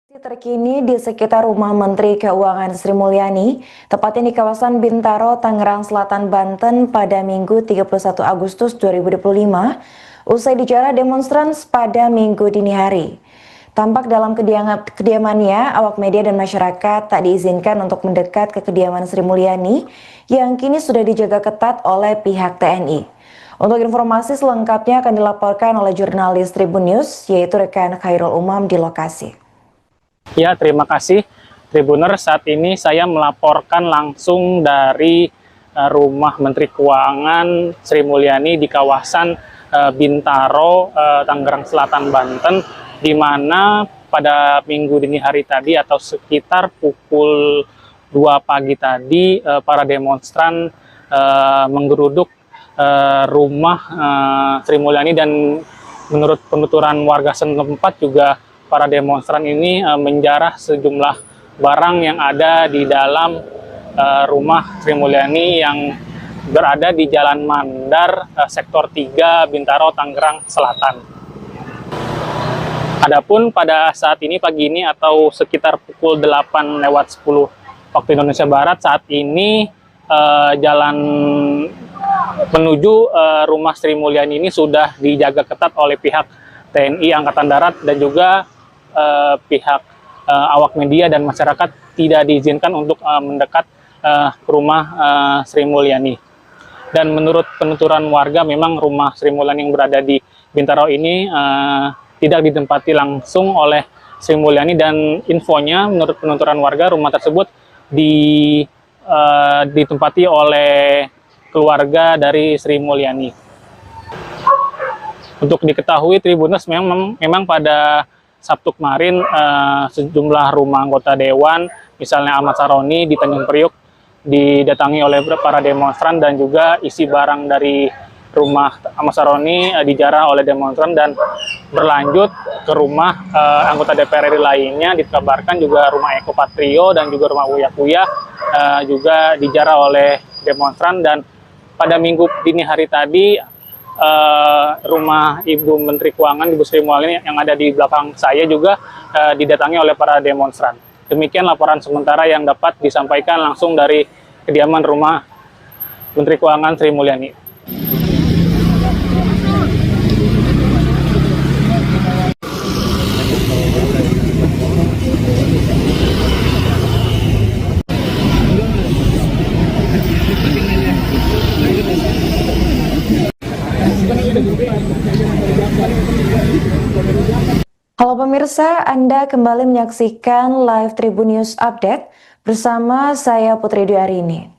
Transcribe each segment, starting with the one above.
Terkini di sekitar rumah Menteri Keuangan Sri Mulyani, tepatnya di kawasan Bintaro, Tangerang Selatan, Banten pada Minggu 31 Agustus 2025, usai dijarah demonstran pada Minggu dini hari. Tampak dalam kediamannya, awak media dan masyarakat tak diizinkan untuk mendekat ke kediaman Sri Mulyani yang kini sudah dijaga ketat oleh pihak TNI. Untuk informasi selengkapnya akan dilaporkan oleh jurnalis Tribun News, yaitu rekan Khairul Umam di lokasi. Ya, terima kasih Tribuner. Saat ini saya melaporkan langsung dari rumah Menteri Keuangan Sri Mulyani di kawasan Bintaro, Tangerang Selatan, Banten, di mana pada minggu dini hari tadi atau sekitar pukul 2 pagi tadi para demonstran menggeruduk rumah Sri Mulyani, dan menurut penuturan warga setempat juga para demonstran ini menjarah sejumlah barang yang ada di dalam rumah Sri Mulyani yang berada di Jalan Mandar, Sektor 3, Bintaro, Tangerang Selatan. Adapun pada saat ini, pagi ini atau sekitar pukul 8:10 waktu Indonesia Barat, saat ini jalan menuju rumah Sri Mulyani ini sudah dijaga ketat oleh pihak TNI Angkatan Darat dan juga pihak awak media dan masyarakat tidak diizinkan untuk mendekat ke rumah Sri Mulyani. Dan menurut penuturan warga, memang rumah Sri Mulyani yang berada di Bintaro ini tidak ditempati langsung oleh Sri Mulyani, dan infonya menurut penuturan warga, rumah tersebut ditempati oleh keluarga dari Sri Mulyani. Untuk diketahui Tribuners, memang pada Sabtu kemarin sejumlah rumah anggota dewan, misalnya Ahmad Saroni di Tanjung Priuk, didatangi oleh para demonstran, dan juga isi barang dari rumah Ahmad Saroni dijarah oleh demonstran dan berlanjut ke rumah anggota DPR RI lainnya. Dikabarkan juga rumah Eko Patrio dan juga rumah Uya Kuya juga dijarah oleh demonstran. Dan pada minggu dini hari tadi, rumah Ibu Menteri Keuangan, Ibu Sri Mulyani yang ada di belakang saya juga didatangi oleh para demonstran. Demikian laporan sementara yang dapat disampaikan langsung dari kediaman rumah Menteri Keuangan Sri Mulyani. Halo pemirsa, Anda kembali menyaksikan live Tribun News Update bersama saya Putri Dwi.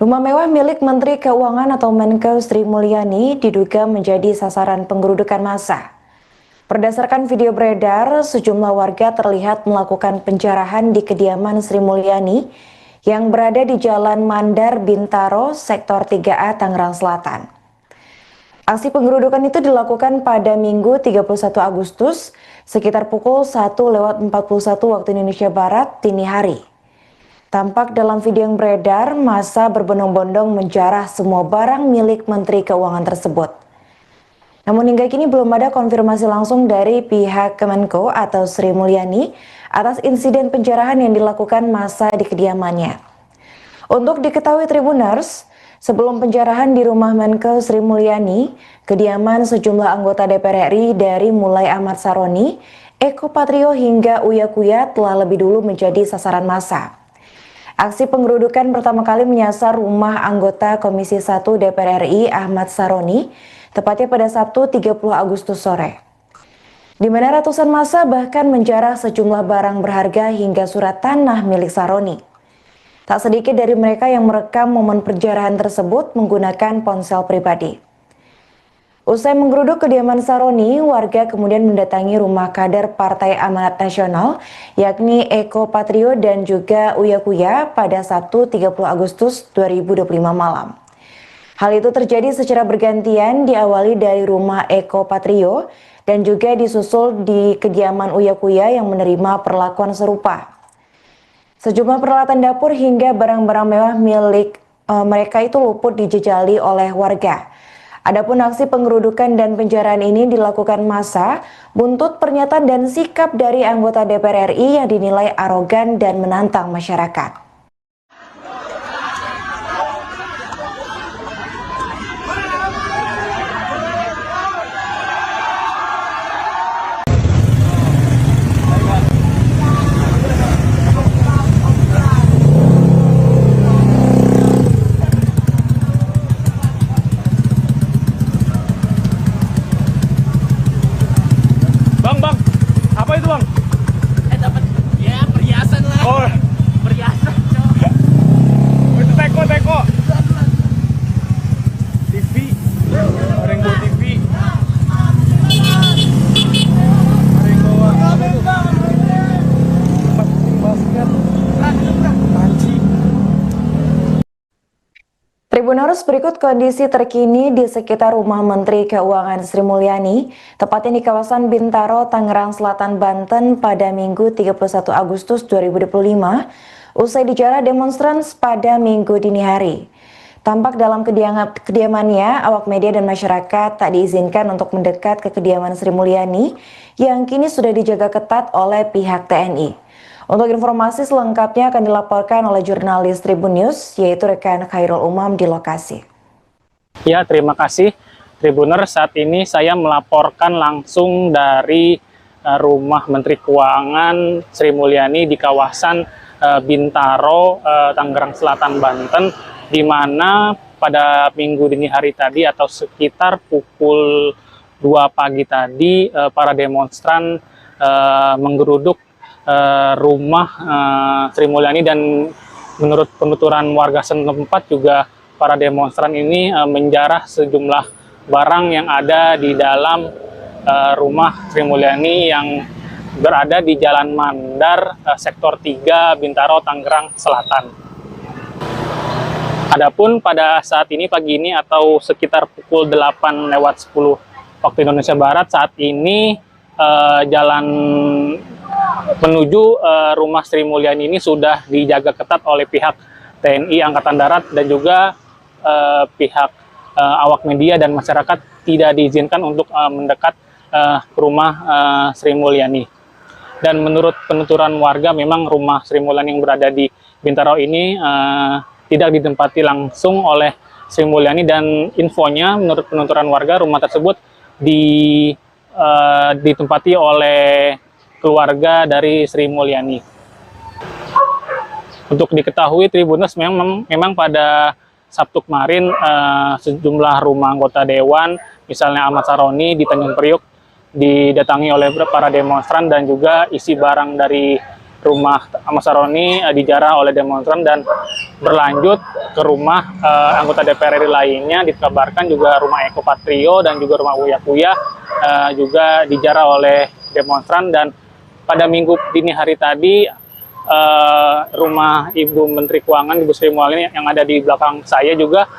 Rumah mewah milik Menteri Keuangan atau Menko Sri Mulyani diduga menjadi sasaran penggerudukan massa. Berdasarkan video beredar, sejumlah warga terlihat melakukan penjarahan di kediaman Sri Mulyani yang berada di Jalan Mandar, Bintaro, Sektor 3A, Tangerang Selatan. Aksi penggerudukan itu dilakukan pada Minggu 31 Agustus sekitar pukul 1:41 waktu Indonesia Barat dini hari. Tampak dalam video yang beredar, massa berbondong-bondong menjarah semua barang milik Menteri Keuangan tersebut. Namun hingga kini belum ada konfirmasi langsung dari pihak Kemenko atau Sri Mulyani atas insiden penjarahan yang dilakukan massa di kediamannya. Untuk diketahui Tribuners, sebelum penjarahan di rumah Menko Sri Mulyani, kediaman sejumlah anggota DPR RI dari mulai Ahmad Saroni, Eko Patrio hingga Uya Kuya telah lebih dulu menjadi sasaran massa. Aksi penggerudukan pertama kali menyasar rumah anggota Komisi 1 DPR RI Ahmad Saroni, tepatnya pada Sabtu 30 Agustus sore. Di mana ratusan massa bahkan menjarah sejumlah barang berharga hingga surat tanah milik Saroni. Tak sedikit dari mereka yang merekam momen penjarahan tersebut menggunakan ponsel pribadi. Usai menggeruduk kediaman Saroni, warga kemudian mendatangi rumah kader Partai Amanat Nasional, yakni Eko Patrio dan juga Uya Kuya pada Sabtu 30 Agustus 2025 malam. Hal itu terjadi secara bergantian, diawali dari rumah Eko Patrio dan juga disusul di kediaman Uya Kuya yang menerima perlakuan serupa. Sejumlah peralatan dapur hingga barang-barang mewah milik mereka itu luput dijejali oleh warga. Adapun aksi pengerudukan dan penjarahan ini dilakukan massa buntut pernyataan dan sikap dari anggota DPR RI yang dinilai arogan dan menantang masyarakat. Bang, apa itu bang? Dapat ya perhiasan lah. Oh, Perhiasan, Cok. itu teko. TV, orang bawa TV. Orang bawa apa itu? Tempat basket. Panci. Tribuners, berikut kondisi terkini di sekitar rumah Menteri Keuangan Sri Mulyani, tepatnya di kawasan Bintaro, Tangerang Selatan, Banten pada Minggu 31 Agustus 2025, usai dijarah demonstran pada Minggu dini hari. Tampak dalam kediamannya, awak media dan masyarakat tak diizinkan untuk mendekat ke kediaman Sri Mulyani yang kini sudah dijaga ketat oleh pihak TNI. Untuk informasi selengkapnya akan dilaporkan oleh jurnalis Tribun News, yaitu rekan Khairul Umam di lokasi. Ya, terima kasih Tribuner. Saat ini saya melaporkan langsung dari rumah Menteri Keuangan Sri Mulyani di kawasan Bintaro, Tangerang Selatan, Banten, di mana pada minggu dini hari tadi atau sekitar pukul 2 pagi tadi para demonstran menggeruduk rumah Sri Mulyani, dan menurut penuturan warga setempat juga para demonstran ini menjarah sejumlah barang yang ada di dalam rumah Sri Mulyani yang berada di Jalan Mandar, Sektor 3, Bintaro, Tangerang Selatan. Adapun pada saat ini pagi ini atau sekitar pukul 8:10 waktu Indonesia Barat, saat ini jalan menuju rumah Sri Mulyani ini sudah dijaga ketat oleh pihak TNI Angkatan Darat dan juga pihak awak media dan masyarakat tidak diizinkan untuk mendekat ke rumah Sri Mulyani. Dan menurut penuturan warga, memang rumah Sri Mulyani yang berada di Bintaro ini tidak ditempati langsung oleh Sri Mulyani, dan infonya menurut penuturan warga rumah tersebut ditempati oleh keluarga dari Sri Mulyani. Untuk diketahui Tribuners, memang pada Sabtu kemarin sejumlah rumah anggota dewan, misalnya Ahmad Saroni di Tanjung Priuk, didatangi oleh para demonstran, dan juga isi barang dari rumah Ahmad Saroni dijarah oleh demonstran dan berlanjut ke rumah anggota DPR RI lainnya. Dikabarkan juga rumah Eko Patrio dan juga rumah Uya Kuya juga dijarah oleh demonstran. Dan pada minggu dini hari tadi rumah Ibu Menteri Keuangan, Ibu Sri Mulyani yang ada di belakang saya juga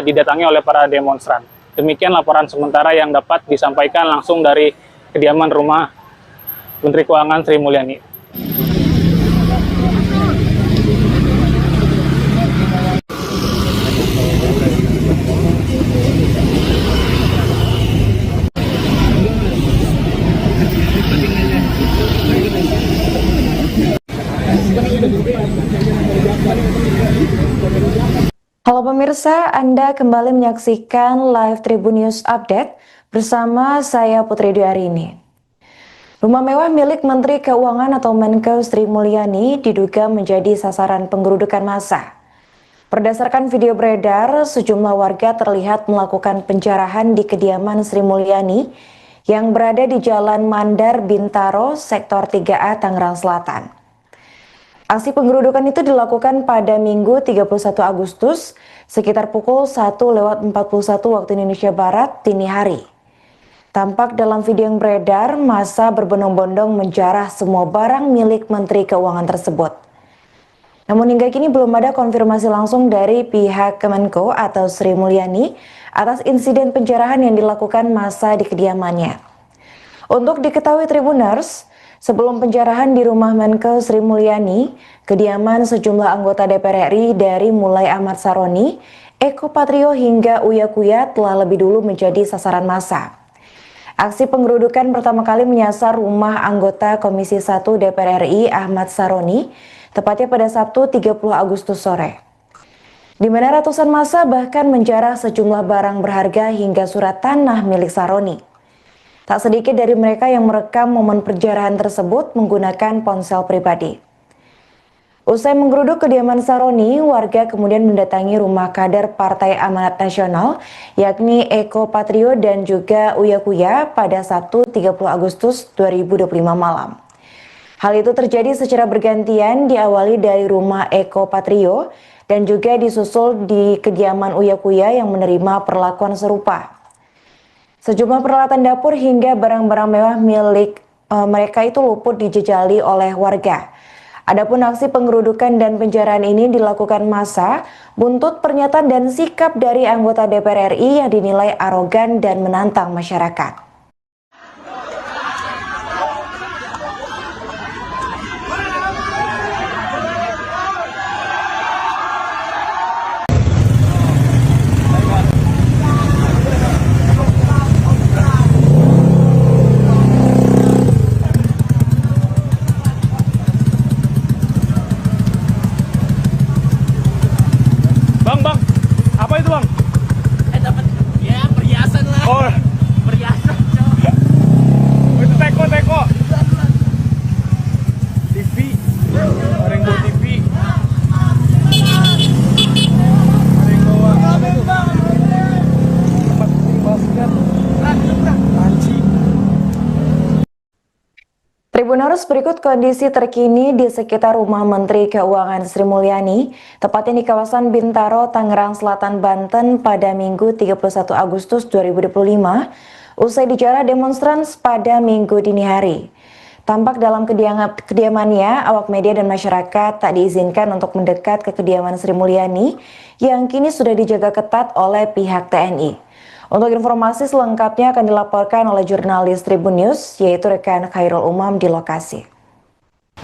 didatangi oleh para demonstran. Demikian laporan sementara yang dapat disampaikan langsung dari kediaman rumah Menteri Keuangan Sri Mulyani. Halo pemirsa, Anda kembali menyaksikan live Tribun News Update bersama saya Putri Dwi. Rumah mewah milik Menteri Keuangan atau Menko Sri Mulyani diduga menjadi sasaran penggerudukan massa. Berdasarkan video beredar, sejumlah warga terlihat melakukan penjarahan di kediaman Sri Mulyani yang berada di Jalan Mandar, Bintaro, Sektor 3A, Tangerang Selatan. Aksi penggerudukan itu dilakukan pada Minggu 31 Agustus sekitar pukul 1:41 waktu Indonesia Barat dini hari. Tampak dalam video yang beredar, massa berbondong-bondong menjarah semua barang milik Menteri Keuangan tersebut. Namun hingga kini belum ada konfirmasi langsung dari pihak Kemenko atau Sri Mulyani atas insiden penjarahan yang dilakukan massa di kediamannya. Untuk diketahui Tribuners, Sebelum penjarahan di rumah Menkeu Sri Mulyani, kediaman sejumlah anggota DPR RI dari mulai Ahmad Saroni, Eko Patrio hingga Uya Kuya telah lebih dulu menjadi sasaran massa. Aksi penggerudukan pertama kali menyasar rumah anggota Komisi 1 DPR RI Ahmad Saroni, tepatnya pada Sabtu 30 Agustus sore. Di mana ratusan massa bahkan menjarah sejumlah barang berharga hingga surat tanah milik Saroni. Tak sedikit dari mereka yang merekam momen penjarahan tersebut menggunakan ponsel pribadi. Usai menggeruduk kediaman Saroni, warga kemudian mendatangi rumah kader Partai Amanat Nasional, yakni Eko Patrio dan juga Uya Kuya pada Sabtu 30 Agustus 2025 malam. Hal itu terjadi secara bergantian, diawali dari rumah Eko Patrio dan juga disusul di kediaman Uya Kuya yang menerima perlakuan serupa. Sejumlah peralatan dapur hingga barang-barang mewah milik mereka itu luput dijejali oleh warga. Adapun aksi penggerudukan dan penjarahan ini dilakukan massa buntut pernyataan dan sikap dari anggota DPR RI yang dinilai arogan dan menantang masyarakat. Bang, apa itu bang? Dapat ya perhiasan lah. Oh, Perhiasan, Cok. itu teko. TV, Rainbow TV. Rainbow apa itu? Tempat basket. Panci. Tribuners, berikut kondisi terkini di sekitar rumah Menteri Keuangan Sri Mulyani, tepatnya di kawasan Bintaro, Tangerang Selatan, Banten pada Minggu 31 Agustus 2025, usai dijarah demonstran pada Minggu dini hari. Tampak dalam kediamannya, awak media dan masyarakat tak diizinkan untuk mendekat ke kediaman Sri Mulyani yang kini sudah dijaga ketat oleh pihak TNI. Untuk informasi selengkapnya akan dilaporkan oleh jurnalis Tribun News, yaitu rekan Khairul Umam di lokasi.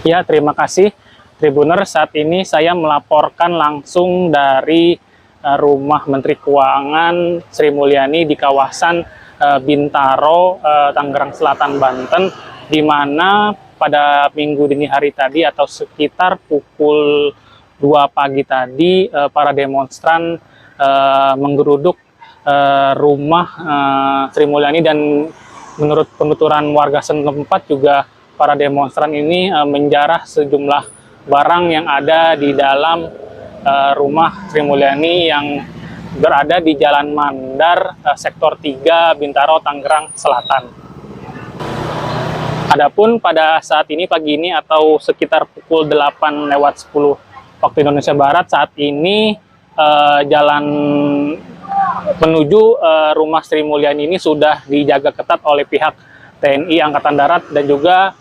Ya, terima kasih Tribuner. Saat ini saya melaporkan langsung dari rumah Menteri Keuangan Sri Mulyani di kawasan Bintaro, Tangerang Selatan, Banten, di mana pada minggu dini hari tadi atau sekitar pukul 2 pagi tadi para demonstran menggeruduk rumah Sri Mulyani, dan menurut penuturan warga setempat juga para demonstran ini menjarah sejumlah barang yang ada di dalam rumah Sri Mulyani yang berada di Jalan Mandar, Sektor 3, Bintaro, Tangerang Selatan. Adapun pada saat ini pagi ini atau sekitar pukul 8:10 waktu Indonesia Barat, saat ini jalan menuju rumah Sri Mulyani ini sudah dijaga ketat oleh pihak TNI Angkatan Darat dan juga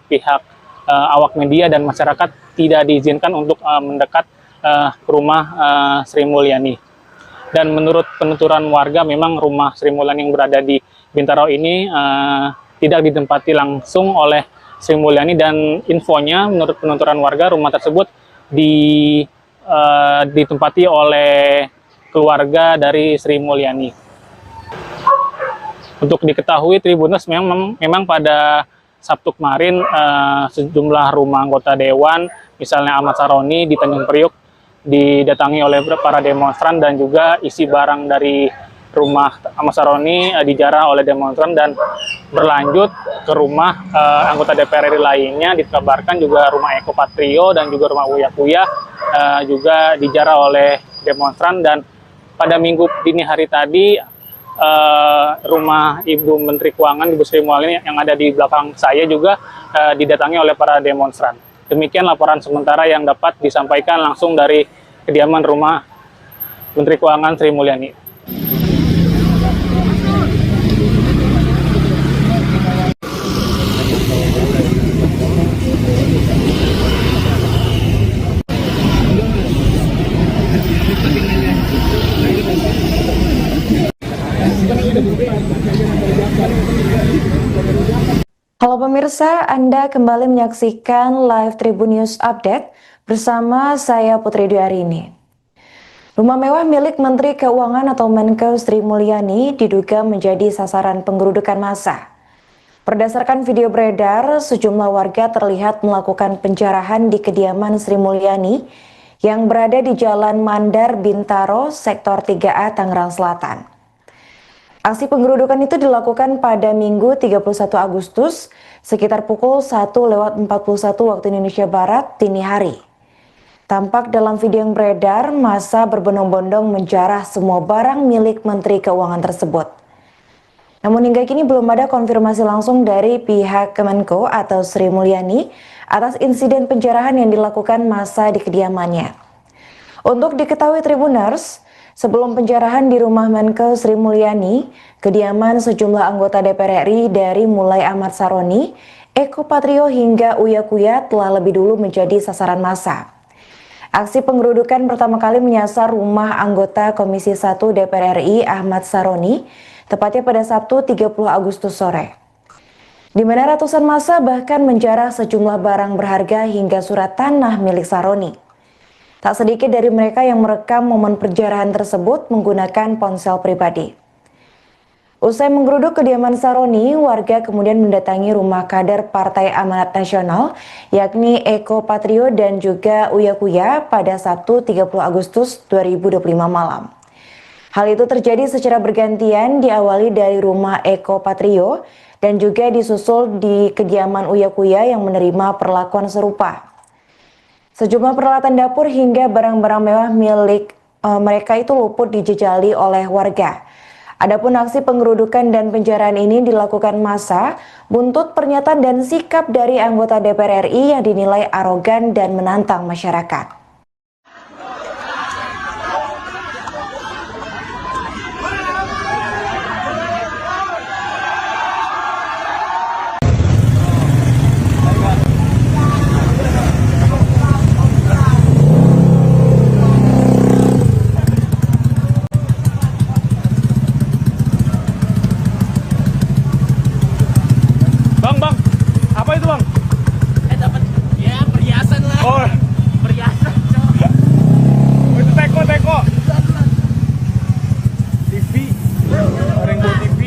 pihak awak media dan masyarakat tidak diizinkan untuk mendekat ke rumah Sri Mulyani. Dan menurut penuturan warga, memang rumah Sri Mulyani yang berada di Bintaro ini tidak ditempati langsung oleh Sri Mulyani, dan infonya menurut penuturan warga rumah tersebut ditempati oleh keluarga dari Sri Mulyani. Untuk diketahui Tribuners, memang pada Sabtu kemarin sejumlah rumah anggota dewan, misalnya Ahmad Saroni di Tanjung Priok, didatangi oleh para demonstran, dan juga isi barang dari rumah Ahmad Saroni dijarah oleh demonstran dan berlanjut ke rumah anggota DPR RI lainnya. Dikabarkan juga rumah Eko Patrio dan juga rumah Uya Kuya juga dijarah oleh demonstran. Dan pada minggu dini hari tadi rumah Ibu Menteri Keuangan, Ibu Sri Mulyani yang ada di belakang saya juga didatangi oleh para demonstran. Demikian laporan sementara yang dapat disampaikan langsung dari kediaman rumah Menteri Keuangan Sri Mulyani. Halo pemirsa, Anda kembali menyaksikan live Tribun News Update bersama saya Putri Dwi. Rumah mewah milik Menteri Keuangan atau Menkeu Sri Mulyani diduga menjadi sasaran penggerudukan massa. Berdasarkan video beredar, sejumlah warga terlihat melakukan penjarahan di kediaman Sri Mulyani yang berada di Jalan Mandar Bintaro, Sektor 3A, Tangerang Selatan. Aksi penggerudukan itu dilakukan pada Minggu 31 Agustus sekitar pukul 1:41 waktu Indonesia Barat dini hari. Tampak dalam video yang beredar, massa berbondong-bondong menjarah semua barang milik Menteri Keuangan tersebut. Namun hingga kini belum ada konfirmasi langsung dari pihak Kemenko atau Sri Mulyani atas insiden penjarahan yang dilakukan massa di kediamannya. Untuk diketahui Tribuners, sebelum penjarahan di rumah Menkeu Sri Mulyani, kediaman sejumlah anggota DPR RI dari mulai Ahmad Saroni, Eko Patrio hingga Uya Kuya telah lebih dulu menjadi sasaran massa. Aksi penggerudukan pertama kali menyasar rumah anggota Komisi 1 DPR RI Ahmad Saroni, tepatnya pada Sabtu 30 Agustus sore. Di mana ratusan massa bahkan menjarah sejumlah barang berharga hingga surat tanah milik Saroni. Tak sedikit dari mereka yang merekam momen penjarahan tersebut menggunakan ponsel pribadi. Usai menggeruduk kediaman Saroni, warga kemudian mendatangi rumah kader Partai Amanat Nasional, yakni Eko Patrio dan juga Uya Kuya pada Sabtu 30 Agustus 2025 malam. Hal itu terjadi secara bergantian, diawali dari rumah Eko Patrio dan juga disusul di kediaman Uya Kuya yang menerima perlakuan serupa. Sejumlah peralatan dapur hingga barang-barang mewah milik mereka itu luput dijejali oleh warga. Adapun aksi penggerudukan dan penjarahan ini dilakukan massa buntut pernyataan dan sikap dari anggota DPR RI yang dinilai arogan dan menantang masyarakat. Bang, apa itu bang? Dapat ya perhiasan lah. Oh, Perhiasan, cowok. itu teko. TV, orang bawa TV.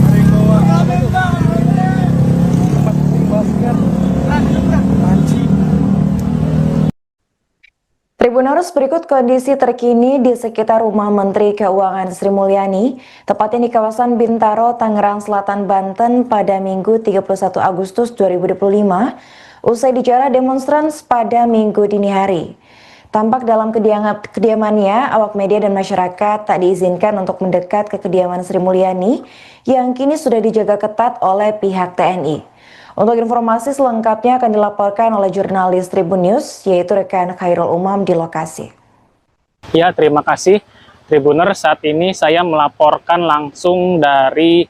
Ada yang bawa apa itu? Tempat basket. Panci. Tribuners, berikut kondisi terkini di sekitar rumah Menteri Keuangan Sri Mulyani, tepatnya di kawasan Bintaro, Tangerang Selatan, Banten pada Minggu 31 Agustus 2025, usai dijarah demonstran pada Minggu dini hari. Tampak dalam kediamannya, awak media dan masyarakat tak diizinkan untuk mendekat ke kediaman Sri Mulyani yang kini sudah dijaga ketat oleh pihak TNI. Untuk informasi selengkapnya akan dilaporkan oleh jurnalis Tribun News, yaitu rekan Khairul Umam di lokasi. Ya, terima kasih Tribuner. Saat ini saya melaporkan langsung dari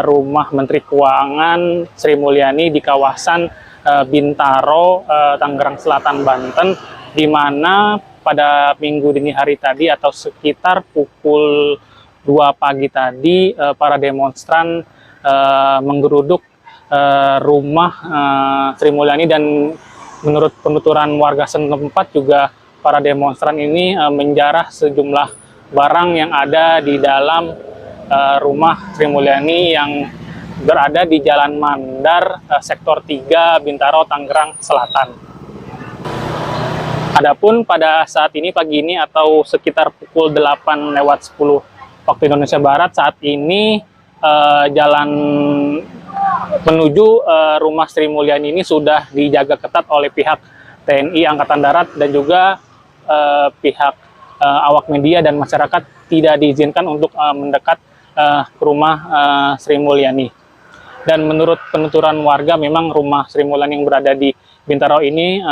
rumah Menteri Keuangan Sri Mulyani di kawasan Bintaro, Tangerang Selatan, Banten, di mana pada minggu dini hari tadi atau sekitar pukul 2 pagi tadi para demonstran menggeruduk rumah Sri Mulyani, dan menurut penuturan warga setempat juga para demonstran ini menjarah sejumlah barang yang ada di dalam rumah Sri Mulyani yang berada di Jalan Mandar, Sektor 3, Bintaro, Tangerang Selatan. Adapun pada saat ini pagi ini atau sekitar pukul 8:10 waktu Indonesia Barat, saat ini jalan menuju rumah Sri Mulyani ini sudah dijaga ketat oleh pihak TNI Angkatan Darat dan juga pihak awak media dan masyarakat tidak diizinkan untuk mendekat ke rumah Sri Mulyani. Dan menurut penuturan warga, memang rumah Sri Mulyani yang berada di Bintaro ini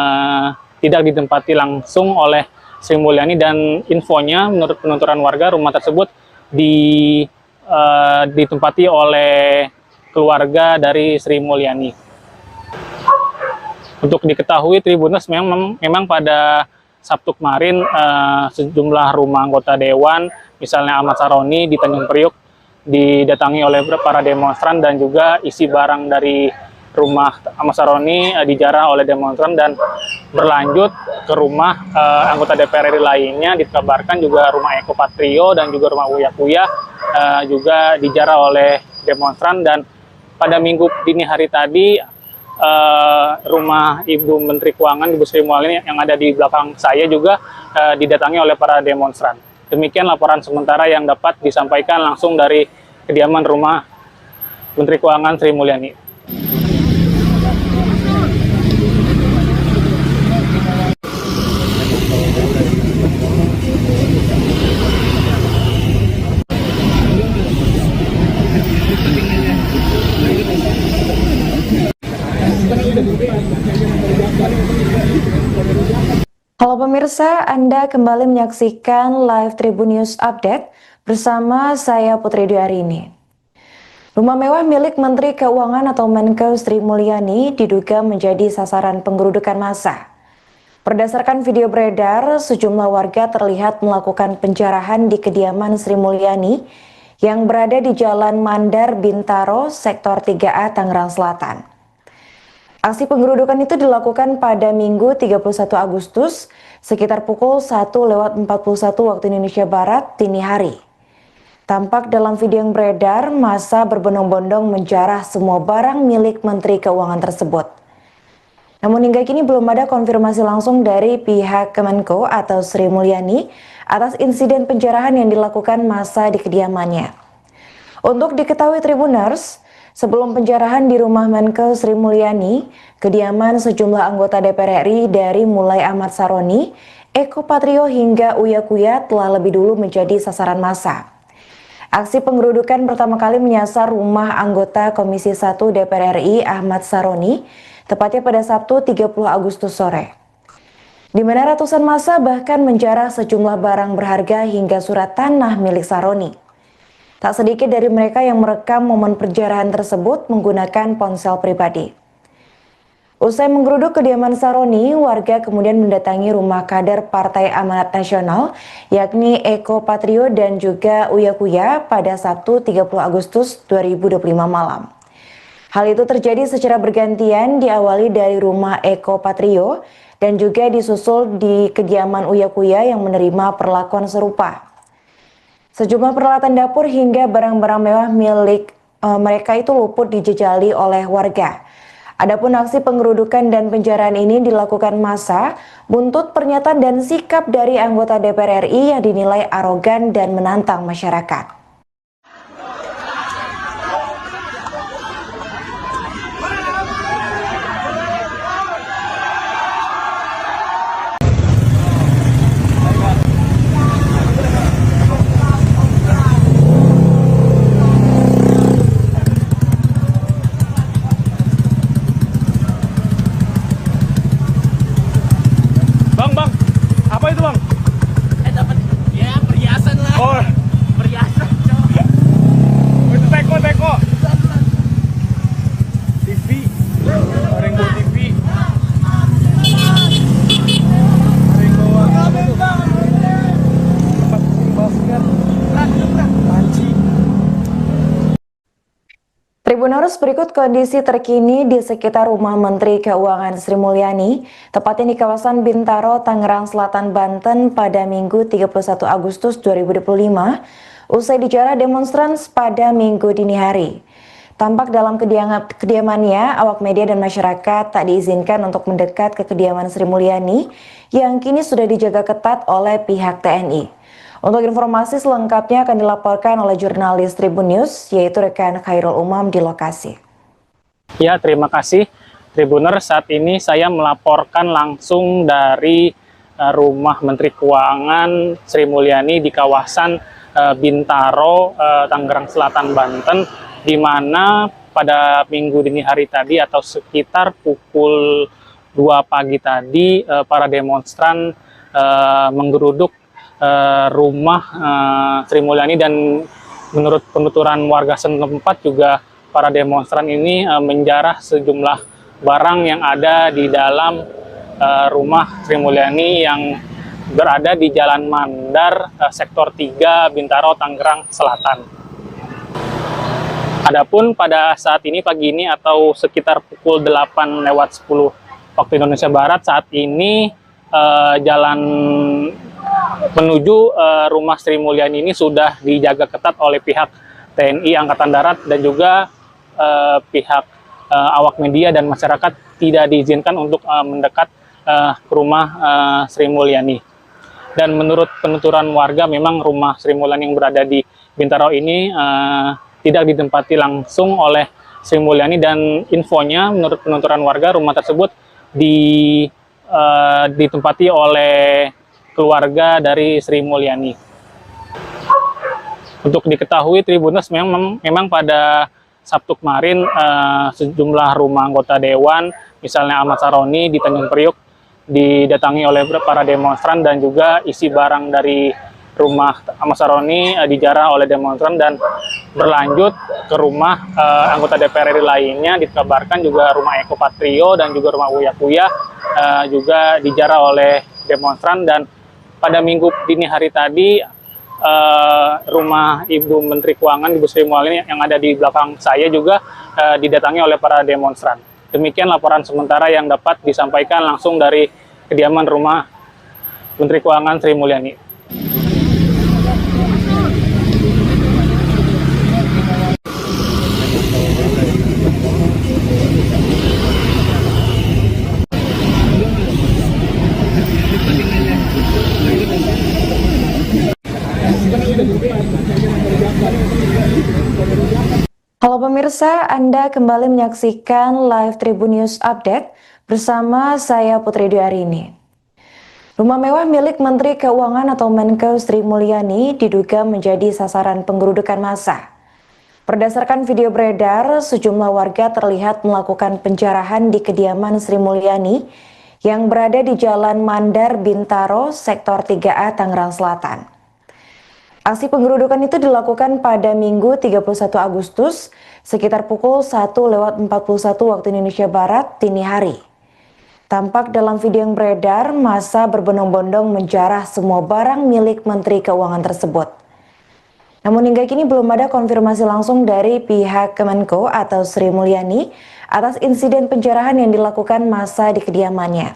tidak ditempati langsung oleh Sri Mulyani, dan infonya menurut penuturan warga rumah tersebut ditempati oleh keluarga dari Sri Mulyani. Untuk diketahui Tribuners, memang pada Sabtu kemarin sejumlah rumah anggota dewan, misalnya Ahmad Saroni di Tanjung Priok, didatangi oleh para demonstran dan juga isi barang dari rumah Ahmad Saroni dijarah oleh demonstran dan berlanjut ke rumah anggota DPR RI lainnya. Dikabarkan juga rumah Eko Patrio dan juga rumah Uya Kuya juga dijarah oleh demonstran. Dan pada minggu dini hari tadi rumah Ibu Menteri Keuangan, Ibu Sri Mulyani yang ada di belakang saya juga didatangi oleh para demonstran. Demikian laporan sementara yang dapat disampaikan langsung dari kediaman rumah Menteri Keuangan Sri Mulyani. Halo pemirsa, Anda kembali menyaksikan Live Tribun News Update bersama saya Putri Dwi. Rumah mewah milik Menteri Keuangan atau Menko Sri Mulyani diduga menjadi sasaran penggerudukan massa. Berdasarkan video beredar, sejumlah warga terlihat melakukan penjarahan di kediaman Sri Mulyani yang berada di Jalan Mandar Bintaro, Sektor 3A, Tangerang Selatan. Aksi penggerudukan itu dilakukan pada Minggu 31 Agustus sekitar pukul 1:41 waktu Indonesia Barat dini hari. Tampak dalam video yang beredar, massa berbondong-bondong menjarah semua barang milik Menteri Keuangan tersebut. Namun hingga kini belum ada konfirmasi langsung dari pihak Kemenko atau Sri Mulyani atas insiden penjarahan yang dilakukan massa di kediamannya. Untuk diketahui Tribuners, sebelum penjarahan di rumah Menko Sri Mulyani, kediaman sejumlah anggota DPR RI dari mulai Ahmad Saroni, Eko Patrio hingga Uya Kuya telah lebih dulu menjadi sasaran massa. Aksi penggerudukan pertama kali menyasar rumah anggota Komisi 1 DPR RI Ahmad Saroni, tepatnya pada Sabtu 30 Agustus sore. Di mana ratusan massa bahkan menjarah sejumlah barang berharga hingga surat tanah milik Saroni. Tak sedikit dari mereka yang merekam momen penjarahan tersebut menggunakan ponsel pribadi. Usai menggeruduk kediaman Saroni, warga kemudian mendatangi rumah kader Partai Amanat Nasional, yakni Eko Patrio dan juga Uya Kuya pada Sabtu 30 Agustus 2025 malam. Hal itu terjadi secara bergantian, diawali dari rumah Eko Patrio dan juga disusul di kediaman Uya Kuya yang menerima perlakuan serupa. Sejumlah peralatan dapur hingga barang-barang mewah milik mereka itu luput dijejali oleh warga. Adapun aksi penggerudukan dan penjarahan ini dilakukan massa buntut pernyataan dan sikap dari anggota DPR RI yang dinilai arogan dan menantang masyarakat. Bang, apa itu bang? Dapat ya perhiasan lah. Oh, Perhiasan, cok. itu teko. TV, Rainbow TV. Rainbow basket. Panci. Tribuners, berikut kondisi terkini di sekitar rumah Menteri Keuangan Sri Mulyani, tepatnya di kawasan Bintaro, Tangerang Selatan, Banten pada Minggu 31 Agustus 2025, usai dijarah demonstran pada Minggu dini hari. Tampak dalam kediamannya, awak media dan masyarakat tak diizinkan untuk mendekat ke kediaman Sri Mulyani yang kini sudah dijaga ketat oleh pihak TNI. Untuk informasi selengkapnya akan dilaporkan oleh jurnalis Tribun News, yaitu rekan Khairul Umam di lokasi. Ya, terima kasih Tribuner. Saat ini saya melaporkan langsung dari rumah Menteri Keuangan Sri Mulyani di kawasan Bintaro, Tangerang Selatan, Banten, di mana pada minggu dini hari tadi atau sekitar pukul 2 pagi tadi para demonstran menggeruduk rumah Sri Mulyani, dan menurut penuturan warga setempat juga para demonstran ini menjarah sejumlah barang yang ada di dalam rumah Sri Mulyani yang berada di Jalan Mandar, Sektor 3, Bintaro, Tangerang Selatan. Adapun pada saat ini pagi ini atau sekitar pukul 8:10 waktu Indonesia Barat saat ini jalan menuju rumah Sri Mulyani ini sudah dijaga ketat oleh pihak TNI Angkatan Darat dan juga pihak awak media dan masyarakat tidak diizinkan untuk mendekat ke rumah Sri Mulyani. Dan menurut penuturan warga, memang rumah Sri Mulyani yang berada di Bintaro ini tidak ditempati langsung oleh Sri Mulyani, dan infonya menurut penuturan warga rumah tersebut ditempati oleh keluarga dari Sri Mulyani. Untuk diketahui Tribuners, memang pada Sabtu kemarin sejumlah rumah anggota dewan, misalnya Ahmad Saroni di Tanjung Priuk, didatangi oleh para demonstran, dan juga isi barang dari rumah Ahmad Saroni dijarah oleh demonstran dan berlanjut ke rumah anggota DPR RI lainnya. Dikabarkan juga rumah Eko Patrio dan juga rumah Uya Kuya juga dijarah oleh demonstran. Dan pada minggu dini hari tadi rumah Ibu Menteri Keuangan, Ibu Sri Mulyani yang ada di belakang saya juga didatangi oleh para demonstran. Demikian laporan sementara yang dapat disampaikan langsung dari kediaman rumah Menteri Keuangan Sri Mulyani. Halo pemirsa, Anda kembali menyaksikan live Tribun News Update bersama saya Putri Dwi. Rumah mewah milik Menteri Keuangan atau Menko Sri Mulyani diduga menjadi sasaran penggerudukan massa. Berdasarkan video beredar, sejumlah warga terlihat melakukan penjarahan di kediaman Sri Mulyani yang berada di Jalan Mandar Bintaro, Sektor 3A, Tangerang Selatan. Aksi penggerudukan itu dilakukan pada Minggu 31 Agustus sekitar pukul 1:41 waktu Indonesia Barat dini hari. Tampak dalam video yang beredar, massa berbondong-bondong menjarah semua barang milik Menteri Keuangan tersebut. Namun hingga kini belum ada konfirmasi langsung dari pihak Kemenko atau Sri Mulyani atas insiden penjarahan yang dilakukan massa di kediamannya.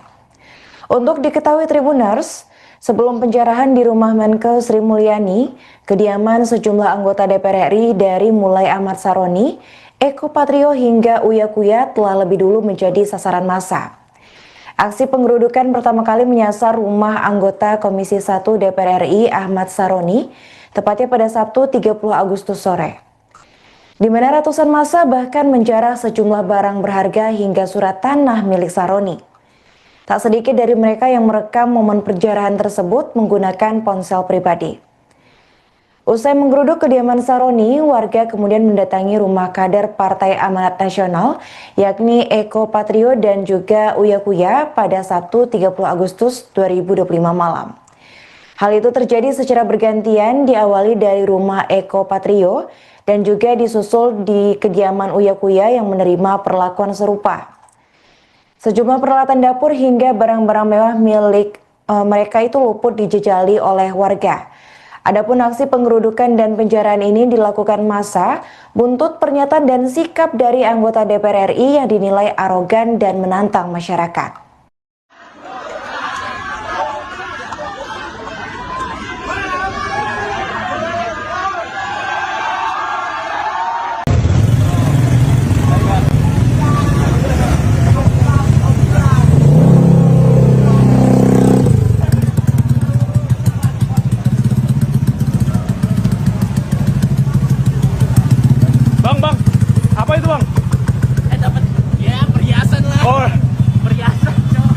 Untuk diketahui Tribuners, sebelum penjarahan di rumah Menko Sri Mulyani, kediaman sejumlah anggota DPR RI dari mulai Ahmad Saroni, Eko Patrio hingga Uya Kuya telah lebih dulu menjadi sasaran massa. Aksi penggerudukan pertama kali menyasar rumah anggota Komisi 1 DPR RI Ahmad Saroni, tepatnya pada Sabtu 30 Agustus sore. Di mana ratusan massa bahkan menjarah sejumlah barang berharga hingga surat tanah milik Saroni. Tak sedikit dari mereka yang merekam momen penjarahan tersebut menggunakan ponsel pribadi. Usai menggeruduk kediaman Saroni, warga kemudian mendatangi rumah kader Partai Amanat Nasional, yakni Eko Patrio dan juga Uya Kuya pada Sabtu 30 Agustus 2025 malam. Hal itu terjadi secara bergantian, diawali dari rumah Eko Patrio dan juga disusul di kediaman Uya Kuya yang menerima perlakuan serupa. Sejumlah peralatan dapur hingga barang-barang mewah milik mereka itu luput dijejali oleh warga. Adapun aksi penggerudukan dan penjarahan ini dilakukan massa buntut pernyataan dan sikap dari anggota DPR RI yang dinilai arogan dan menantang masyarakat. Bang, apa itu bang? Dapat ya perhiasan lah. Oh, Perhiasan, cok.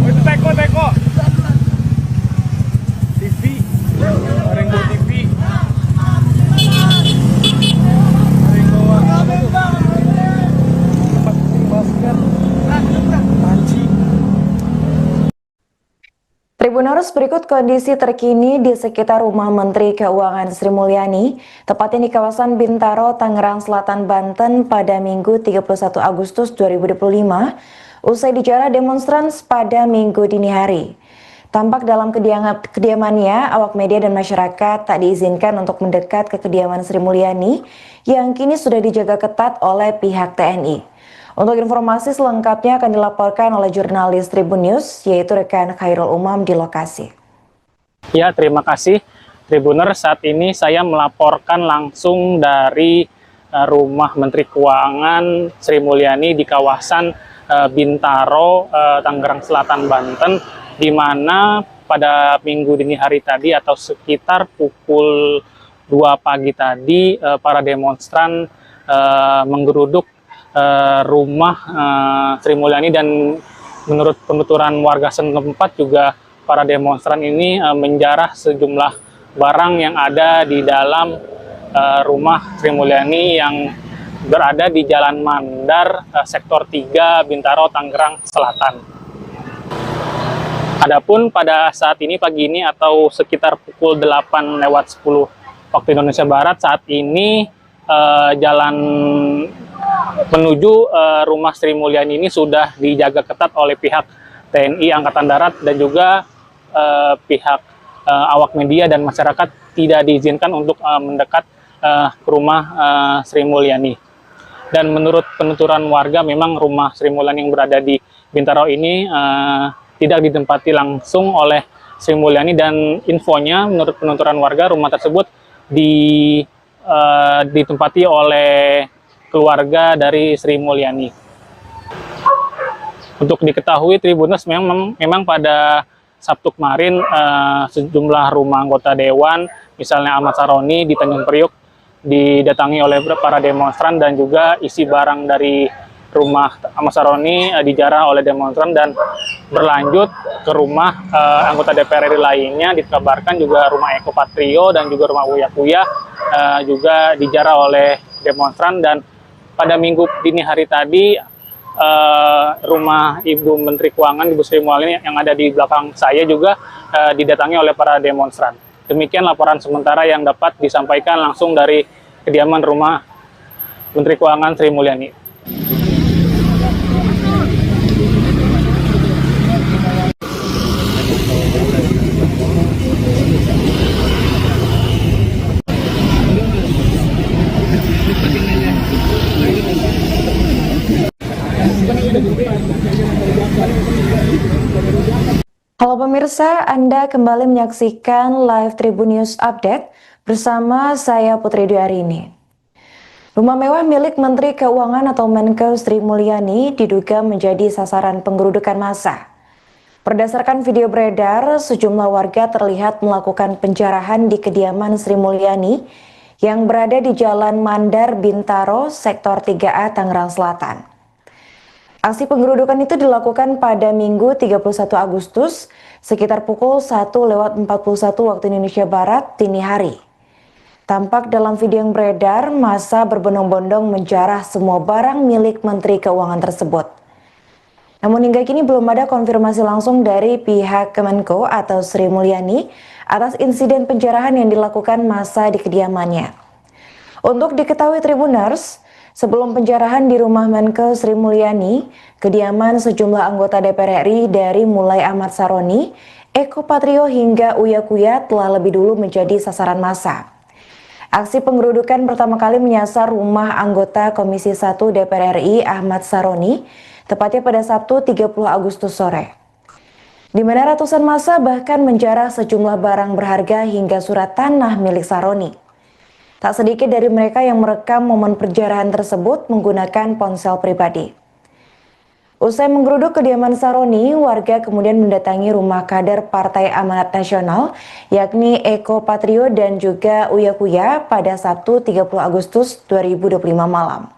itu teko. TV, Rainbow TV. Rainbow tempat basket. Anjing. Tribuners, berikut kondisi terkini di sekitar rumah Menteri Keuangan Sri Mulyani, tepatnya di kawasan Bintaro, Tangerang Selatan, Banten pada Minggu 31 Agustus 2025, usai dijarah demonstran pada Minggu dini hari. Tampak dalam kediamannya, awak media dan masyarakat tak diizinkan untuk mendekat ke kediaman Sri Mulyani yang kini sudah dijaga ketat oleh pihak TNI. Untuk informasi selengkapnya akan dilaporkan oleh jurnalis Tribun News, yaitu rekan Khairul Umam di lokasi. Ya, terima kasih Tribuner. Saat ini saya melaporkan langsung dari rumah Menteri Keuangan Sri Mulyani di kawasan Bintaro, Tangerang Selatan, Banten, di mana pada minggu dini hari tadi atau sekitar pukul 2 pagi tadi para demonstran menggeruduk rumah Sri Mulyani, dan menurut penuturan warga setempat juga para demonstran ini menjarah sejumlah barang yang ada di dalam rumah Sri Mulyani yang berada di Jalan Mandar, Sektor 3, Bintaro, Tangerang Selatan. Adapun pada saat ini pagi ini atau sekitar pukul 8:10 waktu Indonesia Barat, saat ini jalan menuju rumah Sri Mulyani ini sudah dijaga ketat oleh pihak TNI Angkatan Darat dan juga pihak awak media dan masyarakat tidak diizinkan untuk mendekat ke rumah Sri Mulyani. Dan menurut penuturan warga, memang rumah Sri Mulyani yang berada di Bintaro ini tidak ditempati langsung oleh Sri Mulyani, dan infonya menurut penuturan warga rumah tersebut ditempati oleh keluarga dari Sri Mulyani. Untuk diketahui Tribuners, memang pada Sabtu kemarin sejumlah rumah anggota dewan, misalnya Ahmad Saroni di Tanjung Priuk, didatangi oleh para demonstran, dan juga isi barang dari rumah Ahmad Saroni dijarah oleh demonstran dan berlanjut ke rumah anggota DPR RI lainnya. Dikabarkan juga rumah Eko Patrio dan juga rumah Uya Kuya juga dijarah oleh demonstran. Dan pada minggu dini hari tadi rumah Ibu Menteri Keuangan, Ibu Sri Mulyani yang ada di belakang saya juga didatangi oleh para demonstran. Demikian laporan sementara yang dapat disampaikan langsung dari kediaman rumah Menteri Keuangan Sri Mulyani. Halo pemirsa, Anda kembali menyaksikan live Tribun News Update bersama saya Putri Dwi Arini. Rumah mewah milik Menteri Keuangan atau Menko Sri Mulyani diduga menjadi sasaran penggerudukan massa. Berdasarkan video beredar, sejumlah warga terlihat melakukan penjarahan di kediaman Sri Mulyani yang berada di Jalan Mandar, Bintaro, Sektor 3A, Tangerang Selatan. Aksi penggerudukan itu dilakukan pada Minggu 31 Agustus sekitar pukul 1:41 waktu Indonesia Barat dini hari. Tampak dalam video yang beredar, massa berbondong-bondong menjarah semua barang milik Menteri Keuangan tersebut. Namun hingga kini belum ada konfirmasi langsung dari pihak Kemenko atau Sri Mulyani atas insiden penjarahan yang dilakukan massa di kediamannya. Untuk diketahui Tribuners, sebelum penjarahan di rumah Menko Sri Mulyani, kediaman sejumlah anggota DPR RI dari mulai Ahmad Saroni, Eko Patrio hingga Uya Kuya telah lebih dulu menjadi sasaran massa. Aksi penggerudukan pertama kali menyasar rumah anggota Komisi 1 DPR RI Ahmad Saroni, tepatnya pada Sabtu 30 Agustus sore. Di mana ratusan massa bahkan menjarah sejumlah barang berharga hingga surat tanah milik Saroni. Tak sedikit dari mereka yang merekam momen penjarahan tersebut menggunakan ponsel pribadi. Usai menggeruduk kediaman Saroni, warga kemudian mendatangi rumah kader Partai Amanat Nasional, yakni Eko Patrio dan juga Uya Kuya pada Sabtu 30 Agustus 2025 malam.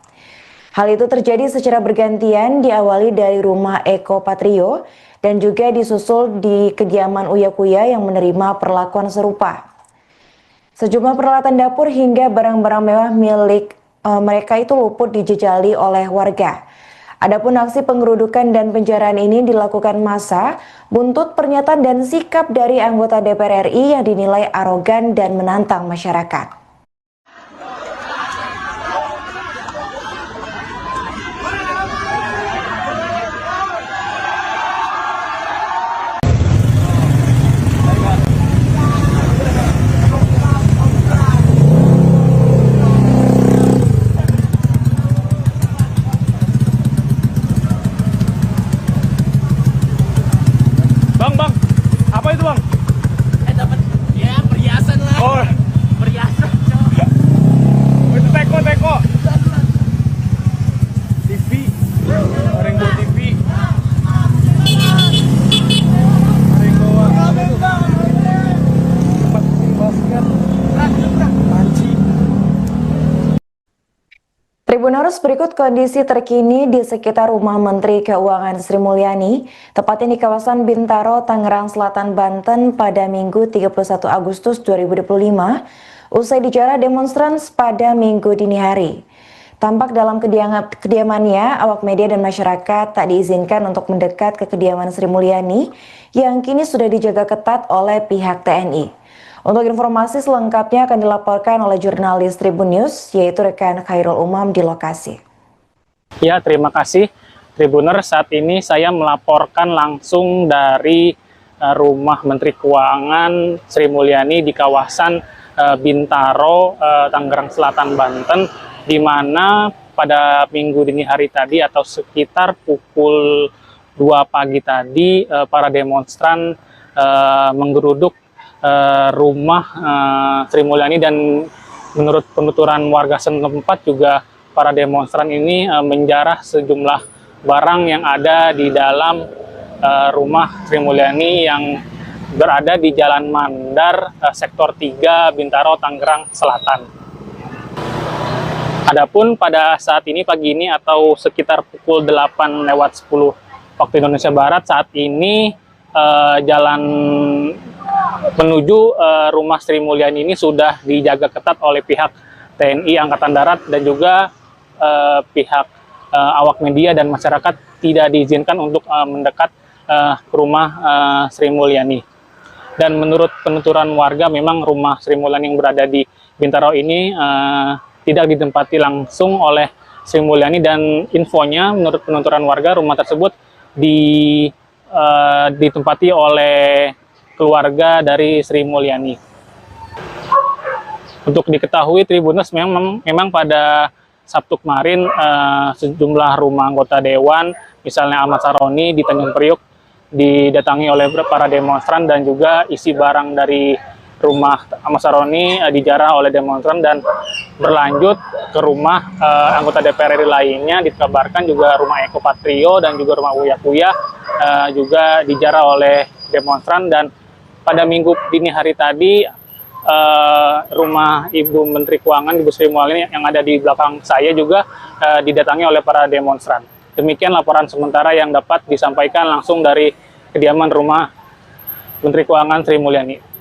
Hal itu terjadi secara bergantian, diawali dari rumah Eko Patrio dan juga disusul di kediaman Uya Kuya yang menerima perlakuan serupa. Sejumlah peralatan dapur hingga barang-barang mewah milik mereka itu luput dijejali oleh warga. Adapun aksi penggerudukan dan penjarahan ini dilakukan massa buntut pernyataan dan sikap dari anggota DPR RI yang dinilai arogan dan menantang masyarakat. Rainbow TV. Rainbow apa itu? Tempat basket. Panci. Tribuners, berikut kondisi terkini di sekitar rumah Menteri Keuangan Sri Mulyani, tepatnya di kawasan Bintaro, Tangerang Selatan, Banten pada Minggu 31 Agustus 2025, usai dijarah demonstran pada Minggu dini hari. Tampak dalam kediamannya, awak media dan masyarakat tak diizinkan untuk mendekat ke kediaman Sri Mulyani yang kini sudah dijaga ketat oleh pihak TNI. Untuk informasi selengkapnya akan dilaporkan oleh jurnalis Tribun News, yaitu rekan Khairul Umam di lokasi. Ya, terima kasih Tribuner. Saat ini saya melaporkan langsung dari rumah Menteri Keuangan Sri Mulyani di kawasan Bintaro, Tangerang Selatan, Banten, di mana pada minggu dini hari tadi atau sekitar pukul 2 pagi tadi para demonstran menggeruduk rumah Sri Mulyani, dan menurut penuturan warga setempat juga para demonstran ini menjarah sejumlah barang yang ada di dalam rumah Sri Mulyani yang berada di Jalan Mandar, Sektor 3, Bintaro, Tangerang Selatan. Adapun pada saat ini pagi ini atau sekitar pukul 8:10 waktu Indonesia Barat, saat ini jalan menuju rumah Sri Mulyani ini sudah dijaga ketat oleh pihak TNI Angkatan Darat dan juga pihak awak media dan masyarakat tidak diizinkan untuk mendekat ke rumah Sri Mulyani. Dan menurut penuturan warga, memang rumah Sri Mulyani yang berada di Bintaro ini tidak ditempati langsung oleh Sri Mulyani, dan infonya menurut penuturan warga rumah tersebut ditempati oleh keluarga dari Sri Mulyani. Untuk diketahui Tribuners, memang pada Sabtu kemarin sejumlah rumah anggota dewan, misalnya Ahmad Saroni di Tanjung Priok, didatangi oleh para demonstran, dan juga isi barang dari rumah Ahmad Saroni dijarah oleh demonstran dan berlanjut ke rumah anggota DPR RI lainnya. Dikabarkan juga rumah Eko Patrio dan juga rumah Uya Kuya juga dijarah oleh demonstran. Dan pada minggu dini hari tadi rumah Ibu Menteri Keuangan, Ibu Sri Mulyani yang ada di belakang saya juga didatangi oleh para demonstran. Demikian laporan sementara yang dapat disampaikan langsung dari kediaman rumah Menteri Keuangan Sri Mulyani.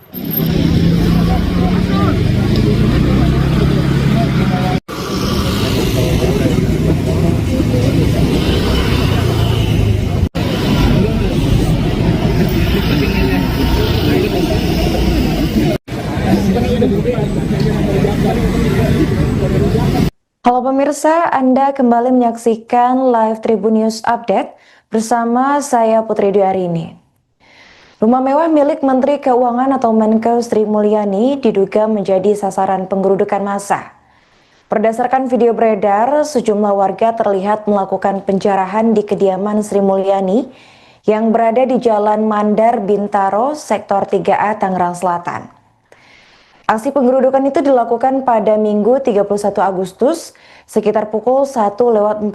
Halo pemirsa, Anda kembali menyaksikan live Tribun News Update bersama saya Putri Dwi. Rumah mewah milik Menteri Keuangan atau Menko Sri Mulyani diduga menjadi sasaran penggerudukan massa. Berdasarkan video beredar, sejumlah warga terlihat melakukan penjarahan di kediaman Sri Mulyani yang berada di Jalan Mandar, Bintaro, Sektor 3A, Tangerang Selatan. Aksi penggerudukan itu dilakukan pada Minggu 31 Agustus sekitar pukul 1:41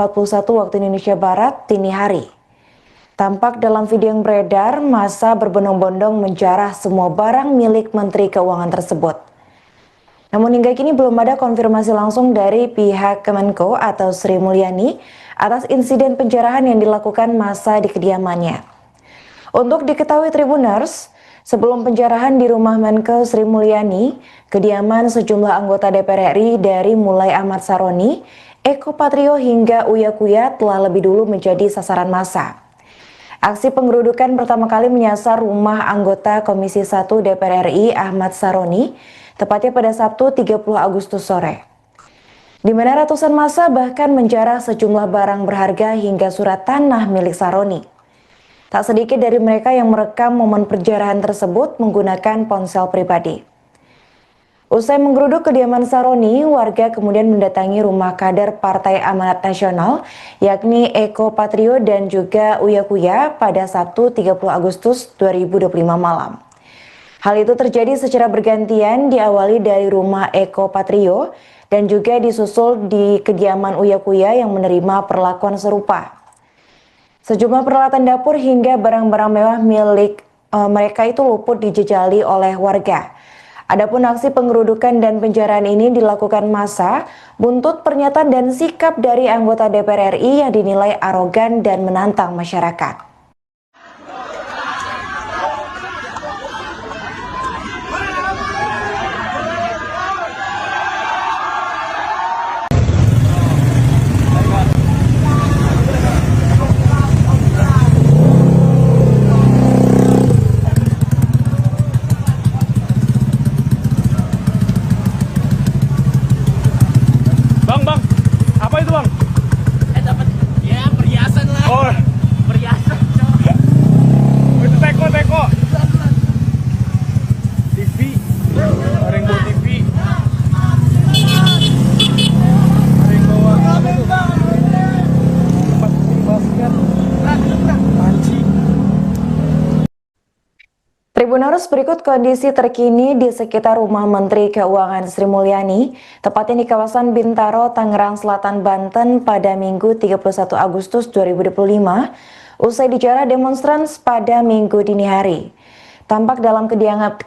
waktu Indonesia Barat dini hari. Tampak dalam video yang beredar, massa berbondong-bondong menjarah semua barang milik Menteri Keuangan tersebut. Namun hingga kini belum ada konfirmasi langsung dari pihak Kemenko atau Sri Mulyani atas insiden penjarahan yang dilakukan massa di kediamannya. Untuk diketahui Tribuners, sebelum penjarahan di rumah Menko Sri Mulyani, kediaman sejumlah anggota DPR RI dari mulai Ahmad Saroni, Eko Patrio hingga Uya Kuya telah lebih dulu menjadi sasaran massa. Aksi penggerudukan pertama kali menyasar rumah anggota Komisi 1 DPR RI Ahmad Saroni, tepatnya pada Sabtu 30 Agustus sore. Di mana ratusan massa bahkan menjarah sejumlah barang berharga hingga surat tanah milik Saroni. Tak sedikit dari mereka yang merekam momen penjarahan tersebut menggunakan ponsel pribadi. Usai menggeruduk kediaman Saroni, warga kemudian mendatangi rumah kader Partai Amanat Nasional, yakni Eko Patrio dan juga Uya Kuya pada Sabtu 30 Agustus 2025 malam. Hal itu terjadi secara bergantian, diawali dari rumah Eko Patrio dan juga disusul di kediaman Uya Kuya yang menerima perlakuan serupa. Sejumlah peralatan dapur hingga barang-barang mewah milik mereka itu luput dijejali oleh warga. Adapun aksi pengerudukan dan penjarahan ini dilakukan massa buntut pernyataan dan sikap dari anggota DPR RI yang dinilai arogan dan menantang masyarakat. Bang, apa itu bang? Dapat ya perhiasan lah. Oh, Perhiasan, Cok. itu teko. TV, Rainbow TV. Rainbow apa itu? Tempat basket. Panci. Tribuners, berikut kondisi terkini di sekitar rumah Menteri Keuangan Sri Mulyani, tepatnya di kawasan Bintaro, Tangerang Selatan, Banten pada Minggu 31 Agustus 2025, usai dijarah demonstran pada Minggu dini hari. Tampak dalam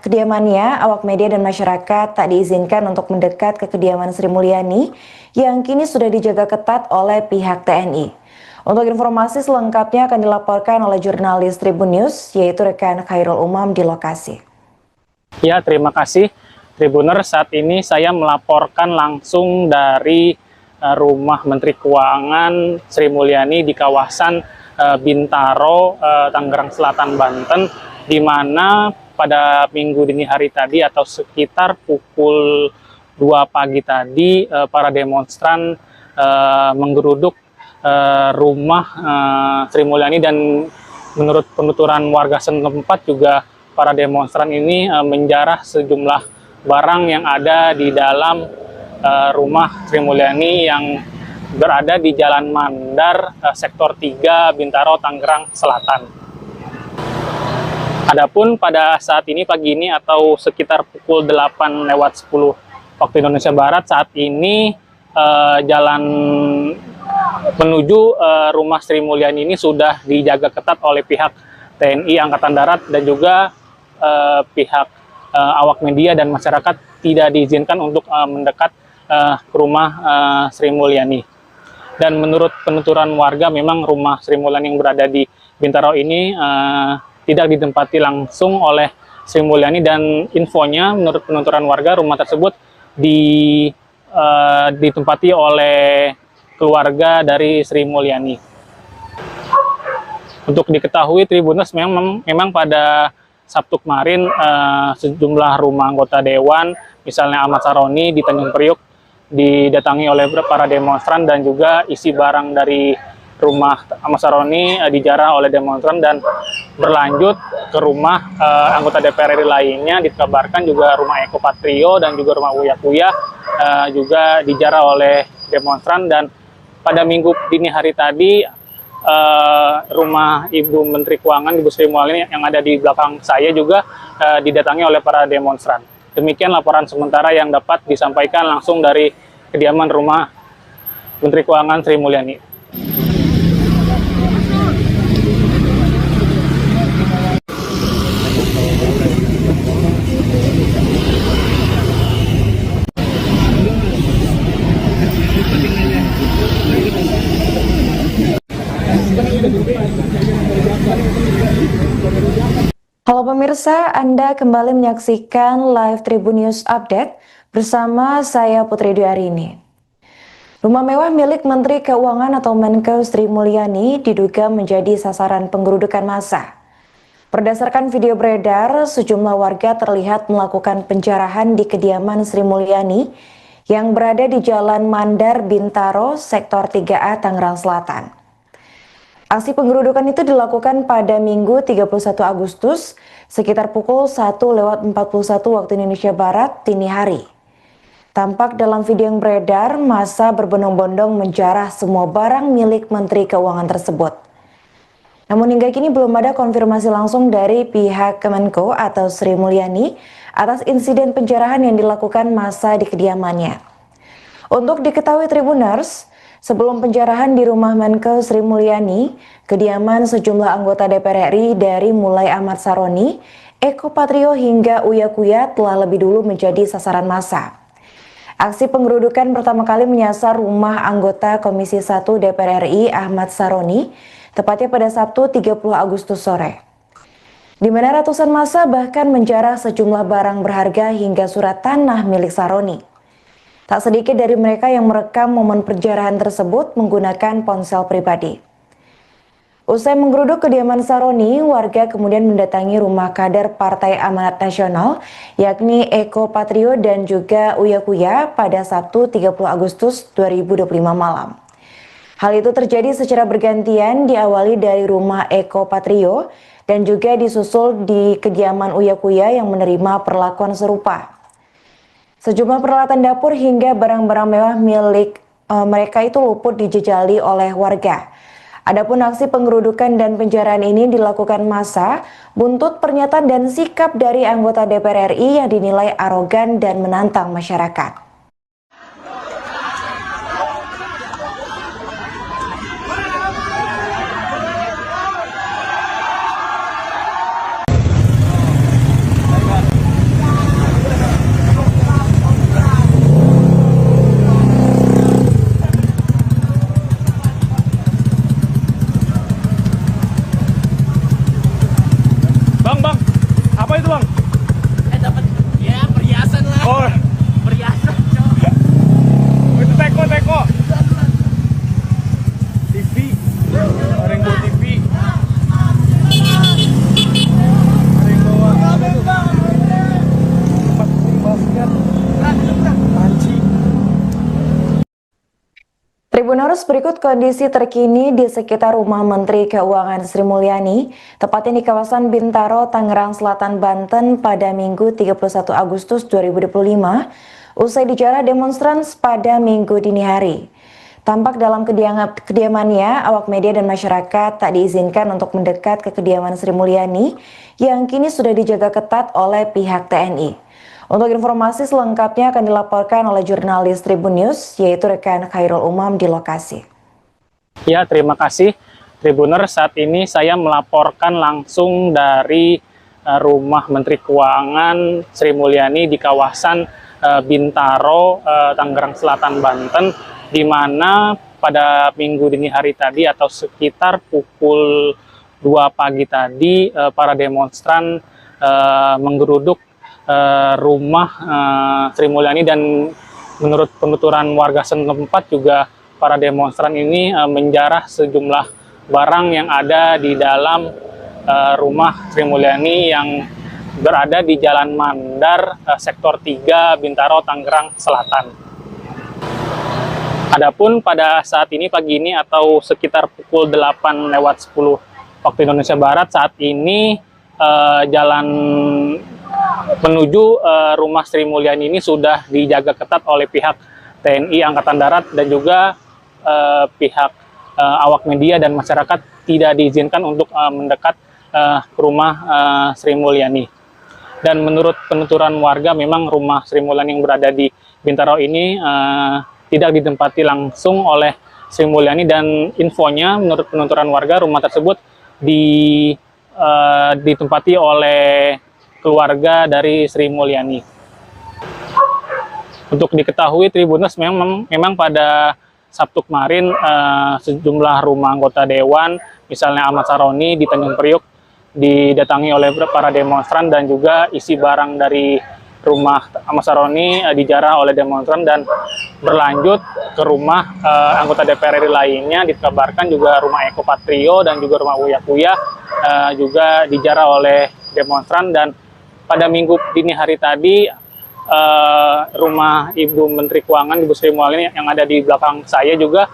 kediamannya, awak media dan masyarakat tak diizinkan untuk mendekat ke kediaman Sri Mulyani yang kini sudah dijaga ketat oleh pihak TNI. Untuk informasi selengkapnya akan dilaporkan oleh jurnalis Tribun News, yaitu rekan Khairul Umam di lokasi. Ya, terima kasih Tribuner. Saat ini saya melaporkan langsung dari rumah Menteri Keuangan Sri Mulyani di kawasan Bintaro, Tangerang Selatan, Banten, di mana pada minggu dini hari tadi atau sekitar pukul 2 pagi tadi para demonstran menggeruduk rumah Sri Mulyani, dan menurut penuturan warga setempat juga para demonstran ini menjarah sejumlah barang yang ada di dalam rumah Sri Mulyani yang berada di Jalan Mandar, Sektor 3, Bintaro, Tangerang Selatan. Adapun pada saat ini pagi ini atau sekitar pukul 8:10 waktu Indonesia Barat, saat ini jalan menuju rumah Sri Mulyani ini sudah dijaga ketat oleh pihak TNI Angkatan Darat dan juga pihak awak media dan masyarakat tidak diizinkan untuk mendekat ke rumah Sri Mulyani. Dan menurut penuturan warga, memang rumah Sri Mulyani yang berada di Bintaro ini tidak ditempati langsung oleh Sri Mulyani, dan infonya menurut penuturan warga rumah tersebut ditempati oleh keluarga dari Sri Mulyani. Untuk diketahui Tribuners, memang pada Sabtu kemarin sejumlah rumah anggota dewan, misalnya Ahmad Saroni di Tanjung Priuk, didatangi oleh para demonstran, dan juga isi barang dari rumah Ahmad Saroni dijarah oleh demonstran dan berlanjut ke rumah anggota DPR RI lainnya. Dikabarkan juga rumah Eko Patrio dan juga rumah Uya Kuya juga dijarah oleh demonstran. Dan pada minggu dini hari tadi, rumah Ibu Menteri Keuangan, Ibu Sri Mulyani yang ada di belakang saya juga didatangi oleh para demonstran. Demikian laporan sementara yang dapat disampaikan langsung dari kediaman rumah Menteri Keuangan Sri Mulyani. Halo pemirsa, Anda kembali menyaksikan live Tribun News Update bersama saya Putri Dwi. Rumah mewah milik Menteri Keuangan atau Menkeu Sri Mulyani diduga menjadi sasaran penggerudukan massa. Berdasarkan video beredar, sejumlah warga terlihat melakukan penjarahan di kediaman Sri Mulyani yang berada di Jalan Mandar, Bintaro, Sektor 3A, Tangerang Selatan. Aksi penggerudukan itu dilakukan pada Minggu 31 Agustus sekitar pukul 1:41 waktu Indonesia Barat dini hari. Tampak dalam video yang beredar, massa berbondong-bondong menjarah semua barang milik Menteri Keuangan tersebut. Namun hingga kini belum ada konfirmasi langsung dari pihak Kemenko atau Sri Mulyani atas insiden penjarahan yang dilakukan massa di kediamannya. Untuk diketahui Tribuners, Sebelum penjarahan di rumah Menkeu Sri Mulyani, kediaman sejumlah anggota DPR RI dari mulai Ahmad Saroni, Eko Patrio hingga Uya Kuya telah lebih dulu menjadi sasaran massa. Aksi penggerudukan pertama kali menyasar rumah anggota Komisi 1 DPR RI Ahmad Saroni, tepatnya pada Sabtu 30 Agustus sore. Di mana ratusan massa bahkan menjarah sejumlah barang berharga hingga surat tanah milik Saroni. Tak sedikit dari mereka yang merekam momen penjarahan tersebut menggunakan ponsel pribadi. Usai menggeruduk kediaman Saroni, warga kemudian mendatangi rumah kader Partai Amanat Nasional, yakni Eko Patrio dan juga Uya Kuya pada Sabtu 30 Agustus 2025 malam. Hal itu terjadi secara bergantian, diawali dari rumah Eko Patrio dan juga disusul di kediaman Uya Kuya yang menerima perlakuan serupa. Sejumlah peralatan dapur hingga barang-barang mewah milik mereka itu luput dijejali oleh warga. Adapun aksi penggerudukan dan penjarahan ini dilakukan massa buntut pernyataan dan sikap dari anggota DPR RI yang dinilai arogan dan menantang masyarakat. Bang, apa itu bang? Dapat ya perhiasan lah. Oh, Perhiasan, cowok. itu teko. TV, Rainbow TV. Rainbow apa itu? Tempat basket. Panci. Tribuners, berikut kondisi terkini di sekitar rumah Menteri Keuangan Sri Mulyani, tepatnya di kawasan Bintaro, Tangerang Selatan, Banten pada Minggu 31 Agustus 2025, usai dijarah demonstran pada Minggu dini hari. Tampak dalam kediamannya, awak media dan masyarakat tak diizinkan untuk mendekat ke kediaman Sri Mulyani yang kini sudah dijaga ketat oleh pihak TNI. Untuk informasi selengkapnya akan dilaporkan oleh jurnalis Tribun News, yaitu rekan Khairul Umam di lokasi. Ya, terima kasih Tribuner. Saat ini saya melaporkan langsung dari rumah Menteri Keuangan Sri Mulyani di kawasan Bintaro, Tangerang Selatan, Banten, di mana pada minggu dini hari tadi atau sekitar pukul 2 pagi tadi para demonstran menggeruduk rumah Sri Mulyani, dan menurut penuturan warga setempat juga para demonstran ini menjarah sejumlah barang yang ada di dalam rumah Sri Mulyani yang berada di Jalan Mandar, Sektor 3, Bintaro, Tangerang Selatan. Adapun pada saat ini pagi ini atau sekitar pukul 8:10 waktu Indonesia Barat, saat ini jalan menuju rumah Sri Mulyani ini sudah dijaga ketat oleh pihak TNI Angkatan Darat dan juga pihak awak media dan masyarakat tidak diizinkan untuk mendekat ke rumah Sri Mulyani. Dan menurut penuturan warga, memang rumah Sri Mulyani yang berada di Bintaro ini tidak ditempati langsung oleh Sri Mulyani, dan infonya menurut penuturan warga rumah tersebut ditempati oleh keluarga dari Sri Mulyani. Untuk diketahui Tribuners, memang pada Sabtu kemarin sejumlah rumah anggota dewan, misalnya Ahmad Saroni di Tanjung Priok, didatangi oleh para demonstran, dan juga isi barang dari rumah Ahmad Saroni dijarah oleh demonstran dan berlanjut ke rumah anggota DPR RI lainnya. Dikabarkan juga rumah Eko Patrio dan juga rumah Uya Kuya juga dijarah oleh demonstran. Dan pada minggu dini hari tadi rumah Ibu Menteri Keuangan, Ibu Sri Mulyani yang ada di belakang saya juga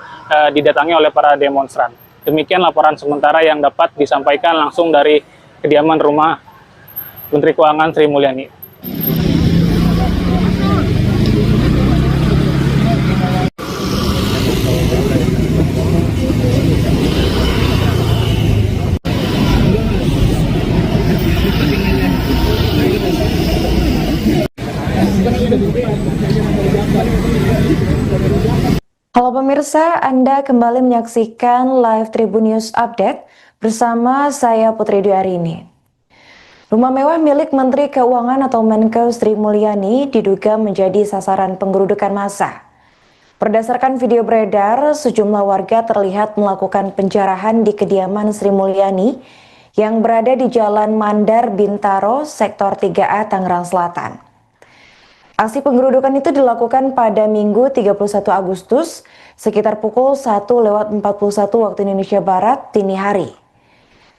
didatangi oleh para demonstran. Demikian laporan sementara yang dapat disampaikan langsung dari kediaman rumah Menteri Keuangan Sri Mulyani. Halo pemirsa, Anda kembali menyaksikan live Tribun News Update bersama saya Putri Dwi. Rumah mewah milik Menteri Keuangan atau Menko Sri Mulyani diduga menjadi sasaran penggerudukan massa. Berdasarkan video beredar, sejumlah warga terlihat melakukan penjarahan di kediaman Sri Mulyani yang berada di Jalan Mandar Bintaro, Sektor 3A, Tangerang Selatan. Aksi penggerudukan itu dilakukan pada Minggu 31 Agustus sekitar pukul 1:41 waktu Indonesia Barat dini hari.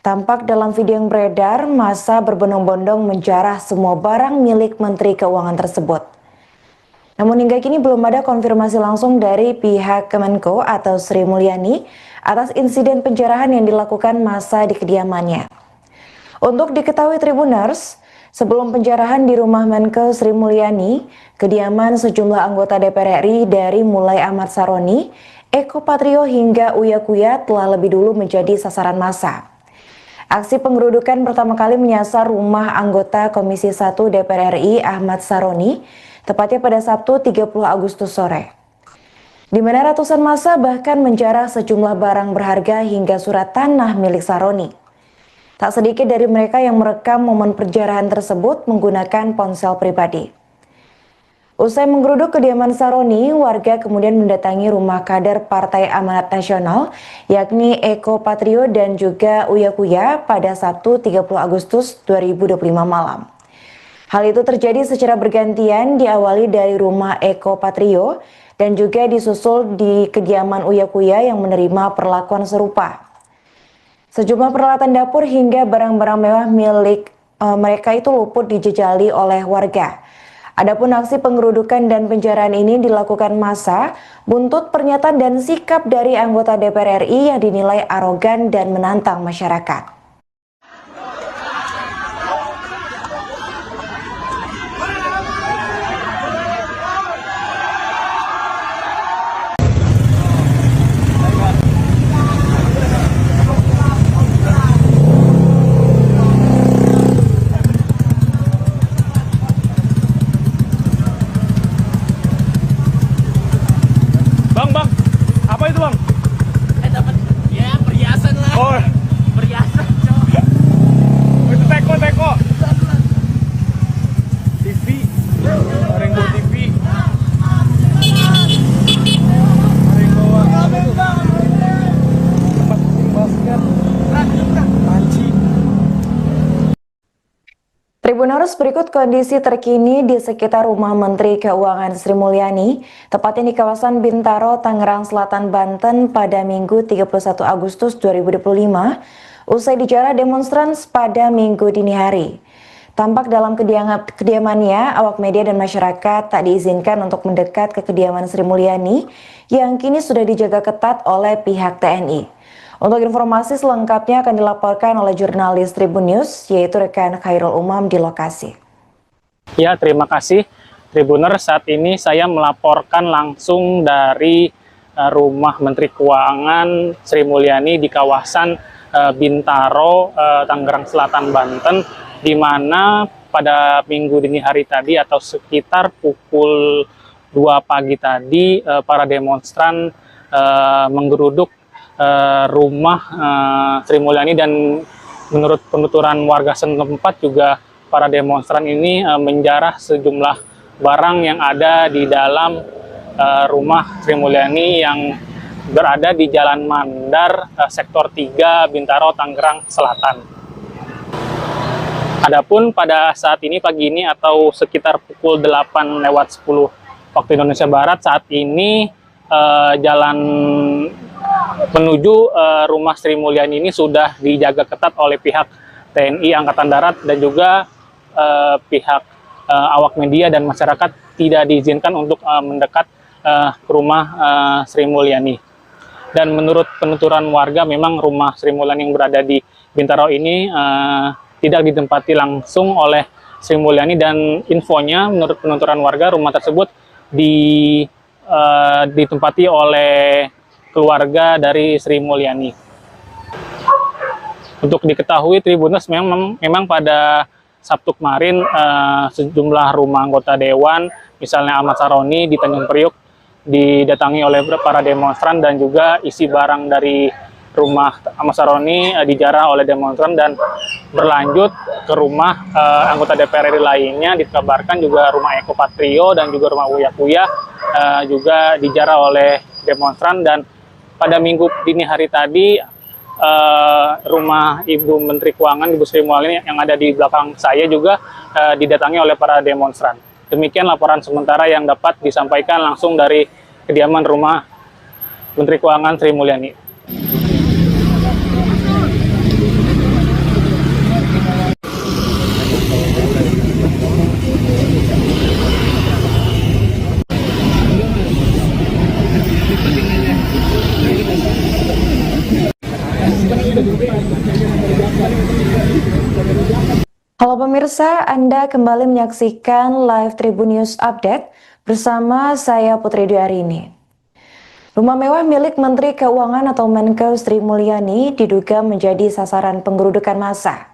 Tampak dalam video yang beredar, massa berbondong-bondong menjarah semua barang milik Menteri Keuangan tersebut. Namun hingga kini belum ada konfirmasi langsung dari pihak Kemenko atau Sri Mulyani atas insiden penjarahan yang dilakukan massa di kediamannya. Untuk diketahui Tribuners, sebelum penjarahan di rumah Menko Sri Mulyani, kediaman sejumlah anggota DPR RI dari mulai Ahmad Saroni, Eko Patrio hingga Uya Kuya telah lebih dulu menjadi sasaran massa. Aksi penggerudukan pertama kali menyasar rumah anggota Komisi 1 DPR RI Ahmad Saroni, tepatnya pada Sabtu 30 Agustus sore. Di mana ratusan massa bahkan menjarah sejumlah barang berharga hingga surat tanah milik Saroni. Tak sedikit dari mereka yang merekam momen penjarahan tersebut menggunakan ponsel pribadi. Usai menggeruduk kediaman Saroni, warga kemudian mendatangi rumah kader Partai Amanat Nasional, yakni Eko Patrio dan juga Uya Kuya pada Sabtu 30 Agustus 2025 malam. Hal itu terjadi secara bergantian, diawali dari rumah Eko Patrio dan juga disusul di kediaman Uya Kuya yang menerima perlakuan serupa. Sejumlah peralatan dapur hingga barang-barang mewah milik mereka itu luput dijejali oleh warga. Adapun aksi penggerudukan dan penjarahan ini dilakukan massa buntut pernyataan dan sikap dari anggota DPR RI yang dinilai arogan dan menantang masyarakat. Bang, apa itu bang? Dapat ya perhiasan lah. Oh, Perhiasan, cowok. itu teko. TV, Rainbow TV. Rainbow apa itu? Tempat basket. Panci. Tribuners, berikut kondisi terkini di sekitar rumah Menteri Keuangan Sri Mulyani, tepatnya di kawasan Bintaro, Tangerang Selatan, Banten pada Minggu 31 Agustus 2025, usai dijarah demonstran pada Minggu dini hari. Tampak dalam kediamannya, awak media dan masyarakat tak diizinkan untuk mendekat ke kediaman Sri Mulyani yang kini sudah dijaga ketat oleh pihak TNI. Untuk informasi selengkapnya akan dilaporkan oleh jurnalis Tribun News, yaitu rekan Khairul Umam di lokasi. Ya, terima kasih Tribuner. Saat ini saya melaporkan langsung dari rumah Menteri Keuangan Sri Mulyani di kawasan Bintaro, Tangerang Selatan, Banten, di mana pada minggu dini hari tadi atau sekitar pukul 2 pagi tadi para demonstran menggeruduk rumah Sri Mulyani, dan menurut penuturan warga setempat juga para demonstran ini menjarah sejumlah barang yang ada di dalam rumah Sri Mulyani yang berada di Jalan Mandar, Sektor 3, Bintaro, Tangerang Selatan. Adapun pada saat ini pagi ini atau sekitar pukul 8:10 waktu Indonesia Barat, saat ini jalan menuju rumah Sri Mulyani ini sudah dijaga ketat oleh pihak TNI Angkatan Darat dan juga pihak awak media dan masyarakat tidak diizinkan untuk mendekat ke rumah Sri Mulyani. Dan menurut penuturan warga, memang rumah Sri Mulyani yang berada di Bintaro ini tidak ditempati langsung oleh Sri Mulyani, dan infonya menurut penuturan warga rumah tersebut ditempati oleh keluarga dari Sri Mulyani. Untuk diketahui Tribuners, memang pada Sabtu kemarin sejumlah rumah anggota dewan, misalnya Ahmad Saroni di Tanjung Priok, didatangi oleh para demonstran dan juga isi barang dari rumah Ahmad Saroni dijarah oleh demonstran dan berlanjut ke rumah anggota DPR RI lainnya. Dikabarkan juga rumah Eko Patrio dan juga rumah Uya Kuya juga dijarah oleh demonstran. Dan pada minggu dini hari tadi rumah Ibu Menteri Keuangan, Ibu Sri Mulyani yang ada di belakang saya juga didatangi oleh para demonstran. Demikian laporan sementara yang dapat disampaikan langsung dari kediaman rumah Menteri Keuangan Sri Mulyani. Halo pemirsa, Anda kembali menyaksikan live Tribun News Update bersama saya Putri Dwi. Rumah mewah milik Menteri Keuangan atau Menko Sri Mulyani diduga menjadi sasaran penggerudukan massa.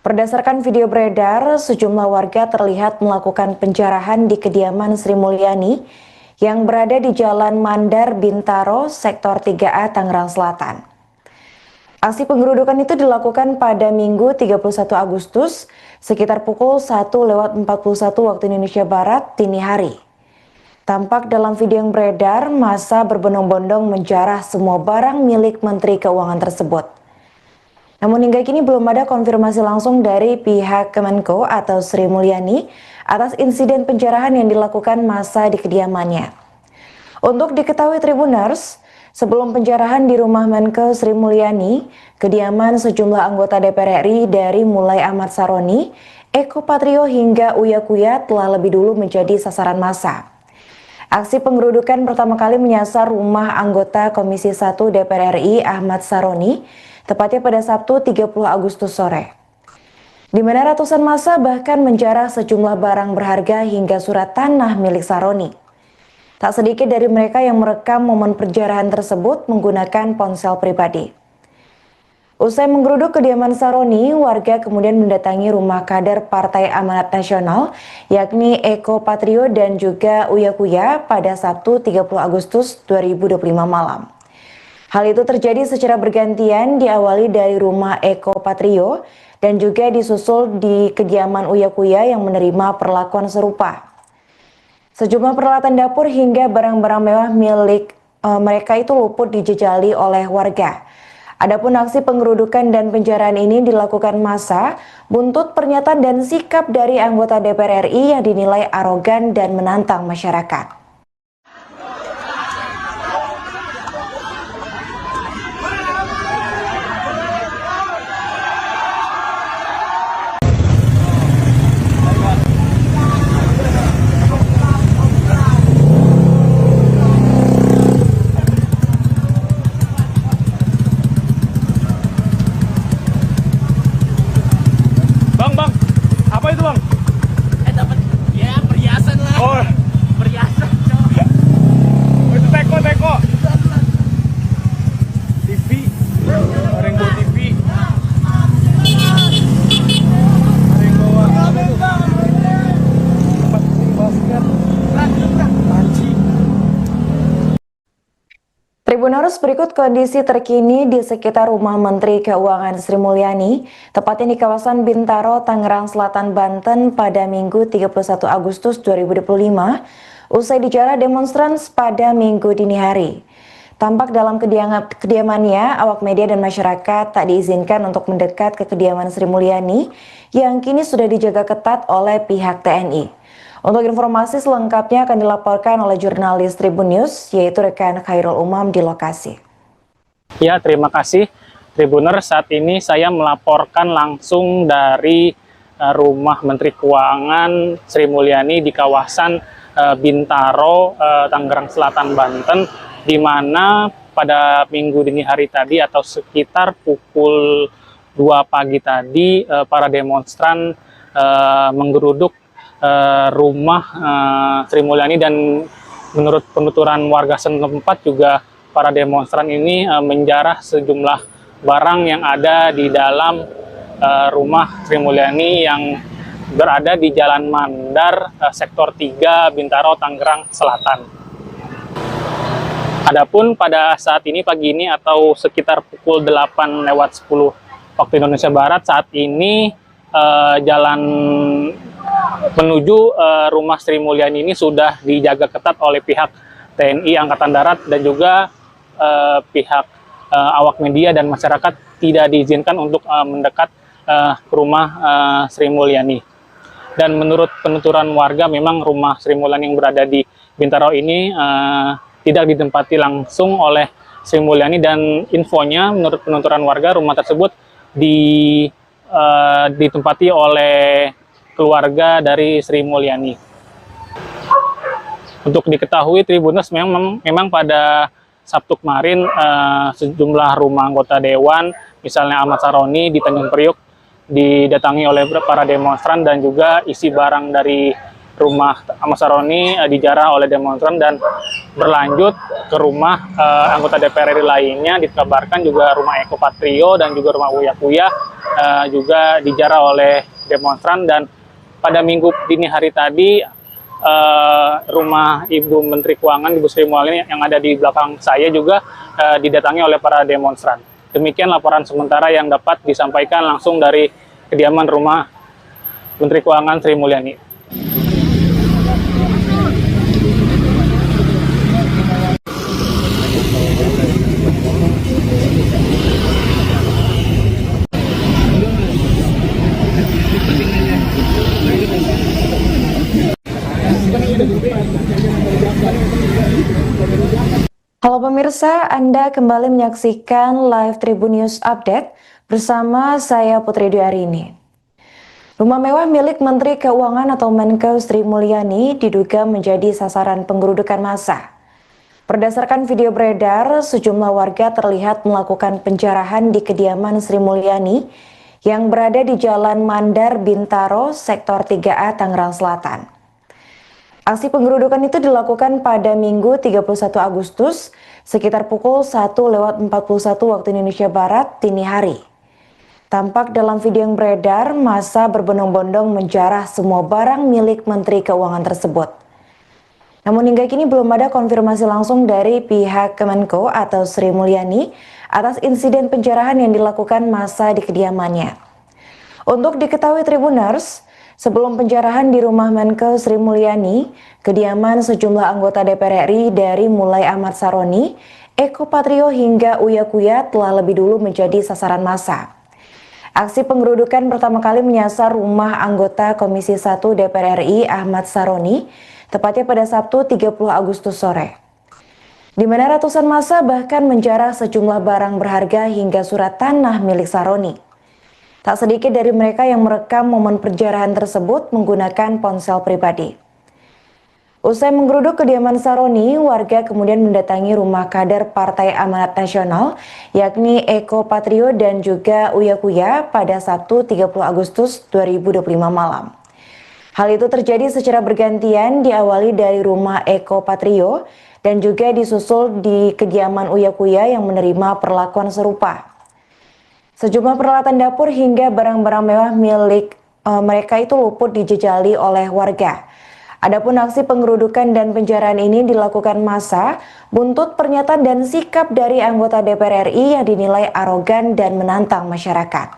Berdasarkan video beredar, sejumlah warga terlihat melakukan penjarahan di kediaman Sri Mulyani yang berada di Jalan Mandar Bintaro, Sektor 3A, Tangerang Selatan. Aksi penggerudukan itu dilakukan pada Minggu 31 Agustus sekitar pukul 1:41 waktu Indonesia Barat dini hari. Tampak dalam video yang beredar, massa berbondong-bondong menjarah semua barang milik Menteri Keuangan tersebut. Namun hingga kini belum ada konfirmasi langsung dari pihak Kemenko atau Sri Mulyani atas insiden penjarahan yang dilakukan massa di kediamannya. Untuk diketahui Tribuners, sebelum penjarahan di rumah Menko Sri Mulyani, kediaman sejumlah anggota DPR RI dari mulai Ahmad Saroni, Eko Patrio hingga Uya Kuya telah lebih dulu menjadi sasaran massa. Aksi penggerudukan pertama kali menyasar rumah anggota Komisi 1 DPR RI Ahmad Saroni, tepatnya pada Sabtu 30 Agustus sore. Di mana ratusan massa bahkan menjarah sejumlah barang berharga hingga surat tanah milik Saroni. Tak sedikit dari mereka yang merekam momen penjarahan tersebut menggunakan ponsel pribadi. Usai menggeruduk kediaman Saroni, warga kemudian mendatangi rumah kader Partai Amanat Nasional, yakni Eko Patrio dan juga Uya Kuya pada Sabtu 30 Agustus 2025 malam. Hal itu terjadi secara bergantian, diawali dari rumah Eko Patrio dan juga disusul di kediaman Uya Kuya yang menerima perlakuan serupa. Sejumlah peralatan dapur hingga barang-barang mewah milik mereka itu luput dijejali oleh warga. Adapun aksi penggerudukan dan penjarahan ini dilakukan massa buntut pernyataan dan sikap dari anggota DPR RI yang dinilai arogan dan menantang masyarakat. Bang, apa itu bang? Dapat ya perhiasan lah. Oh, Perhiasan, cowok. itu teko. TV, Maringgo TV. Maringgo apa itu? Tempat basket. Panci. Tribuners, berikut kondisi terkini di sekitar rumah Menteri Keuangan Sri Mulyani, tepatnya di kawasan Bintaro, Tangerang Selatan, Banten pada Minggu 31 Agustus 2025, usai dijarah demonstran pada Minggu dini hari. Tampak dalam kediamannya, awak media dan masyarakat tak diizinkan untuk mendekat ke kediaman Sri Mulyani yang kini sudah dijaga ketat oleh pihak TNI. Untuk informasi selengkapnya akan dilaporkan oleh jurnalis Tribun News, yaitu rekan Khairul Umam di lokasi. Ya, terima kasih Tribuner. Saat ini saya melaporkan langsung dari rumah Menteri Keuangan Sri Mulyani di kawasan Bintaro, Tangerang Selatan, Banten, di mana pada minggu dini hari tadi atau sekitar pukul 2 pagi tadi para demonstran menggeruduk rumah Sri Mulyani, dan menurut penuturan warga setempat juga para demonstran ini menjarah sejumlah barang yang ada di dalam rumah Sri Mulyani yang berada di Jalan Mandar, Sektor 3, Bintaro, Tangerang Selatan. Adapun pada saat ini pagi ini atau sekitar pukul 8:10 waktu Indonesia Barat, saat ini jalan menuju rumah Sri Mulyani ini sudah dijaga ketat oleh pihak TNI Angkatan Darat dan juga pihak awak media dan masyarakat tidak diizinkan untuk mendekat ke rumah Sri Mulyani. Dan menurut penuturan warga, memang rumah Sri Mulyani yang berada di Bintaro ini tidak ditempati langsung oleh Sri Mulyani, dan infonya menurut penuturan warga rumah tersebut ditempati oleh keluarga dari Sri Mulyani. Untuk diketahui Tribuners, memang pada Sabtu kemarin sejumlah rumah anggota dewan, misalnya Ahmad Saroni di Tanjung Priuk, didatangi oleh para demonstran, dan juga isi barang dari rumah Ahmad Saroni dijarah oleh demonstran dan berlanjut ke rumah anggota DPR RI lainnya. Dikabarkan juga rumah Eko Patrio dan juga rumah Uya Kuya juga dijarah oleh demonstran. Dan pada minggu dini hari tadi rumah Ibu Menteri Keuangan, Ibu Sri Mulyani yang ada di belakang saya juga didatangi oleh para demonstran. Demikian laporan sementara yang dapat disampaikan langsung dari kediaman rumah Menteri Keuangan Sri Mulyani. Halo pemirsa, Anda kembali menyaksikan live Tribun News Update bersama saya Putri Dwi. Rumah mewah milik Menteri Keuangan atau Menkeu Sri Mulyani diduga menjadi sasaran penggerudukan massa. Berdasarkan video beredar, sejumlah warga terlihat melakukan penjarahan di kediaman Sri Mulyani yang berada di Jalan Mandar Bintaro, Sektor 3A, Tangerang Selatan. Aksi penggerudukan itu dilakukan pada Minggu 31 Agustus sekitar pukul 1:41 waktu Indonesia Barat dini hari. Tampak dalam video yang beredar, massa berbondong-bondong menjarah semua barang milik Menteri Keuangan tersebut. Namun hingga kini belum ada konfirmasi langsung dari pihak Kemenko atau Sri Mulyani atas insiden penjarahan yang dilakukan massa di kediamannya. Untuk diketahui Tribuners, sebelum penjarahan di rumah Menkeu Sri Mulyani, kediaman sejumlah anggota DPR RI dari mulai Ahmad Saroni, Eko Patrio hingga Uya Kuya telah lebih dulu menjadi sasaran massa. Aksi penggerudukan pertama kali menyasar rumah anggota Komisi 1 DPR RI Ahmad Saroni, tepatnya pada Sabtu 30 Agustus sore. Di mana ratusan massa bahkan menjarah sejumlah barang berharga hingga surat tanah milik Saroni. Tak sedikit dari mereka yang merekam momen penjarahan tersebut menggunakan ponsel pribadi. Usai menggeruduk kediaman Saroni, warga kemudian mendatangi rumah kader Partai Amanat Nasional, yakni Eko Patrio dan juga Uya Kuya pada Sabtu 30 Agustus 2025 malam. Hal itu terjadi secara bergantian, diawali dari rumah Eko Patrio dan juga disusul di kediaman Uya Kuya yang menerima perlakuan serupa. Sejumlah peralatan dapur hingga barang-barang mewah milik mereka itu luput dijejali oleh warga. Adapun aksi penggerudukan dan penjarahan ini dilakukan massa buntut pernyataan dan sikap dari anggota DPR RI yang dinilai arogan dan menantang masyarakat.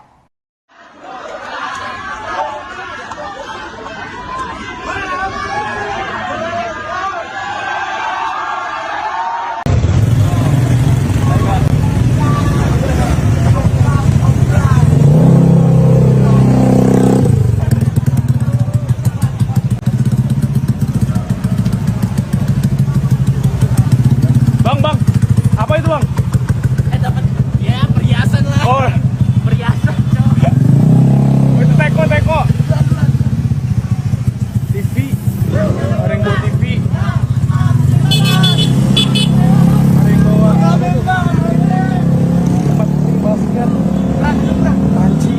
Bang, apa itu bang? Dapat ya perhiasan lah. Oh, Perhiasan, coy. itu teko. TV, ada yang bawa TV. Ada yang bawa tempat basket. Panci.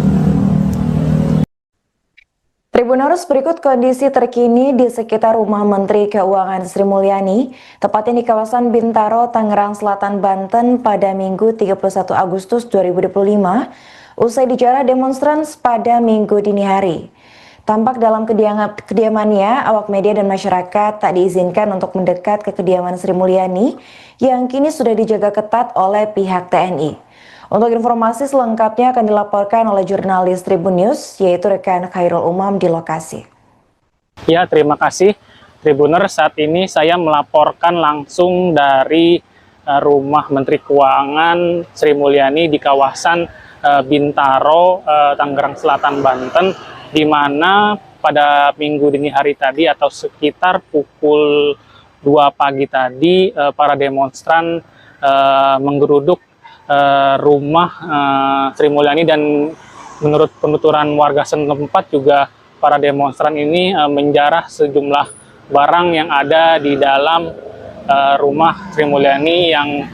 Tribuners, berikut kondisi terkini di sekitar rumah Menteri Keuangan Sri Mulyani, tepatnya di kawasan Bintaro, Tangerang Selatan, Banten pada Minggu 31 Agustus 2025, usai dijarah demonstran pada Minggu dini hari. Tampak dalam kediamannya, awak media dan masyarakat tak diizinkan untuk mendekat ke kediaman Sri Mulyani yang kini sudah dijaga ketat oleh pihak TNI. Untuk informasi selengkapnya akan dilaporkan oleh jurnalis Tribun News, yaitu rekan Khairul Umam di lokasi. Ya, terima kasih Tribuner. Saat ini saya melaporkan langsung dari rumah Menteri Keuangan Sri Mulyani di kawasan Bintaro, Tangerang Selatan, Banten, di mana pada minggu dini hari tadi atau sekitar pukul 2 pagi tadi para demonstran menggeruduk rumah Sri Mulyani, dan menurut penuturan warga setempat juga para demonstran ini menjarah sejumlah barang yang ada di dalam rumah Sri Mulyani yang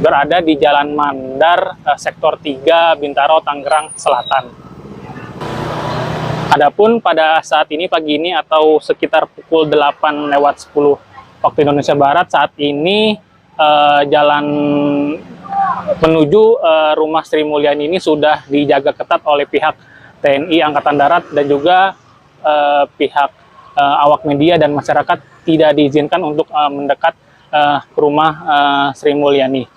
berada di Jalan Mandar, Sektor 3, Bintaro, Tangerang Selatan. Adapun pada saat ini pagi ini atau sekitar pukul 8:10 waktu Indonesia Barat, saat ini jalan menuju rumah Sri Mulyani ini sudah dijaga ketat oleh pihak TNI Angkatan Darat dan juga pihak awak media dan masyarakat tidak diizinkan untuk mendekat ke rumah Sri Mulyani.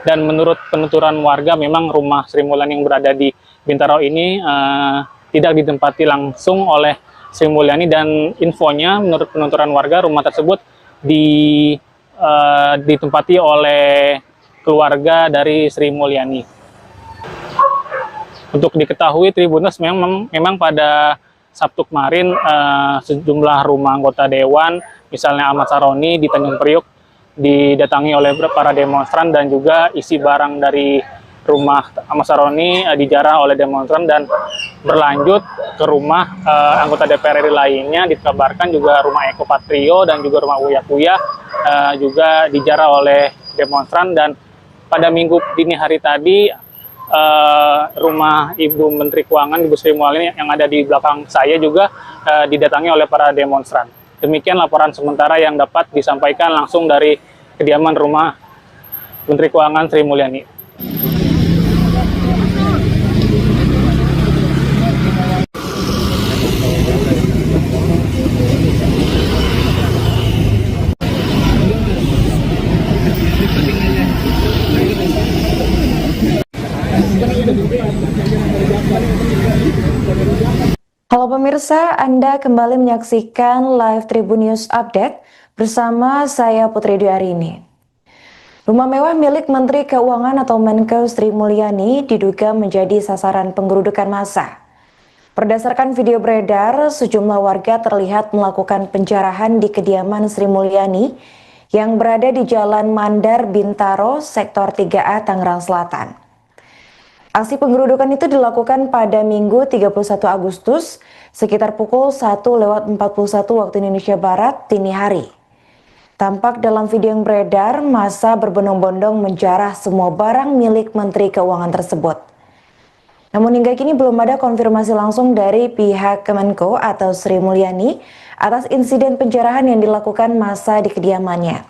Dan menurut penuturan warga, memang rumah Sri Mulyani yang berada di Bintaro ini tidak ditempati langsung oleh Sri Mulyani, dan infonya menurut penuturan warga rumah tersebut ditempati oleh keluarga dari Sri Mulyani. Untuk diketahui Tribuners, memang pada Sabtu kemarin sejumlah rumah anggota dewan, misalnya Ahmad Saroni di Tanjung Priuk, didatangi oleh para demonstran, dan juga isi barang dari rumah Ahmad Saroni dijarah oleh demonstran dan berlanjut ke rumah anggota DPR RI lainnya. Dikabarkan juga rumah Eko Patrio dan juga rumah Uya Kuya juga dijarah oleh demonstran. Dan pada minggu dini hari tadi rumah Ibu Menteri Keuangan, Ibu Sri Mulyani yang ada di belakang saya juga didatangi oleh para demonstran. Demikian laporan sementara yang dapat disampaikan langsung dari kediaman rumah Menteri Keuangan Sri Mulyani. Halo pemirsa, Anda kembali menyaksikan live Tribun News Update bersama saya Putri Dwi Arini. Rumah mewah milik Menteri Keuangan atau Menko Sri Mulyani diduga menjadi sasaran penggerudukan massa. Berdasarkan video beredar, sejumlah warga terlihat melakukan penjarahan di kediaman Sri Mulyani yang berada di Jalan Mandar, Bintaro, Sektor 3A, Tangerang Selatan. Aksi penggerudukan itu dilakukan pada Minggu 31 Agustus sekitar pukul 1:41 waktu Indonesia Barat dini hari. Tampak dalam video yang beredar, massa berbondong-bondong menjarah semua barang milik Menteri Keuangan tersebut. Namun hingga kini belum ada konfirmasi langsung dari pihak Kemenko atau Sri Mulyani atas insiden penjarahan yang dilakukan massa di kediamannya.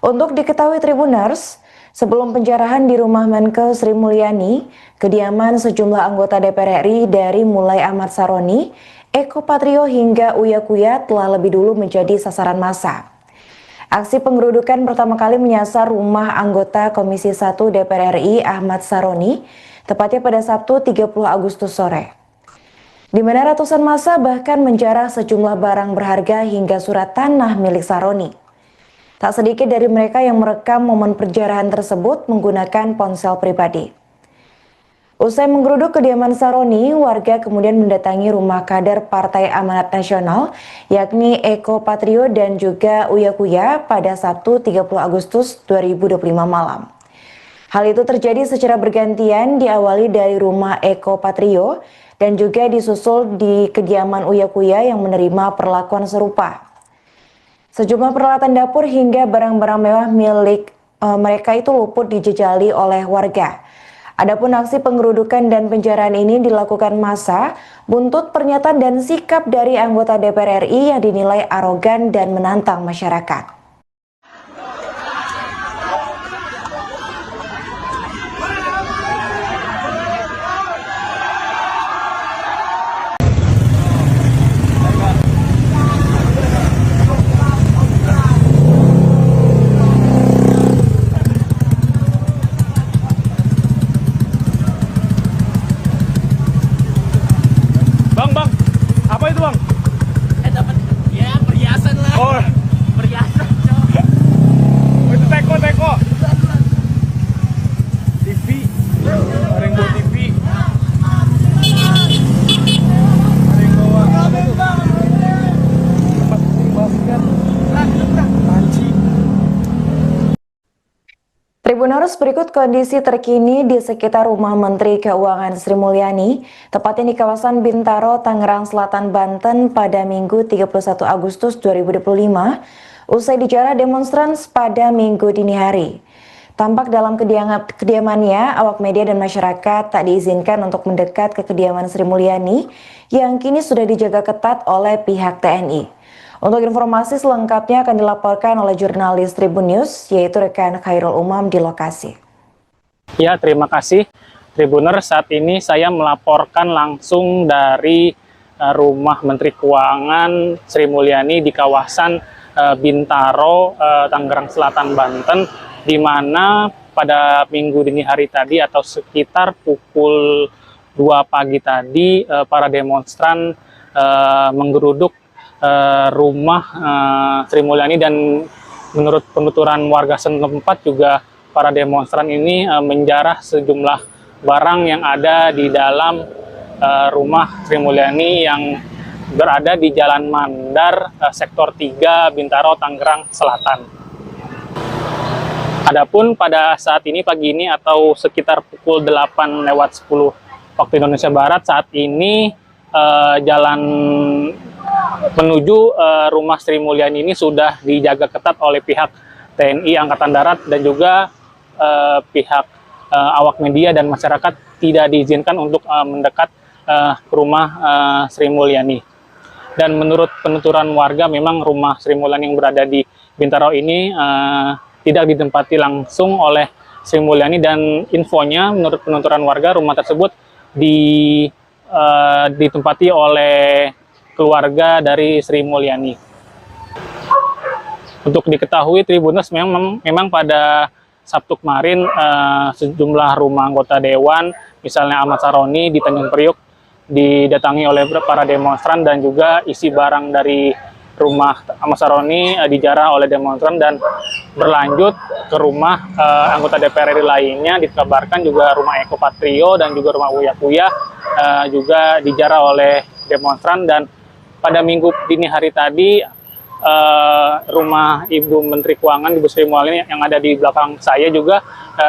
Untuk diketahui Tribuners, sebelum penjarahan di rumah Menko Sri Mulyani, kediaman sejumlah anggota DPR RI dari mulai Ahmad Saroni, Eko Patrio hingga Uya Kuya telah lebih dulu menjadi sasaran massa. Aksi penggerudukan pertama kali menyasar rumah anggota Komisi 1 DPR RI Ahmad Saroni, tepatnya pada Sabtu 30 Agustus sore. Di mana ratusan massa bahkan menjarah sejumlah barang berharga hingga surat tanah milik Saroni. Tak sedikit dari mereka yang merekam momen penjarahan tersebut menggunakan ponsel pribadi. Usai menggeruduk kediaman Saroni, warga kemudian mendatangi rumah kader Partai Amanat Nasional, yakni Eko Patrio dan juga Uya Kuya pada Sabtu 30 Agustus 2025 malam. Hal itu terjadi secara bergantian, diawali dari rumah Eko Patrio dan juga disusul di kediaman Uya Kuya yang menerima perlakuan serupa. Sejumlah peralatan dapur hingga barang-barang mewah milik mereka itu luput dijejali oleh warga. Adapun aksi penggerudukan dan penjarahan ini dilakukan massa buntut pernyataan dan sikap dari anggota DPR RI yang dinilai arogan dan menantang masyarakat. berikut kondisi terkini di sekitar rumah Menteri Keuangan Sri Mulyani, tepatnya di kawasan Bintaro, Tangerang Selatan, Banten pada Minggu 31 Agustus 2025, usai dijarah demonstran pada Minggu dini hari. Tampak dalam kediamannya, awak media dan masyarakat tak diizinkan untuk mendekat ke kediaman Sri Mulyani yang kini sudah dijaga ketat oleh pihak TNI. Untuk informasi selengkapnya akan dilaporkan oleh jurnalis Tribun News, yaitu rekan Khairul Umam di lokasi. Ya, terima kasih Tribuners. Saat ini saya melaporkan langsung dari rumah Menteri Keuangan Sri Mulyani di kawasan Bintaro, Tangerang Selatan, Banten, di mana pada minggu dini hari tadi atau sekitar pukul 2 pagi tadi para demonstran menggeruduk rumah Sri Mulyani, dan menurut penuturan warga setempat juga para demonstran ini menjarah sejumlah barang yang ada di dalam rumah Sri Mulyani yang berada di Jalan Mandar, Sektor 3, Bintaro, Tangerang Selatan. Adapun pada saat ini pagi ini atau sekitar pukul 8:10 waktu Indonesia Barat, saat ini jalan menuju rumah Sri Mulyani ini sudah dijaga ketat oleh pihak TNI Angkatan Darat dan juga pihak awak media dan masyarakat tidak diizinkan untuk mendekat ke rumah Sri Mulyani. Dan menurut penuturan warga, memang rumah Sri Mulyani yang berada di Bintaro ini tidak ditempati langsung oleh Sri Mulyani, dan infonya menurut penuturan warga rumah tersebut ditempati oleh keluarga dari Sri Mulyani. Untuk diketahui Tribuners, memang pada Sabtu kemarin sejumlah rumah anggota dewan, misalnya Ahmad Saroni di Tanjung Priuk, didatangi oleh para demonstran, dan juga isi barang dari rumah Ahmad Saroni dijarah oleh demonstran dan berlanjut ke rumah anggota DPR RI lainnya. Dikabarkan juga rumah Eko Patrio dan juga rumah Uya Kuya juga dijarah oleh demonstran. Dan pada minggu dini hari tadi rumah Ibu Menteri Keuangan, Ibu Sri Mulyani yang ada di belakang saya juga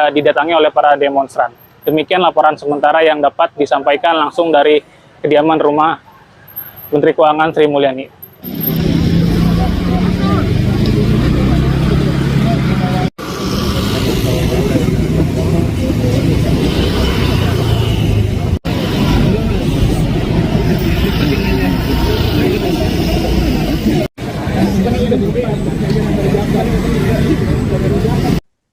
didatangi oleh para demonstran. Demikian laporan sementara yang dapat disampaikan langsung dari kediaman rumah Menteri Keuangan Sri Mulyani.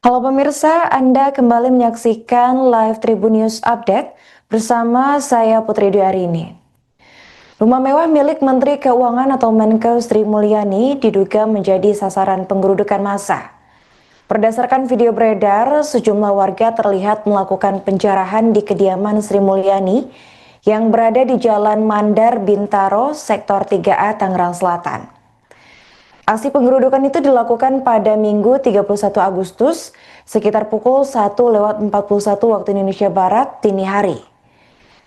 Halo pemirsa, Anda kembali menyaksikan live Tribun News Update bersama saya Putri Dwi. Rumah mewah milik Menteri Keuangan atau Menkeu Sri Mulyani diduga menjadi sasaran penggerudukan massa. Berdasarkan video beredar, sejumlah warga terlihat melakukan penjarahan di kediaman Sri Mulyani yang berada di Jalan Mandar, Bintaro, Sektor 3A, Tangerang Selatan. Aksi penggerudukan itu dilakukan pada Minggu 31 Agustus sekitar pukul 1:41 waktu Indonesia Barat dini hari.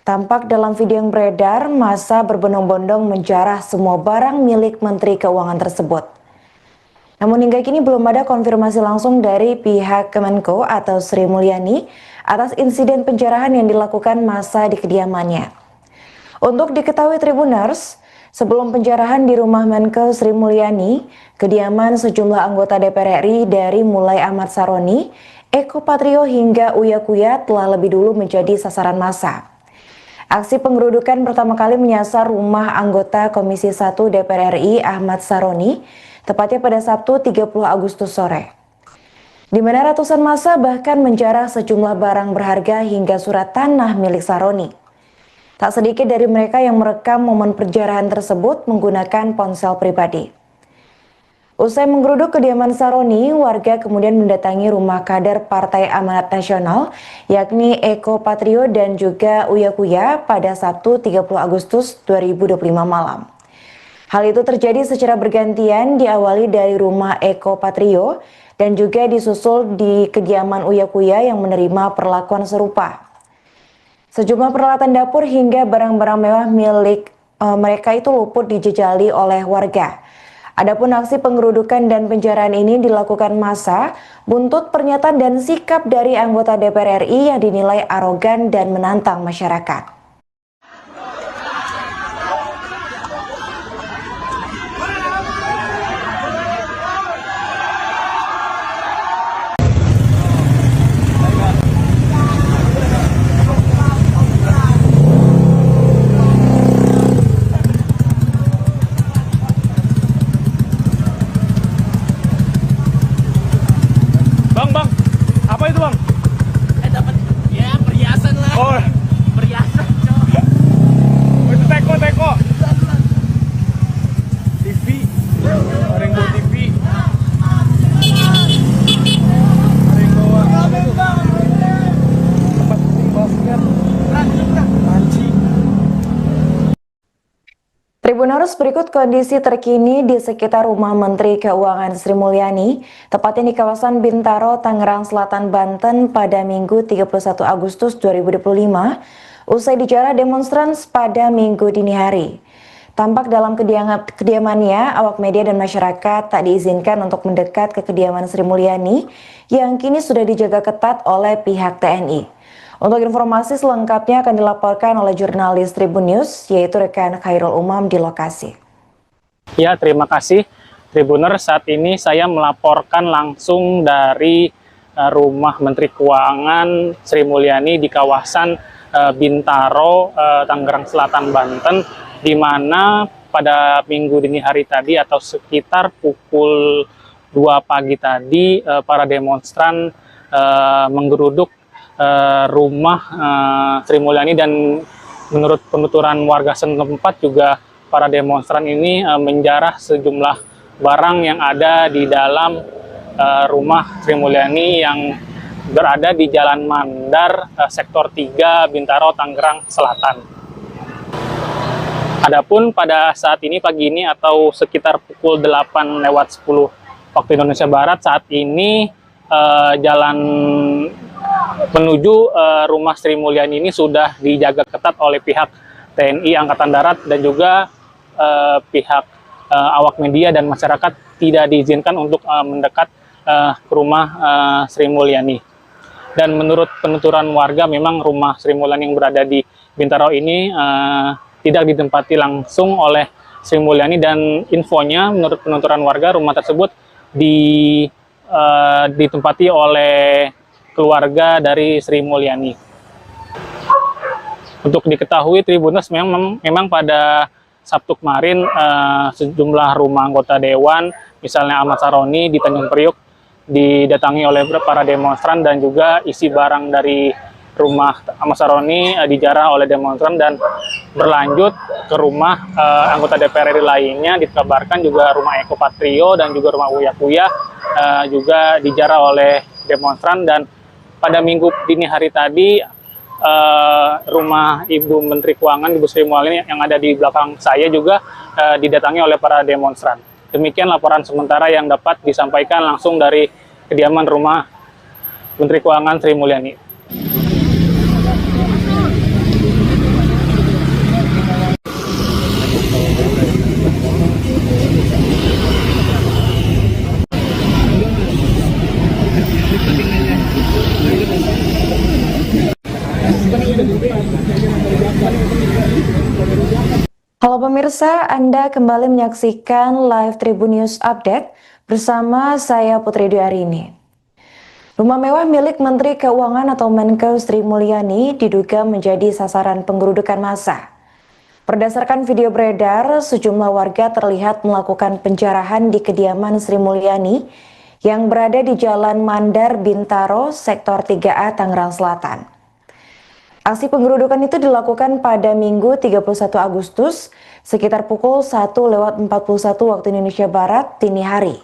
Tampak dalam video yang beredar, massa berbondong-bondong menjarah semua barang milik Menteri Keuangan tersebut. Namun hingga kini belum ada konfirmasi langsung dari pihak Kemenko atau Sri Mulyani atas insiden penjarahan yang dilakukan massa di kediamannya. Untuk diketahui Tribuners, sebelum penjarahan di rumah Menkeu Sri Mulyani, kediaman sejumlah anggota DPR RI dari mulai Ahmad Saroni, Eko Patrio hingga Uya Kuya telah lebih dulu menjadi sasaran massa. Aksi penggerudukan pertama kali menyasar rumah anggota Komisi 1 DPR RI Ahmad Saroni, tepatnya pada Sabtu 30 Agustus sore. Di mana ratusan massa bahkan menjarah sejumlah barang berharga hingga surat tanah milik Saroni. Tak sedikit dari mereka yang merekam momen penjarahan tersebut menggunakan ponsel pribadi. Usai menggeruduk kediaman Saroni, warga kemudian mendatangi rumah kader Partai Amanat Nasional, yakni Eko Patrio dan juga Uya Kuya pada Sabtu 30 Agustus 2025 malam. Hal itu terjadi secara bergantian, diawali dari rumah Eko Patrio dan juga disusul di kediaman Uya Kuya yang menerima perlakuan serupa. Sejumlah peralatan dapur hingga barang-barang mewah milik mereka itu luput dijejali oleh warga. Adapun aksi penggerudukan dan penjarahan ini dilakukan massa buntut pernyataan dan sikap dari anggota DPR RI yang dinilai arogan dan menantang masyarakat. Bang, apa itu bang? Dapat ya perhiasan lah. Oh, Perhiasan, cok. itu teko. TV, Rainbow TV. Rainbow apa itu? Tempat basket. Anjing. Tribuners, berikut kondisi terkini di sekitar rumah Menteri Keuangan Sri Mulyani, tepatnya di kawasan Bintaro, Tangerang Selatan, Banten pada Minggu 31 Agustus 2025, usai dijarah demonstran pada Minggu dini hari. Tampak dalam kediamannya, awak media dan masyarakat tak diizinkan untuk mendekat ke kediaman Sri Mulyani yang kini sudah dijaga ketat oleh pihak TNI. Untuk informasi selengkapnya akan dilaporkan oleh jurnalis Tribun News, yaitu rekan Khairul Umam di lokasi. Ya, terima kasih Tribuner. Saat ini saya melaporkan langsung dari rumah Menteri Keuangan Sri Mulyani di kawasan Bintaro, Tangerang Selatan, Banten, di mana pada minggu dini hari tadi atau sekitar pukul 2 pagi tadi para demonstran menggeruduk rumah Sri Mulyani, dan menurut penuturan warga setempat juga para demonstran ini menjarah sejumlah barang yang ada di dalam rumah Sri Mulyani yang berada di Jalan Mandar, Sektor 3, Bintaro, Tangerang Selatan. Adapun pada saat ini pagi ini atau sekitar pukul 8:10 waktu Indonesia Barat, saat ini jalan menuju rumah Sri Mulyani ini sudah dijaga ketat oleh pihak TNI Angkatan Darat dan juga pihak awak media dan masyarakat tidak diizinkan untuk mendekat ke rumah Sri Mulyani. Dan menurut penuturan warga, memang rumah Sri Mulyani yang berada di Bintaro ini tidak ditempati langsung oleh Sri Mulyani, dan infonya menurut penuturan warga rumah tersebut ditempati oleh keluarga dari Sri Mulyani. Untuk diketahui Tribuners, memang pada Sabtu kemarin sejumlah rumah anggota dewan, misalnya Ahmad Saroni di Tanjung Priuk, didatangi oleh para demonstran, dan juga isi barang dari rumah Ahmad Saroni dijarah oleh demonstran dan berlanjut ke rumah anggota DPR RI lainnya. Dikabarkan juga rumah Eko Patrio dan juga rumah Uya Kuya juga dijarah oleh demonstran. Dan pada minggu dini hari tadi rumah Ibu Menteri Keuangan, Ibu Sri Mulyani yang ada di belakang saya juga didatangi oleh para demonstran. Demikian laporan sementara yang dapat disampaikan langsung dari kediaman rumah Menteri Keuangan Sri Mulyani. Halo pemirsa, Anda kembali menyaksikan live Tribun News Update bersama saya Putri Dwi Arini. Rumah mewah milik Menteri Keuangan atau Menko Sri Mulyani diduga menjadi sasaran penggerudukan massa. Berdasarkan video beredar, sejumlah warga terlihat melakukan penjarahan di kediaman Sri Mulyani yang berada di Jalan Mandar, Bintaro, Sektor 3A, Tangerang Selatan. Aksi penggerudukan itu dilakukan pada Minggu 31 Agustus sekitar pukul 1:41 waktu Indonesia Barat dini hari.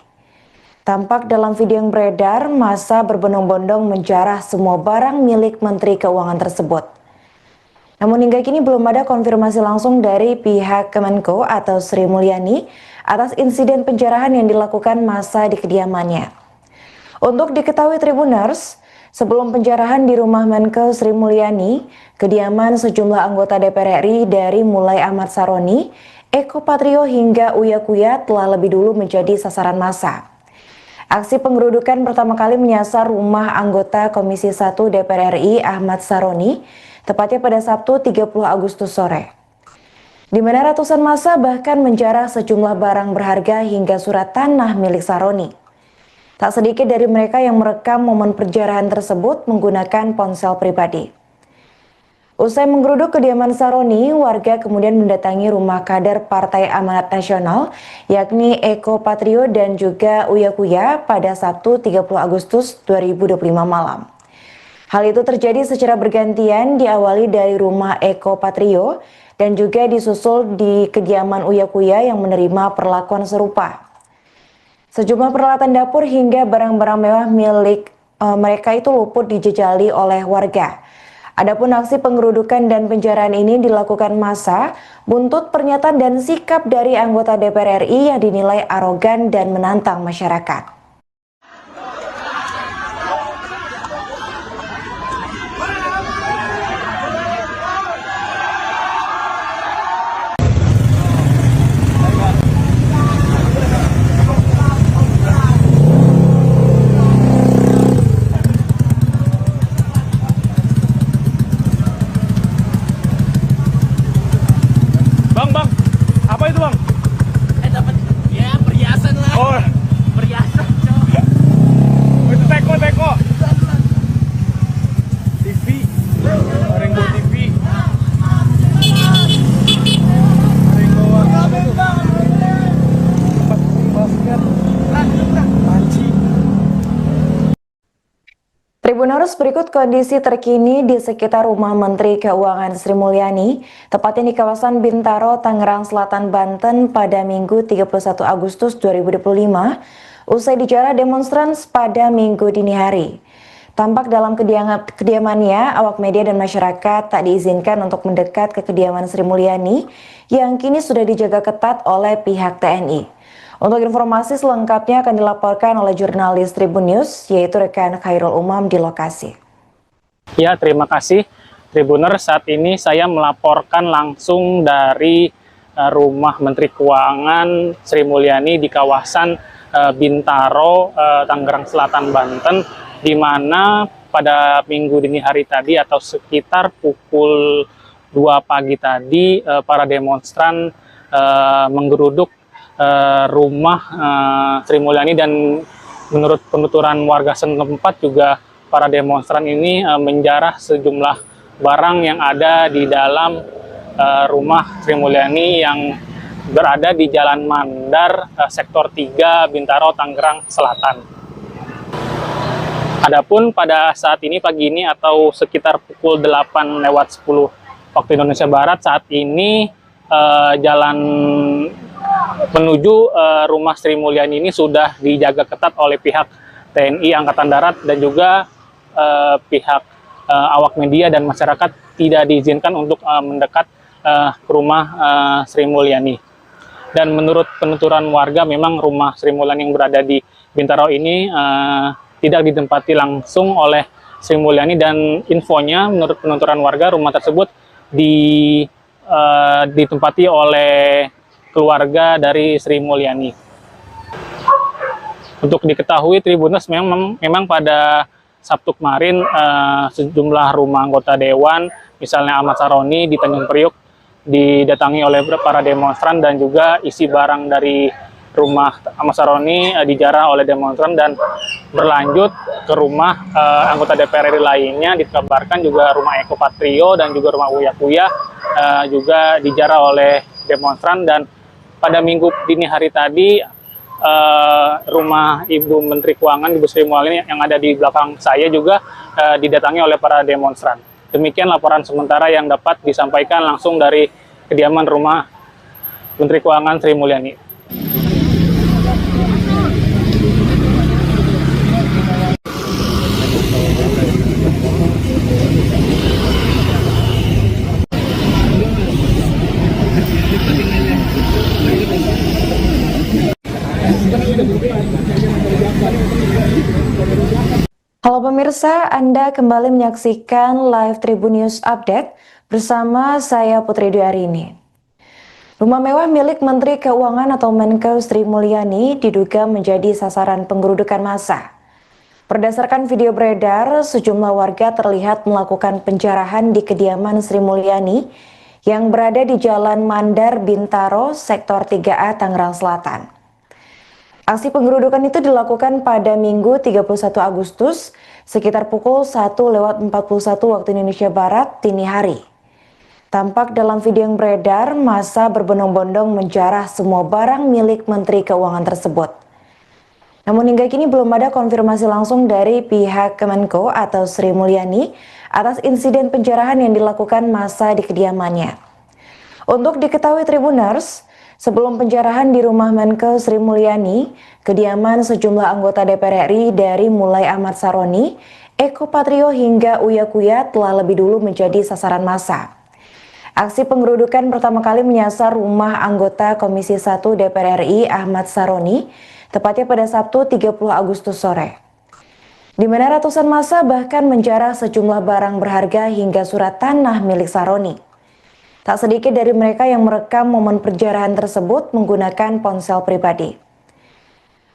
Tampak dalam video yang beredar, massa berbondong-bondong menjarah semua barang milik Menteri Keuangan tersebut. Namun hingga kini belum ada konfirmasi langsung dari pihak Kemenko atau Sri Mulyani atas insiden penjarahan yang dilakukan massa di kediamannya. Untuk diketahui Tribuners, sebelum penjarahan di rumah Menko Sri Mulyani, kediaman sejumlah anggota DPR RI dari mulai Ahmad Saroni, Eko Patrio hingga Uya Kuya telah lebih dulu menjadi sasaran massa. Aksi penggerudukan pertama kali menyasar rumah anggota Komisi 1 DPR RI Ahmad Saroni, tepatnya pada Sabtu 30 Agustus sore. Di mana ratusan massa bahkan menjarah sejumlah barang berharga hingga surat tanah milik Saroni. Tak sedikit dari mereka yang merekam momen penjarahan tersebut menggunakan ponsel pribadi. Usai menggeruduk kediaman Saroni, warga kemudian mendatangi rumah kader Partai Amanat Nasional, yakni Eko Patrio dan juga Uya Kuya pada Sabtu 30 Agustus 2025 malam. Hal itu terjadi secara bergantian, diawali dari rumah Eko Patrio dan juga disusul di kediaman Uya Kuya yang menerima perlakuan serupa. Sejumlah peralatan dapur hingga barang-barang mewah milik mereka itu luput dijejali oleh warga. Adapun aksi penggerudukan dan penjarahan ini dilakukan massa buntut pernyataan dan sikap dari anggota DPR RI yang dinilai arogan dan menantang masyarakat. Bang, apa itu bang? Dapat ya perhiasan lah. Oh, Perhiasan, cok. itu teko. TV, Rainbow TV. Rainbow apa itu? Tempat basket. Anjing. Tribuners, berikut kondisi terkini di sekitar rumah Menteri Keuangan Sri Mulyani, tepatnya di kawasan Bintaro, Tangerang Selatan, Banten pada Minggu 31 Agustus 2025, usai dijarah demonstran pada Minggu dini hari. Tampak dalam kediamannya, awak media dan masyarakat tak diizinkan untuk mendekat ke kediaman Sri Mulyani yang kini sudah dijaga ketat oleh pihak TNI. Untuk informasi selengkapnya akan dilaporkan oleh jurnalis Tribun News, yaitu rekan Khairul Umam di lokasi. Ya, terima kasih Tribuner. Saat ini saya melaporkan langsung dari rumah Menteri Keuangan Sri Mulyani di kawasan Bintaro, Tangerang Selatan, Banten, di mana pada minggu dini hari tadi atau sekitar pukul 2 pagi tadi para demonstran menggeruduk rumah Sri Mulyani, dan menurut penuturan warga setempat juga para demonstran ini menjarah sejumlah barang yang ada di dalam rumah Sri Mulyani yang berada di Jalan Mandar, Sektor 3, Bintaro, Tangerang Selatan. Adapun pada saat ini pagi ini atau sekitar pukul 8:10 waktu Indonesia Barat, saat ini jalan menuju rumah Sri Mulyani ini sudah dijaga ketat oleh pihak TNI Angkatan Darat dan juga pihak awak media dan masyarakat tidak diizinkan untuk mendekat ke rumah Sri Mulyani. Dan menurut penuturan warga, memang rumah Sri Mulyani yang berada di Bintaro ini tidak ditempati langsung oleh Sri Mulyani, dan infonya menurut penuturan warga rumah tersebut ditempati oleh keluarga dari Sri Mulyani. Untuk diketahui Tribuners, memang pada Sabtu kemarin sejumlah rumah anggota dewan, misalnya Ahmad Saroni di Tanjung Priok, didatangi oleh para demonstran, dan juga isi barang dari rumah Ahmad Saroni dijarah oleh demonstran dan berlanjut ke rumah anggota DPR RI lainnya. Dikabarkan juga rumah Eko Patrio dan juga rumah Uya Kuya juga dijarah oleh demonstran. Dan pada minggu dini hari tadi rumah Ibu Menteri Keuangan, Ibu Sri Mulyani yang ada di belakang saya juga didatangi oleh para demonstran. Demikian laporan sementara yang dapat disampaikan langsung dari kediaman rumah Menteri Keuangan Sri Mulyani. Halo pemirsa, Anda kembali menyaksikan live Tribun News Update bersama saya Putri Dwi Arini. Rumah mewah milik Menteri Keuangan atau Menkeu Sri Mulyani diduga menjadi sasaran penggerudukan massa. Berdasarkan video beredar, sejumlah warga terlihat melakukan penjarahan di kediaman Sri Mulyani yang berada di Jalan Mandar Bintaro, Sektor 3A, Tangerang Selatan. Aksi penggerudukan itu dilakukan pada Minggu 31 Agustus sekitar pukul 1:41 waktu Indonesia Barat dini hari. Tampak dalam video yang beredar, massa berbondong-bondong menjarah semua barang milik Menteri Keuangan tersebut. Namun hingga kini belum ada konfirmasi langsung dari pihak Kemenko atau Sri Mulyani atas insiden penjarahan yang dilakukan massa di kediamannya. Untuk diketahui Tribuners, sebelum penjarahan di rumah Menkeu Sri Mulyani, kediaman sejumlah anggota DPR RI dari mulai Ahmad Saroni, Eko Patrio hingga Uya Kuya telah lebih dulu menjadi sasaran massa. Aksi penggerudukan pertama kali menyasar rumah anggota Komisi 1 DPR RI Ahmad Saroni, tepatnya pada Sabtu 30 Agustus sore. Di mana ratusan massa bahkan menjarah sejumlah barang berharga hingga surat tanah milik Saroni. Tak sedikit dari mereka yang merekam momen penjarahan tersebut menggunakan ponsel pribadi.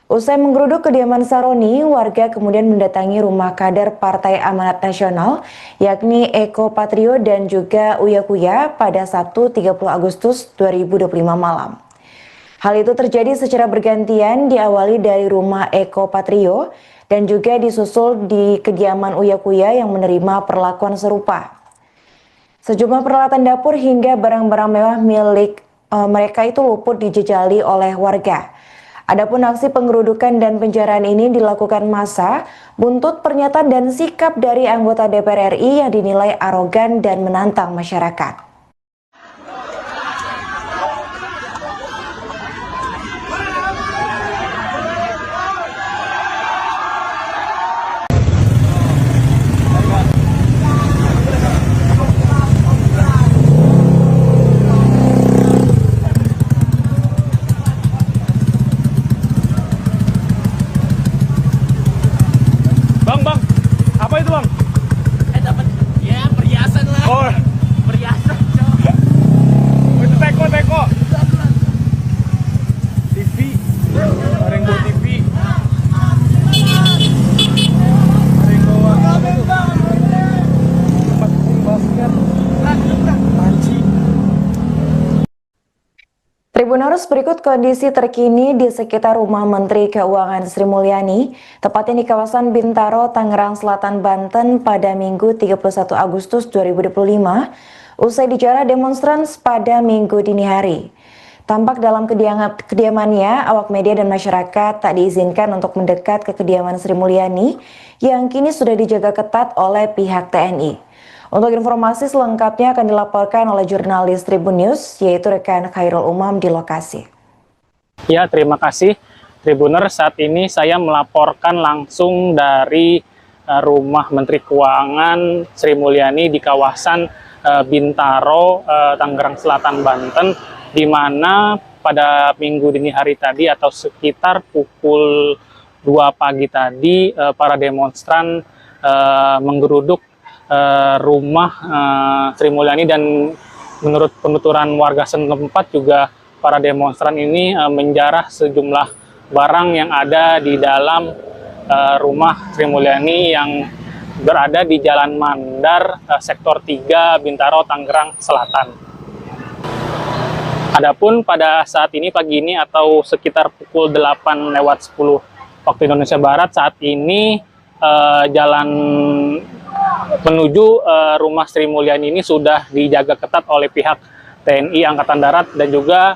Usai menggeruduk kediaman Saroni, warga kemudian mendatangi rumah kader Partai Amanat Nasional, yakni Eko Patrio dan juga Uya Kuya pada Sabtu 30 Agustus 2025 malam. Hal itu terjadi secara bergantian, diawali dari rumah Eko Patrio dan juga disusul di kediaman Uya Kuya yang menerima perlakuan serupa. Sejumlah peralatan dapur hingga barang-barang mewah milik mereka itu luput dijejali oleh warga. Adapun aksi penggerudukan dan penjarahan ini dilakukan massa buntut pernyataan dan sikap dari anggota DPR RI yang dinilai arogan dan menantang masyarakat. Bang, apa itu bang? Dapat ya perhiasan lah. Oh, Perhiasan, cok. itu teko. TV, Maringgo TV. Maringgo apa itu? Tempat basket. Panci. Tribuners, berikut kondisi terkini di sekitar rumah Menteri Keuangan Sri Mulyani, tepatnya di kawasan Bintaro, Tangerang Selatan, Banten pada Minggu 31 Agustus 2025, usai dijarah demonstran pada Minggu dini hari. Tampak dalam kediamannya, awak media dan masyarakat tak diizinkan untuk mendekat ke kediaman Sri Mulyani yang kini sudah dijaga ketat oleh pihak TNI. Untuk informasi selengkapnya akan dilaporkan oleh jurnalis Tribun News, yaitu rekan Khairul Umam di lokasi. Ya, terima kasih Tribuner. Saat ini saya melaporkan langsung dari rumah Menteri Keuangan Sri Mulyani di kawasan Bintaro, Tangerang Selatan, Banten, di mana pada minggu dini hari tadi atau sekitar pukul 2 pagi tadi para demonstran menggeruduk rumah Sri Mulyani, dan menurut penuturan warga setempat juga para demonstran ini menjarah sejumlah barang yang ada di dalam rumah Sri Mulyani yang berada di Jalan Mandar, Sektor 3, Bintaro, Tangerang Selatan. Adapun pada saat ini pagi ini atau sekitar pukul 8:10 waktu Indonesia Barat, saat ini jalan menuju rumah Sri Mulyani ini sudah dijaga ketat oleh pihak TNI Angkatan Darat dan juga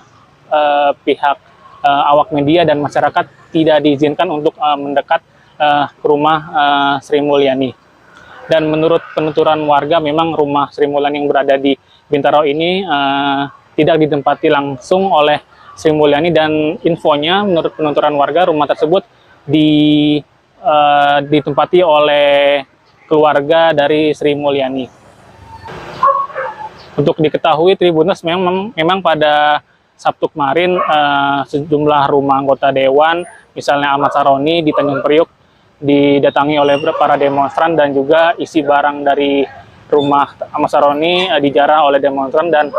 pihak awak media dan masyarakat tidak diizinkan untuk mendekat ke rumah Sri Mulyani. Dan menurut penuturan warga, memang rumah Sri Mulyani yang berada di Bintaro ini tidak ditempati langsung oleh Sri Mulyani, dan infonya menurut penuturan warga rumah tersebut ditempati oleh keluarga dari Sri Mulyani. Untuk diketahui Tribuners, memang pada Sabtu kemarin sejumlah rumah anggota dewan, misalnya Ahmad Saroni di Tanjung Priuk, didatangi oleh para demonstran, dan juga isi barang dari rumah Ahmad Saroni dijarah oleh demonstran, dan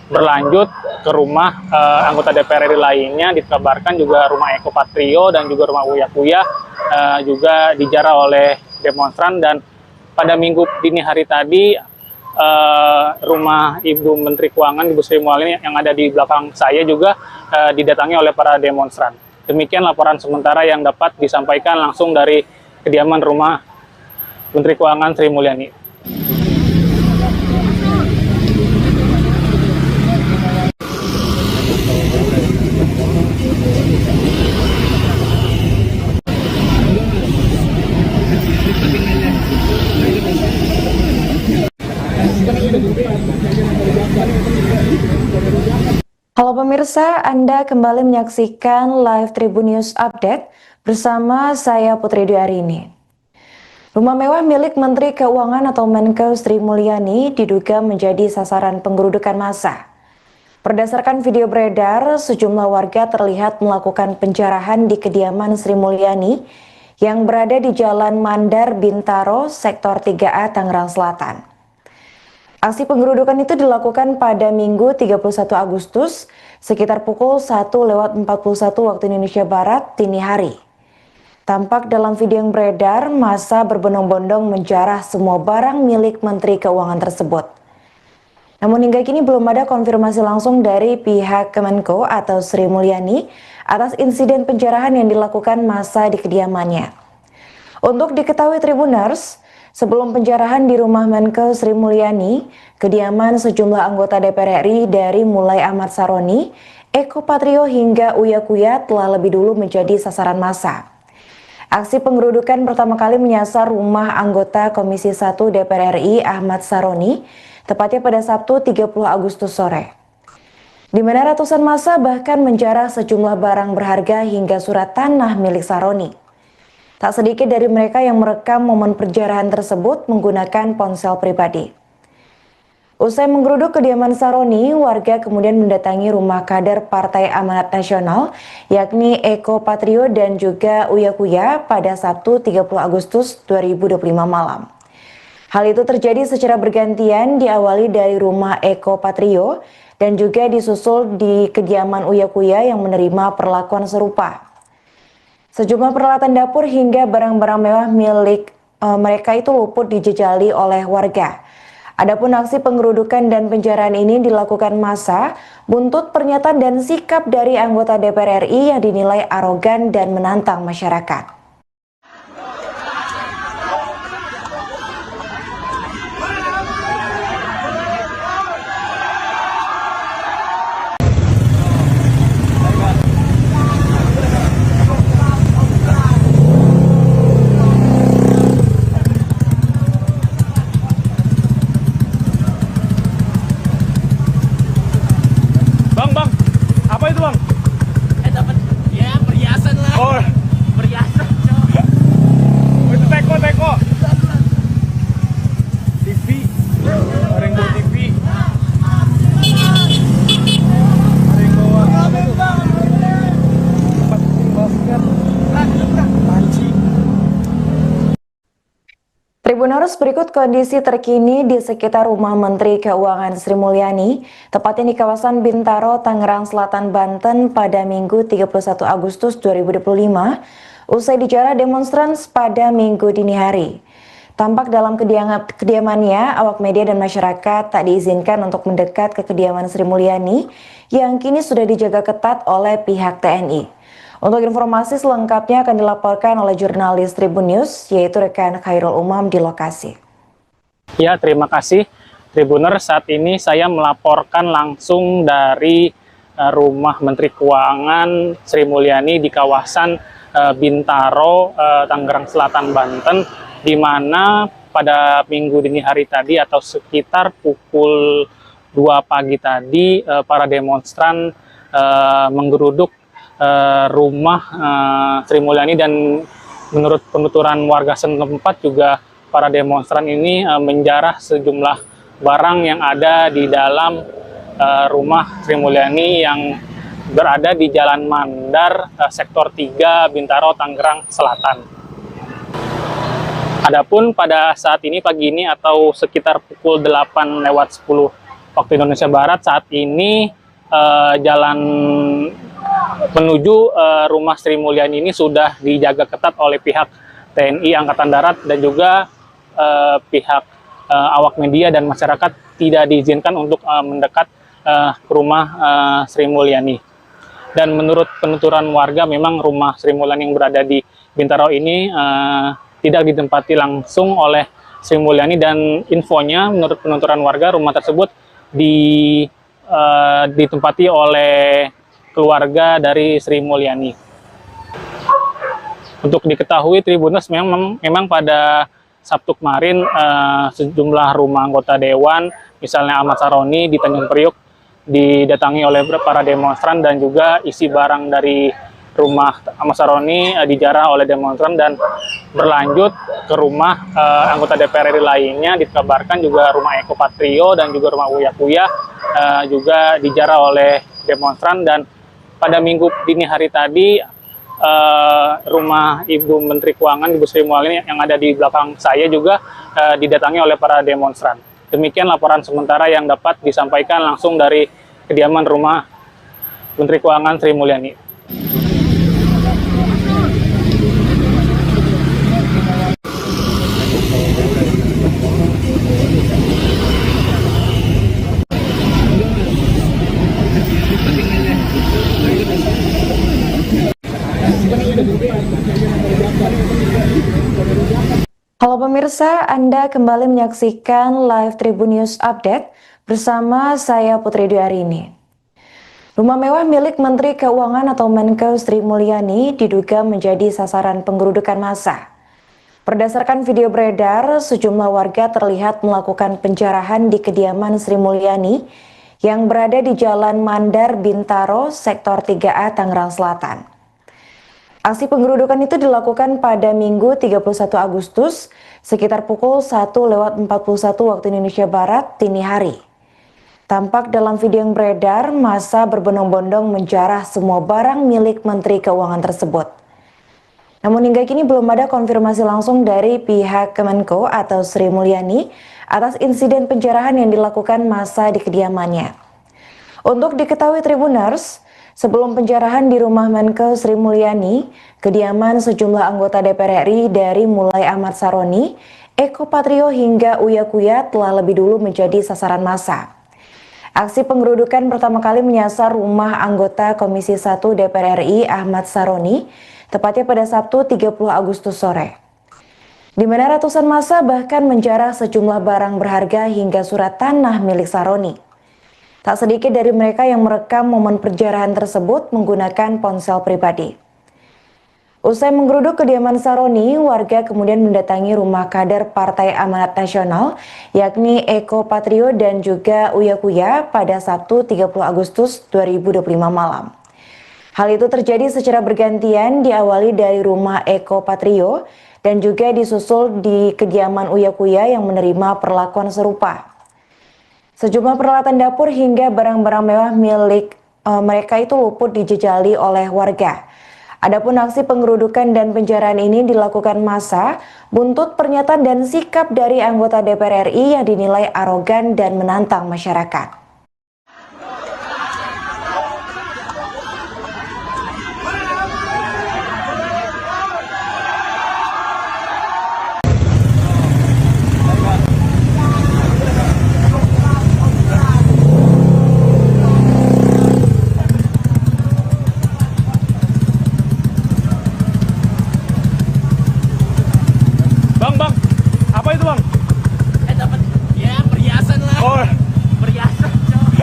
berlanjut ke rumah anggota DPR RI lainnya. Dikabarkan juga rumah Eko Patrio dan juga rumah Uya Kuya juga dijarah oleh demonstran. Dan pada minggu dini hari tadi rumah Ibu Menteri Keuangan Ibu Sri Mulyani yang ada di belakang saya juga didatangi oleh para demonstran. Demikian laporan sementara yang dapat disampaikan langsung dari kediaman rumah Menteri Keuangan Sri Mulyani. Halo pemirsa, Anda kembali menyaksikan live Tribun News Update bersama saya Putri Dwi Arini. Rumah mewah milik Menteri Keuangan atau Menkeu Sri Mulyani diduga menjadi sasaran penggerudukan massa. Berdasarkan video beredar, sejumlah warga terlihat melakukan penjarahan di kediaman Sri Mulyani yang berada di Jalan Mandar Bintaro, Sektor 3A, Tangerang Selatan. Aksi penggerudukan itu dilakukan pada Minggu 31 Agustus sekitar pukul 1:41 waktu Indonesia Barat dini hari. Tampak dalam video yang beredar, massa berbondong-bondong menjarah semua barang milik Menteri Keuangan tersebut. Namun hingga kini belum ada konfirmasi langsung dari pihak Kemenko atau Sri Mulyani atas insiden penjarahan yang dilakukan massa di kediamannya. Untuk diketahui Tribuners, sebelum penjarahan di rumah Menkeu Sri Mulyani, kediaman sejumlah anggota DPR RI dari mulai Ahmad Saroni, Eko Patrio hingga Uya Kuya telah lebih dulu menjadi sasaran massa. Aksi penggerudukan pertama kali menyasar rumah anggota Komisi 1 DPR RI Ahmad Saroni, tepatnya pada Sabtu 30 Agustus sore. Di mana ratusan massa bahkan menjarah sejumlah barang berharga hingga surat tanah milik Saroni. Tak sedikit dari mereka yang merekam momen penjarahan tersebut menggunakan ponsel pribadi. Usai menggeruduk kediaman Saroni, warga kemudian mendatangi rumah kader Partai Amanat Nasional, yakni Eko Patrio dan juga Uya Kuya pada Sabtu 30 Agustus 2025 malam. Hal itu terjadi secara bergantian, diawali dari rumah Eko Patrio dan juga disusul di kediaman Uya Kuya yang menerima perlakuan serupa. Sejumlah peralatan dapur hingga barang-barang mewah milik mereka itu luput dijejali oleh warga. Adapun aksi penggerudukan dan penjarahan ini dilakukan massa buntut pernyataan dan sikap dari anggota DPR RI yang dinilai arogan dan menantang masyarakat. Bang, apa itu bang? Dapat ya perhiasan lah. Oh, Perhiasan, cok. itu teko. TV, Rainbow TV. Rainbow apa itu? Tempat basket. Panci. Tribuners, berikut kondisi terkini di sekitar rumah Menteri Keuangan Sri Mulyani, tepatnya di kawasan Bintaro, Tangerang Selatan, Banten pada Minggu 31 Agustus 2025, usai dijarah demonstran pada Minggu dini hari. Tampak dalam kediamannya, awak media dan masyarakat tak diizinkan untuk mendekat ke kediaman Sri Mulyani yang kini sudah dijaga ketat oleh pihak TNI. Untuk informasi selengkapnya akan dilaporkan oleh jurnalis Tribun News, yaitu rekan Khairul Umam di lokasi. Ya, terima kasih Tribuner. Saat ini saya melaporkan langsung dari rumah Menteri Keuangan Sri Mulyani di kawasan Bintaro, Tangerang Selatan, Banten, di mana pada minggu dini hari tadi atau sekitar pukul 2 pagi tadi para demonstran menggeruduk rumah Sri Mulyani, dan menurut penuturan warga setempat juga para demonstran ini menjarah sejumlah barang yang ada di dalam rumah Sri Mulyani yang berada di Jalan Mandar, Sektor 3, Bintaro, Tangerang Selatan. Adapun pada saat ini pagi ini atau sekitar pukul 8:10 waktu Indonesia Barat, saat ini jalan menuju rumah Sri Mulyani ini sudah dijaga ketat oleh pihak TNI Angkatan Darat dan juga pihak awak media dan masyarakat tidak diizinkan untuk mendekat ke rumah Sri Mulyani. Dan menurut penuturan warga, memang rumah Sri Mulyani yang berada di Bintaro ini tidak ditempati langsung oleh Sri Mulyani, dan infonya menurut penuturan warga rumah tersebut ditempati oleh keluarga dari Sri Mulyani. Untuk diketahui Tribuners, memang pada Sabtu kemarin sejumlah rumah anggota dewan, misalnya Ahmad Saroni di Tanjung Priok, didatangi oleh para demonstran, dan juga isi barang dari rumah Ahmad Saroni dijarah oleh demonstran dan berlanjut ke rumah anggota DPR RI lainnya. Dikabarkan juga rumah Eko Patrio dan juga rumah Uya Kuya juga dijarah oleh demonstran. Dan pada minggu dini hari tadi rumah Ibu Menteri Keuangan, Ibu Sri Mulyani yang ada di belakang saya juga didatangi oleh para demonstran. Demikian laporan sementara yang dapat disampaikan langsung dari kediaman rumah Menteri Keuangan Sri Mulyani. Halo pemirsa, Anda kembali menyaksikan live Tribun News Update bersama saya Putri Dwi. Rumah mewah milik Menteri Keuangan atau Menko Sri Mulyani diduga menjadi sasaran penggerudukan massa. Berdasarkan video beredar, sejumlah warga terlihat melakukan penjarahan di kediaman Sri Mulyani yang berada di Jalan Mandar Bintaro, Sektor 3A, Tangerang Selatan. Aksi penggerudukan itu dilakukan pada Minggu 31 Agustus sekitar pukul 1:41 waktu Indonesia Barat dini hari. Tampak dalam video yang beredar, massa berbondong-bondong menjarah semua barang milik Menteri Keuangan tersebut. Namun hingga kini belum ada konfirmasi langsung dari pihak Kemenko atau Sri Mulyani atas insiden penjarahan yang dilakukan massa di kediamannya. Untuk diketahui Tribuners, sebelum penjarahan di rumah Menko Sri Mulyani, kediaman sejumlah anggota DPR RI dari mulai Ahmad Saroni, Eko Patrio hingga Uya Kuya telah lebih dulu menjadi sasaran massa. Aksi penggerudukan pertama kali menyasar rumah anggota Komisi 1 DPR RI Ahmad Saroni, tepatnya pada Sabtu 30 Agustus sore. Di mana ratusan massa bahkan menjarah sejumlah barang berharga hingga surat tanah milik Saroni. Tak sedikit dari mereka yang merekam momen penjarahan tersebut menggunakan ponsel pribadi. Usai menggeruduk kediaman Saroni, warga kemudian mendatangi rumah kader Partai Amanat Nasional, yakni Eko Patrio dan juga Uya Kuya pada Sabtu 30 Agustus 2025 malam. Hal itu terjadi secara bergantian, diawali dari rumah Eko Patrio dan juga disusul di kediaman Uya Kuya yang menerima perlakuan serupa. Sejumlah peralatan dapur hingga barang-barang mewah milik mereka itu luput dijejali oleh warga. Adapun aksi penggerudukan dan penjarahan ini dilakukan massa buntut pernyataan dan sikap dari anggota DPR RI yang dinilai arogan dan menantang masyarakat. Bang, apa itu bang? Dapat ya perhiasan lah. Oh, Perhiasan, Cok.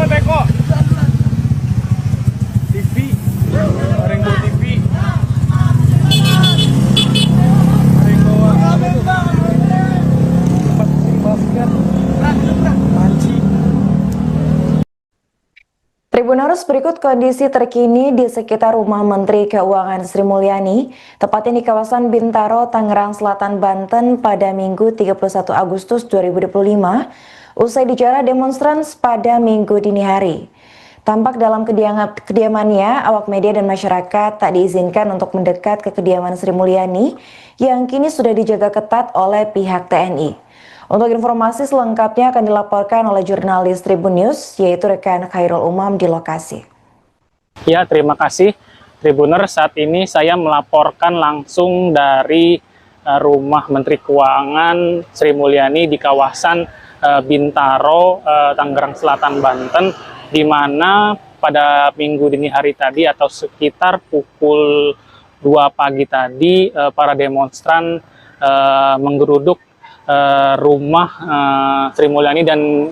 itu teko. TV, Rainbow TV. Rainbow apa itu? Tempat basket. Panci. Tribuners, berikut kondisi terkini di sekitar rumah Menteri Keuangan Sri Mulyani, tepatnya di kawasan Bintaro, Tangerang Selatan, Banten pada Minggu 31 Agustus 2025, usai dijarah demonstran pada Minggu dini hari. Tampak dalam kediamannya, awak media dan masyarakat tak diizinkan untuk mendekat ke kediaman Sri Mulyani yang kini sudah dijaga ketat oleh pihak TNI. Untuk informasi selengkapnya akan dilaporkan oleh jurnalis Tribun News, yaitu rekan Khairul Umam di lokasi. Ya, terima kasih Tribuners. Saat ini saya melaporkan langsung dari rumah Menteri Keuangan Sri Mulyani di kawasan Bintaro, Tangerang Selatan, Banten, di mana pada minggu dini hari tadi atau sekitar pukul 2 pagi tadi para demonstran menggeruduk rumah Sri Mulyani, dan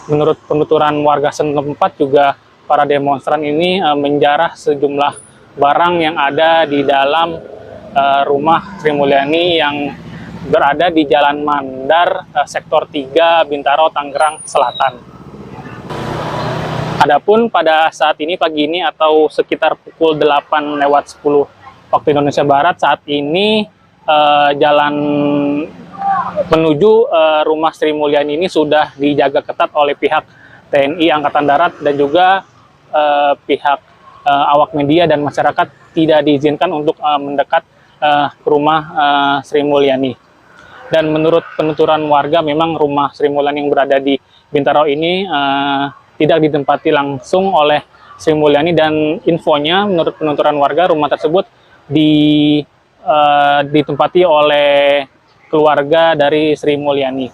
menurut penuturan warga setempat juga para demonstran ini menjarah sejumlah barang yang ada di dalam rumah Sri Mulyani yang berada di Jalan Mandar, Sektor 3, Bintaro, Tangerang Selatan. Adapun pada saat ini, pagi ini atau sekitar pukul 8:10 waktu Indonesia Barat, saat ini jalan menuju rumah Sri Mulyani ini sudah dijaga ketat oleh pihak TNI Angkatan Darat dan juga pihak awak media dan masyarakat tidak diizinkan untuk mendekat ke rumah Sri Mulyani. Dan menurut penuturan warga, memang rumah Sri Mulyani yang berada di Bintaro ini tidak ditempati langsung oleh Sri Mulyani, dan infonya menurut penuturan warga rumah tersebut ditempati oleh keluarga dari Sri Mulyani.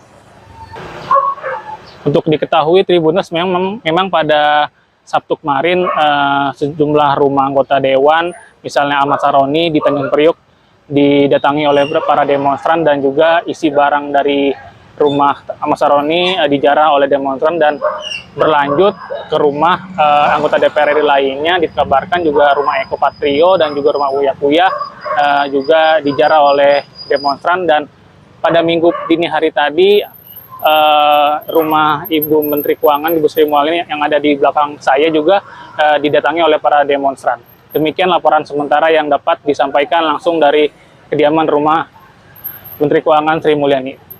Untuk diketahui Tribuners, memang pada Sabtu kemarin sejumlah rumah anggota dewan, misalnya Ahmad Saroni di Tanjung Priuk, didatangi oleh para demonstran, dan juga isi barang dari rumah Ahmad Saroni dijarah oleh demonstran dan berlanjut ke rumah anggota DPR RI lainnya. Dikabarkan juga rumah Eko Patrio dan juga rumah Uya Kuya juga dijarah oleh demonstran. Dan pada minggu dini hari tadi rumah Ibu Menteri Keuangan, Ibu Sri Mulyani yang ada di belakang saya juga didatangi oleh para demonstran. Demikian laporan sementara yang dapat disampaikan langsung dari kediaman rumah Menteri Keuangan Sri Mulyani.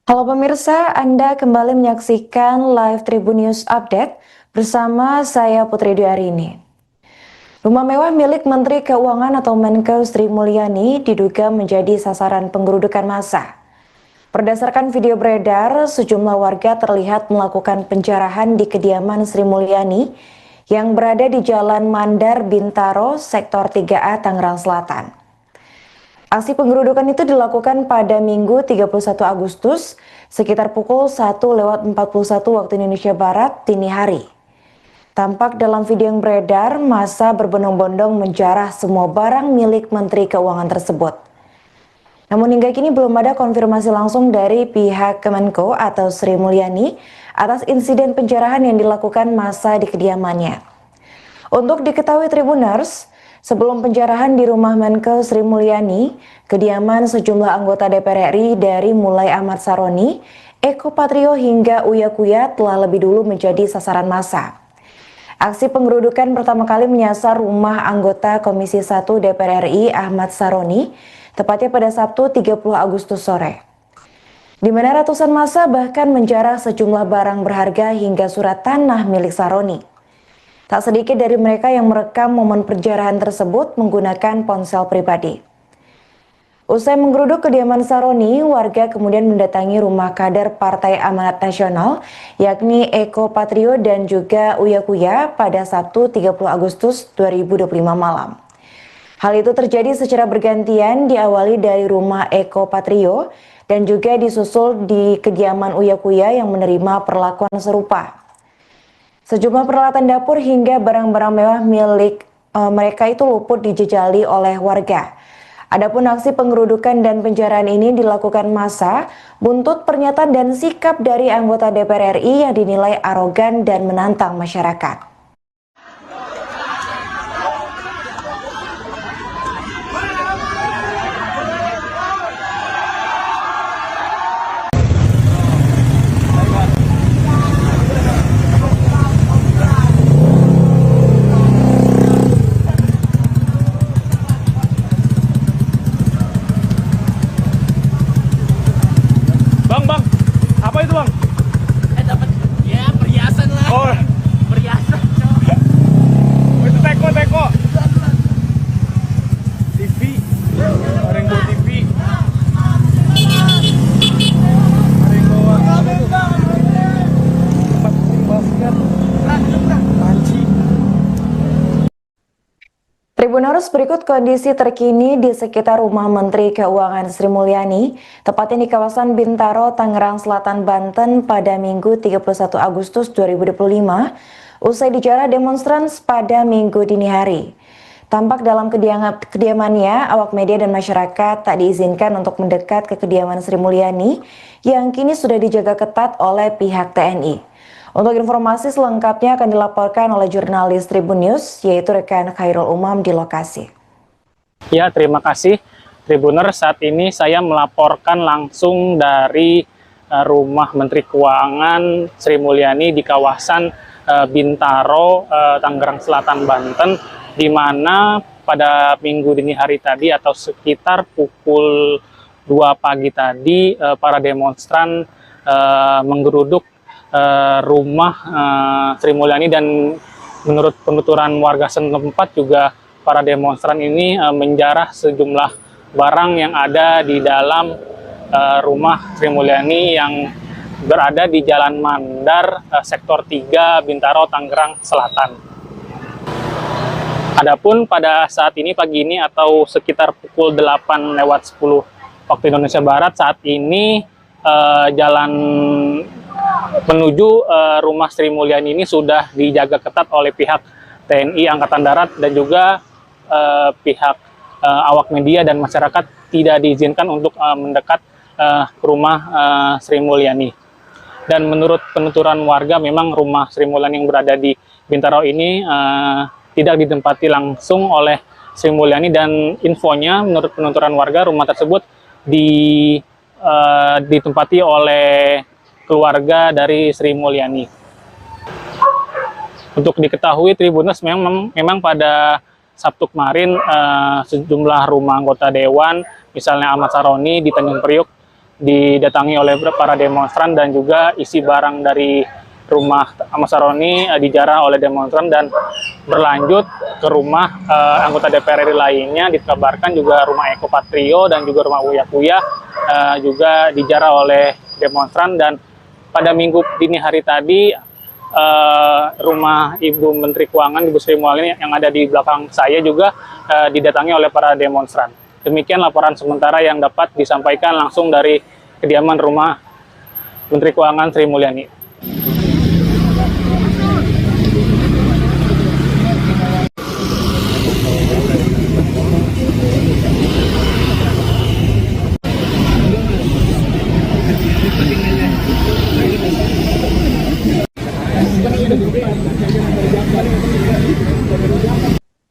Halo pemirsa, Anda kembali menyaksikan live Tribun News Update bersama saya Putri Dwi. Rumah mewah milik Menteri Keuangan atau Menkeu Sri Mulyani diduga menjadi sasaran penggerudukan massa. Berdasarkan video beredar, sejumlah warga terlihat melakukan penjarahan di kediaman Sri Mulyani yang berada di Jalan Mandar, Bintaro, Sektor 3A, Tangerang Selatan. Aksi penggerudukan itu dilakukan pada Minggu 31 Agustus sekitar pukul 1:41 waktu Indonesia Barat dini hari. Tampak dalam video yang beredar, massa berbondong-bondong menjarah semua barang milik Menteri Keuangan tersebut. Namun hingga kini belum ada konfirmasi langsung dari pihak Kemenko atau Sri Mulyani atas insiden penjarahan yang dilakukan massa di kediamannya. Untuk diketahui Tribuners, sebelum penjarahan di rumah Menkeu Sri Mulyani, kediaman sejumlah anggota DPR RI dari mulai Ahmad Saroni, Eko Patrio hingga Uya Kuya telah lebih dulu menjadi sasaran massa. Aksi penggerudukan pertama kali menyasar rumah anggota Komisi 1 DPR RI Ahmad Saroni, tepatnya pada Sabtu 30 Agustus sore. Di mana ratusan massa bahkan menjarah sejumlah barang berharga hingga surat tanah milik Saroni. Tak sedikit dari mereka yang merekam momen penjarahan tersebut menggunakan ponsel pribadi. Usai menggeruduk kediaman Saroni, warga kemudian mendatangi rumah kader Partai Amanat Nasional, yakni Eko Patrio dan juga Uya Kuya pada Sabtu 30 Agustus 2025 malam. Hal itu terjadi secara bergantian, diawali dari rumah Eko Patrio dan juga disusul di kediaman Uya Kuya yang menerima perlakuan serupa. Sejumlah peralatan dapur hingga barang-barang mewah milik mereka itu luput dijejali oleh warga. Adapun aksi penggerudukan dan penjarahan ini dilakukan massa buntut pernyataan dan sikap dari anggota DPR RI yang dinilai arogan dan menantang masyarakat. Tribuners, berikut kondisi terkini di sekitar rumah Menteri Keuangan Sri Mulyani, tepatnya di kawasan Bintaro, Tangerang Selatan, Banten pada Minggu 31 Agustus 2025, usai dijarah demonstran pada Minggu dini hari. Tampak dalam kediamannya, awak media dan masyarakat tak diizinkan untuk mendekat ke kediaman Sri Mulyani yang kini sudah dijaga ketat oleh pihak TNI. Untuk informasi selengkapnya akan dilaporkan oleh jurnalis Tribun News, yaitu rekan Khairul Umam di lokasi. Ya, terima kasih Tribuner. Saat ini saya melaporkan langsung dari rumah Menteri Keuangan Sri Mulyani di kawasan Bintaro, Tangerang Selatan, Banten, di mana pada minggu dini hari tadi atau sekitar pukul 2 pagi tadi para demonstran menggeruduk rumah Sri Mulyani, dan menurut penuturan warga setempat juga para demonstran ini menjarah sejumlah barang yang ada di dalam rumah Sri Mulyani yang berada di Jalan Mandar, Sektor 3, Bintaro, Tangerang Selatan. Adapun pada saat ini pagi ini atau sekitar pukul 8:10 waktu Indonesia Barat, saat ini jalan menuju rumah Sri Mulyani ini sudah dijaga ketat oleh pihak TNI Angkatan Darat dan juga pihak awak media dan masyarakat tidak diizinkan untuk mendekat ke rumah Sri Mulyani. Dan menurut penuturan warga, memang rumah Sri Mulyani yang berada di Bintaro ini tidak ditempati langsung oleh Sri Mulyani, dan infonya menurut penuturan warga rumah tersebut ditempati oleh keluarga dari Sri Mulyani. Untuk diketahui Tribuners, memang pada Sabtu kemarin sejumlah rumah anggota dewan, misalnya Ahmad Saroni di Tanjung Priok, didatangi oleh para demonstran, dan juga isi barang dari rumah Ahmad Saroni dijarah oleh demonstran dan berlanjut ke rumah anggota DPR RI lainnya. Dikabarkan juga rumah Eko Patrio dan juga rumah Uya Kuya juga dijarah oleh demonstran. Dan pada minggu dini hari tadi, rumah Ibu Menteri Keuangan, Ibu Sri Mulyani yang ada di belakang saya juga didatangi oleh para demonstran. Demikian laporan sementara yang dapat disampaikan langsung dari kediaman rumah Menteri Keuangan Sri Mulyani.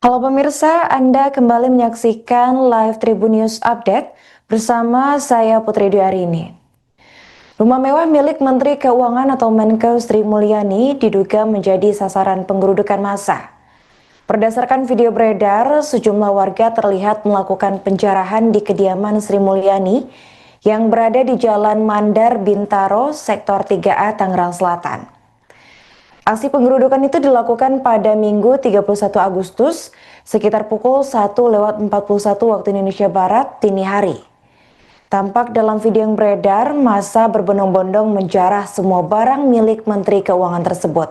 Halo pemirsa, Anda kembali menyaksikan live Tribun News Update bersama saya Putri Dwi. Rumah mewah milik Menteri Keuangan atau Menkeu Sri Mulyani diduga menjadi sasaran penggerudukan massa. Berdasarkan video beredar, sejumlah warga terlihat melakukan penjarahan di kediaman Sri Mulyani yang berada di Jalan Mandar, Bintaro, Sektor 3A, Tangerang Selatan. Aksi penggerudukan itu dilakukan pada Minggu 31 Agustus sekitar pukul 1:41 waktu Indonesia Barat dini hari. Tampak dalam video yang beredar, massa berbondong-bondong menjarah semua barang milik Menteri Keuangan tersebut.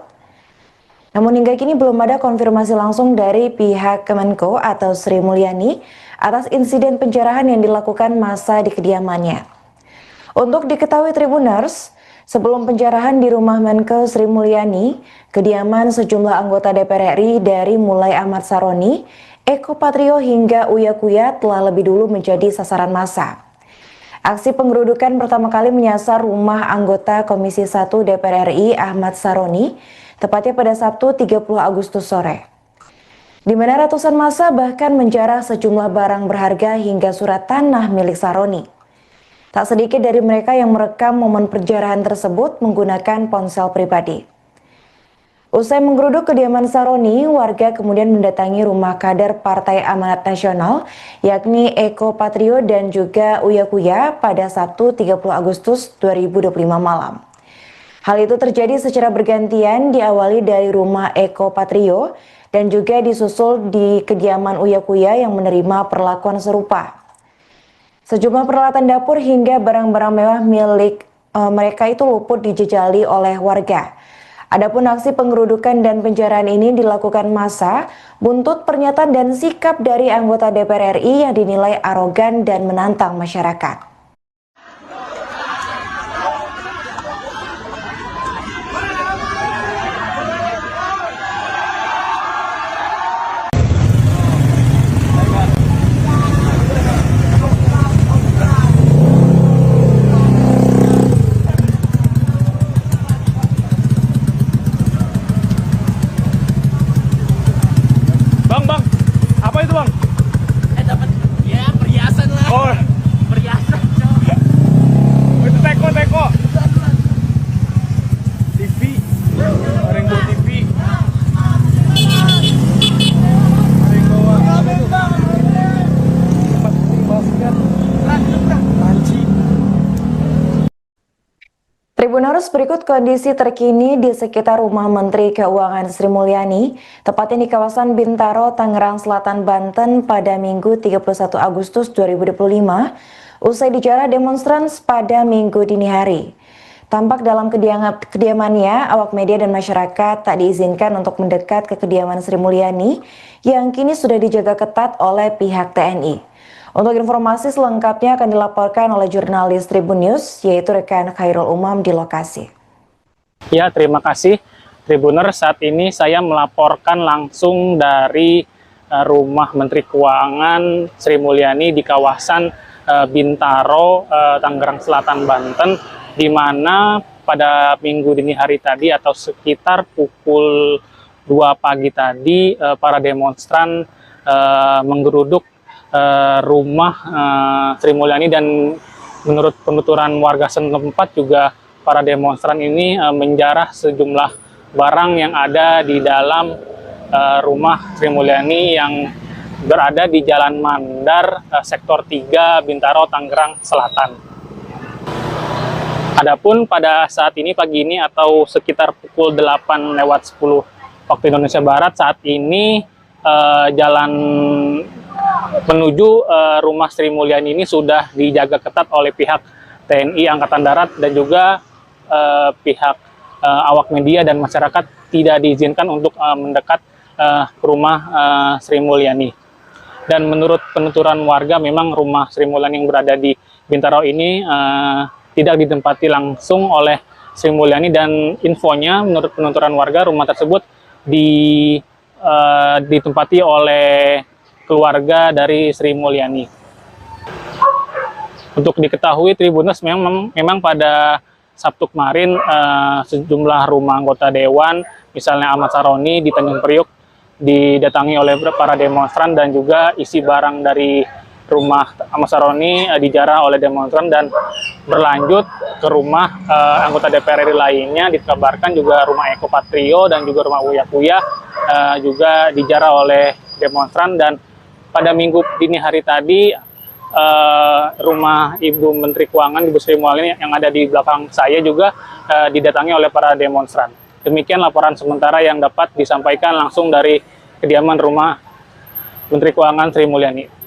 Namun hingga kini belum ada konfirmasi langsung dari pihak Kemenko atau Sri Mulyani atas insiden penjarahan yang dilakukan massa di kediamannya. Untuk diketahui Tribuners, sebelum penjarahan di rumah Menkeu Sri Mulyani, kediaman sejumlah anggota DPR RI dari mulai Ahmad Saroni, Eko Patrio hingga Uya Kuya telah lebih dulu menjadi sasaran massa. Aksi penggerudukan pertama kali menyasar rumah anggota Komisi 1 DPR RI Ahmad Saroni, tepatnya pada Sabtu 30 Agustus sore. Di mana ratusan massa bahkan menjarah sejumlah barang berharga hingga surat tanah milik Saroni. Tak sedikit dari mereka yang merekam momen penjarahan tersebut menggunakan ponsel pribadi. Usai menggeruduk kediaman Saroni, warga kemudian mendatangi rumah kader Partai Amanat Nasional, yakni Eko Patrio dan juga Uya Kuya pada Sabtu 30 Agustus 2025 malam. Hal itu terjadi secara bergantian, diawali dari rumah Eko Patrio dan juga disusul di kediaman Uya Kuya yang menerima perlakuan serupa. Sejumlah peralatan dapur hingga barang-barang mewah milik mereka itu luput dijejali oleh warga. Adapun aksi pengerudukan dan penjarahan ini dilakukan massa buntut pernyataan dan sikap dari anggota DPR RI yang dinilai arogan dan menantang masyarakat. Bang, apa itu bang? Dapat ya perhiasan lah. Oh, Perhiasan, coy. itu teko. TV, orang bawa TV. Orang bawa apa itu? Tempat basket. Panci. Tribuners, berikut kondisi terkini di sekitar rumah Menteri Keuangan Sri Mulyani, tepatnya di kawasan Bintaro, Tangerang Selatan, Banten pada Minggu 31 Agustus 2025, usai dijarah demonstran pada Minggu dini hari. Tampak dalam kediamannya, awak media dan masyarakat tak diizinkan untuk mendekat ke kediaman Sri Mulyani yang kini sudah dijaga ketat oleh pihak TNI. Untuk informasi selengkapnya akan dilaporkan oleh jurnalis Tribun News, yaitu rekan Khairul Umam di lokasi. Ya, terima kasih Tribuner. Saat ini saya melaporkan langsung dari rumah Menteri Keuangan Sri Mulyani di kawasan Bintaro, Tangerang Selatan, Banten, di mana pada minggu dini hari tadi atau sekitar pukul 2 pagi tadi para demonstran menggeruduk rumah Sri Mulyani, dan menurut penuturan warga setempat juga para demonstran ini menjarah sejumlah barang yang ada di dalam rumah Sri Mulyani yang berada di Jalan Mandar, Sektor 3, Bintaro, Tangerang Selatan. Adapun pada saat ini, pagi ini atau sekitar pukul 8:10 waktu Indonesia Barat, saat ini jalan menuju rumah Sri Mulyani ini sudah dijaga ketat oleh pihak TNI Angkatan Darat dan juga pihak awak media dan masyarakat tidak diizinkan untuk mendekat ke rumah Sri Mulyani. Dan menurut penuturan warga, memang rumah Sri Mulyani yang berada di Bintaro ini tidak ditempati langsung oleh Sri Mulyani, dan infonya menurut penuturan warga rumah tersebut ditempati oleh keluarga dari Sri Mulyani. Untuk diketahui Tribuners, memang pada Sabtu kemarin sejumlah rumah anggota dewan, misalnya Ahmad Saroni di Tanjung Priuk, didatangi oleh para demonstran, dan juga isi barang dari rumah Ahmad Saroni dijarah oleh demonstran dan berlanjut ke rumah anggota DPR RI lainnya. Dikabarkan juga rumah Eko Patrio dan juga rumah Uya Kuya juga dijarah oleh demonstran. Dan pada minggu dini hari tadi, rumah Ibu Menteri Keuangan, Ibu Sri Mulyani yang ada di belakang saya juga didatangi oleh para demonstran. Demikian laporan sementara yang dapat disampaikan langsung dari kediaman rumah Menteri Keuangan Sri Mulyani.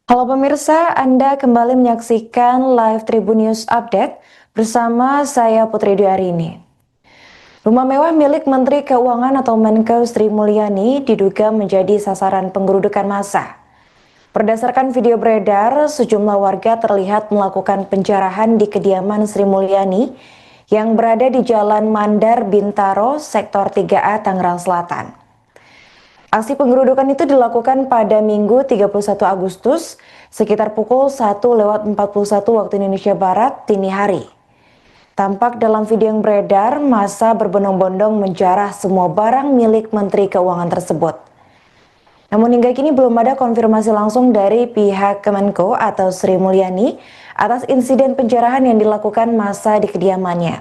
Halo pemirsa, Anda kembali menyaksikan live Tribun News Update bersama saya Putri Dwi. Rumah mewah milik Menteri Keuangan atau Menkeu Sri Mulyani diduga menjadi sasaran penggerudukan massa. Berdasarkan video beredar, sejumlah warga terlihat melakukan penjarahan di kediaman Sri Mulyani yang berada di Jalan Mandar, Bintaro, Sektor 3A, Tangerang Selatan. Aksi penggerudukan itu dilakukan pada Minggu 31 Agustus sekitar pukul 1:41 waktu Indonesia Barat dini hari. Tampak dalam video yang beredar, massa berbondong-bondong menjarah semua barang milik Menteri Keuangan tersebut. Namun hingga kini belum ada konfirmasi langsung dari pihak Kemenko atau Sri Mulyani atas insiden penjarahan yang dilakukan massa di kediamannya.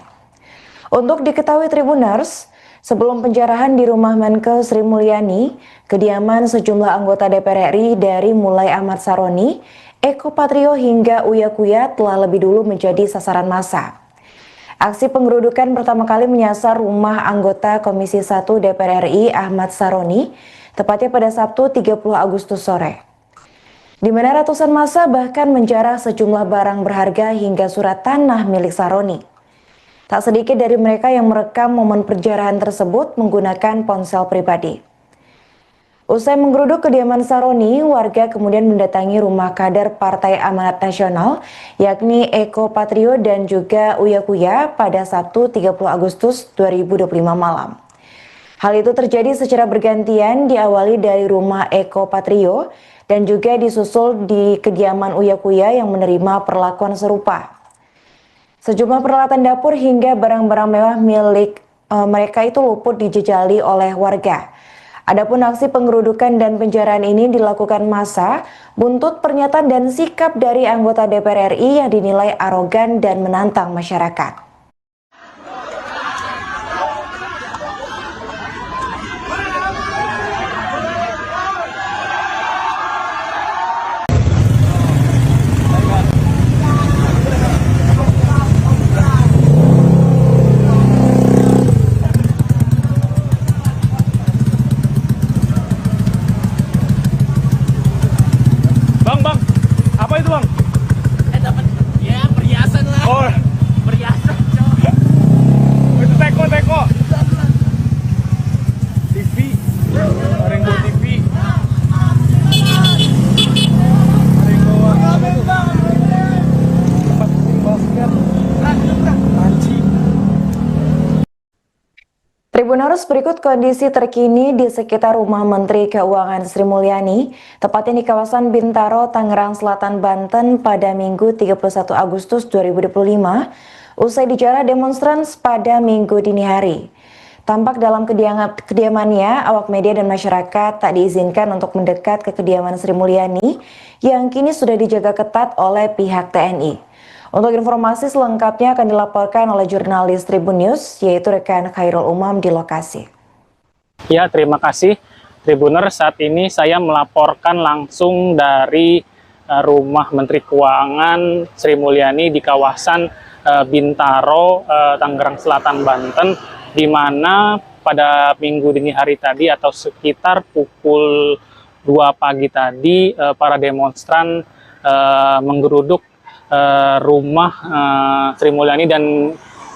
Untuk diketahui Tribuners, sebelum penjarahan di rumah Menkeu Sri Mulyani, kediaman sejumlah anggota DPR RI dari mulai Ahmad Saroni, Eko Patrio hingga Uya Kuya telah lebih dulu menjadi sasaran massa. Aksi penggerudukan pertama kali menyasar rumah anggota Komisi 1 DPR RI Ahmad Saroni, tepatnya pada Sabtu 30 Agustus sore. Di mana ratusan massa bahkan menjarah sejumlah barang berharga hingga surat tanah milik Saroni. Tak sedikit dari mereka yang merekam momen penjarahan tersebut menggunakan ponsel pribadi. Usai menggeruduk kediaman Saroni, warga kemudian mendatangi rumah kader Partai Amanat Nasional, yakni Eko Patrio dan juga Uya Kuya pada Sabtu 30 Agustus 2025 malam. Hal itu terjadi secara bergantian, diawali dari rumah Eko Patrio dan juga disusul di kediaman Uya Kuya yang menerima perlakuan serupa. Sejumlah peralatan dapur hingga barang-barang mewah milik mereka itu luput dijejali oleh warga. Adapun aksi penggerudukan dan penjarahan ini dilakukan massa buntut pernyataan dan sikap dari anggota DPR RI yang dinilai arogan dan menantang masyarakat. Bang, apa itu bang? Dapat ya perhiasan lah. Oh, Perhiasan, cowok. itu teko. TV, Maringgo TV. Maringgo apa itu? Tempat basket. Panci. Tribuners, berikut kondisi terkini di sekitar rumah Menteri Keuangan Sri Mulyani, tepatnya di kawasan Bintaro, Tangerang Selatan, Banten pada Minggu 31 Agustus 2025, usai dijarah demonstran pada Minggu dini hari. Tampak dalam kediamannya, awak media dan masyarakat tak diizinkan untuk mendekat ke kediaman Sri Mulyani yang kini sudah dijaga ketat oleh pihak TNI. Untuk informasi selengkapnya akan dilaporkan oleh jurnalis Tribun News, yaitu rekan Khairul Umam di lokasi. Ya, terima kasih Tribuner. Saat ini saya melaporkan langsung dari rumah Menteri Keuangan Sri Mulyani di kawasan Bintaro, Tangerang Selatan, Banten, di mana pada minggu dini hari tadi atau sekitar pukul 2 pagi tadi para demonstran menggeruduk rumah Sri Mulyani, dan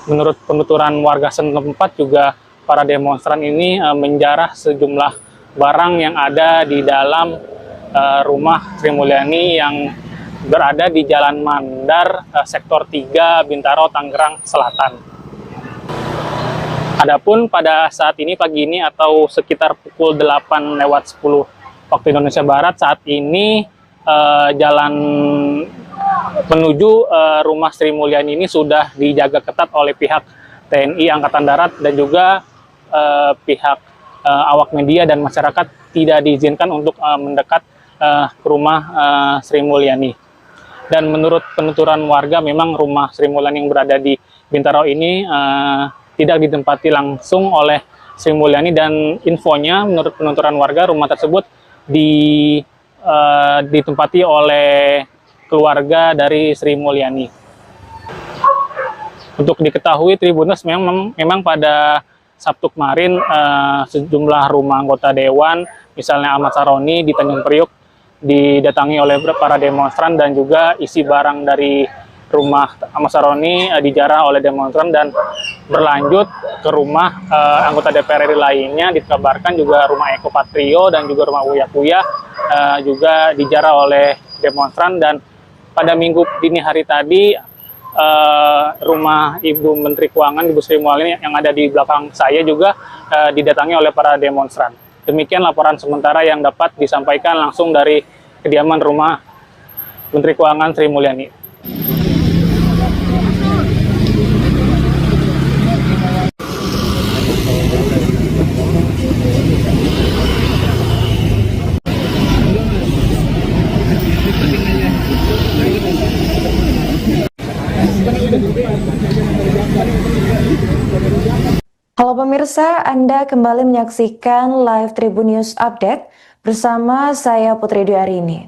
menurut penuturan warga setempat juga para demonstran ini menjarah sejumlah barang yang ada di dalam rumah Sri Mulyani yang berada di Jalan Mandar, Sektor 3, Bintaro, Tangerang Selatan. Adapun pada saat ini pagi ini atau sekitar pukul 8:10 waktu Indonesia Barat, saat ini jalan menuju rumah Sri Mulyani ini sudah dijaga ketat oleh pihak TNI Angkatan Darat dan juga pihak awak media dan masyarakat tidak diizinkan untuk mendekat ke rumah Sri Mulyani. Dan menurut penuturan warga, memang rumah Sri Mulyani yang berada di Bintaro ini tidak ditempati langsung oleh Sri Mulyani, dan infonya menurut penuturan warga rumah tersebut ditempati oleh keluarga dari Sri Mulyani. Untuk diketahui Tribuners, memang pada Sabtu kemarin sejumlah rumah anggota dewan, misalnya Ahmad Saroni di Tanjung Priok, didatangi oleh para demonstran, dan juga isi barang dari rumah Ahmad Saroni dijarah oleh demonstran dan berlanjut ke rumah anggota DPR RI lainnya. Dikabarkan juga rumah Eko Patrio dan juga rumah Uya Kuya juga dijarah oleh demonstran. Dan pada minggu dini hari tadi rumah Ibu Menteri Keuangan, Ibu Sri Mulyani yang ada di belakang saya juga didatangi oleh para demonstran. Demikian laporan sementara yang dapat disampaikan langsung dari kediaman rumah Menteri Keuangan Sri Mulyani. Halo pemirsa, Anda kembali menyaksikan live Tribun News Update bersama saya Putri Dwi Arini.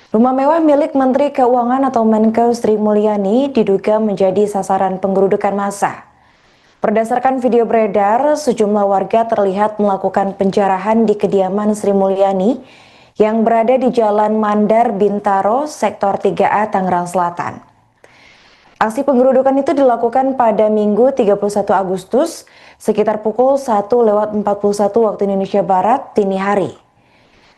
Rumah mewah milik Menteri Keuangan atau Menko Sri Mulyani diduga menjadi sasaran penggerudukan massa. Berdasarkan video beredar, sejumlah warga terlihat melakukan penjarahan di kediaman Sri Mulyani yang berada di Jalan Mandar Bintaro, Sektor 3A, Tangerang Selatan. Aksi penggerudukan itu dilakukan pada Minggu 31 Agustus sekitar pukul 1:41 waktu Indonesia Barat dini hari.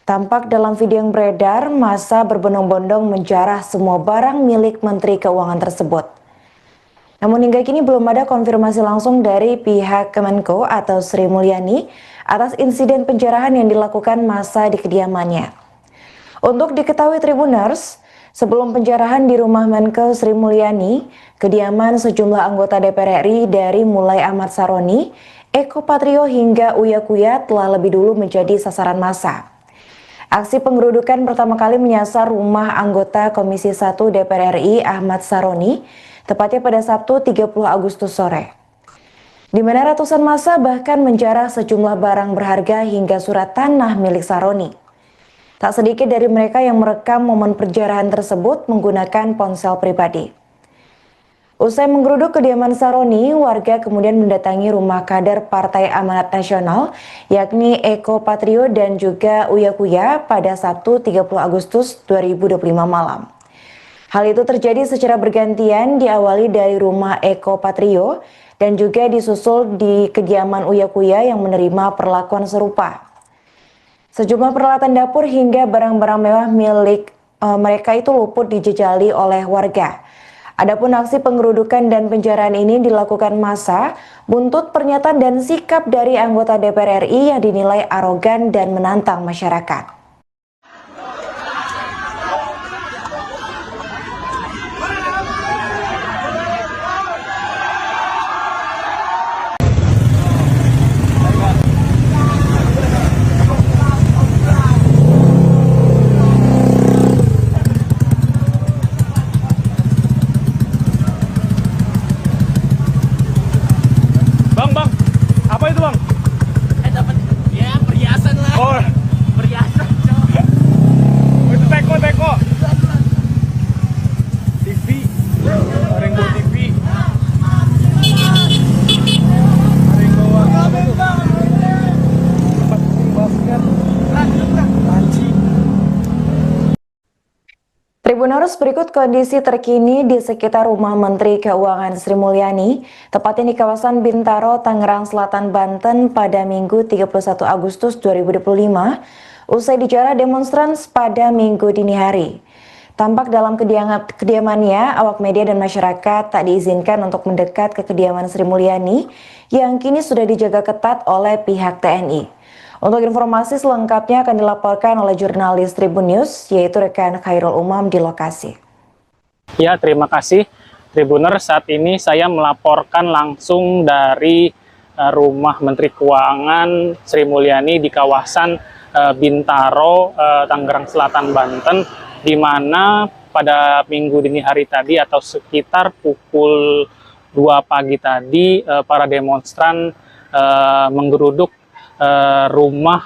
Tampak dalam video yang beredar, massa berbondong-bondong menjarah semua barang milik Menteri Keuangan tersebut. Namun hingga kini belum ada konfirmasi langsung dari pihak Kemenko atau Sri Mulyani atas insiden penjarahan yang dilakukan massa di kediamannya. Untuk diketahui Tribuners, sebelum penjarahan di rumah Menko Sri Mulyani, kediaman sejumlah anggota DPR RI dari mulai Ahmad Saroni, Eko Patrio hingga Uya Kuya telah lebih dulu menjadi sasaran massa. Aksi penggerudukan pertama kali menyasar rumah anggota Komisi 1 DPR RI Ahmad Saroni, tepatnya pada Sabtu 30 Agustus sore. Di mana ratusan massa bahkan menjarah sejumlah barang berharga hingga surat tanah milik Saroni. Tak sedikit dari mereka yang merekam momen penjarahan tersebut menggunakan ponsel pribadi. Usai menggeruduk kediaman Saroni, warga kemudian mendatangi rumah kader Partai Amanat Nasional, yakni Eko Patrio dan juga Uya Kuya pada Sabtu 30 Agustus 2025 malam. Hal itu terjadi secara bergantian, diawali dari rumah Eko Patrio dan juga disusul di kediaman Uya Kuya yang menerima perlakuan serupa. Sejumlah peralatan dapur hingga barang-barang mewah milik mereka itu luput dijejali oleh warga. Adapun aksi penggerudukan dan penjarahan ini dilakukan massa buntut pernyataan dan sikap dari anggota DPR RI yang dinilai arogan dan menantang masyarakat. Bang, apa itu bang? Dapat ya perhiasan lah. Oh, Perhiasan, cowok. itu teko. TV, Rainbow TV. Rainbow apa itu? Tempat basket. Panci. Tribuners, berikut kondisi terkini di sekitar rumah Menteri Keuangan Sri Mulyani, tepatnya di kawasan Bintaro, Tangerang Selatan, Banten pada Minggu 31 Agustus 2025, usai dijarah demonstran pada Minggu dini hari. Tampak dalam kediamannya, awak media dan masyarakat tak diizinkan untuk mendekat ke kediaman Sri Mulyani yang kini sudah dijaga ketat oleh pihak TNI. Untuk informasi selengkapnya akan dilaporkan oleh jurnalis Tribun News, yaitu rekan Khairul Umam di lokasi. Ya, terima kasih Tribuner. Saat ini saya melaporkan langsung dari rumah Menteri Keuangan Sri Mulyani di kawasan Bintaro, Tangerang Selatan, Banten, di mana pada minggu dini hari tadi atau sekitar pukul 2 pagi tadi para demonstran menggeruduk rumah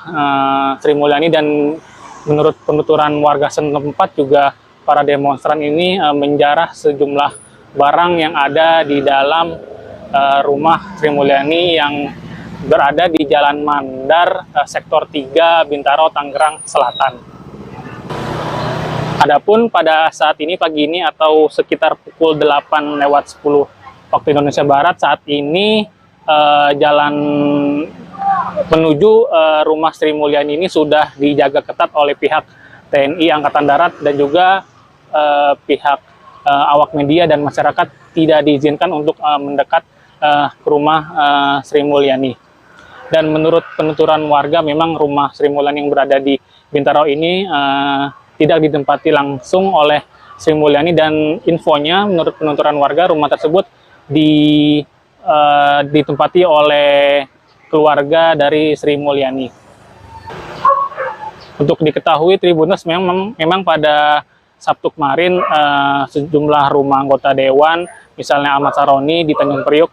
Sri Mulyani, dan menurut penuturan warga setempat juga para demonstran ini menjarah sejumlah barang yang ada di dalam rumah Sri Mulyani yang berada di Jalan Mandar, Sektor 3, Bintaro, Tangerang Selatan. Adapun pada saat ini, pagi ini atau sekitar pukul 8:10 waktu Indonesia Barat, saat ini jalan menuju rumah Sri Mulyani ini sudah dijaga ketat oleh pihak TNI Angkatan Darat dan juga pihak awak media dan masyarakat tidak diizinkan untuk mendekat ke rumah Sri Mulyani. Dan menurut penuturan warga, memang rumah Sri Mulyani yang berada di Bintaro ini tidak ditempati langsung oleh Sri Mulyani, dan infonya menurut penuturan warga rumah tersebut ditempati oleh keluarga dari Sri Mulyani. Untuk diketahui Tribuners, memang pada Sabtu kemarin sejumlah rumah anggota dewan, misalnya Ahmad Saroni di Tanjung Priuk,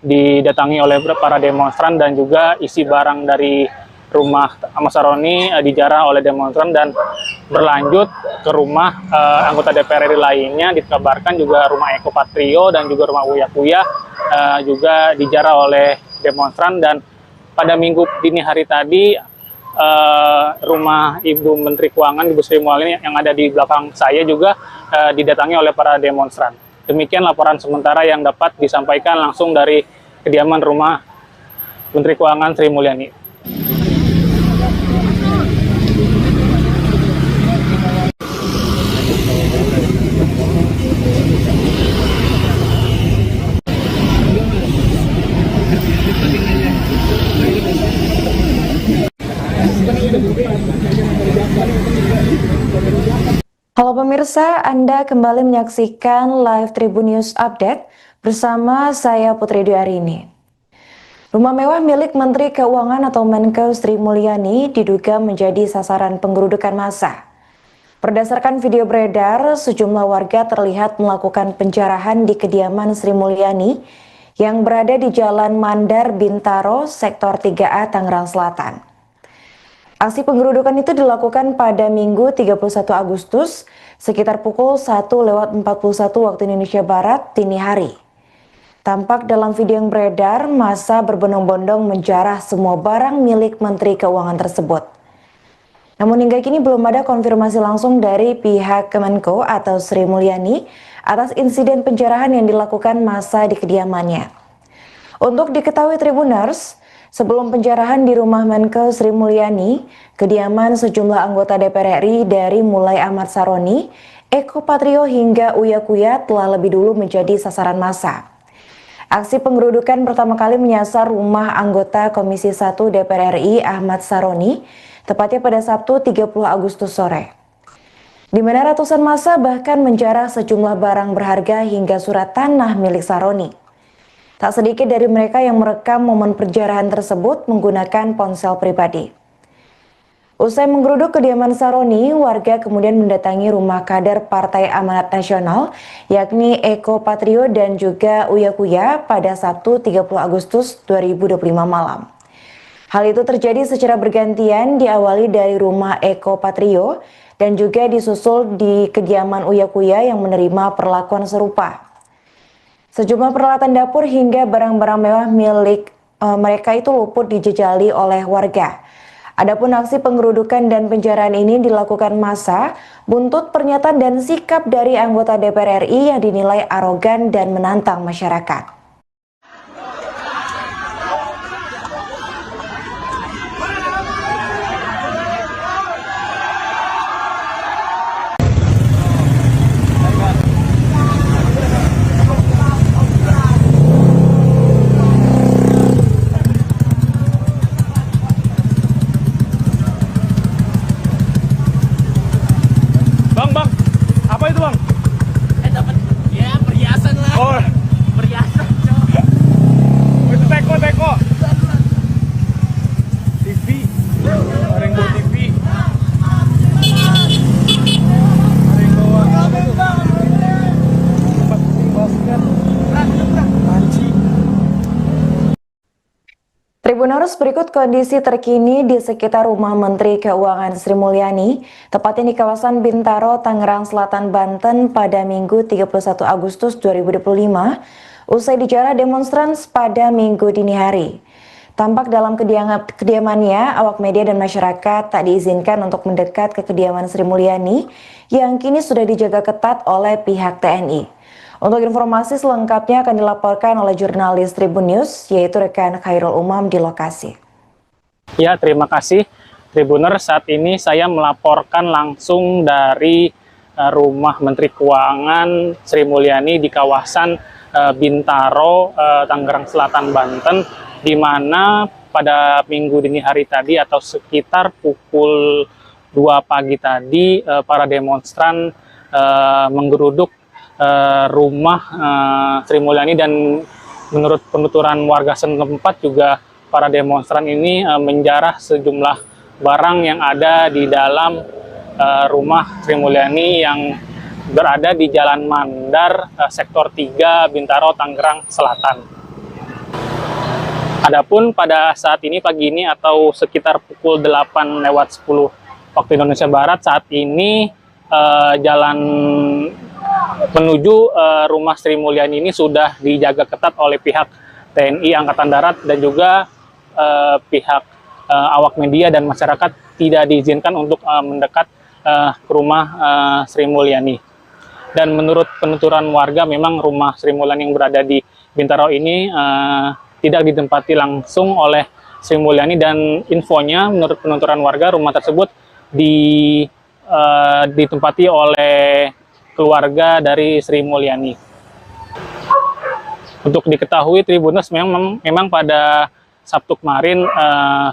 didatangi oleh para demonstran, dan juga isi barang dari rumah Ahmad Saroni dijarah oleh demonstran, dan berlanjut ke rumah anggota DPR RI lainnya. Dikabarkan juga rumah Eko Patrio dan juga rumah Uya Kuya juga dijarah oleh demonstran. Dan pada minggu dini hari tadi rumah Ibu Menteri Keuangan Ibu Sri Mulyani yang ada di belakang saya juga didatangi oleh para demonstran. Demikian laporan sementara yang dapat disampaikan langsung dari kediaman rumah Menteri Keuangan Sri Mulyani. Halo pemirsa, Anda kembali menyaksikan live Tribun News Update bersama saya Putri Dwi. Rumah mewah milik Menteri Keuangan atau Menkeu Sri Mulyani diduga menjadi sasaran penggerudukan massa. Berdasarkan video beredar, sejumlah warga terlihat melakukan penjarahan di kediaman Sri Mulyani yang berada di Jalan Mandar Bintaro, Sektor 3A, Tangerang Selatan. Aksi penggerudukan itu dilakukan pada Minggu 31 Agustus sekitar pukul 1:41 waktu Indonesia Barat dini hari. Tampak dalam video yang beredar, massa berbondong-bondong menjarah semua barang milik Menteri Keuangan tersebut. Namun hingga kini belum ada konfirmasi langsung dari pihak Kemenko atau Sri Mulyani atas insiden penjarahan yang dilakukan massa di kediamannya. Untuk diketahui Tribuners, sebelum penjarahan di rumah Menkeu Sri Mulyani, kediaman sejumlah anggota DPR RI dari mulai Ahmad Saroni, Eko Patrio hingga Uya Kuya telah lebih dulu menjadi sasaran massa. Aksi penggerudukan pertama kali menyasar rumah anggota Komisi 1 DPR RI Ahmad Saroni, tepatnya pada Sabtu 30 Agustus sore. Di mana ratusan massa bahkan menjarah sejumlah barang berharga hingga surat tanah milik Saroni. Tak sedikit dari mereka yang merekam momen penjarahan tersebut menggunakan ponsel pribadi. Usai menggeruduk kediaman Saroni, warga kemudian mendatangi rumah kader Partai Amanat Nasional, yakni Eko Patrio dan juga Uya Kuya pada Sabtu 30 Agustus 2025 malam. Hal itu terjadi secara bergantian, diawali dari rumah Eko Patrio dan juga disusul di kediaman Uya Kuya yang menerima perlakuan serupa. Sejumlah peralatan dapur hingga barang-barang mewah milik mereka itu luput dijejali oleh warga. Adapun aksi penggerudukan dan penjarahan ini dilakukan massa buntut pernyataan dan sikap dari anggota DPR RI yang dinilai arogan dan menantang masyarakat. Bang, apa itu bang? Dapat ya perhiasan lah. Oh, Perhiasan, Cok. itu teko. TV, ada yang bawa TV. Ada yang bawa apa itu? Tempat basket. Panci. Tribuners, berikut kondisi terkini di sekitar rumah Menteri Keuangan Sri Mulyani, tepatnya di kawasan Bintaro, Tangerang Selatan, Banten pada Minggu 31 Agustus 2025, usai dijarah demonstran pada Minggu dini hari. Tampak dalam kediamannya, awak media dan masyarakat tak diizinkan untuk mendekat ke kediaman Sri Mulyani yang kini sudah dijaga ketat oleh pihak TNI. Untuk informasi selengkapnya akan dilaporkan oleh jurnalis Tribun News, yaitu rekan Khairul Umam di lokasi. Ya, terima kasih Tribuner. Saat ini saya melaporkan langsung dari rumah Menteri Keuangan Sri Mulyani di kawasan Bintaro, Tangerang Selatan, Banten, di mana pada minggu dini hari tadi atau sekitar pukul 2 pagi tadi para demonstran menggeruduk rumah Sri Mulyani, dan menurut penuturan warga setempat juga para demonstran ini menjarah sejumlah barang yang ada di dalam rumah Sri Mulyani yang berada di Jalan Mandar, Sektor 3, Bintaro, Tangerang Selatan. Adapun pada saat ini pagi ini atau sekitar pukul 8:10 waktu Indonesia Barat. Saat ini jalan menuju rumah Sri Mulyani ini sudah dijaga ketat oleh pihak TNI Angkatan Darat dan juga pihak awak media dan masyarakat tidak diizinkan untuk mendekat ke rumah Sri Mulyani. Dan menurut penuturan warga, memang rumah Sri Mulyani yang berada di Bintaro ini tidak ditempati langsung oleh Sri Mulyani, dan infonya menurut penuturan warga rumah tersebut ditempati oleh keluarga dari Sri Mulyani. Untuk diketahui Tribuners, memang pada Sabtu kemarin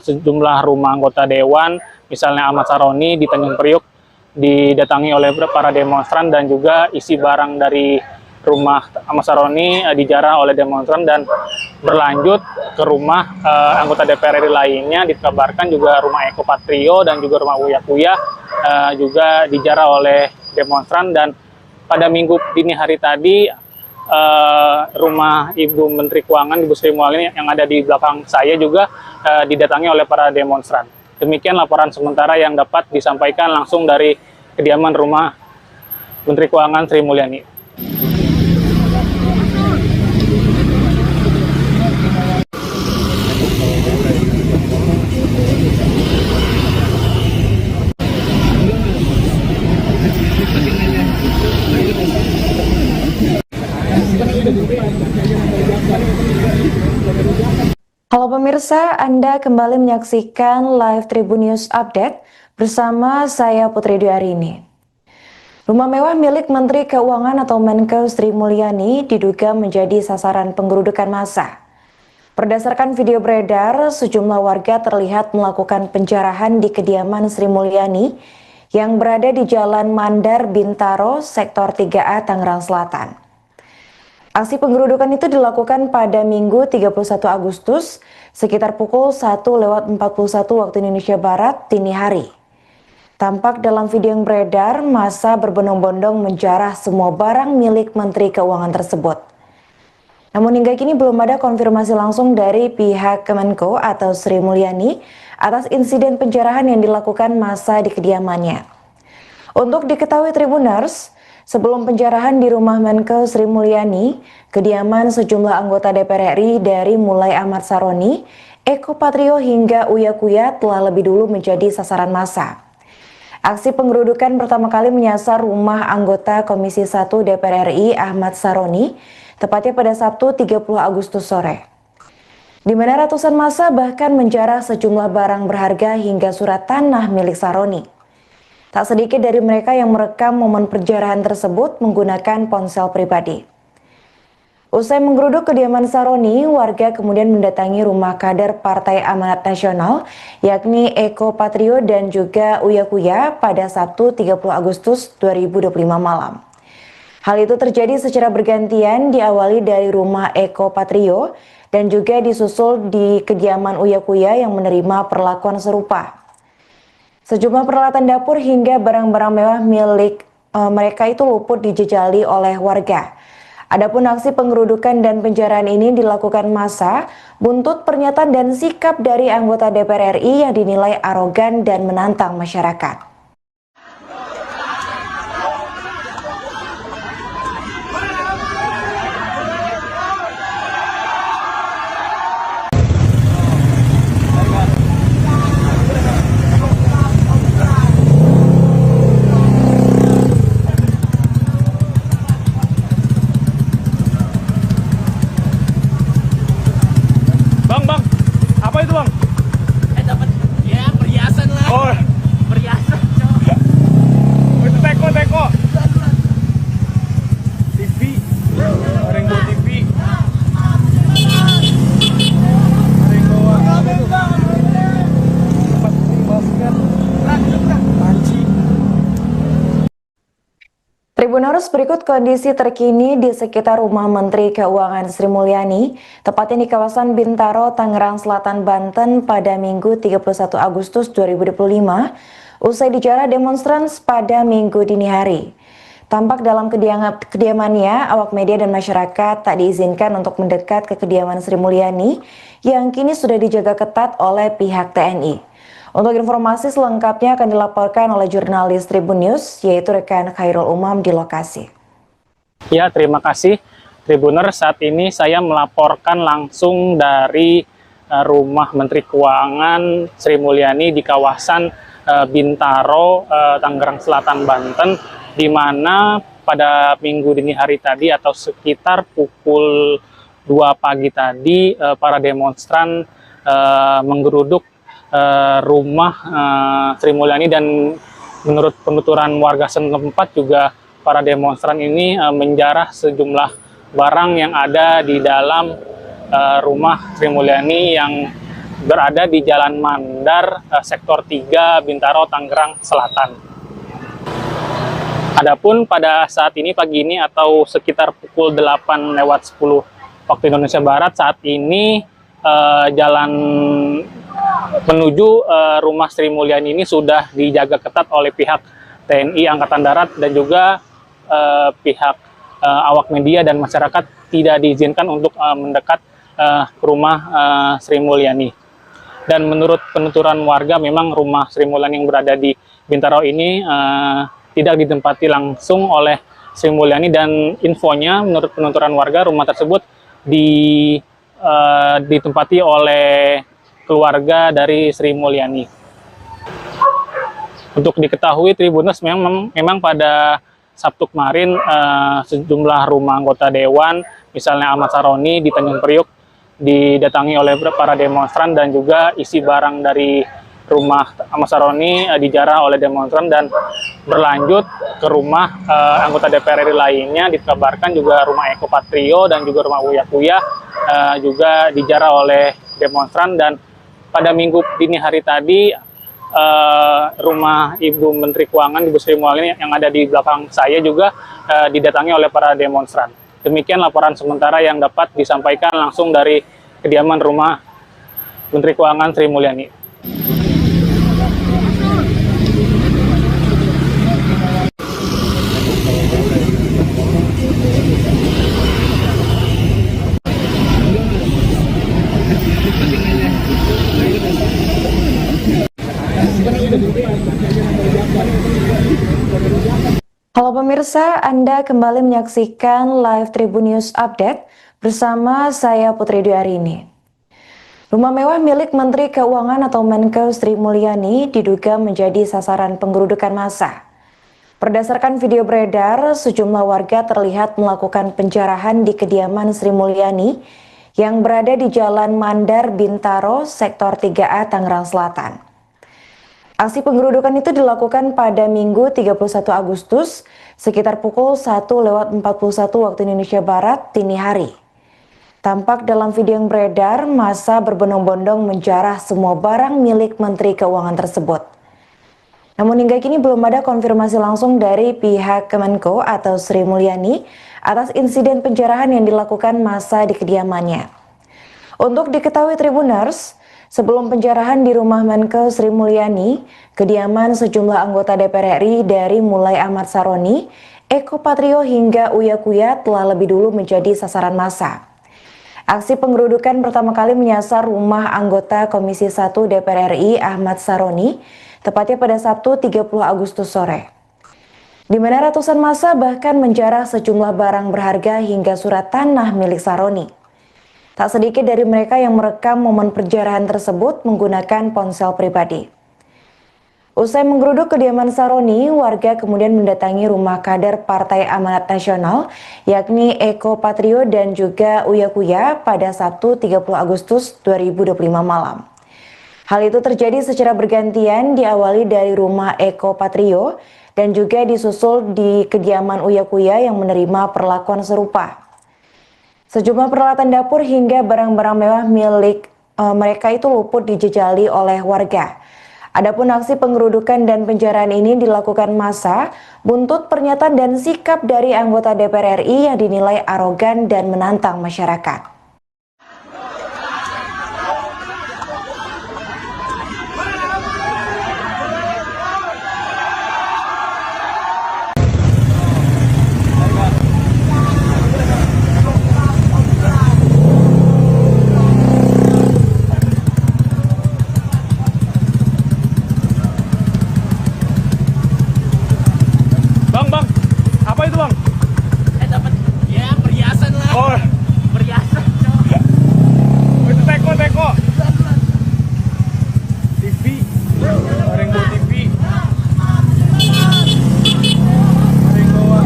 sejumlah rumah anggota dewan, misalnya Ahmad Saroni di Tanjung Priuk, didatangi oleh para demonstran, dan juga isi barang dari rumah Ahmad Saroni dijarah oleh demonstran dan berlanjut ke rumah anggota DPR RI lainnya. Dikabarkan juga rumah Eko Patrio dan juga rumah Uya Kuya juga dijarah oleh demonstran. Dan pada minggu dini hari tadi rumah Ibu Menteri Keuangan, Ibu Sri Mulyani yang ada di belakang saya juga didatangi oleh para demonstran. Demikian laporan sementara yang dapat disampaikan langsung dari kediaman rumah Menteri Keuangan Sri Mulyani. Halo pemirsa, Anda kembali menyaksikan live Tribun News Update bersama saya Putri Dwi. Rumah mewah milik Menteri Keuangan atau Menkeu Sri Mulyani diduga menjadi sasaran penggerudukan massa. Berdasarkan video beredar, sejumlah warga terlihat melakukan penjarahan di kediaman Sri Mulyani yang berada di Jalan Mandar Bintaro, Sektor 3A, Tangerang Selatan. Aksi penggerudukan itu dilakukan pada Minggu 31 Agustus sekitar pukul 1:41 waktu Indonesia Barat dini hari. Tampak dalam video yang beredar, massa berbondong-bondong menjarah semua barang milik Menteri Keuangan tersebut. Namun hingga kini belum ada konfirmasi langsung dari pihak Kemenko atau Sri Mulyani atas insiden penjarahan yang dilakukan massa di kediamannya. Untuk diketahui Tribuners, sebelum penjarahan di rumah Menkeu Sri Mulyani, kediaman sejumlah anggota DPR RI dari mulai Ahmad Saroni, Eko Patrio hingga Uya Kuya telah lebih dulu menjadi sasaran massa. Aksi penggerudukan pertama kali menyasar rumah anggota Komisi 1 DPR RI Ahmad Saroni, tepatnya pada Sabtu 30 Agustus sore. Di mana ratusan massa bahkan menjarah sejumlah barang berharga hingga surat tanah milik Saroni. Tak sedikit dari mereka yang merekam momen penjarahan tersebut menggunakan ponsel pribadi. Usai menggeruduk kediaman Saroni, warga kemudian mendatangi rumah kader Partai Amanat Nasional, yakni Eko Patrio dan juga Uya Kuya pada Sabtu 30 Agustus 2025 malam. Hal itu terjadi secara bergantian, diawali dari rumah Eko Patrio dan juga disusul di kediaman Uya Kuya yang menerima perlakuan serupa. Sejumlah peralatan dapur hingga barang-barang mewah milik mereka itu luput dijejali oleh warga. Adapun aksi penggerudukan dan penjarahan ini dilakukan massa buntut pernyataan dan sikap dari anggota DPR RI yang dinilai arogan dan menantang masyarakat. Bang, apa itu bang? Dapat ya perhiasan lah. Oh, Perhiasan, cok. itu teko. TV, ada yang bawa TV. Ada yang bawa apa tuh? Tempat basket. Panci. Tribuners, berikut kondisi terkini di sekitar rumah Menteri Keuangan Sri Mulyani, tepatnya di kawasan Bintaro, Tangerang Selatan, Banten pada Minggu 31 Agustus 2025, usai dijarah demonstran pada Minggu dini hari. Tampak dalam kediamannya, awak media dan masyarakat tak diizinkan untuk mendekat ke kediaman Sri Mulyani yang kini sudah dijaga ketat oleh pihak TNI. Untuk informasi selengkapnya akan dilaporkan oleh jurnalis Tribun News, yaitu rekan Khairul Umam di lokasi. Ya, terima kasih Tribuners. Saat ini saya melaporkan langsung dari rumah Menteri Keuangan Sri Mulyani di kawasan Bintaro, Tangerang Selatan, Banten, di mana pada minggu dini hari tadi atau sekitar pukul 2 pagi tadi para demonstran menggeruduk rumah Sri Mulyani, dan menurut penuturan warga setempat juga para demonstran ini menjarah sejumlah barang yang ada di dalam rumah Sri Mulyani yang berada di Jalan Mandar, Sektor 3, Bintaro, Tangerang Selatan. Adapun pada saat ini, pagi ini atau sekitar pukul 8:10 waktu Indonesia Barat, saat ini jalan menuju rumah Sri Mulyani ini sudah dijaga ketat oleh pihak TNI Angkatan Darat dan juga pihak awak media dan masyarakat tidak diizinkan untuk mendekat ke rumah Sri Mulyani. Dan menurut penuturan warga, memang rumah Sri Mulyani yang berada di Bintaro ini tidak ditempati langsung oleh Sri Mulyani, dan infonya menurut penuturan warga rumah tersebut ditempati oleh keluarga dari Sri Mulyani. Untuk diketahui Tribuners, memang pada Sabtu kemarin sejumlah rumah anggota dewan, misalnya Ahmad Saroni di Tanjung Priuk, didatangi oleh para demonstran, dan juga isi barang dari rumah Ahmad Saroni dijarah oleh demonstran dan berlanjut ke rumah anggota DPR RI lainnya. Dikabarkan juga rumah Eko Patrio dan juga rumah Uya Kuya juga dijarah oleh demonstran. Dan pada minggu dini hari tadi rumah Ibu Menteri Keuangan, Ibu Sri Mulyani yang ada di belakang saya juga didatangi oleh para demonstran. Demikian laporan sementara yang dapat disampaikan langsung dari kediaman rumah Menteri Keuangan Sri Mulyani. Halo pemirsa, Anda kembali menyaksikan live Tribun News Update bersama saya Putri Dwi Arini. Rumah mewah milik Menteri Keuangan atau Menkeu Sri Mulyani diduga menjadi sasaran penggerudukan massa. Berdasarkan video beredar, sejumlah warga terlihat melakukan penjarahan di kediaman Sri Mulyani yang berada di Jalan Mandar, Bintaro, Sektor 3A, Tangerang Selatan. Aksi penggerudukan itu dilakukan pada Minggu 31 Agustus sekitar pukul 1:41 waktu Indonesia Barat dini hari. Tampak dalam video yang beredar, massa berbondong-bondong menjarah semua barang milik Menteri Keuangan tersebut. Namun hingga kini belum ada konfirmasi langsung dari pihak Kemenko atau Sri Mulyani atas insiden penjarahan yang dilakukan massa di kediamannya. Untuk diketahui Tribuners, sebelum penjarahan di rumah Menkeu Sri Mulyani, kediaman sejumlah anggota DPR RI dari mulai Ahmad Saroni, Eko Patrio hingga Uya Kuya telah lebih dulu menjadi sasaran massa. Aksi penggerudukan pertama kali menyasar rumah anggota Komisi 1 DPR RI Ahmad Saroni, tepatnya pada Sabtu 30 Agustus sore. Di mana ratusan massa bahkan menjarah sejumlah barang berharga hingga surat tanah milik Saroni. Tak sedikit dari mereka yang merekam momen penjarahan tersebut menggunakan ponsel pribadi. Usai menggeruduk kediaman Saroni, warga kemudian mendatangi rumah kader Partai Amanat Nasional, yakni Eko Patrio dan juga Uya Kuya pada Sabtu 30 Agustus 2025 malam. Hal itu terjadi secara bergantian, diawali dari rumah Eko Patrio dan juga disusul di kediaman Uya Kuya yang menerima perlakuan serupa. Sejumlah peralatan dapur hingga barang-barang mewah milik mereka itu luput dijejali oleh warga. Adapun aksi penggerudukan dan penjarahan ini dilakukan massa buntut pernyataan dan sikap dari anggota DPR RI yang dinilai arogan dan menantang masyarakat. Oh, Perhiasan, cowok. itu teko. TV. Ada yang bawa TV. Ada yang bawa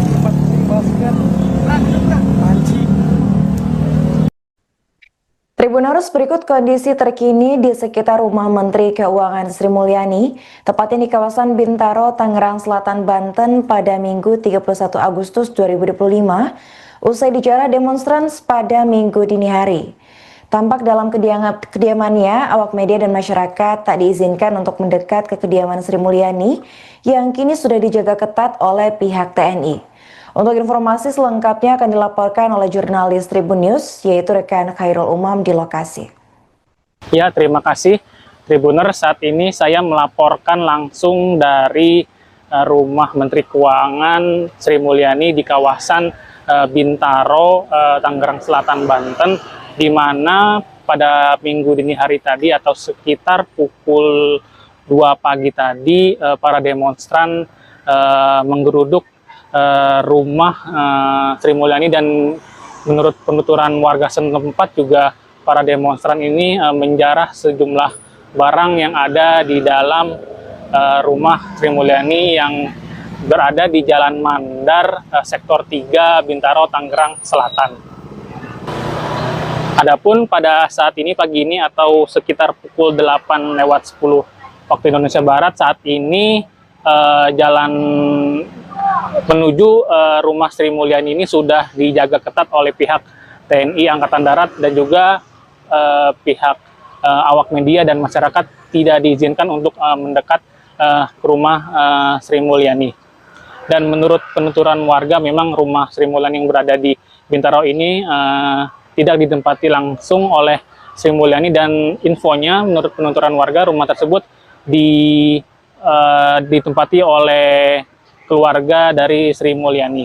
tempat basket. Panci. Tribuners, berikut kondisi terkini di sekitar rumah Menteri Keuangan Sri Mulyani, tepatnya di kawasan Bintaro, Tangerang Selatan, Banten pada Minggu 31 Agustus 2025, usai dijarah demonstran pada Minggu dini hari. Tampak dalam kediamannya, awak media dan masyarakat tak diizinkan untuk mendekat ke kediaman Sri Mulyani yang kini sudah dijaga ketat oleh pihak TNI. Untuk informasi selengkapnya akan dilaporkan oleh jurnalis Tribun News, yaitu rekan Khairul Umam di lokasi. Ya, terima kasih Tribuner. Saat ini saya melaporkan langsung dari rumah Menteri Keuangan Sri Mulyani di kawasan Bintaro, Tangerang Selatan, Banten, di mana pada minggu dini hari tadi atau sekitar pukul 2 pagi tadi para demonstran menggeruduk rumah Sri Mulyani, dan menurut penuturan warga setempat juga para demonstran ini menjarah sejumlah barang yang ada di dalam rumah Sri Mulyani yang berada di Jalan Mandar, Sektor 3, Bintaro, Tangerang Selatan. Adapun pada saat ini pagi ini atau sekitar pukul 8:10 waktu Indonesia Barat, saat ini jalan menuju rumah Sri Mulyani ini sudah dijaga ketat oleh pihak TNI Angkatan Darat dan juga pihak awak media dan masyarakat tidak diizinkan untuk mendekat ke rumah Sri Mulyani. Dan menurut penuturan warga, memang rumah Sri Mulyani yang berada di Bintaro ini tidak ditempati langsung oleh Sri Mulyani, dan infonya menurut penuturan warga rumah tersebut ditempati oleh keluarga dari Sri Mulyani.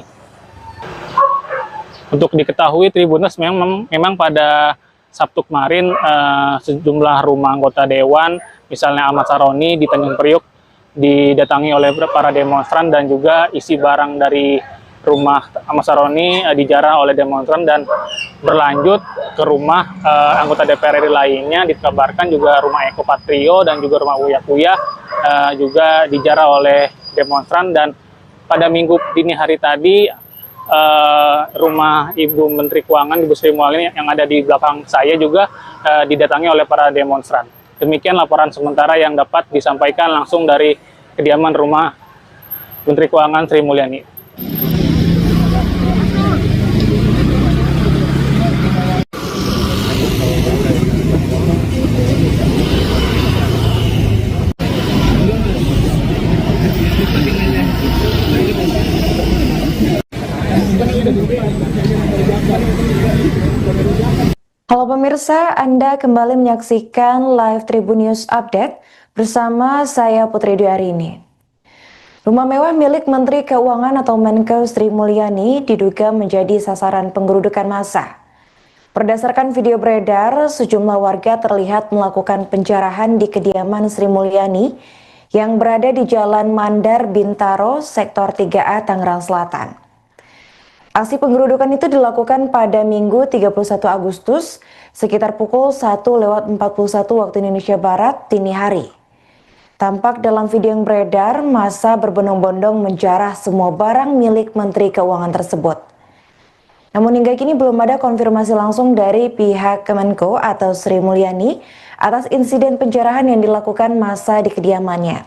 Untuk diketahui Tribuners, memang pada Sabtu kemarin sejumlah rumah anggota dewan, misalnya Ahmad Saroni di Tanjung Priuk, didatangi oleh para demonstran, dan juga isi barang dari rumah Ahmad Saroni dijarah oleh demonstran dan berlanjut ke rumah anggota DPR RI lainnya. Dikabarkan juga rumah Eko Patrio dan juga rumah Uya Kuya juga dijarah oleh demonstran. Dan pada minggu dini hari tadi rumah Ibu Menteri Keuangan, Ibu Sri Mulyani yang ada di belakang saya juga didatangi oleh para demonstran. Demikian laporan sementara yang dapat disampaikan langsung dari kediaman rumah Menteri Keuangan Sri Mulyani. Halo pemirsa, Anda kembali menyaksikan live Tribun News Update bersama saya Putri Dwi Arini. Rumah mewah milik Menteri Keuangan atau Menko Sri Mulyani diduga menjadi sasaran penggerudukan massa. Berdasarkan video beredar, sejumlah warga terlihat melakukan penjarahan di kediaman Sri Mulyani yang berada di Jalan Mandar, Bintaro, Sektor 3A, Tangerang Selatan. Aksi penggerudukan itu dilakukan pada Minggu 31 Agustus sekitar pukul 1:41 waktu Indonesia Barat dini hari. Tampak dalam video yang beredar, massa berbondong-bondong menjarah semua barang milik Menteri Keuangan tersebut. Namun hingga kini belum ada konfirmasi langsung dari pihak Kemenko atau Sri Mulyani atas insiden penjarahan yang dilakukan massa di kediamannya.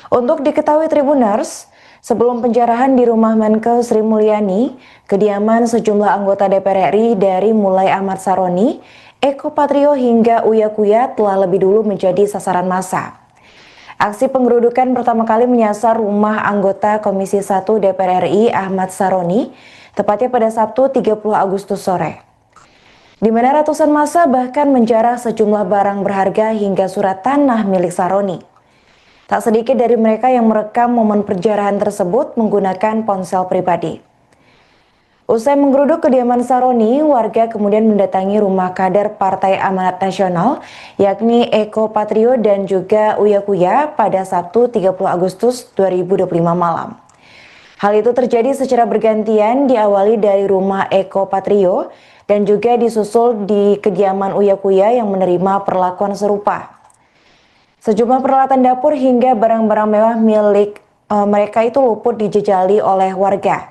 Untuk diketahui Tribuners, sebelum penjarahan di rumah Menko Sri Mulyani, kediaman sejumlah anggota DPR RI dari mulai Ahmad Saroni, Eko Patrio hingga Uya Kuya telah lebih dulu menjadi sasaran massa. Aksi penggerudukan pertama kali menyasar rumah anggota Komisi 1 DPR RI Ahmad Saroni, tepatnya pada Sabtu 30 Agustus sore. Di mana ratusan massa bahkan menjarah sejumlah barang berharga hingga surat tanah milik Saroni. Tak sedikit dari mereka yang merekam momen penjarahan tersebut menggunakan ponsel pribadi. Usai menggeruduk kediaman Saroni, warga kemudian mendatangi rumah kader Partai Amanat Nasional, yakni Eko Patrio dan juga Uya Kuya pada Sabtu 30 Agustus 2025 malam. Hal itu terjadi secara bergantian, diawali dari rumah Eko Patrio dan juga disusul di kediaman Uya Kuya yang menerima perlakuan serupa. Sejumlah peralatan dapur hingga barang-barang mewah milik mereka itu luput dijejali oleh warga.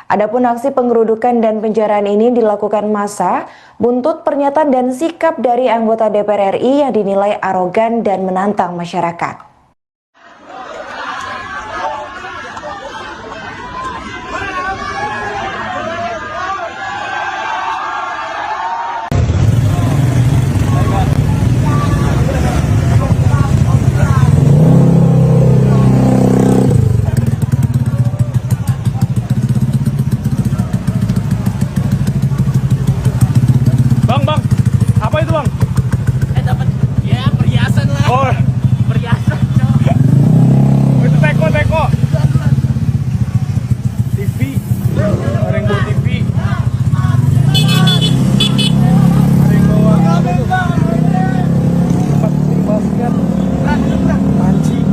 Adapun aksi penggerudukan dan penjarahan ini dilakukan massa buntut pernyataan dan sikap dari anggota DPR RI yang dinilai arogan dan menantang masyarakat. Bang, apa itu bang? Dapat ya perhiasan lah. Oh, Perhiasan, cok. itu teko. TV, Rainbow TV. Rainbow apa itu? Tempat basket. Anjing.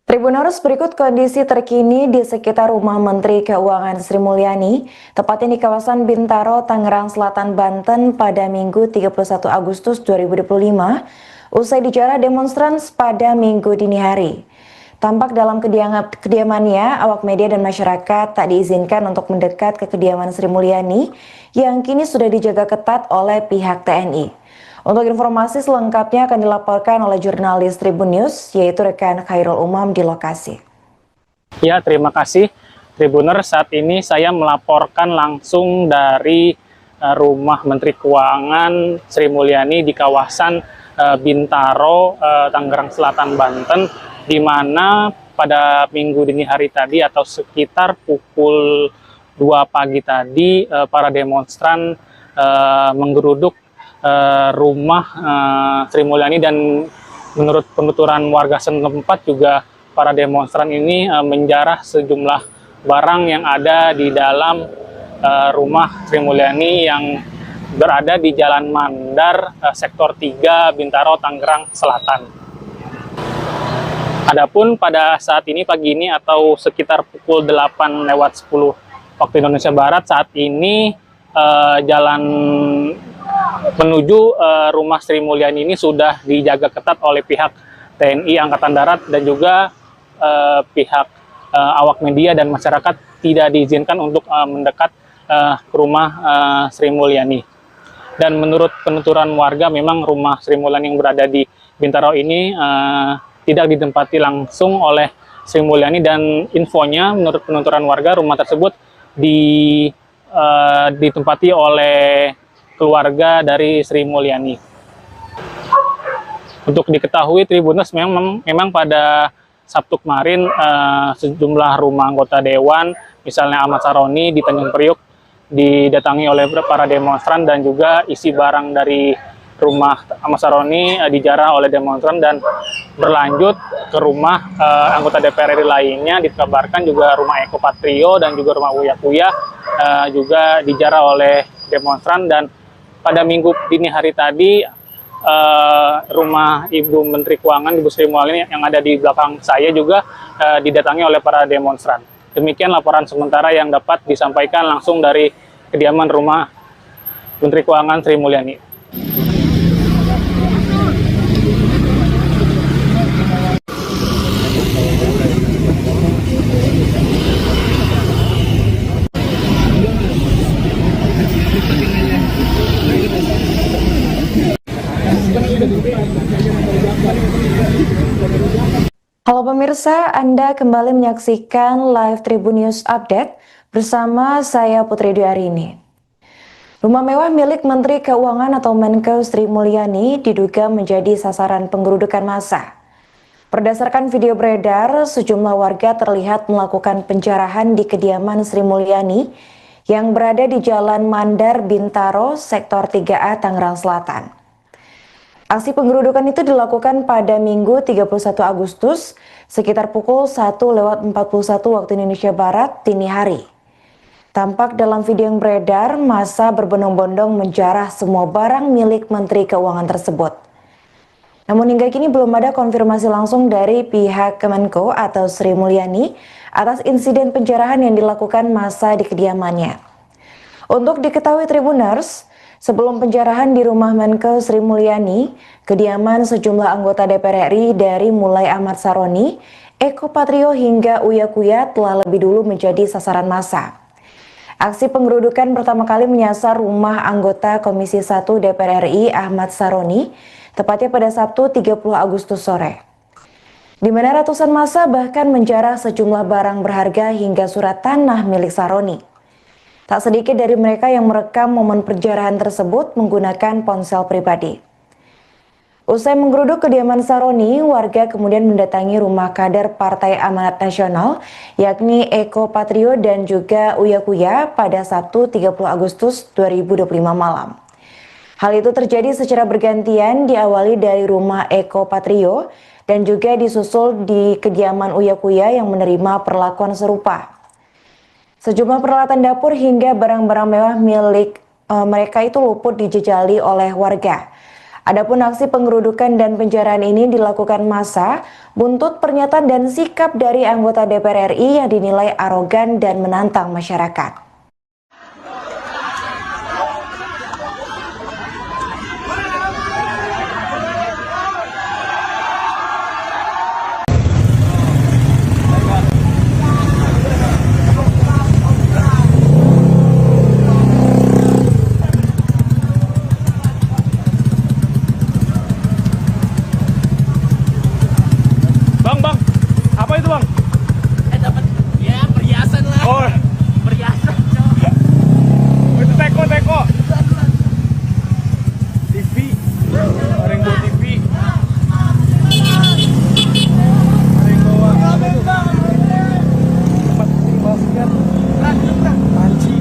Tribuners, berikut kondisi terkini di sekitar rumah Menteri Keuangan Sri Mulyani, tepatnya di kawasan Bintaro, Tangerang Selatan, Banten pada Minggu 31 Agustus 2025, usai dijarah demonstran pada Minggu dini hari. Tampak dalam kediamannya, awak media dan masyarakat tak diizinkan untuk mendekat ke kediaman Sri Mulyani yang kini sudah dijaga ketat oleh pihak TNI. Untuk informasi selengkapnya akan dilaporkan oleh jurnalis Tribun News, yaitu rekan Khairul Umam di lokasi. Ya, terima kasih Tribuner. Saat ini saya melaporkan langsung dari rumah Menteri Keuangan Sri Mulyani di kawasan Bintaro, Tangerang Selatan, Banten, di mana pada minggu dini hari tadi atau sekitar pukul 2 pagi tadi para demonstran menggeruduk rumah Sri Mulyani, dan menurut penuturan warga setempat juga para demonstran ini menjarah sejumlah barang yang ada di dalam rumah Sri Mulyani yang berada di Jalan Mandar, Sektor 3, Bintaro, Tangerang Selatan. Adapun pada saat ini pagi ini atau sekitar pukul 8:10 waktu Indonesia Barat, saat ini jalan menuju rumah Sri Mulyani ini sudah dijaga ketat oleh pihak TNI Angkatan Darat dan juga pihak awak media dan masyarakat tidak diizinkan untuk mendekat ke rumah Sri Mulyani. Dan menurut penuturan warga, memang rumah Sri Mulyani yang berada di Bintaro ini tidak ditempati langsung oleh Sri Mulyani, dan infonya menurut penuturan warga rumah tersebut ditempati oleh keluarga dari Sri Mulyani. Untuk diketahui Tribuners, memang pada Sabtu kemarin sejumlah rumah anggota dewan, misalnya Ahmad Saroni di Tanjung Priuk, didatangi oleh para demonstran, dan juga isi barang dari rumah Ahmad Saroni dijarah oleh demonstran dan berlanjut ke rumah anggota DPR RI lainnya. Dikabarkan juga rumah Eko Patrio dan juga rumah Uya Kuya juga dijarah oleh demonstran. Dan pada minggu dini hari tadi, rumah Ibu Menteri Keuangan, Ibu Sri Mulyani yang ada di belakang saya juga didatangi oleh para demonstran. Demikian laporan sementara yang dapat disampaikan langsung dari kediaman rumah Menteri Keuangan Sri Mulyani. Halo pemirsa, Anda kembali menyaksikan live Tribun News Update bersama saya Putri Dwi. Rumah mewah milik Menteri Keuangan atau Menkeu Sri Mulyani diduga menjadi sasaran penggerudukan massa. Berdasarkan video beredar, sejumlah warga terlihat melakukan penjarahan di kediaman Sri Mulyani yang berada di Jalan Mandar, Bintaro, Sektor 3A, Tangerang Selatan. Aksi penggerudukan itu dilakukan pada Minggu 31 Agustus sekitar pukul 1:41 waktu Indonesia Barat dini hari. Tampak dalam video yang beredar, massa berbondong-bondong menjarah semua barang milik Menteri Keuangan tersebut. Namun hingga kini belum ada konfirmasi langsung dari pihak Kemenko atau Sri Mulyani atas insiden penjarahan yang dilakukan massa di kediamannya. Untuk diketahui Tribuners, sebelum penjarahan di rumah Menko Sri Mulyani, kediaman sejumlah anggota DPR RI dari mulai Ahmad Saroni, Eko Patrio hingga Uya Kuya telah lebih dulu menjadi sasaran massa. Aksi penggerudukan pertama kali menyasar rumah anggota Komisi 1 DPR RI Ahmad Saroni, tepatnya pada Sabtu 30 Agustus sore. Di mana ratusan massa bahkan menjarah sejumlah barang berharga hingga surat tanah milik Saroni. Tak sedikit dari mereka yang merekam momen penjarahan tersebut menggunakan ponsel pribadi. Usai menggeruduk kediaman Saroni, warga kemudian mendatangi rumah kader Partai Amanat Nasional, yakni Eko Patrio dan juga Uya Kuya pada Sabtu 30 Agustus 2025 malam. Hal itu terjadi secara bergantian, diawali dari rumah Eko Patrio dan juga disusul di kediaman Uya Kuya yang menerima perlakuan serupa. Sejumlah peralatan dapur hingga barang-barang mewah milik mereka itu luput dijejali oleh warga. Adapun aksi penggerudukan dan penjarahan ini dilakukan massa buntut pernyataan dan sikap dari anggota DPR RI yang dinilai arogan dan menantang masyarakat. Bang, apa itu bang? Dapat ya perhiasan lah. Oh, Perhiasan, cok. itu teko. TV, Rainbow TV. Rainbow apa itu? Tempat basket. Panci.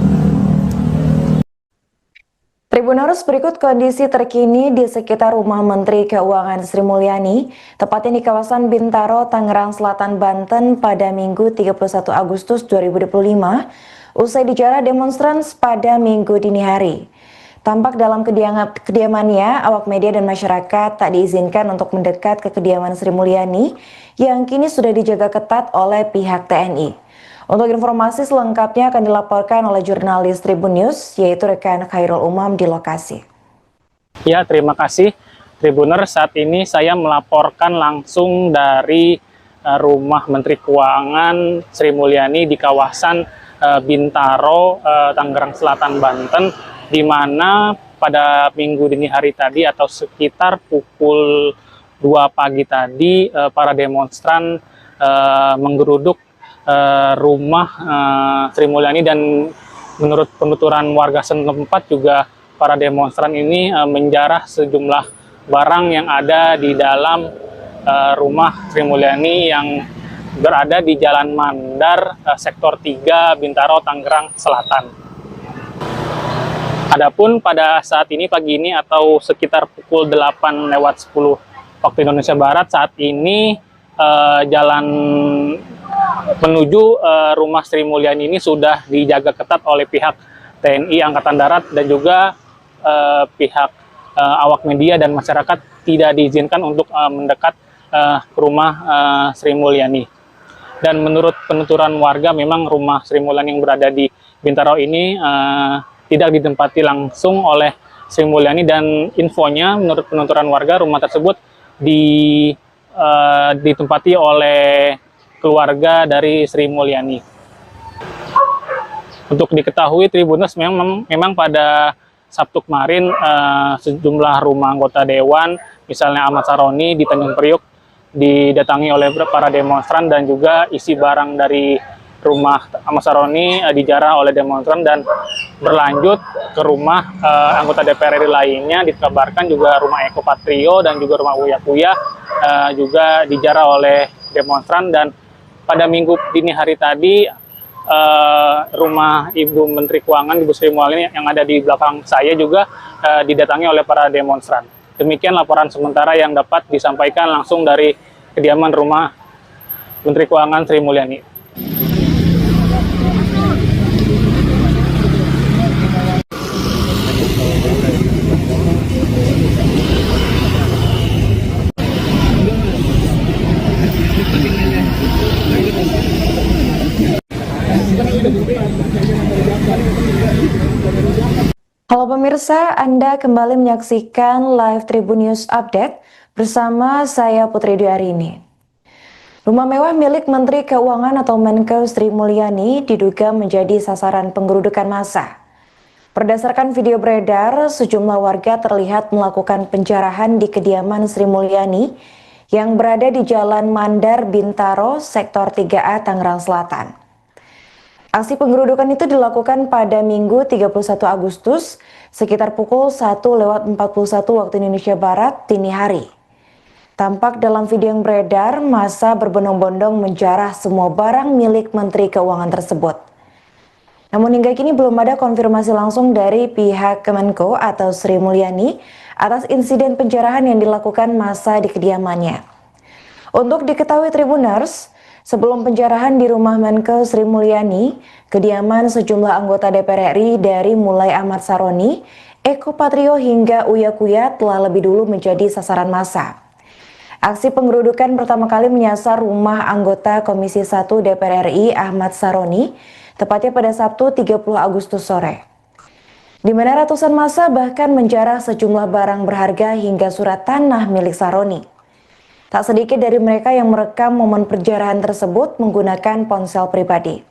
Tribuners, berikut kondisi terkini di sekitar rumah Menteri Keuangan Sri Mulyani, tepatnya di kawasan Bintaro, Tangerang Selatan, Banten pada Minggu 31 Agustus 2025, usai dijarah demonstran pada Minggu dini hari. Tampak dalam kediamannya, awak media dan masyarakat tak diizinkan untuk mendekat ke kediaman Sri Mulyani yang kini sudah dijaga ketat oleh pihak TNI. Untuk informasi selengkapnya akan dilaporkan oleh jurnalis Tribun News, yaitu rekan Khairul Umam di lokasi. Ya, terima kasih Tribuners. Saat ini saya melaporkan langsung dari rumah Menteri Keuangan Sri Mulyani di kawasan Bintaro, Tangerang Selatan, Banten, di mana pada minggu dini hari tadi atau sekitar pukul 2 pagi tadi para demonstran menggeruduk rumah Sri Mulyani, dan menurut penuturan warga setempat juga para demonstran ini menjarah sejumlah barang yang ada di dalam rumah Sri Mulyani yang berada di Jalan Mandar, Sektor 3, Bintaro, Tangerang Selatan. Adapun pada saat ini pagi ini atau sekitar pukul 8:10 waktu Indonesia Barat, saat ini jalan menuju rumah Sri Mulyani ini sudah dijaga ketat oleh pihak TNI Angkatan Darat dan juga pihak awak media dan masyarakat tidak diizinkan untuk mendekat ke rumah Sri Mulyani. Dan menurut penuturan warga, memang rumah Sri Mulyani yang berada di Bintaro ini tidak ditempati langsung oleh Sri Mulyani, dan infonya menurut penuturan warga rumah tersebut ditempati oleh keluarga dari Sri Mulyani. Untuk diketahui Tribuners, memang pada Sabtu kemarin sejumlah rumah anggota dewan, misalnya Ahmad Saroni di Tanjung Priok, didatangi oleh para demonstran, dan juga isi barang dari rumah Ahmad Saroni dijarah oleh demonstran dan berlanjut ke rumah anggota DPR RI lainnya. Dikabarkan juga rumah Eko Patrio dan juga rumah Uya Kuya juga dijarah oleh demonstran. Dan pada minggu dini hari tadi rumah Ibu Menteri Keuangan, Ibu Sri Mulyani yang ada di belakang saya juga didatangi oleh para demonstran. Demikian laporan sementara yang dapat disampaikan langsung dari kediaman rumah Menteri Keuangan Sri Mulyani. Halo pemirsa, Anda kembali menyaksikan live Tribun News Update bersama saya Putri Dwi. Rumah mewah milik Menteri Keuangan atau Menko Sri Mulyani diduga menjadi sasaran penggerudukan massa. Berdasarkan video beredar, sejumlah warga terlihat melakukan penjarahan di kediaman Sri Mulyani yang berada di Jalan Mandar Bintaro, Sektor 3A, Tangerang Selatan. Aksi penggerudukan itu dilakukan pada Minggu 31 Agustus sekitar pukul 1:41 waktu Indonesia Barat dini hari. Tampak dalam video yang beredar, massa berbondong-bondong menjarah semua barang milik Menteri Keuangan tersebut. Namun hingga kini belum ada konfirmasi langsung dari pihak Kemenko atau Sri Mulyani atas insiden penjarahan yang dilakukan massa di kediamannya. Untuk diketahui Tribuners, sebelum penjarahan di rumah Menko Sri Mulyani, kediaman sejumlah anggota DPR RI dari mulai Ahmad Saroni, Eko Patrio hingga Uya Kuya telah lebih dulu menjadi sasaran massa. Aksi penggerudukan pertama kali menyasar rumah anggota Komisi 1 DPR RI Ahmad Saroni, tepatnya pada Sabtu 30 Agustus sore. Di mana ratusan massa bahkan menjarah sejumlah barang berharga hingga surat tanah milik Saroni. Tak sedikit dari mereka yang merekam momen penjarahan tersebut menggunakan ponsel pribadi.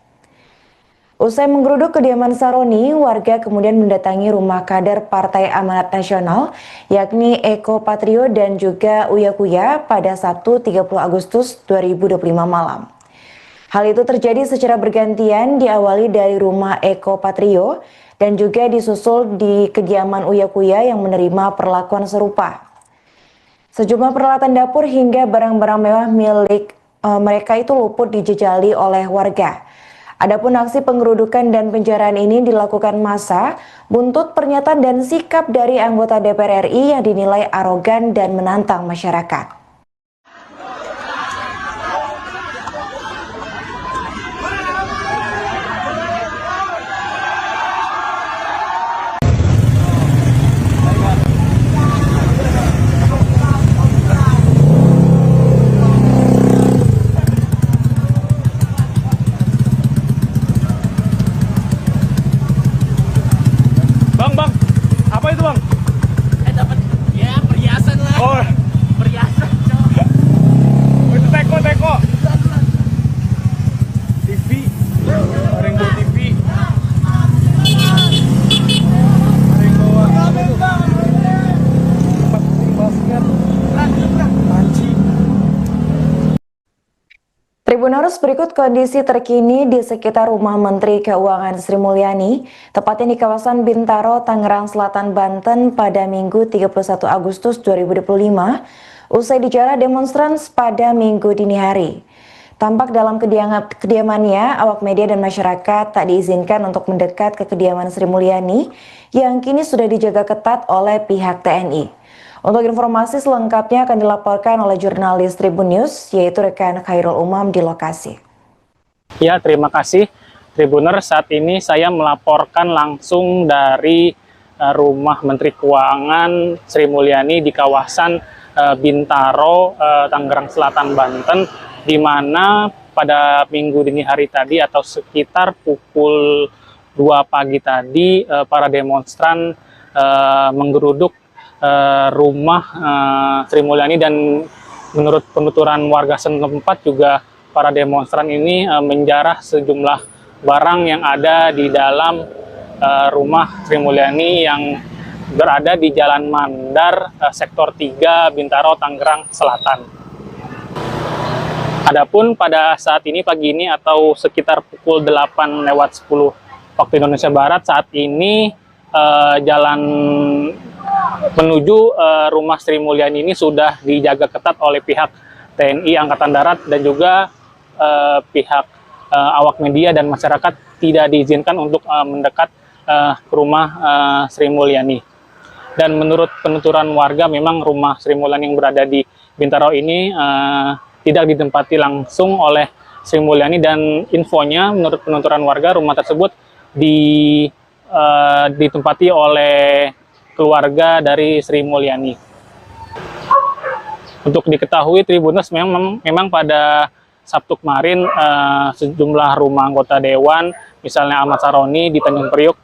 Usai menggeruduk kediaman Saroni, warga kemudian mendatangi rumah kader Partai Amanat Nasional, yakni Eko Patrio dan juga Uya Kuya pada Sabtu 30 Agustus 2025 malam. Hal itu terjadi secara bergantian, diawali dari rumah Eko Patrio dan juga disusul di kediaman Uya Kuya yang menerima perlakuan serupa. Sejumlah peralatan dapur hingga barang-barang mewah milik mereka itu luput dijejali oleh warga. Adapun aksi penggerudukan dan penjarahan ini dilakukan massa buntut pernyataan dan sikap dari anggota DPR RI yang dinilai arogan dan menantang masyarakat. Bang, apa itu bang? Dapat ya perhiasan lah. Oh, Perhiasan, cok. itu teko. TV, Rainbow TV. Rainbow apa itu? Tempat basket. Panci. Tribuners, berikut kondisi terkini di sekitar rumah Menteri Keuangan Sri Mulyani, tepatnya di kawasan Bintaro, Tangerang Selatan, Banten pada Minggu 31 Agustus 2025, usai dijarah demonstran pada Minggu dini hari. Tampak dalam kediamannya, awak media dan masyarakat tak diizinkan untuk mendekat ke kediaman Sri Mulyani yang kini sudah dijaga ketat oleh pihak TNI. Untuk informasi selengkapnya akan dilaporkan oleh jurnalis Tribun News, yaitu rekan Khairul Umam di lokasi. Ya, terima kasih Tribuner. Saat ini saya melaporkan langsung dari rumah Menteri Keuangan Sri Mulyani di kawasan Bintaro, Tangerang Selatan, Banten, di mana pada minggu dini hari tadi atau sekitar pukul 2 pagi tadi para demonstran menggeruduk rumah Sri Mulyani, dan menurut penuturan warga setempat juga para demonstran ini menjarah sejumlah barang yang ada di dalam rumah Sri Mulyani yang berada di Jalan Mandar, Sektor 3, Bintaro, Tangerang Selatan. Adapun pada saat ini pagi ini atau sekitar pukul 8:10 waktu Indonesia Barat, saat ini jalan menuju rumah Sri Mulyani ini sudah dijaga ketat oleh pihak TNI Angkatan Darat dan juga pihak awak media dan masyarakat tidak diizinkan untuk mendekat ke rumah Sri Mulyani. Dan menurut penuturan warga, memang rumah Sri Mulyani yang berada di Bintaro ini tidak ditempati langsung oleh Sri Mulyani, dan infonya menurut penuturan warga rumah tersebut ditempati oleh keluarga dari Sri Mulyani. Untuk diketahui Tribuners, memang pada Sabtu kemarin sejumlah rumah anggota dewan, misalnya Ahmad Saroni di Tanjung Priok,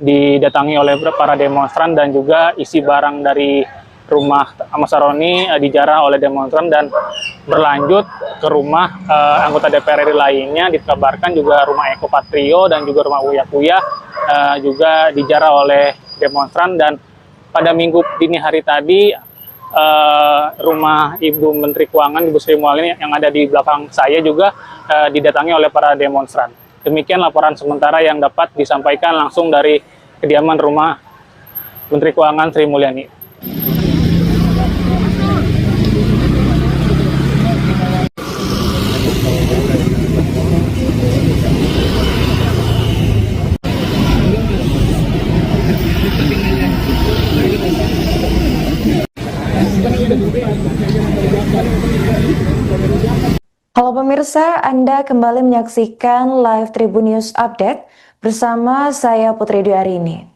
didatangi oleh para demonstran dan juga isi barang dari rumah Ahmad Saroni dijarah oleh demonstran dan berlanjut ke rumah anggota DPR RI lainnya. Dikabarkan juga rumah Eko Patrio dan juga rumah Uya Kuya juga dijarah oleh demonstran. Dan pada minggu dini hari tadi rumah Ibu Menteri Keuangan, Ibu Sri Mulyani yang ada di belakang saya juga didatangi oleh para demonstran. Demikian laporan sementara yang dapat disampaikan langsung dari kediaman rumah Menteri Keuangan Sri Mulyani. Halo pemirsa, Anda kembali menyaksikan live Tribun News Update bersama saya Putri Dwi.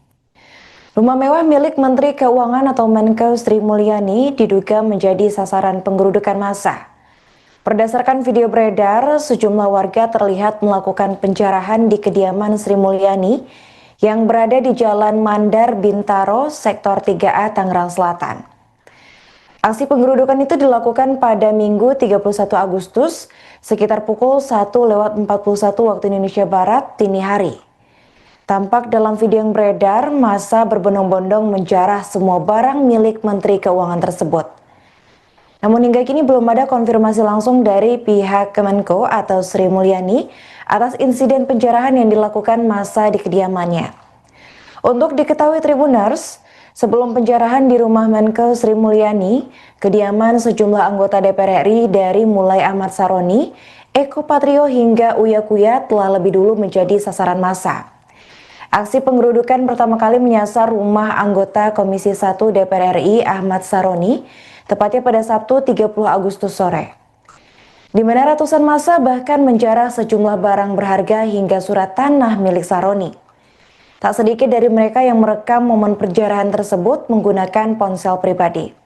Rumah mewah milik Menteri Keuangan atau Menkeu Sri Mulyani diduga menjadi sasaran penggerudukan massa. Berdasarkan video beredar, sejumlah warga terlihat melakukan penjarahan di kediaman Sri Mulyani yang berada di Jalan Mandar Bintaro, Sektor 3A, Tangerang Selatan. Aksi penggerudukan itu dilakukan pada Minggu 31 Agustus sekitar pukul 1:41 waktu Indonesia Barat dini hari. Tampak dalam video yang beredar, massa berbondong-bondong menjarah semua barang milik Menteri Keuangan tersebut. Namun hingga kini belum ada konfirmasi langsung dari pihak Kemenko atau Sri Mulyani atas insiden penjarahan yang dilakukan massa di kediamannya. Untuk diketahui Tribuners, sebelum penjarahan di rumah Menkeu Sri Mulyani, kediaman sejumlah anggota DPR RI dari mulai Ahmad Saroni, Eko Patrio hingga Uya Kuya telah lebih dulu menjadi sasaran massa. Aksi penggerudukan pertama kali menyasar rumah anggota Komisi 1 DPR RI Ahmad Saroni, tepatnya pada Sabtu 30 Agustus sore. Di mana ratusan massa bahkan menjarah sejumlah barang berharga hingga surat tanah milik Saroni. Tak sedikit dari mereka yang merekam momen penjarahan tersebut menggunakan ponsel pribadi.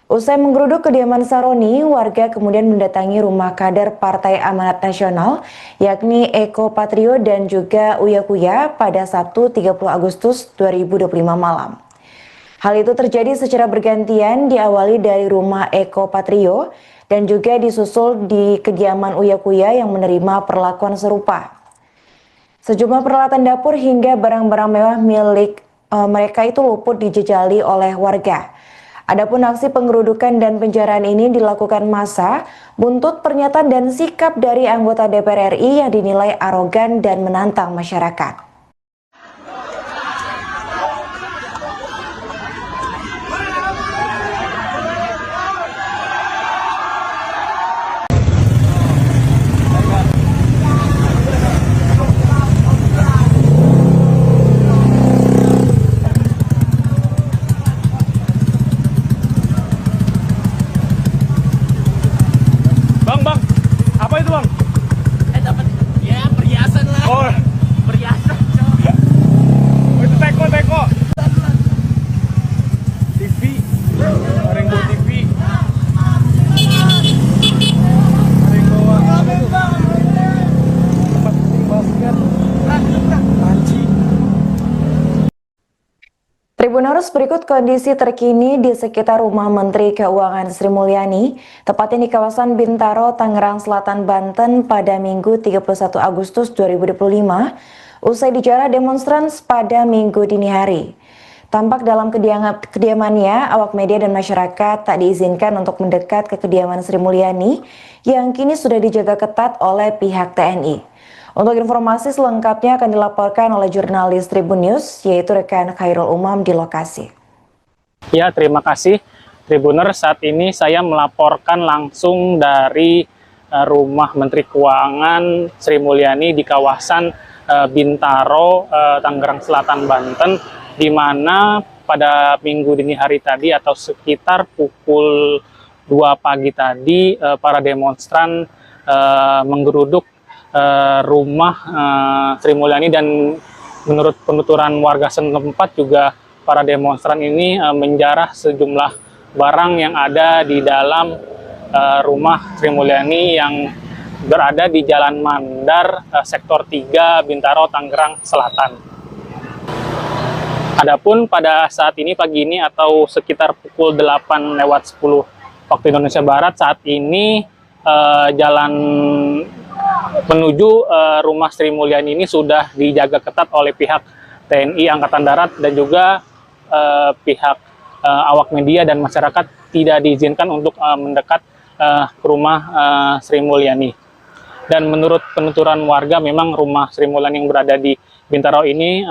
Usai menggeruduk kediaman Saroni, warga kemudian mendatangi rumah kader Partai Amanat Nasional, yakni Eko Patrio dan juga Uya Kuya pada Sabtu 30 Agustus 2025 malam. Hal itu terjadi secara bergantian, diawali dari rumah Eko Patrio dan juga disusul di kediaman Uya Kuya yang menerima perlakuan serupa. Sejumlah peralatan dapur hingga barang-barang mewah milik mereka itu luput dijejali oleh warga. Adapun aksi penggerudukan dan penjarahan ini dilakukan massa buntut pernyataan dan sikap dari anggota DPR RI yang dinilai arogan dan menantang masyarakat. Bang, apa itu bang? Dapat ya perhiasan lah. Oh, Perhiasan, Cok. oh itu teko. TV, Rainbow TV. Rainbow apa itu? Tempat basket. Panci. Tribuners, berikut kondisi terkini di sekitar rumah Menteri Keuangan Sri Mulyani, tepatnya di kawasan Bintaro, Tangerang Selatan, Banten pada Minggu 31 Agustus 2025, usai dijarah demonstran pada Minggu dini hari. Tampak dalam kediamannya, awak media dan masyarakat tak diizinkan untuk mendekat ke kediaman Sri Mulyani yang kini sudah dijaga ketat oleh pihak TNI. Untuk informasi selengkapnya akan dilaporkan oleh jurnalis Tribun News, yaitu rekan Khairul Umam di lokasi. Ya, terima kasih Tribuner. Saat ini saya melaporkan langsung dari rumah Menteri Keuangan Sri Mulyani di kawasan Bintaro, Tangerang Selatan, Banten, di mana pada minggu dini hari tadi atau sekitar pukul 2 pagi tadi para demonstran menggeruduk rumah Sri Mulyani, dan menurut penuturan warga setempat juga para demonstran ini menjarah sejumlah barang yang ada di dalam rumah Sri Mulyani yang berada di Jalan Mandar, Sektor 3, Bintaro, Tangerang Selatan. Adapun pada saat ini pagi ini atau sekitar pukul 8:10 waktu Indonesia Barat, saat ini jalan menuju rumah Sri Mulyani ini sudah dijaga ketat oleh pihak TNI Angkatan Darat dan juga pihak awak media dan masyarakat tidak diizinkan untuk mendekat ke rumah Sri Mulyani. Dan menurut penuturan warga, memang rumah Sri Mulyani yang berada di Bintaro ini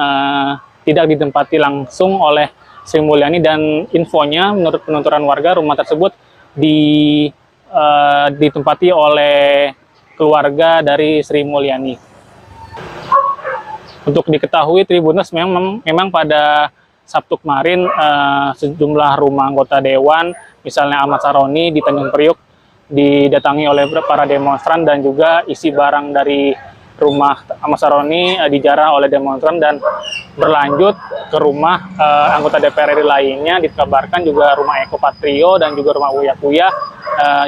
tidak ditempati langsung oleh Sri Mulyani, dan infonya menurut penuturan warga rumah tersebut ditempati oleh keluarga dari Sri Mulyani. Untuk diketahui Tribuners, memang pada Sabtu kemarin sejumlah rumah anggota dewan, misalnya Ahmad Saroni di Tanjung Priuk, didatangi oleh para demonstran, dan juga isi barang dari rumah Ahmad Saroni dijarah oleh demonstran dan berlanjut ke rumah anggota DPR RI lainnya. Dikabarkan juga rumah Eko Patrio dan juga rumah Uya Kuya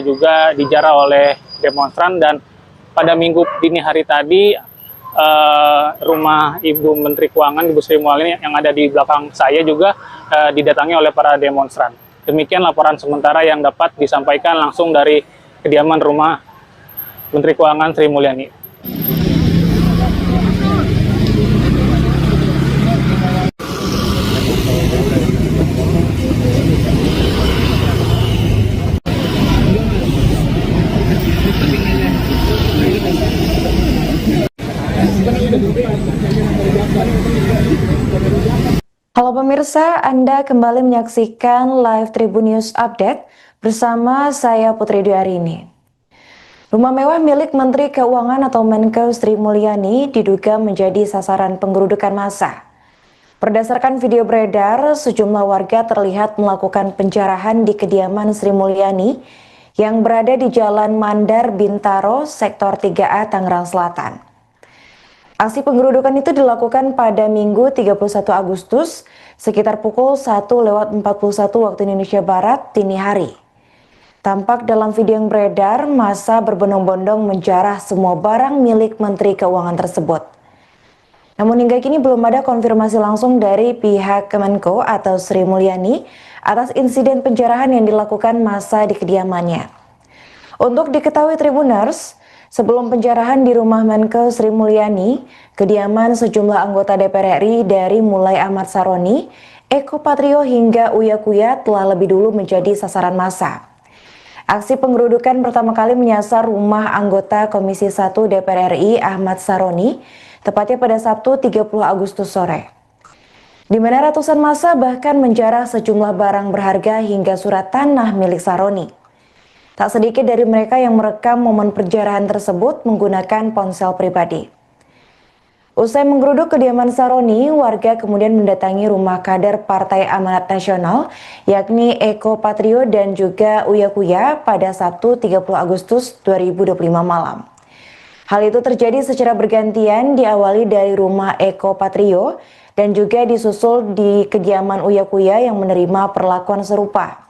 juga dijarah oleh demonstran. Dan pada minggu dini hari tadi rumah Ibu Menteri Keuangan, Ibu Sri Mulyani yang ada di belakang saya juga didatangi oleh para demonstran. Demikian laporan sementara yang dapat disampaikan langsung dari kediaman rumah Menteri Keuangan Sri Mulyani. Halo pemirsa, Anda kembali menyaksikan live Tribun News Update bersama saya Putri Dwi. Rumah mewah milik Menteri Keuangan atau Menko Sri Mulyani diduga menjadi sasaran penggerudukan massa. Berdasarkan video beredar, sejumlah warga terlihat melakukan penjarahan di kediaman Sri Mulyani yang berada di Jalan Mandar Bintaro, Sektor 3A, Tangerang Selatan. Aksi penggerudukan itu dilakukan pada Minggu 31 Agustus sekitar pukul 1:41 waktu Indonesia Barat dini hari. Tampak dalam video yang beredar, massa berbondong-bondong menjarah semua barang milik Menteri Keuangan tersebut. Namun hingga kini belum ada konfirmasi langsung dari pihak Kemenko atau Sri Mulyani atas insiden penjarahan yang dilakukan massa di kediamannya. Untuk diketahui Tribuners, sebelum penjarahan di rumah Menko Sri Mulyani, kediaman sejumlah anggota DPR RI dari mulai Ahmad Saroni, Eko Patrio hingga Uya Kuya telah lebih dulu menjadi sasaran massa. Aksi penggerudukan pertama kali menyasar rumah anggota Komisi 1 DPR RI Ahmad Saroni, tepatnya pada Sabtu 30 Agustus sore. Di mana ratusan massa bahkan menjarah sejumlah barang berharga hingga surat tanah milik Saroni. Tak sedikit dari mereka yang merekam momen penjarahan tersebut menggunakan ponsel pribadi. Usai menggeruduk kediaman Saroni, warga kemudian mendatangi rumah kader Partai Amanat Nasional, yakni Eko Patrio dan juga Uya Kuya pada Sabtu 30 Agustus 2025 malam. Hal itu terjadi secara bergantian, diawali dari rumah Eko Patrio dan juga disusul di kediaman Uya Kuya yang menerima perlakuan serupa.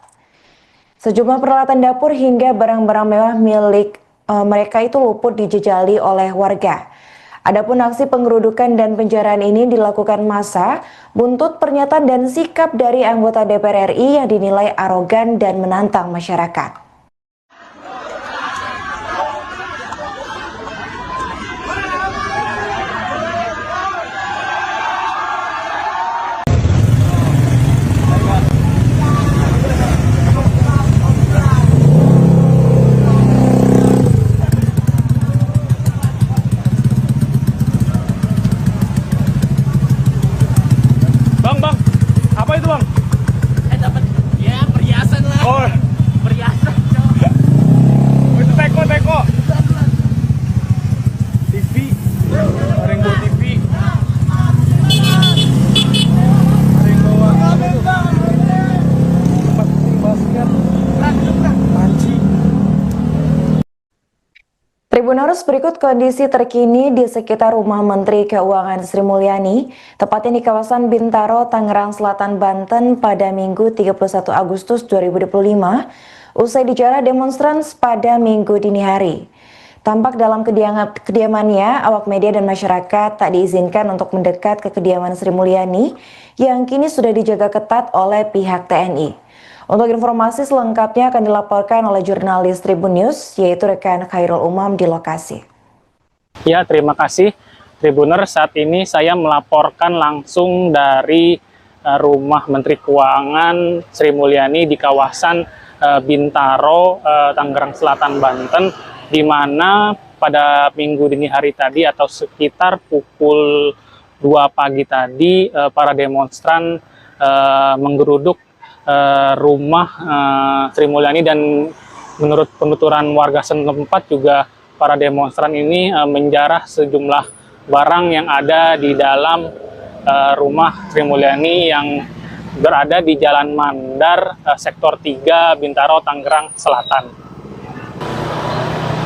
Sejumlah peralatan dapur hingga barang-barang mewah milik mereka itu luput dijejali oleh warga. Adapun aksi penggerudukan dan penjarahan ini dilakukan massa buntut pernyataan dan sikap dari anggota DPR RI yang dinilai arogan dan menantang masyarakat. Bang, apa itu bang? Dapat ya perhiasan lah. Oh, Perhiasan, cowok. itu teko. TV, Rainbow TV. Rainbow apa itu? Tempat basket. Panci. Tribuners, berikut kondisi terkini di sekitar rumah Menteri Keuangan Sri Mulyani, tepatnya di kawasan Bintaro, Tangerang Selatan, Banten pada Minggu 31 Agustus 2025, usai dijarah demonstran pada Minggu dini hari. Tampak dalam kediamannya, awak media dan masyarakat tak diizinkan untuk mendekat ke kediaman Sri Mulyani yang kini sudah dijaga ketat oleh pihak TNI. Untuk informasi selengkapnya akan dilaporkan oleh jurnalis Tribun News, yaitu rekan Khairul Umam di lokasi. Ya, terima kasih Tribuner. Saat ini saya melaporkan langsung dari rumah Menteri Keuangan Sri Mulyani di kawasan Bintaro, Tangerang Selatan, Banten, di mana pada minggu dini hari tadi atau sekitar pukul 2 pagi tadi para demonstran menggeruduk rumah Sri Mulyani, dan menurut penuturan warga setempat juga para demonstran ini menjarah sejumlah barang yang ada di dalam rumah Sri Mulyani yang berada di Jalan Mandar, Sektor 3, Bintaro, Tangerang Selatan.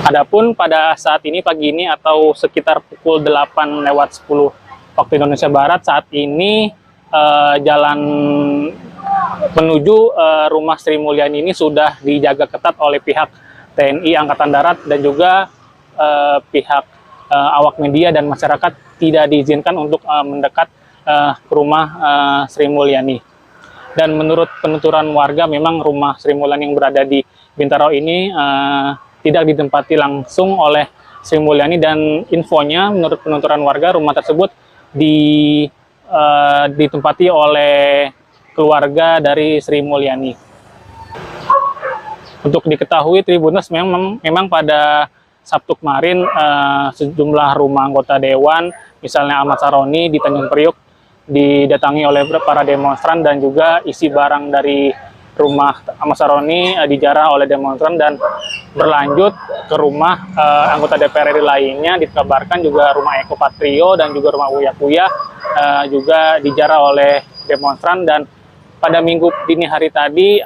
Adapun pada saat ini pagi ini atau sekitar pukul 8:10 waktu Indonesia Barat, saat ini jalan menuju rumah Sri Mulyani ini sudah dijaga ketat oleh pihak TNI Angkatan Darat dan juga pihak awak media dan masyarakat tidak diizinkan untuk mendekat ke rumah Sri Mulyani. Dan menurut penuturan warga, memang rumah Sri Mulyani yang berada di Bintaro ini tidak ditempati langsung oleh Sri Mulyani, dan infonya menurut penuturan warga rumah tersebut ditempati oleh keluarga dari Sri Mulyani. Untuk diketahui Tribuners, memang pada Sabtu kemarin sejumlah rumah anggota dewan, misalnya Ahmad Saroni di Tanjung Priuk, didatangi oleh para demonstran, dan juga isi barang dari rumah Ahmad Saroni dijarah oleh demonstran dan berlanjut ke rumah anggota DPR RI lainnya. Dikabarkan juga rumah Eko Patrio dan juga rumah Uya Kuya juga dijarah oleh demonstran. Dan pada minggu dini hari tadi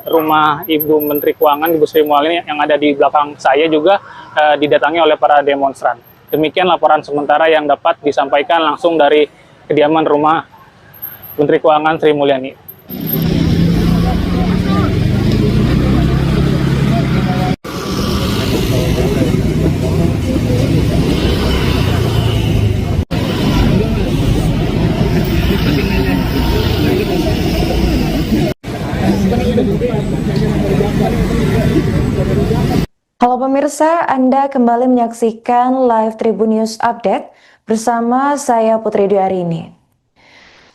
rumah Ibu Menteri Keuangan, Ibu Sri Mulyani yang ada di belakang saya juga didatangi oleh para demonstran. Demikian laporan sementara yang dapat disampaikan langsung dari kediaman rumah Menteri Keuangan Sri Mulyani. Halo pemirsa, Anda kembali menyaksikan live Tribun News Update bersama saya Putri Dwi.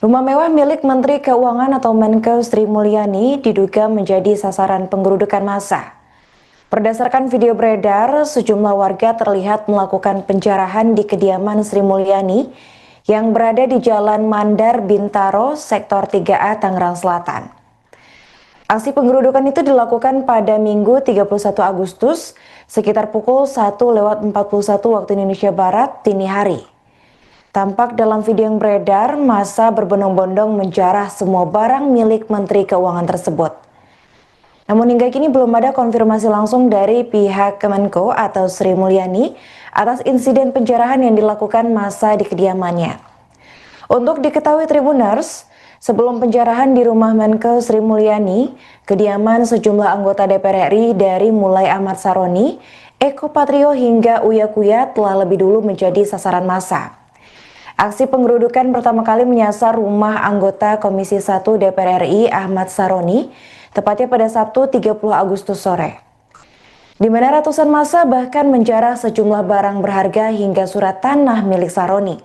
Rumah mewah milik Menteri Keuangan atau Menkeu Sri Mulyani diduga menjadi sasaran penggerudukan massa. Berdasarkan video beredar, sejumlah warga terlihat melakukan penjarahan di kediaman Sri Mulyani yang berada di Jalan Mandar, Bintaro, Sektor 3A, Tangerang Selatan. Aksi penggerudukan itu dilakukan pada Minggu 31 Agustus sekitar pukul 1:41 waktu Indonesia Barat dini hari. Tampak dalam video yang beredar, massa berbondong-bondong menjarah semua barang milik Menteri Keuangan tersebut. Namun hingga kini belum ada konfirmasi langsung dari pihak Kemenko atau Sri Mulyani atas insiden penjarahan yang dilakukan massa di kediamannya. Untuk diketahui Tribuners, sebelum penjarahan di rumah Menkeu Sri Mulyani, kediaman sejumlah anggota DPR RI dari mulai Ahmad Saroni, Eko Patrio hingga Uya Kuya telah lebih dulu menjadi sasaran massa. Aksi penggerudukan pertama kali menyasar rumah anggota Komisi 1 DPR RI Ahmad Saroni, tepatnya pada Sabtu 30 Agustus sore. Di mana ratusan massa bahkan menjarah sejumlah barang berharga hingga surat tanah milik Saroni.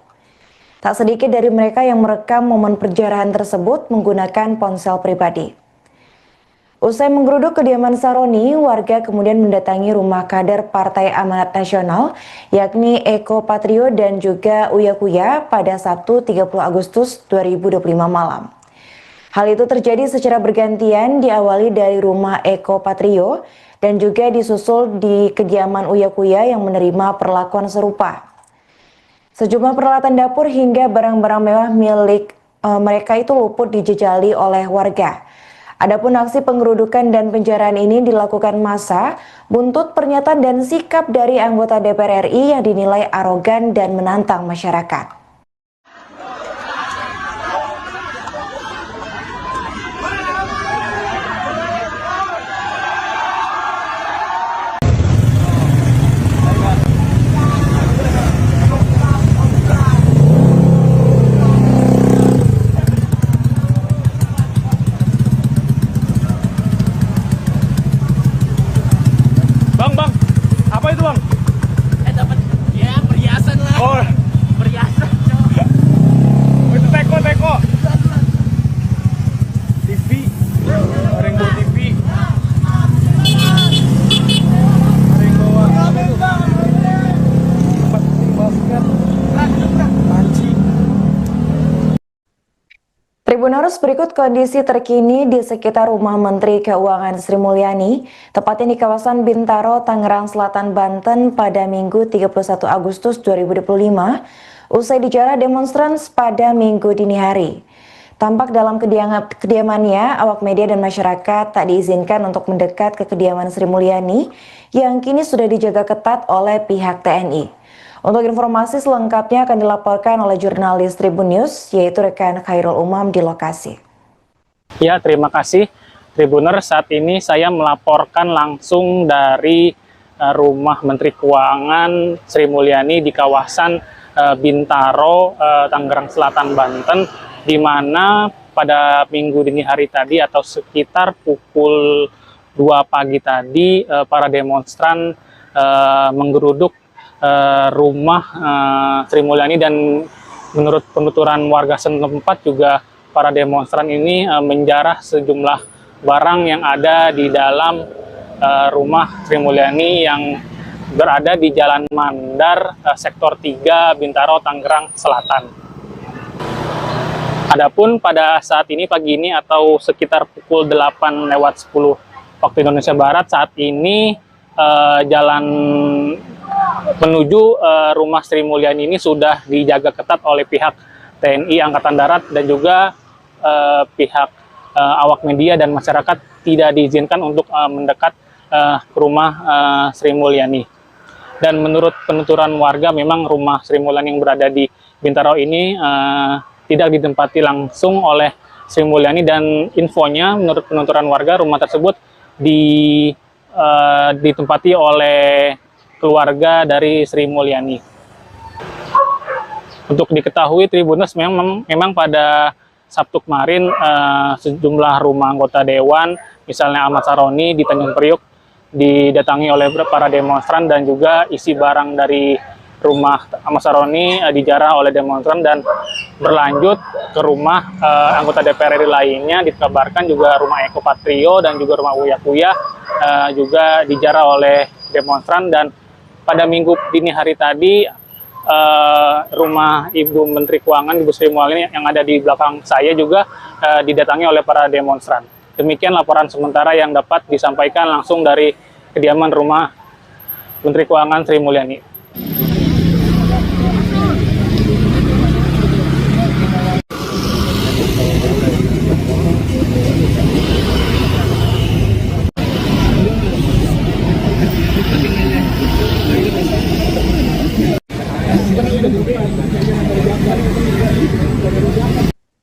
Tak sedikit dari mereka yang merekam momen penjarahan tersebut menggunakan ponsel pribadi. Usai menggeruduk kediaman Saroni, warga kemudian mendatangi rumah kader Partai Amanat Nasional, yakni Eko Patrio dan juga Uya Kuya pada Sabtu 30 Agustus 2025 malam. Hal itu terjadi secara bergantian, diawali dari rumah Eko Patrio dan juga disusul di kediaman Uya Kuya yang menerima perlakuan serupa. Sejumlah peralatan dapur hingga barang-barang mewah milik mereka itu luput dijejali oleh warga. Adapun aksi penggerudukan dan penjarahan ini dilakukan massa buntut pernyataan dan sikap dari anggota DPR RI yang dinilai arogan dan menantang masyarakat. itu bang? Dapat ya perhiasan lah. Oh, Perhiasan, coy. itu teko. TV, Rainbow TV. Rainbow tempat basket. Panci. Tribuners, berikut kondisi terkini di sekitar rumah Menteri Keuangan Sri Mulyani, tepatnya di kawasan Bintaro, Tangerang Selatan, Banten pada Minggu 31 Agustus 2025, usai dijarah demonstran pada Minggu dini hari. Tampak dalam kediamannya, awak media dan masyarakat tak diizinkan untuk mendekat ke kediaman Sri Mulyani yang kini sudah dijaga ketat oleh pihak TNI. Untuk informasi selengkapnya akan dilaporkan oleh jurnalis Tribun News, yaitu rekan Khairul Umam di lokasi. Ya, terima kasih Tribuner. Saat ini saya melaporkan langsung dari rumah Menteri Keuangan Sri Mulyani di kawasan Bintaro, Tangerang Selatan, Banten, di mana pada minggu dini hari tadi atau sekitar pukul 2 pagi tadi para demonstran menggeruduk rumah Sri Mulyani, dan menurut penuturan warga setempat juga para demonstran ini menjarah sejumlah barang yang ada di dalam rumah Sri Mulyani yang berada di Jalan Mandar, Sektor 3, Bintaro, Tangerang Selatan. Adapun pada saat ini pagi ini atau sekitar pukul 8:10 waktu Indonesia Barat, saat ini jalan menuju rumah Sri Mulyani ini sudah dijaga ketat oleh pihak TNI Angkatan Darat dan juga pihak awak media dan masyarakat tidak diizinkan untuk mendekat ke rumah Sri Mulyani. Dan menurut penuturan warga, memang rumah Sri Mulyani yang berada di Bintaro ini tidak ditempati langsung oleh Sri Mulyani, dan infonya menurut penuturan warga rumah tersebut ditempati oleh keluarga dari Sri Mulyani. Untuk diketahui Tribuners, memang pada Sabtu kemarin sejumlah rumah anggota dewan, misalnya Ahmad Saroni di Tanjung Priuk, didatangi oleh para demonstran, dan juga isi barang dari rumah Ahmad Saroni dijarah oleh demonstran dan berlanjut ke rumah anggota DPR RI lainnya. Dikabarkan juga rumah Eko Patrio dan juga rumah Uya Kuya juga dijarah oleh demonstran. Dan pada minggu dini hari tadi rumah Ibu Menteri Keuangan, Ibu Sri Mulyani yang ada di belakang saya juga didatangi oleh para demonstran. Demikian laporan sementara yang dapat disampaikan langsung dari kediaman rumah Menteri Keuangan Sri Mulyani.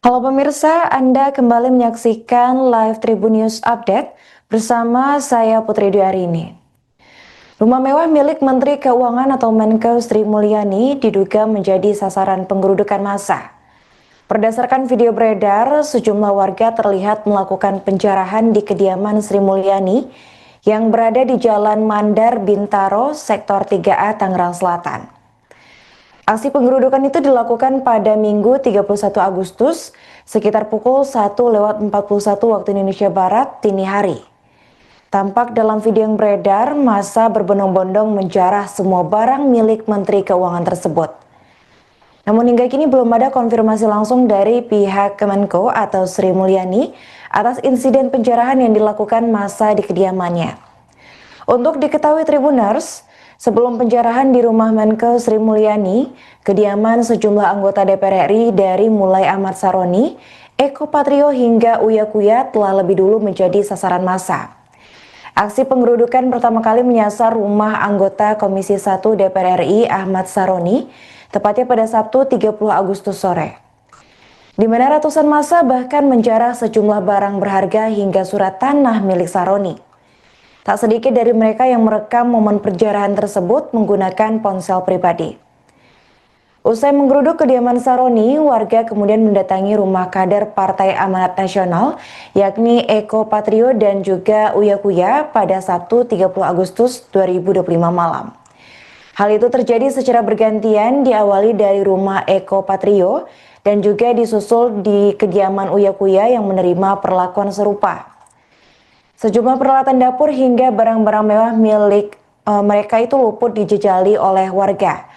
Halo pemirsa, Anda kembali menyaksikan live Tribun News Update bersama saya Putri Dwi Arini. Rumah mewah milik Menteri Keuangan atau Menko Sri Mulyani diduga menjadi sasaran penggerudukan massa. Berdasarkan video beredar, sejumlah warga terlihat melakukan penjarahan di kediaman Sri Mulyani yang berada di Jalan Mandar, Bintaro, Sektor 3A, Tangerang Selatan. Aksi penggerudukan itu dilakukan pada Minggu 31 Agustus sekitar pukul 1:41 waktu Indonesia Barat dini hari. Tampak dalam video yang beredar, massa berbondong-bondong menjarah semua barang milik Menteri Keuangan tersebut. Namun hingga kini belum ada konfirmasi langsung dari pihak Kemenko atau Sri Mulyani atas insiden penjarahan yang dilakukan massa di kediamannya. Untuk diketahui Tribuners, sebelum penjarahan di rumah Menko Sri Mulyani, kediaman sejumlah anggota DPR RI dari mulai Ahmad Saroni, Eko Patrio hingga Uya Kuya telah lebih dulu menjadi sasaran massa. Aksi penggerudukan pertama kali menyasar rumah anggota Komisi 1 DPR RI Ahmad Saroni, tepatnya pada Sabtu 30 Agustus sore. Di mana ratusan massa bahkan menjarah sejumlah barang berharga hingga surat tanah milik Saroni. Tak sedikit dari mereka yang merekam momen penjarahan tersebut menggunakan ponsel pribadi. Usai menggeruduk kediaman Saroni, warga kemudian mendatangi rumah kader Partai Amanat Nasional, yakni Eko Patrio dan juga Uya Kuya pada Sabtu 30 Agustus 2025 malam. Hal itu terjadi secara bergantian, diawali dari rumah Eko Patrio dan juga disusul di kediaman Uya Kuya yang menerima perlakuan serupa. Sejumlah peralatan dapur hingga barang-barang mewah milik mereka itu luput dijejali oleh warga.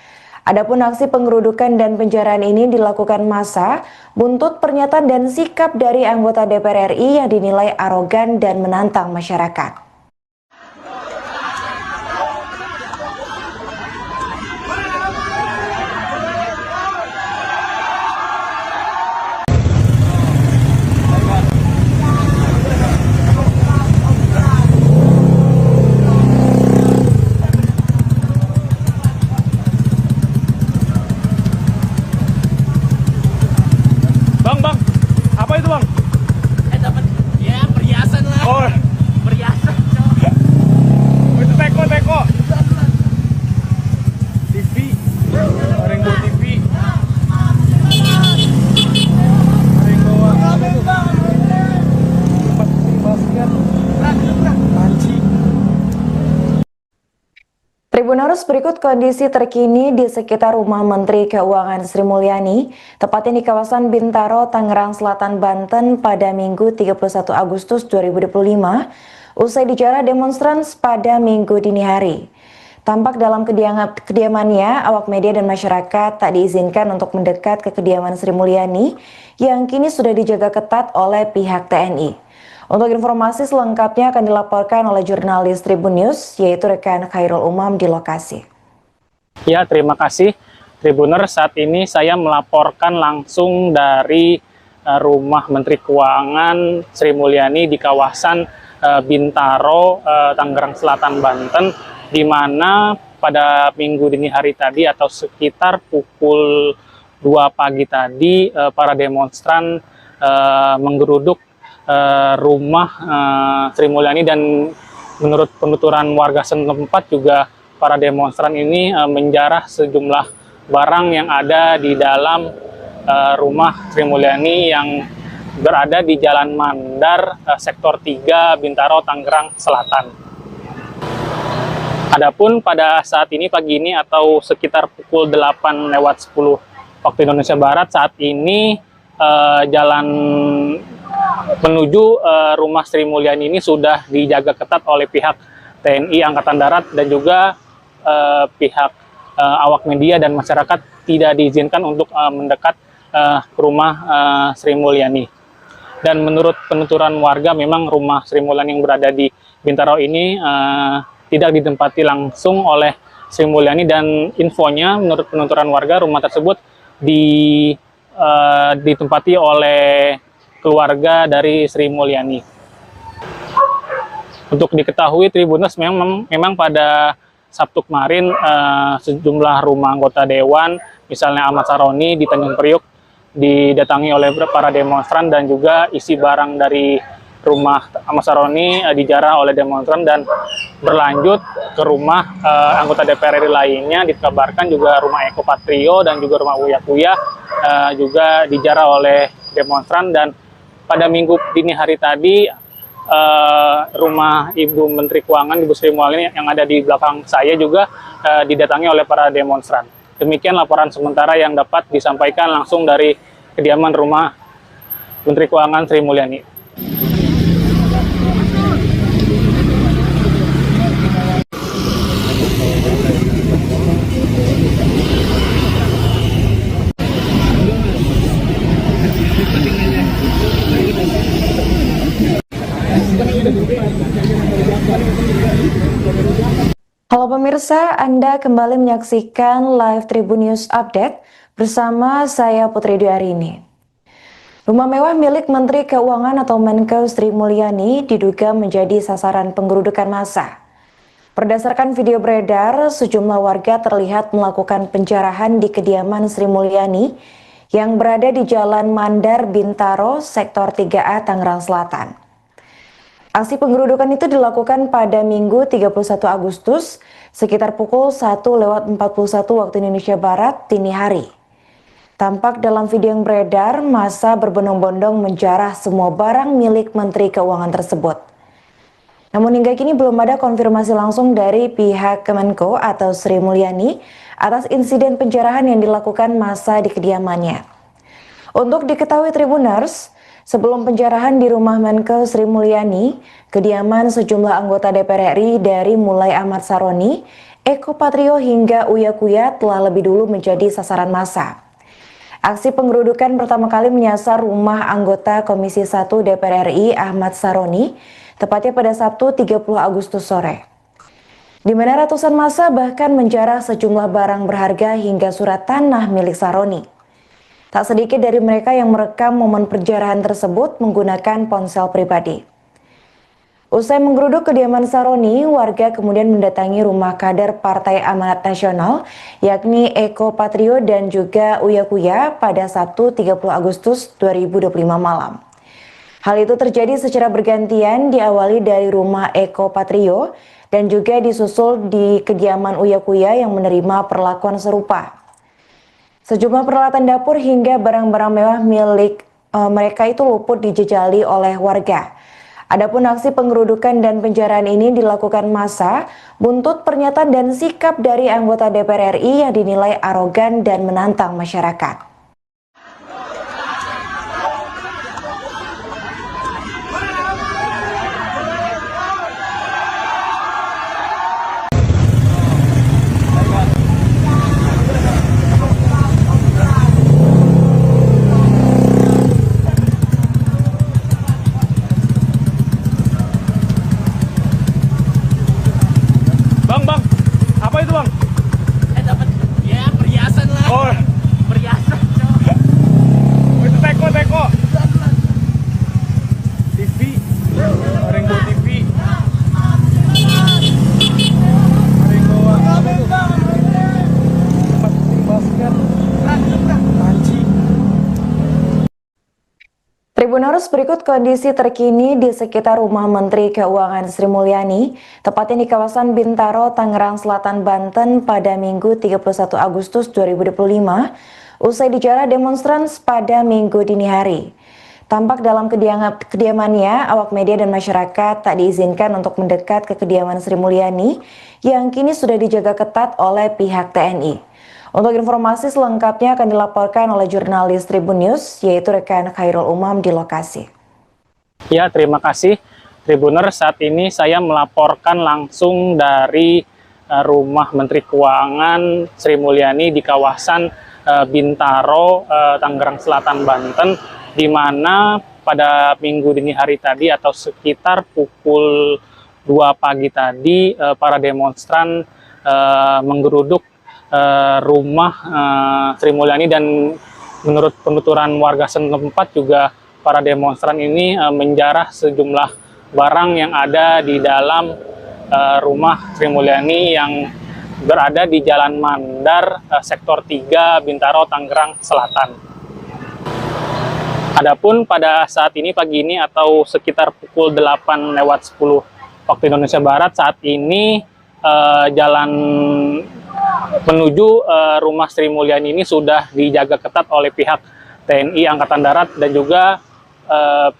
Adapun aksi pengerudukan dan penjarahan ini dilakukan massa buntut pernyataan dan sikap dari anggota DPR RI yang dinilai arogan dan menantang masyarakat. Bang, apa itu bang? Dapat ya perhiasan lah. Oh, Perhiasan, cowok. itu teko. TV, Rainbow TV. Rainbow apa itu? Tempat basket. Panci. Tribuners, berikut kondisi terkini di sekitar rumah Menteri Keuangan Sri Mulyani, tepatnya di kawasan Bintaro, Tangerang Selatan, Banten pada Minggu 31 Agustus 2025, usai dijarah demonstran pada Minggu dini hari. Tampak dalam kediamannya, awak media dan masyarakat tak diizinkan untuk mendekat ke kediaman Sri Mulyani yang kini sudah dijaga ketat oleh pihak TNI. Untuk informasi selengkapnya akan dilaporkan oleh jurnalis Tribun News, yaitu rekan Khairul Umam di lokasi. Ya, terima kasih Tribuner. Saat ini saya melaporkan langsung dari rumah Menteri Keuangan Sri Mulyani di kawasan Bintaro, Tangerang Selatan, Banten, di mana pada minggu dini hari tadi atau sekitar pukul 2 pagi tadi para demonstran menggeruduk rumah Sri Mulyani, dan menurut penuturan warga setempat juga para demonstran ini menjarah sejumlah barang yang ada di dalam rumah Sri Mulyani yang berada di Jalan Mandar, Sektor 3, Bintaro, Tangerang Selatan. Adapun pada saat ini pagi ini atau sekitar pukul 8:10 waktu Indonesia Barat, saat ini jalan menuju rumah Sri Mulyani ini sudah dijaga ketat oleh pihak TNI Angkatan Darat dan juga pihak awak media dan masyarakat tidak diizinkan untuk mendekat ke rumah Sri Mulyani. Dan menurut penuturan warga, memang rumah Sri Mulyani yang berada di Bintaro ini tidak ditempati langsung oleh Sri Mulyani, dan infonya menurut penuturan warga rumah tersebut ditempati oleh keluarga dari Sri Mulyani. Untuk diketahui Tribuners, memang pada Sabtu kemarin sejumlah rumah anggota dewan, misalnya Ahmad Saroni di Tanjung Priok, didatangi oleh para demonstran, dan juga isi barang dari rumah Ahmad Saroni dijarah oleh demonstran dan berlanjut ke rumah anggota DPR RI lainnya. Dikabarkan juga rumah Eko Patrio dan juga rumah Uya Kuya juga dijarah oleh demonstran. Dan pada minggu dini hari tadi rumah Ibu Menteri Keuangan, Ibu Sri Mulyani yang ada di belakang saya juga didatangi oleh para demonstran. Demikian laporan sementara yang dapat disampaikan langsung dari kediaman rumah Menteri Keuangan Sri Mulyani. Halo pemirsa, Anda kembali menyaksikan live Tribun News Update bersama saya Putri Dwi. Rumah mewah milik Menteri Keuangan atau Menkeu Sri Mulyani diduga menjadi sasaran penggerudukan massa. Berdasarkan video beredar, sejumlah warga terlihat melakukan penjarahan di kediaman Sri Mulyani yang berada di Jalan Mandar, Bintaro, Sektor 3A, Tangerang Selatan. Aksi penggerudukan itu dilakukan pada Minggu 31 Agustus sekitar pukul 1:41 waktu Indonesia Barat dini hari. Tampak dalam video yang beredar, massa berbondong-bondong menjarah semua barang milik Menteri Keuangan tersebut. Namun hingga kini belum ada konfirmasi langsung dari pihak Kemenko atau Sri Mulyani atas insiden penjarahan yang dilakukan massa di kediamannya. Untuk diketahui Tribuners, sebelum penjarahan di rumah Menko Sri Mulyani, kediaman sejumlah anggota DPR RI dari mulai Ahmad Saroni, Eko Patrio hingga Uya Kuya telah lebih dulu menjadi sasaran massa. Aksi pengerudukan pertama kali menyasar rumah anggota Komisi 1 DPR RI Ahmad Saroni, tepatnya pada Sabtu 30 Agustus sore. Di mana ratusan massa bahkan menjarah sejumlah barang berharga hingga surat tanah milik Saroni. Tak sedikit dari mereka yang merekam momen penjarahan tersebut menggunakan ponsel pribadi. Usai menggeruduk kediaman Saroni, warga kemudian mendatangi rumah kader Partai Amanat Nasional, yakni Eko Patrio dan juga Uya Kuya pada Sabtu 30 Agustus 2025 malam. Hal itu terjadi secara bergantian, diawali dari rumah Eko Patrio dan juga disusul di kediaman Uya Kuya yang menerima perlakuan serupa. Sejumlah peralatan dapur hingga barang-barang mewah milik mereka itu luput dijejali oleh warga. Adapun aksi pengerudukan dan penjarahan ini dilakukan massa buntut pernyataan dan sikap dari anggota DPR RI yang dinilai arogan dan menantang masyarakat. Bang, apa itu bang? Dapat ya perhiasan lah. Oh, Perhiasan, cok. itu teko. TV, Maringgo TV. Maringgo apa itu? Tempat basket. Panci. Tribuners, berikut kondisi terkini di sekitar rumah Menteri Keuangan Sri Mulyani, tepatnya di kawasan Bintaro, Tangerang Selatan, Banten pada Minggu 31 Agustus 2025, usai dijarah demonstran pada Minggu dini hari. Tampak dalam kediamannya, awak media dan masyarakat tak diizinkan untuk mendekat ke kediaman Sri Mulyani yang kini sudah dijaga ketat oleh pihak TNI. Untuk informasi selengkapnya akan dilaporkan oleh jurnalis Tribun News, yaitu rekan Khairul Umam di lokasi. Ya, terima kasih Tribuner. Saat ini saya melaporkan langsung dari rumah Menteri Keuangan Sri Mulyani di kawasan Bintaro, Tangerang Selatan, Banten, di mana pada minggu dini hari tadi atau sekitar pukul 2 pagi tadi para demonstran menggeruduk rumah Sri Mulyani, dan menurut penuturan warga setempat juga para demonstran ini menjarah sejumlah barang yang ada di dalam rumah Sri Mulyani yang berada di Jalan Mandar, Sektor 3, Bintaro, Tangerang Selatan. Adapun pada saat ini, pagi ini atau sekitar pukul 8:10 waktu Indonesia Barat, saat ini jalan menuju rumah Sri Mulyani ini sudah dijaga ketat oleh pihak TNI Angkatan Darat dan juga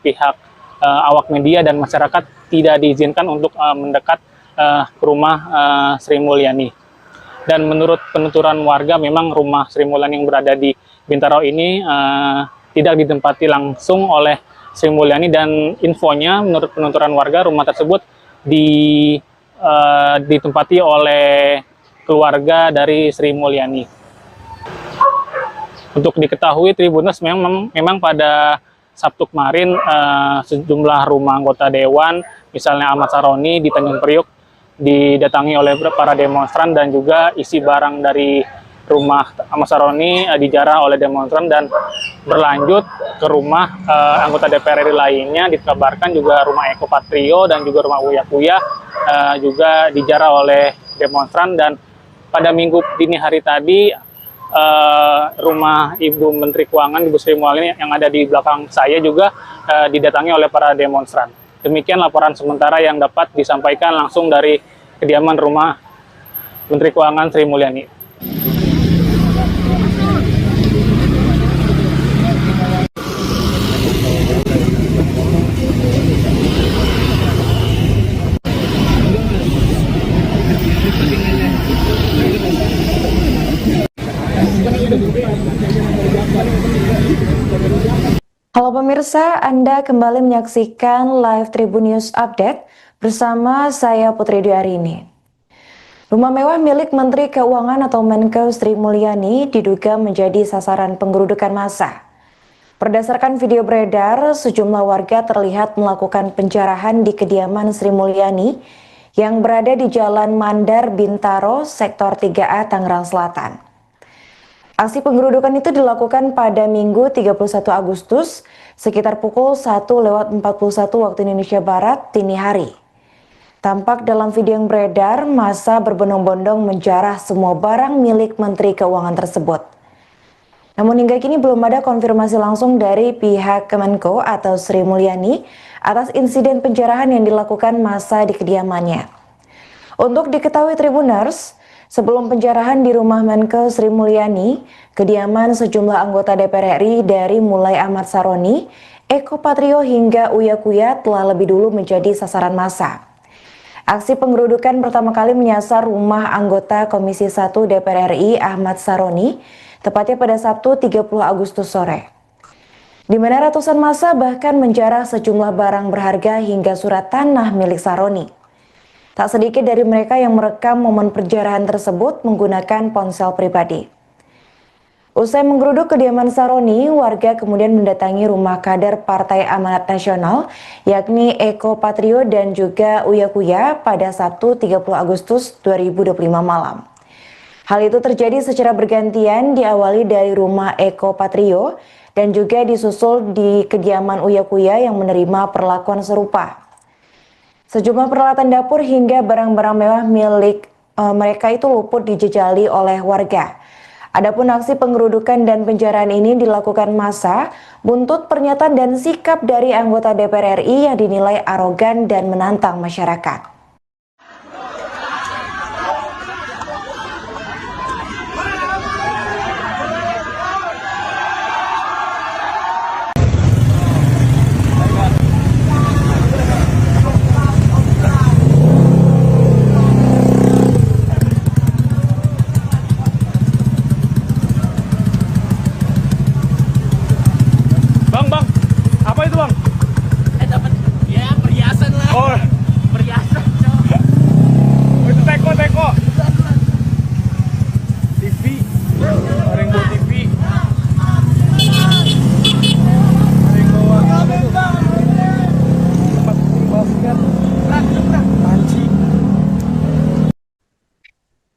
pihak awak media dan masyarakat tidak diizinkan untuk mendekat ke rumah Sri Mulyani. Dan menurut penuturan warga, memang rumah Sri Mulyani yang berada di Bintaro ini tidak ditempati langsung oleh Sri Mulyani, dan infonya menurut penuturan warga rumah tersebut ditempati oleh keluarga dari Sri Mulyani. Untuk diketahui Tribuners, memang pada Sabtu kemarin sejumlah rumah anggota dewan, misalnya Ahmad Saroni di Tanjung Priuk, didatangi oleh para demonstran, dan juga isi barang dari rumah Ahmad Saroni dijarah oleh demonstran dan berlanjut ke rumah anggota DPR RI lainnya. Dikabarkan juga rumah Eko Patrio dan juga rumah Uya Kuya juga dijarah oleh demonstran. Dan pada minggu dini hari tadi, rumah Ibu Menteri Keuangan, Ibu Sri Mulyani yang ada di belakang saya juga didatangi oleh para demonstran. Demikian laporan sementara yang dapat disampaikan langsung dari kediaman rumah Menteri Keuangan Sri Mulyani. Halo pemirsa, Anda kembali menyaksikan live Tribun News Update bersama saya Putri Dwi. Rumah mewah milik Menteri Keuangan atau Menko Sri Mulyani diduga menjadi sasaran penggerudukan massa. Berdasarkan video beredar, sejumlah warga terlihat melakukan penjarahan di kediaman Sri Mulyani yang berada di Jalan Mandar Bintaro, Sektor 3A, Tangerang Selatan. Aksi penggerudukan itu dilakukan pada Minggu 31 Agustus sekitar pukul 1:41 waktu Indonesia Barat dini hari. Tampak dalam video yang beredar, massa berbondong-bondong menjarah semua barang milik Menteri Keuangan tersebut. Namun hingga kini belum ada konfirmasi langsung dari pihak Kemenko atau Sri Mulyani atas insiden penjarahan yang dilakukan massa di kediamannya. Untuk diketahui Tribuners, sebelum penjarahan di rumah Menko Sri Mulyani, kediaman sejumlah anggota DPR RI dari mulai Ahmad Saroni, Eko Patrio hingga Uya Kuya telah lebih dulu menjadi sasaran massa. Aksi penggerudukan pertama kali menyasar rumah anggota Komisi 1 DPR RI Ahmad Saroni, tepatnya pada Sabtu 30 Agustus sore. Di mana ratusan massa bahkan menjarah sejumlah barang berharga hingga surat tanah milik Saroni. Tak sedikit dari mereka yang merekam momen penjarahan tersebut menggunakan ponsel pribadi. Usai menggeruduk kediaman Saroni, warga kemudian mendatangi rumah kader Partai Amanat Nasional, yakni Eko Patrio dan juga Uya Kuya pada Sabtu 30 Agustus 2025 malam. Hal itu terjadi secara bergantian, diawali dari rumah Eko Patrio dan juga disusul di kediaman Uya Kuya yang menerima perlakuan serupa. Sejumlah peralatan dapur hingga barang-barang mewah milik mereka itu luput dijejali oleh warga. Adapun aksi penggerudukan dan penjarahan ini dilakukan massa buntut pernyataan dan sikap dari anggota DPR RI yang dinilai arogan dan menantang masyarakat. Bang, apa itu bang? Dapat ya perhiasan lah. Oh, Perhiasan, cok. itu teko. TV, Rainbow TV. Rainbow tempat basket. Panci.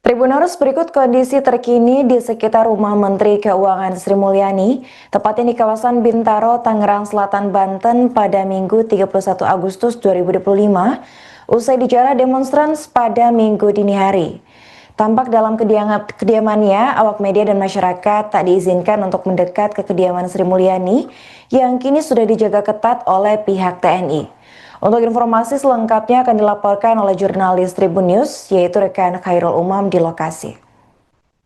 Tribuners, berikut kondisi terkini di sekitar rumah Menteri Keuangan Sri Mulyani, tepatnya di kawasan Bintaro, Tangerang Selatan, Banten pada Minggu 31 Agustus 2025, usai dijarah demonstran pada Minggu dini hari. Tampak dalam kediamannya, awak media dan masyarakat tak diizinkan untuk mendekat ke kediaman Sri Mulyani yang kini sudah dijaga ketat oleh pihak TNI. Untuk informasi selengkapnya akan dilaporkan oleh jurnalis Tribun News, yaitu rekan Khairul Umam di lokasi.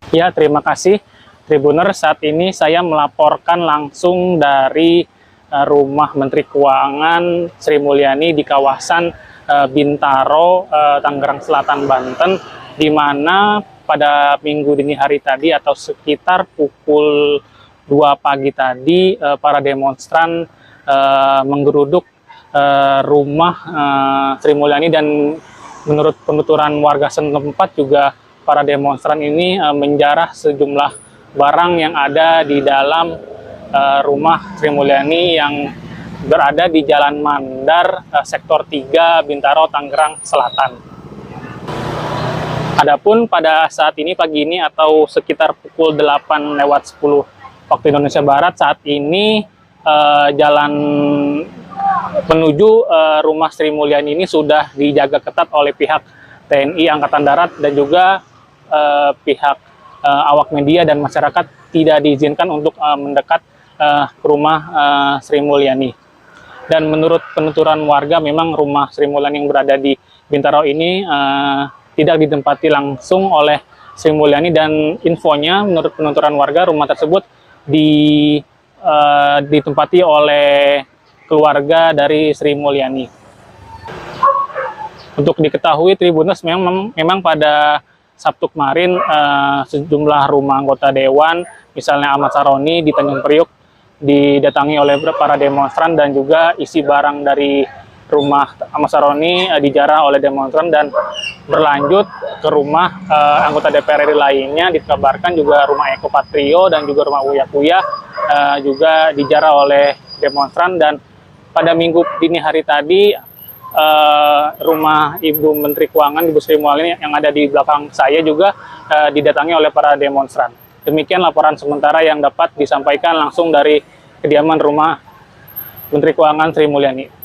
Ya, terima kasih Tribuner. Saat ini saya melaporkan langsung dari rumah Menteri Keuangan Sri Mulyani di kawasan Bintaro, Tangerang Selatan, Banten, di mana pada minggu dini hari tadi atau sekitar pukul 2 pagi tadi para demonstran menggeruduk rumah Sri Mulyani, dan menurut penuturan warga setempat juga para demonstran ini menjarah sejumlah barang yang ada di dalam rumah Sri Mulyani yang berada di Jalan Mandar, Sektor 3, Bintaro, Tangerang Selatan. Adapun pada saat ini pagi ini atau sekitar pukul 8:10 waktu Indonesia Barat, saat ini jalan menuju rumah Sri Mulyani ini sudah dijaga ketat oleh pihak TNI Angkatan Darat dan juga pihak awak media dan masyarakat tidak diizinkan untuk mendekat ke rumah Sri Mulyani. Dan menurut penuturan warga, memang rumah Sri Mulyani yang berada di Bintaro ini tidak ditempati langsung oleh Sri Mulyani, dan infonya menurut penuturan warga rumah tersebut ditempati oleh keluarga dari Sri Mulyani. Untuk diketahui Tribuners, memang pada Sabtu kemarin sejumlah rumah anggota dewan, misalnya Ahmad Saroni di Tanjung Priuk, didatangi oleh para demonstran dan juga isi barang dari rumah Ahmad Saroni dijarah oleh demonstran dan berlanjut ke rumah anggota DPR RI lainnya. Dikabarkan juga rumah Eko Patrio dan juga rumah Uya Kuya juga dijarah oleh demonstran. Dan pada minggu dini hari tadi rumah Ibu Menteri Keuangan, Ibu Sri Mulyani yang ada di belakang saya juga didatangi oleh para demonstran. Demikian laporan sementara yang dapat disampaikan langsung dari kediaman rumah Menteri Keuangan Sri Mulyani.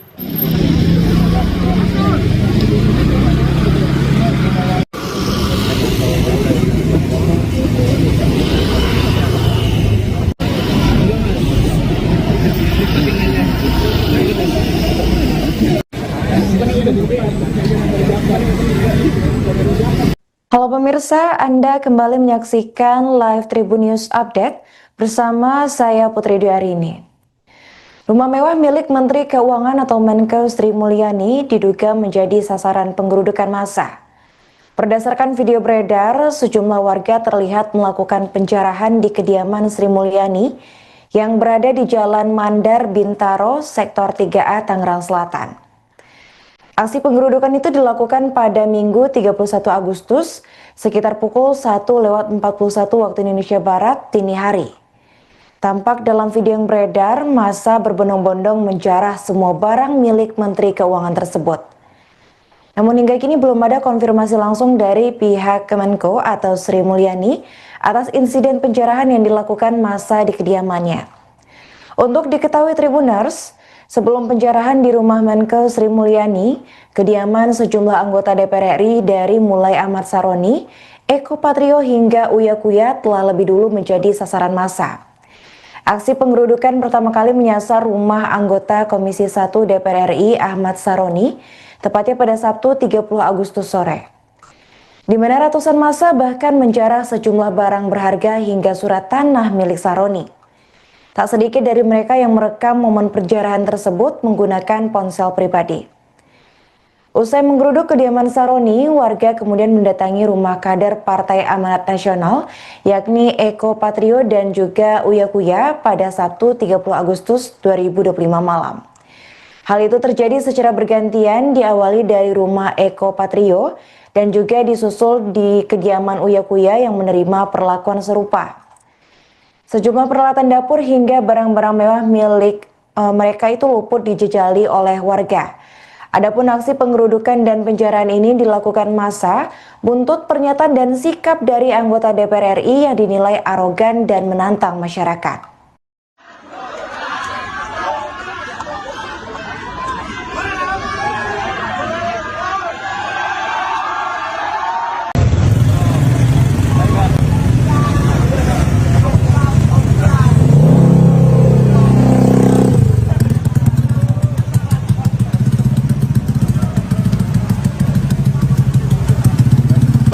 Halo pemirsa, Anda kembali menyaksikan live Tribun News Update bersama saya Putri Dwi. Rumah mewah milik Menteri Keuangan atau Menko Sri Mulyani diduga menjadi sasaran penggerudukan massa. Berdasarkan video beredar, sejumlah warga terlihat melakukan penjarahan di kediaman Sri Mulyani yang berada di Jalan Mandar Bintaro, Sektor 3A, Tangerang Selatan. Aksi penggerudukan itu dilakukan pada Minggu 31 Agustus sekitar pukul 1:41 waktu Indonesia Barat dini hari. Tampak dalam video yang beredar, massa berbondong-bondong menjarah semua barang milik Menteri Keuangan tersebut. Namun hingga kini belum ada konfirmasi langsung dari pihak Kemenko atau Sri Mulyani atas insiden penjarahan yang dilakukan massa di kediamannya. Untuk diketahui Tribuners, sebelum penjarahan di rumah Menko Sri Mulyani, kediaman sejumlah anggota DPR RI dari mulai Ahmad Saroni, Eko Patrio hingga Uya Kuya telah lebih dulu menjadi sasaran massa. Aksi penggerudukan pertama kali menyasar rumah anggota Komisi 1 DPR RI Ahmad Saroni, tepatnya pada Sabtu 30 Agustus sore. Di mana ratusan massa bahkan menjarah sejumlah barang berharga hingga surat tanah milik Saroni. Tak sedikit dari mereka yang merekam momen penjarahan tersebut menggunakan ponsel pribadi. Usai menggeruduk kediaman Saroni, warga kemudian mendatangi rumah kader Partai Amanat Nasional, yakni Eko Patrio dan juga Uya Kuya pada Sabtu 30 Agustus 2025 malam. Hal itu terjadi secara bergantian, diawali dari rumah Eko Patrio dan juga disusul di kediaman Uya Kuya yang menerima perlakuan serupa. Sejumlah peralatan dapur hingga barang-barang mewah milik mereka itu luput dijejali oleh warga. Adapun aksi penggerudukan dan penjarahan ini dilakukan massa buntut pernyataan dan sikap dari anggota DPR RI yang dinilai arogan dan menantang masyarakat.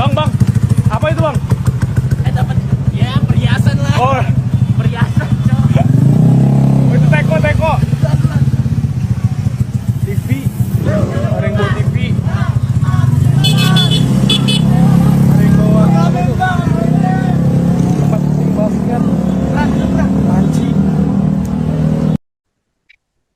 Bang, apa itu bang? Dapat ya perhiasan lah. Oh, Perhiasan, cok. itu teko. TV, ada yang bawa TV. Ada yang bawa tempat basket. Panci.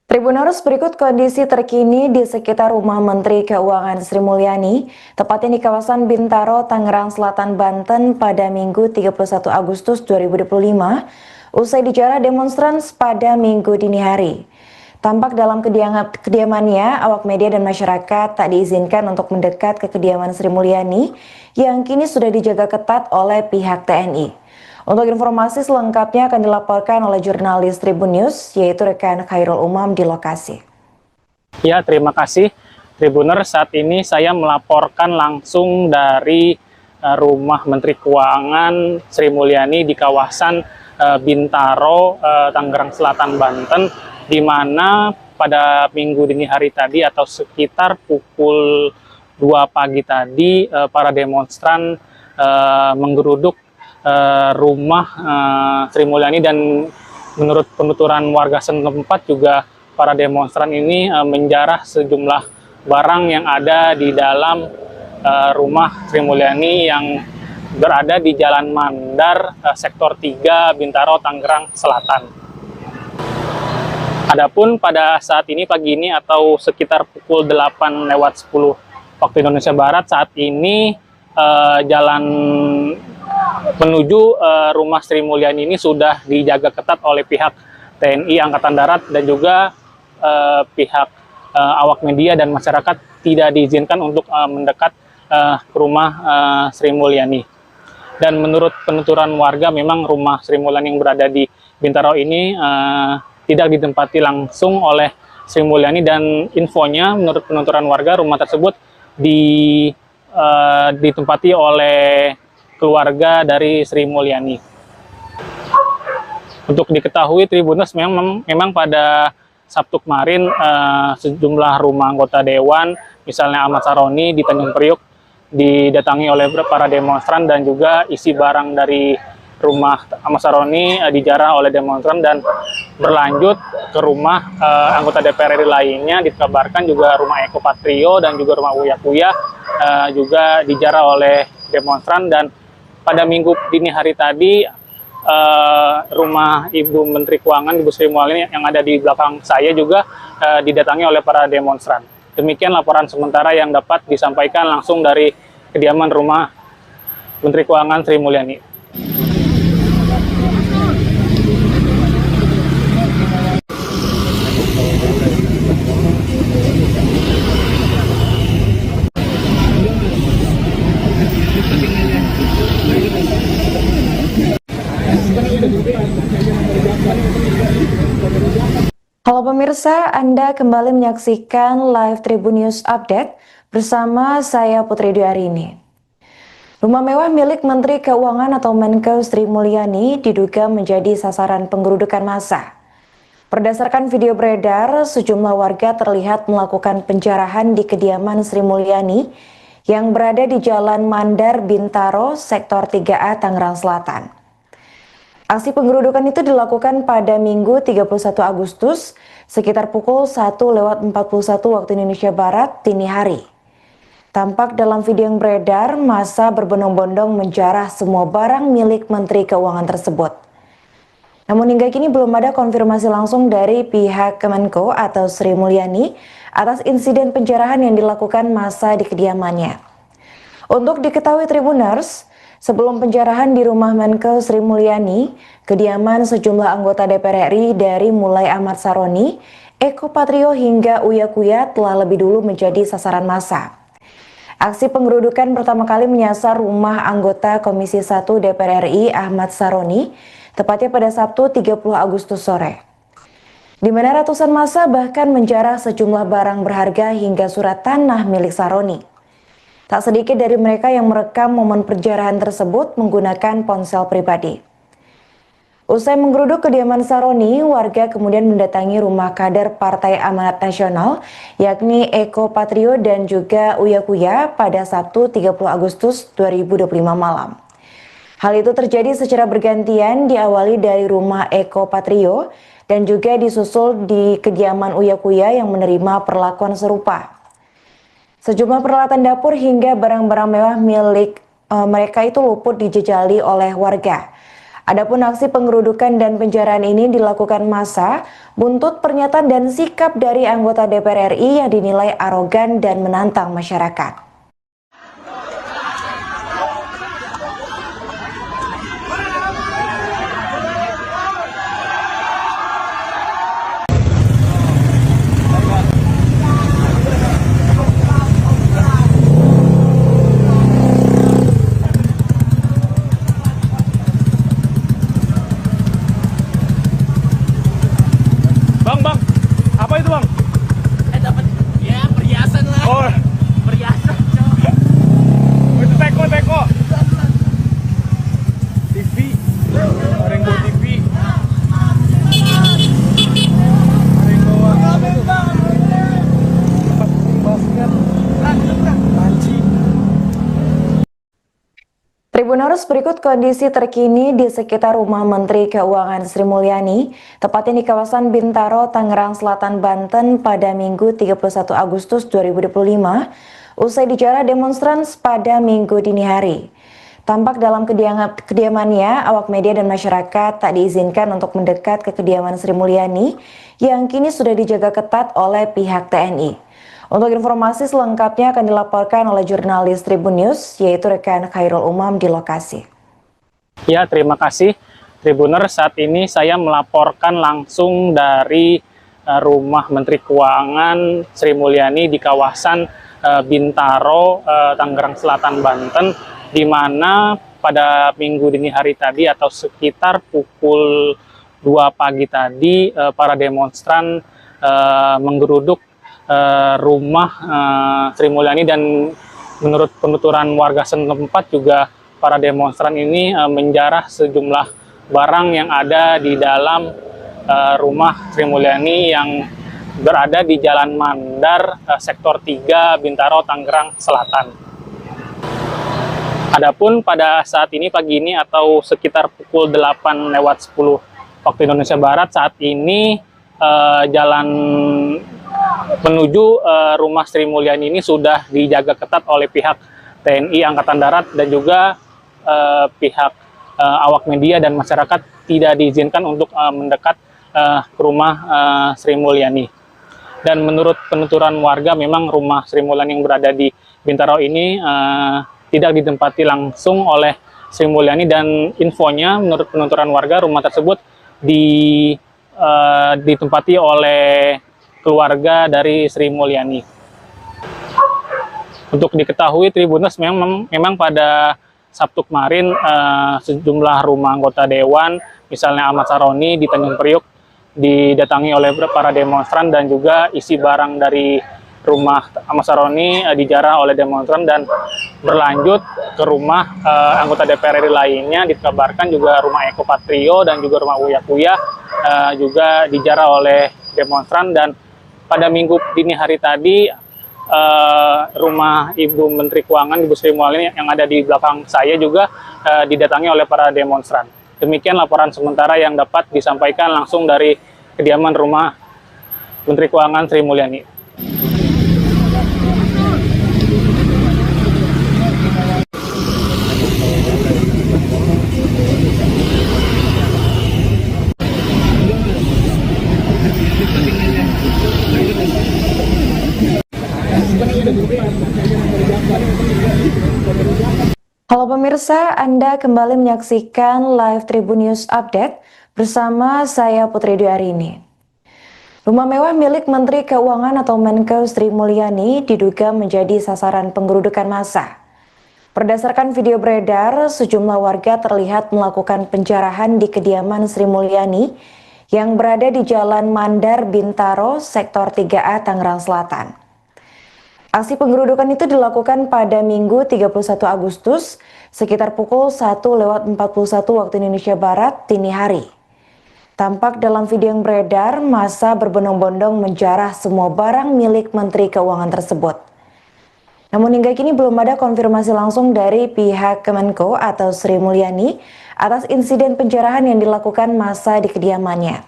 Tribuners, berikut kondisi terkini di sekitar rumah Menteri Keuangan Sri Mulyani, tepatnya di kawasan Bintaro, Tangerang Selatan, Banten pada Minggu 31 Agustus 2025, usai dijarah demonstran pada Minggu dini hari. Tampak dalam kediamannya, awak media dan masyarakat tak diizinkan untuk mendekat ke kediaman Sri Mulyani yang kini sudah dijaga ketat oleh pihak TNI. Untuk informasi selengkapnya akan dilaporkan oleh jurnalis Tribun News, yaitu rekan Khairul Umam di lokasi. Ya, terima kasih Tribuner. Saat ini saya melaporkan langsung dari rumah Menteri Keuangan Sri Mulyani di kawasan Bintaro, Tangerang Selatan, Banten, di mana pada minggu dini hari tadi atau sekitar pukul 2 pagi tadi para demonstran menggeruduk rumah Sri Mulyani, dan menurut penuturan warga setempat juga para demonstran ini menjarah sejumlah barang yang ada di dalam rumah Sri Mulyani yang berada di Jalan Mandar, Sektor 3, Bintaro, Tangerang Selatan. Adapun pada saat ini pagi ini atau sekitar pukul 8:10 waktu Indonesia Barat, saat ini jalan menuju rumah Sri Mulyani ini sudah dijaga ketat oleh pihak TNI Angkatan Darat dan juga pihak awak media dan masyarakat tidak diizinkan untuk mendekat ke rumah Sri Mulyani. Dan menurut penuturan warga, memang rumah Sri Mulyani yang berada di Bintaro ini tidak ditempati langsung oleh Sri Mulyani, dan infonya menurut penuturan warga rumah tersebut ditempati oleh keluarga dari Sri Mulyani. Untuk diketahui Tribuners, memang pada Sabtu kemarin sejumlah rumah anggota dewan, misalnya Ahmad Saroni di Tanjung Priuk, didatangi oleh para demonstran, dan juga isi barang dari rumah Ahmad Saroni dijarah oleh demonstran dan berlanjut ke rumah anggota DPR RI lainnya. Dikabarkan juga rumah Eko Patrio dan juga rumah Uya Kuya juga dijarah oleh demonstran. Dan pada minggu dini hari tadi rumah Ibu Menteri Keuangan, Ibu Sri Mulyani yang ada di belakang saya juga didatangi oleh para demonstran. Demikian laporan sementara yang dapat disampaikan langsung dari kediaman rumah Menteri Keuangan Sri Mulyani. Halo pemirsa, Anda kembali menyaksikan live Tribun News Update bersama saya Putri Dwi. Rumah mewah milik Menteri Keuangan atau Menkeu Sri Mulyani diduga menjadi sasaran penggerudukan massa. Berdasarkan video beredar, sejumlah warga terlihat melakukan penjarahan di kediaman Sri Mulyani yang berada di Jalan Mandar, Bintaro, Sektor 3A, Tangerang Selatan. Aksi penggerudukan itu dilakukan pada Minggu 31 Agustus sekitar pukul 1:41 waktu Indonesia Barat dini hari. Tampak dalam video yang beredar, massa berbondong-bondong menjarah semua barang milik Menteri Keuangan tersebut. Namun hingga kini belum ada konfirmasi langsung dari pihak Kemenko atau Sri Mulyani atas insiden penjarahan yang dilakukan massa di kediamannya. Untuk diketahui Tribuners, sebelum penjarahan di rumah Menkeu Sri Mulyani, kediaman sejumlah anggota DPR RI dari mulai Ahmad Saroni, Eko Patrio hingga Uya Kuya telah lebih dulu menjadi sasaran massa. Aksi penggerudukan pertama kali menyasar rumah anggota Komisi 1 DPR RI Ahmad Saroni, tepatnya pada Sabtu 30 Agustus sore. Di mana ratusan massa bahkan menjarah sejumlah barang berharga hingga surat tanah milik Saroni. Tak sedikit dari mereka yang merekam momen penjarahan tersebut menggunakan ponsel pribadi. Usai menggeruduk kediaman Saroni, warga kemudian mendatangi rumah kader Partai Amanat Nasional, yakni Eko Patrio dan juga Uya Kuya pada Sabtu 30 Agustus 2025 malam. Hal itu terjadi secara bergantian, diawali dari rumah Eko Patrio dan juga disusul di kediaman Uya Kuya yang menerima perlakuan serupa. Sejumlah peralatan dapur hingga barang-barang mewah milik mereka itu luput dijejali oleh warga. Adapun aksi penggerudukan dan penjarahan ini dilakukan massa buntut pernyataan dan sikap dari anggota DPR RI yang dinilai arogan dan menantang masyarakat. Bang, apa itu bang? Dapat ya perhiasan lah. Oh, Perhiasan, cok. itu teko. TV, Rainbow TV. Rainbow basket. Panci. Tribuners, berikut kondisi terkini di sekitar rumah Menteri Keuangan Sri Mulyani, tepatnya di kawasan Bintaro, Tangerang Selatan, Banten pada Minggu 31 Agustus 2025, usai dijarah demonstran pada Minggu dini hari. Tampak dalam kediamannya, awak media dan masyarakat tak diizinkan untuk mendekat ke kediaman Sri Mulyani yang kini sudah dijaga ketat oleh pihak TNI. Untuk informasi selengkapnya akan dilaporkan oleh jurnalis Tribun News, yaitu rekan Khairul Umam di lokasi. Ya, terima kasih Tribuner. Saat ini saya melaporkan langsung dari rumah Menteri Keuangan Sri Mulyani di kawasan Bintaro, Tangerang Selatan, Banten, di mana pada minggu dini hari tadi atau sekitar pukul 2 pagi tadi para demonstran menggeruduk rumah Sri Mulyani, dan menurut penuturan warga setempat juga para demonstran ini menjarah sejumlah barang yang ada di dalam rumah Sri Mulyani yang berada di Jalan Mandar, Sektor 3, Bintaro, Tangerang Selatan. Adapun pada saat ini pagi ini atau sekitar pukul 8:10 waktu Indonesia Barat, saat ini jalan menuju rumah Sri Mulyani ini sudah dijaga ketat oleh pihak TNI Angkatan Darat dan juga pihak awak media dan masyarakat tidak diizinkan untuk mendekat ke rumah Sri Mulyani. Dan menurut penuturan warga, memang rumah Sri Mulyani yang berada di Bintaro ini tidak ditempati langsung oleh Sri Mulyani, dan infonya menurut penuturan warga rumah tersebut ditempati oleh keluarga dari Sri Mulyani. Untuk diketahui Tribuners, memang pada Sabtu kemarin sejumlah rumah anggota dewan, misalnya Ahmad Saroni di Tanjung Priok, didatangi oleh para demonstran, dan juga isi barang dari rumah Ahmad Saroni dijarah oleh demonstran dan berlanjut ke rumah anggota DPR RI lainnya. Dikabarkan juga rumah Eko Patrio dan juga rumah Uya Kuya juga dijarah oleh demonstran. Dan pada minggu dini hari tadi rumah Ibu Menteri Keuangan, Ibu Sri Mulyani yang ada di belakang saya juga didatangi oleh para demonstran. Demikian laporan sementara yang dapat disampaikan langsung dari kediaman rumah Menteri Keuangan Sri Mulyani. Halo pemirsa, Anda kembali menyaksikan live Tribun News Update bersama saya Putri Dwi Arini. Rumah mewah milik Menteri Keuangan atau Menko Sri Mulyani diduga menjadi sasaran penggerudukan massa. Berdasarkan video beredar, sejumlah warga terlihat melakukan penjarahan di kediaman Sri Mulyani yang berada di Jalan Mandar, Bintaro, Sektor 3A, Tangerang Selatan. Aksi penggerudukan itu dilakukan pada Minggu 31 Agustus sekitar pukul 1:41 waktu Indonesia Barat dini hari. Tampak dalam video yang beredar, massa berbondong-bondong menjarah semua barang milik Menteri Keuangan tersebut. Namun hingga kini belum ada konfirmasi langsung dari pihak Kemenko atau Sri Mulyani atas insiden penjarahan yang dilakukan massa di kediamannya.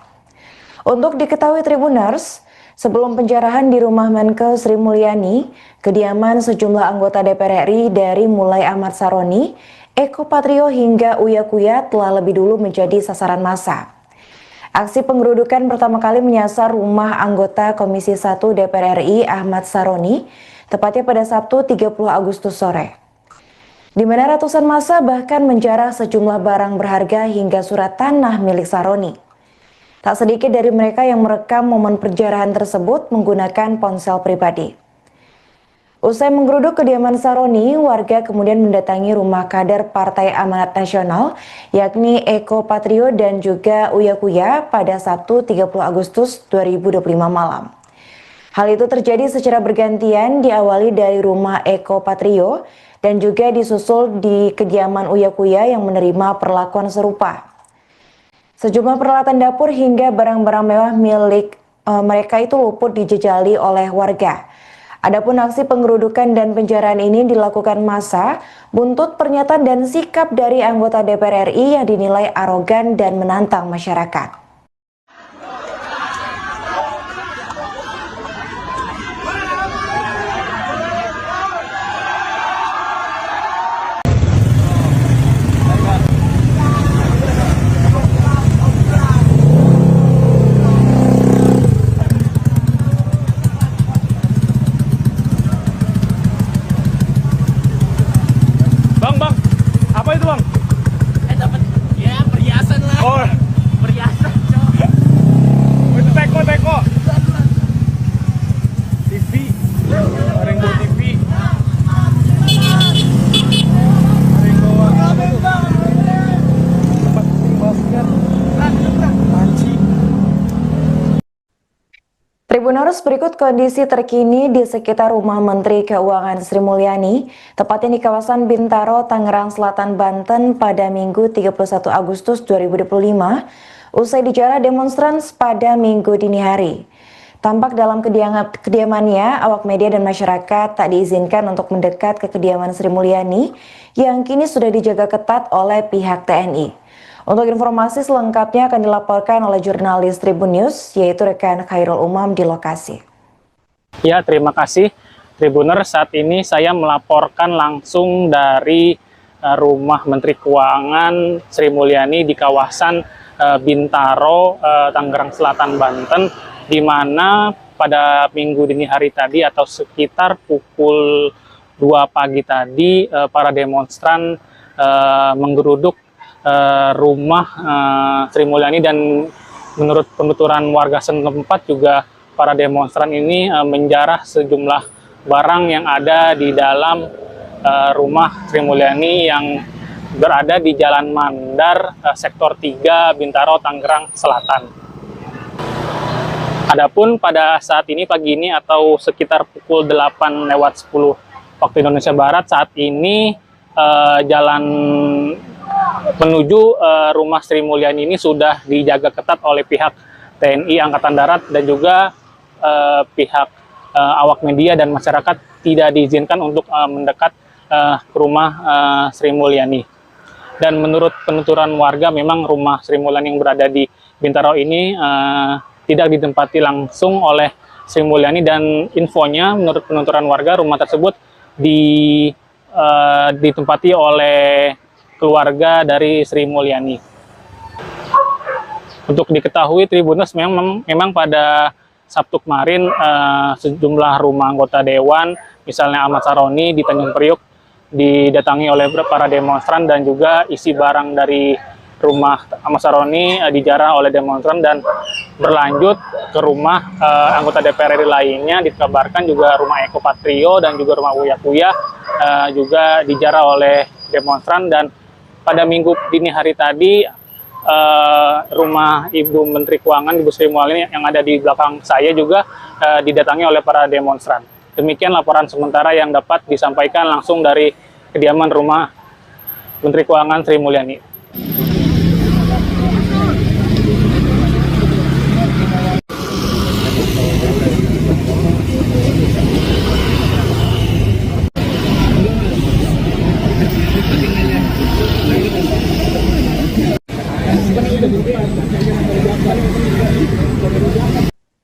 Untuk diketahui Tribuners, sebelum penjarahan di rumah Menko Sri Mulyani, kediaman sejumlah anggota DPR RI dari mulai Ahmad Saroni, Eko Patrio hingga Uya Kuya telah lebih dulu menjadi sasaran massa. Aksi penggerudukan pertama kali menyasar rumah anggota Komisi 1 DPR RI Ahmad Saroni, tepatnya pada Sabtu 30 Agustus sore. Di mana ratusan massa bahkan menjarah sejumlah barang berharga hingga surat tanah milik Saroni. Tak sedikit dari mereka yang merekam momen penjarahan tersebut menggunakan ponsel pribadi. Usai menggeruduk kediaman Saroni, warga kemudian mendatangi rumah kader Partai Amanat Nasional, yakni Eko Patrio dan juga Uya Kuya pada Sabtu 30 Agustus 2025 malam. Hal itu terjadi secara bergantian, diawali dari rumah Eko Patrio dan juga disusul di kediaman Uya Kuya yang menerima perlakuan serupa. Sejumlah peralatan dapur hingga barang-barang mewah milik mereka itu luput dijejali oleh warga. Adapun aksi penggerudukan dan penjarahan ini dilakukan massa buntut pernyataan dan sikap dari anggota DPR RI yang dinilai arogan dan menantang masyarakat. Tribuners, berikut kondisi terkini di sekitar rumah Menteri Keuangan Sri Mulyani, tepatnya di kawasan Bintaro, Tangerang Selatan, Banten pada Minggu 31 Agustus 2025, usai dijarah demonstran pada Minggu dini hari. Tampak dalam kediamannya, awak media dan masyarakat tak diizinkan untuk mendekat ke kediaman Sri Mulyani yang kini sudah dijaga ketat oleh pihak TNI. Untuk informasi selengkapnya akan dilaporkan oleh jurnalis Tribun News, yaitu rekan Khairul Umam di lokasi. Ya, terima kasih Tribuner. Saat ini saya melaporkan langsung dari rumah Menteri Keuangan Sri Mulyani di kawasan Bintaro, Tangerang Selatan, Banten, di mana pada minggu dini hari tadi atau sekitar pukul 2 pagi tadi para demonstran menggeruduk rumah Sri Mulyani, dan menurut penuturan warga setempat juga para demonstran ini menjarah sejumlah barang yang ada di dalam rumah Sri Mulyani yang berada di Jalan Mandar, Sektor 3, Bintaro, Tangerang Selatan. Adapun pada saat ini pagi ini atau sekitar pukul 8:10 waktu Indonesia Barat, saat ini jalan menuju rumah Sri Mulyani ini sudah dijaga ketat oleh pihak TNI Angkatan Darat dan juga pihak awak media dan masyarakat tidak diizinkan untuk mendekat ke rumah Sri Mulyani. Dan menurut penuturan warga, memang rumah Sri Mulyani yang berada di Bintaro ini tidak ditempati langsung oleh Sri Mulyani, dan infonya menurut penuturan warga rumah tersebut ditempati oleh keluarga dari Sri Mulyani. Untuk diketahui Tribuners, memang pada Sabtu kemarin sejumlah rumah anggota dewan, misalnya Ahmad Saroni di Tanjung Priok, didatangi oleh para demonstran, dan juga isi barang dari rumah Ahmad Saroni dijarah oleh demonstran dan berlanjut ke rumah anggota DPR RI lainnya. Dikabarkan juga rumah Eko Patrio dan juga rumah Uya Kuya juga dijarah oleh demonstran. Dan pada minggu dini hari tadi, rumah Ibu Menteri Keuangan, Ibu Sri Mulyani yang ada di belakang saya juga didatangi oleh para demonstran. Demikian laporan sementara yang dapat disampaikan langsung dari kediaman rumah Menteri Keuangan Sri Mulyani.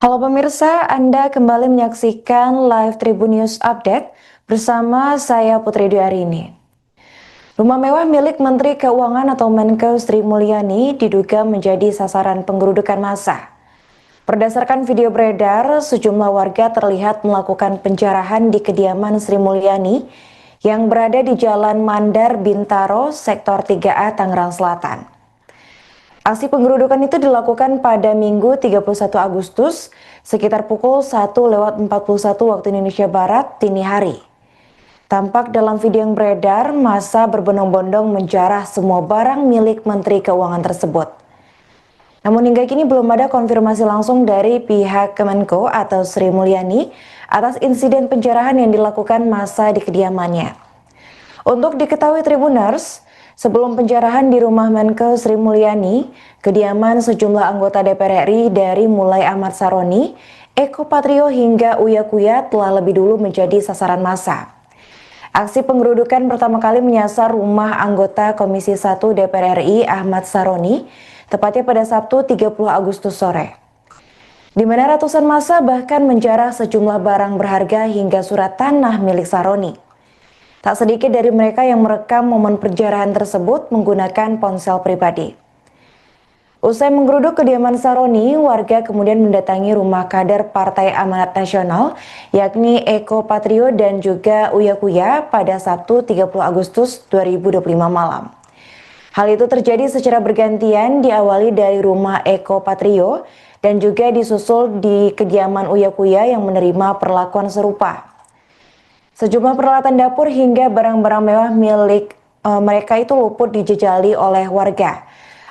Halo pemirsa, Anda kembali menyaksikan live Tribun News Update bersama saya Putri Dwi. Rumah mewah milik Menteri Keuangan atau Menkeu Sri Mulyani diduga menjadi sasaran penggerudukan massa. Berdasarkan video beredar, sejumlah warga terlihat melakukan penjarahan di kediaman Sri Mulyani yang berada di Jalan Mandar, Bintaro, Sektor 3A, Tangerang Selatan. Aksi penggerudukan itu dilakukan pada Minggu 31 Agustus sekitar pukul 1:41 waktu Indonesia Barat dini hari. Tampak dalam video yang beredar, massa berbondong-bondong menjarah semua barang milik Menteri Keuangan tersebut. Namun hingga kini belum ada konfirmasi langsung dari pihak Kemenko atau Sri Mulyani atas insiden penjarahan yang dilakukan massa di kediamannya. Untuk diketahui Tribuners, sebelum penjarahan di rumah Menkeu Sri Mulyani, kediaman sejumlah anggota DPR RI dari mulai Ahmad Saroni, Eko Patrio hingga Uya Kuya telah lebih dulu menjadi sasaran massa. Aksi penggerudukan pertama kali menyasar rumah anggota Komisi 1 DPR RI Ahmad Saroni, tepatnya pada Sabtu 30 Agustus sore. Di mana ratusan massa bahkan menjarah sejumlah barang berharga hingga surat tanah milik Saroni. Tak sedikit dari mereka yang merekam momen penjarahan tersebut menggunakan ponsel pribadi. Usai menggeruduk kediaman Saroni, warga kemudian mendatangi rumah kader Partai Amanat Nasional, yakni Eko Patrio dan juga Uya Kuya pada Sabtu 30 Agustus 2025 malam. Hal itu terjadi secara bergantian, diawali dari rumah Eko Patrio dan juga disusul di kediaman Uya Kuya yang menerima perlakuan serupa. Sejumlah peralatan dapur hingga barang-barang mewah milik mereka itu luput dijejali oleh warga.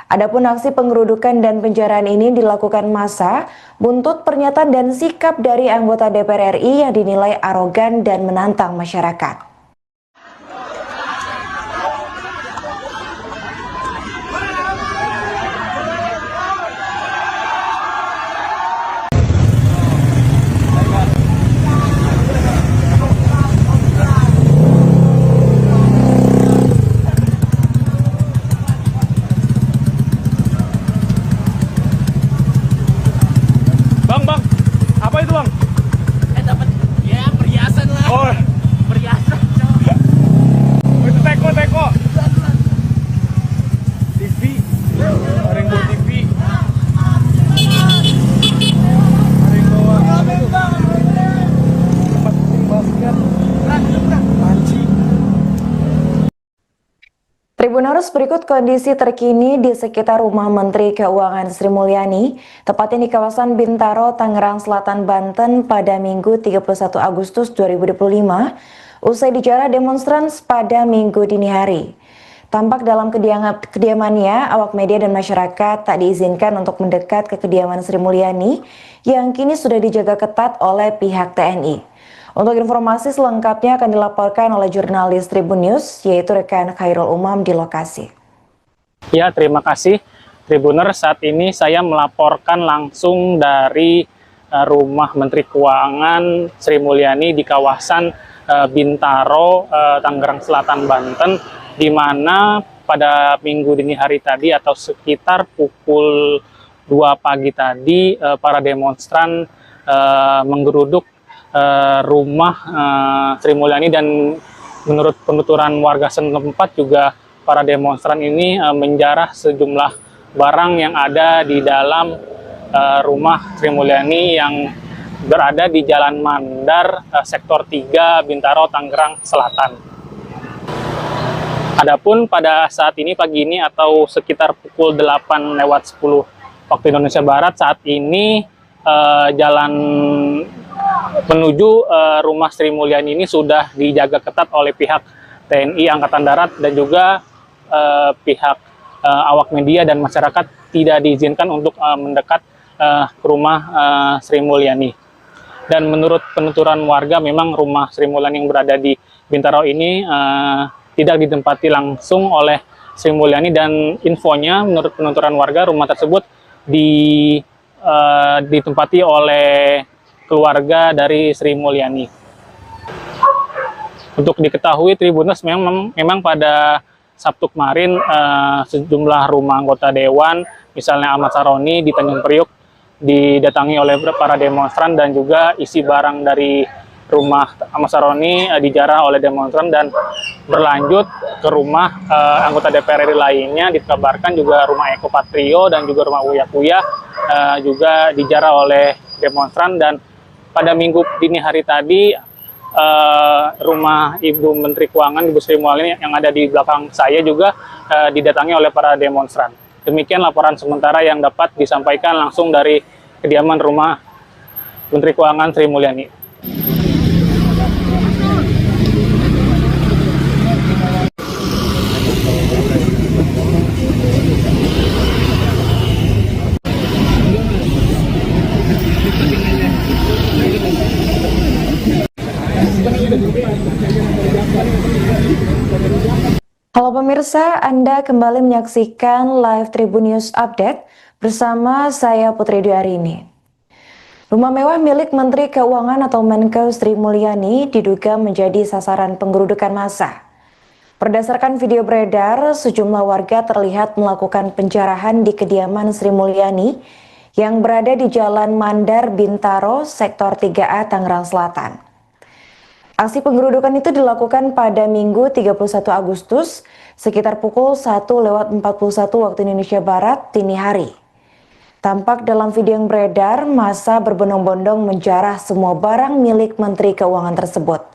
Adapun aksi pengerudukan dan penjarahan ini dilakukan massa buntut pernyataan dan sikap dari anggota DPR RI yang dinilai arogan dan menantang masyarakat. Bang, apa itu bang? Dapat ya perhiasan lah. Oh, Perhiasan, cok. itu teko. TV, Rainbow TV. Rainbow apa itu? Tempat syuting basket. Panci. Tribuners, berikut kondisi terkini di sekitar rumah Menteri Keuangan Sri Mulyani, tepatnya di kawasan Bintaro, Tangerang Selatan, Banten pada Minggu 31 Agustus 2025, usai dijarah demonstran pada Minggu dini hari. Tampak dalam kediamannya, awak media dan masyarakat tak diizinkan untuk mendekat ke kediaman Sri Mulyani yang kini sudah dijaga ketat oleh pihak TNI. Untuk informasi selengkapnya akan dilaporkan oleh jurnalis Tribun News, yaitu rekan Khairul Umam di lokasi. Ya, terima kasih Tribuner. Saat ini saya melaporkan langsung dari rumah Menteri Keuangan Sri Mulyani di kawasan Bintaro, Tangerang Selatan, Banten, di mana pada minggu dini hari tadi atau sekitar pukul 2 pagi tadi para demonstran menggeruduk rumah Sri Mulyani, dan menurut penuturan warga setempat juga para demonstran ini menjarah sejumlah barang yang ada di dalam rumah Sri Mulyani yang berada di Jalan Mandar, Sektor 3, Bintaro, Tangerang Selatan. Adapun pada saat ini pagi ini atau sekitar pukul 8:10 waktu Indonesia Barat, saat ini jalan menuju rumah Sri Mulyani ini sudah dijaga ketat oleh pihak TNI Angkatan Darat dan juga pihak awak media dan masyarakat tidak diizinkan untuk mendekat ke rumah Sri Mulyani. Dan menurut penuturan warga, memang rumah Sri Mulyani yang berada di Bintaro ini tidak ditempati langsung oleh Sri Mulyani, dan infonya menurut penuturan warga rumah tersebut ditempati oleh keluarga dari Sri Mulyani. Untuk diketahui Tribuners, memang pada Sabtu kemarin sejumlah rumah anggota dewan, misalnya Ahmad Saroni di Tanjung Priuk, didatangi oleh para demonstran, dan juga isi barang dari rumah Ahmad Saroni dijarah oleh demonstran dan berlanjut ke rumah anggota DPR RI lainnya. Dikabarkan juga rumah Eko Patrio dan juga rumah Uya Kuya juga dijarah oleh demonstran. Dan pada minggu dini hari tadi rumah Ibu Menteri Keuangan, Ibu Sri Mulyani yang ada di belakang saya juga didatangi oleh para demonstran. Demikian laporan sementara yang dapat disampaikan langsung dari kediaman rumah Menteri Keuangan Sri Mulyani. Halo pemirsa, Anda kembali menyaksikan live Tribun News Update bersama saya Putri Dwi. Rumah mewah milik Menteri Keuangan atau Menko Sri Mulyani diduga menjadi sasaran penggerudukan massa. Berdasarkan video beredar, sejumlah warga terlihat melakukan penjarahan di kediaman Sri Mulyani yang berada di Jalan Mandar, Bintaro, Sektor 3A, Tangerang Selatan. Aksi penggerudukan itu dilakukan pada Minggu 31 Agustus sekitar pukul 1:41 waktu Indonesia Barat dini hari. Tampak dalam video yang beredar, massa berbondong-bondong menjarah semua barang milik Menteri Keuangan tersebut.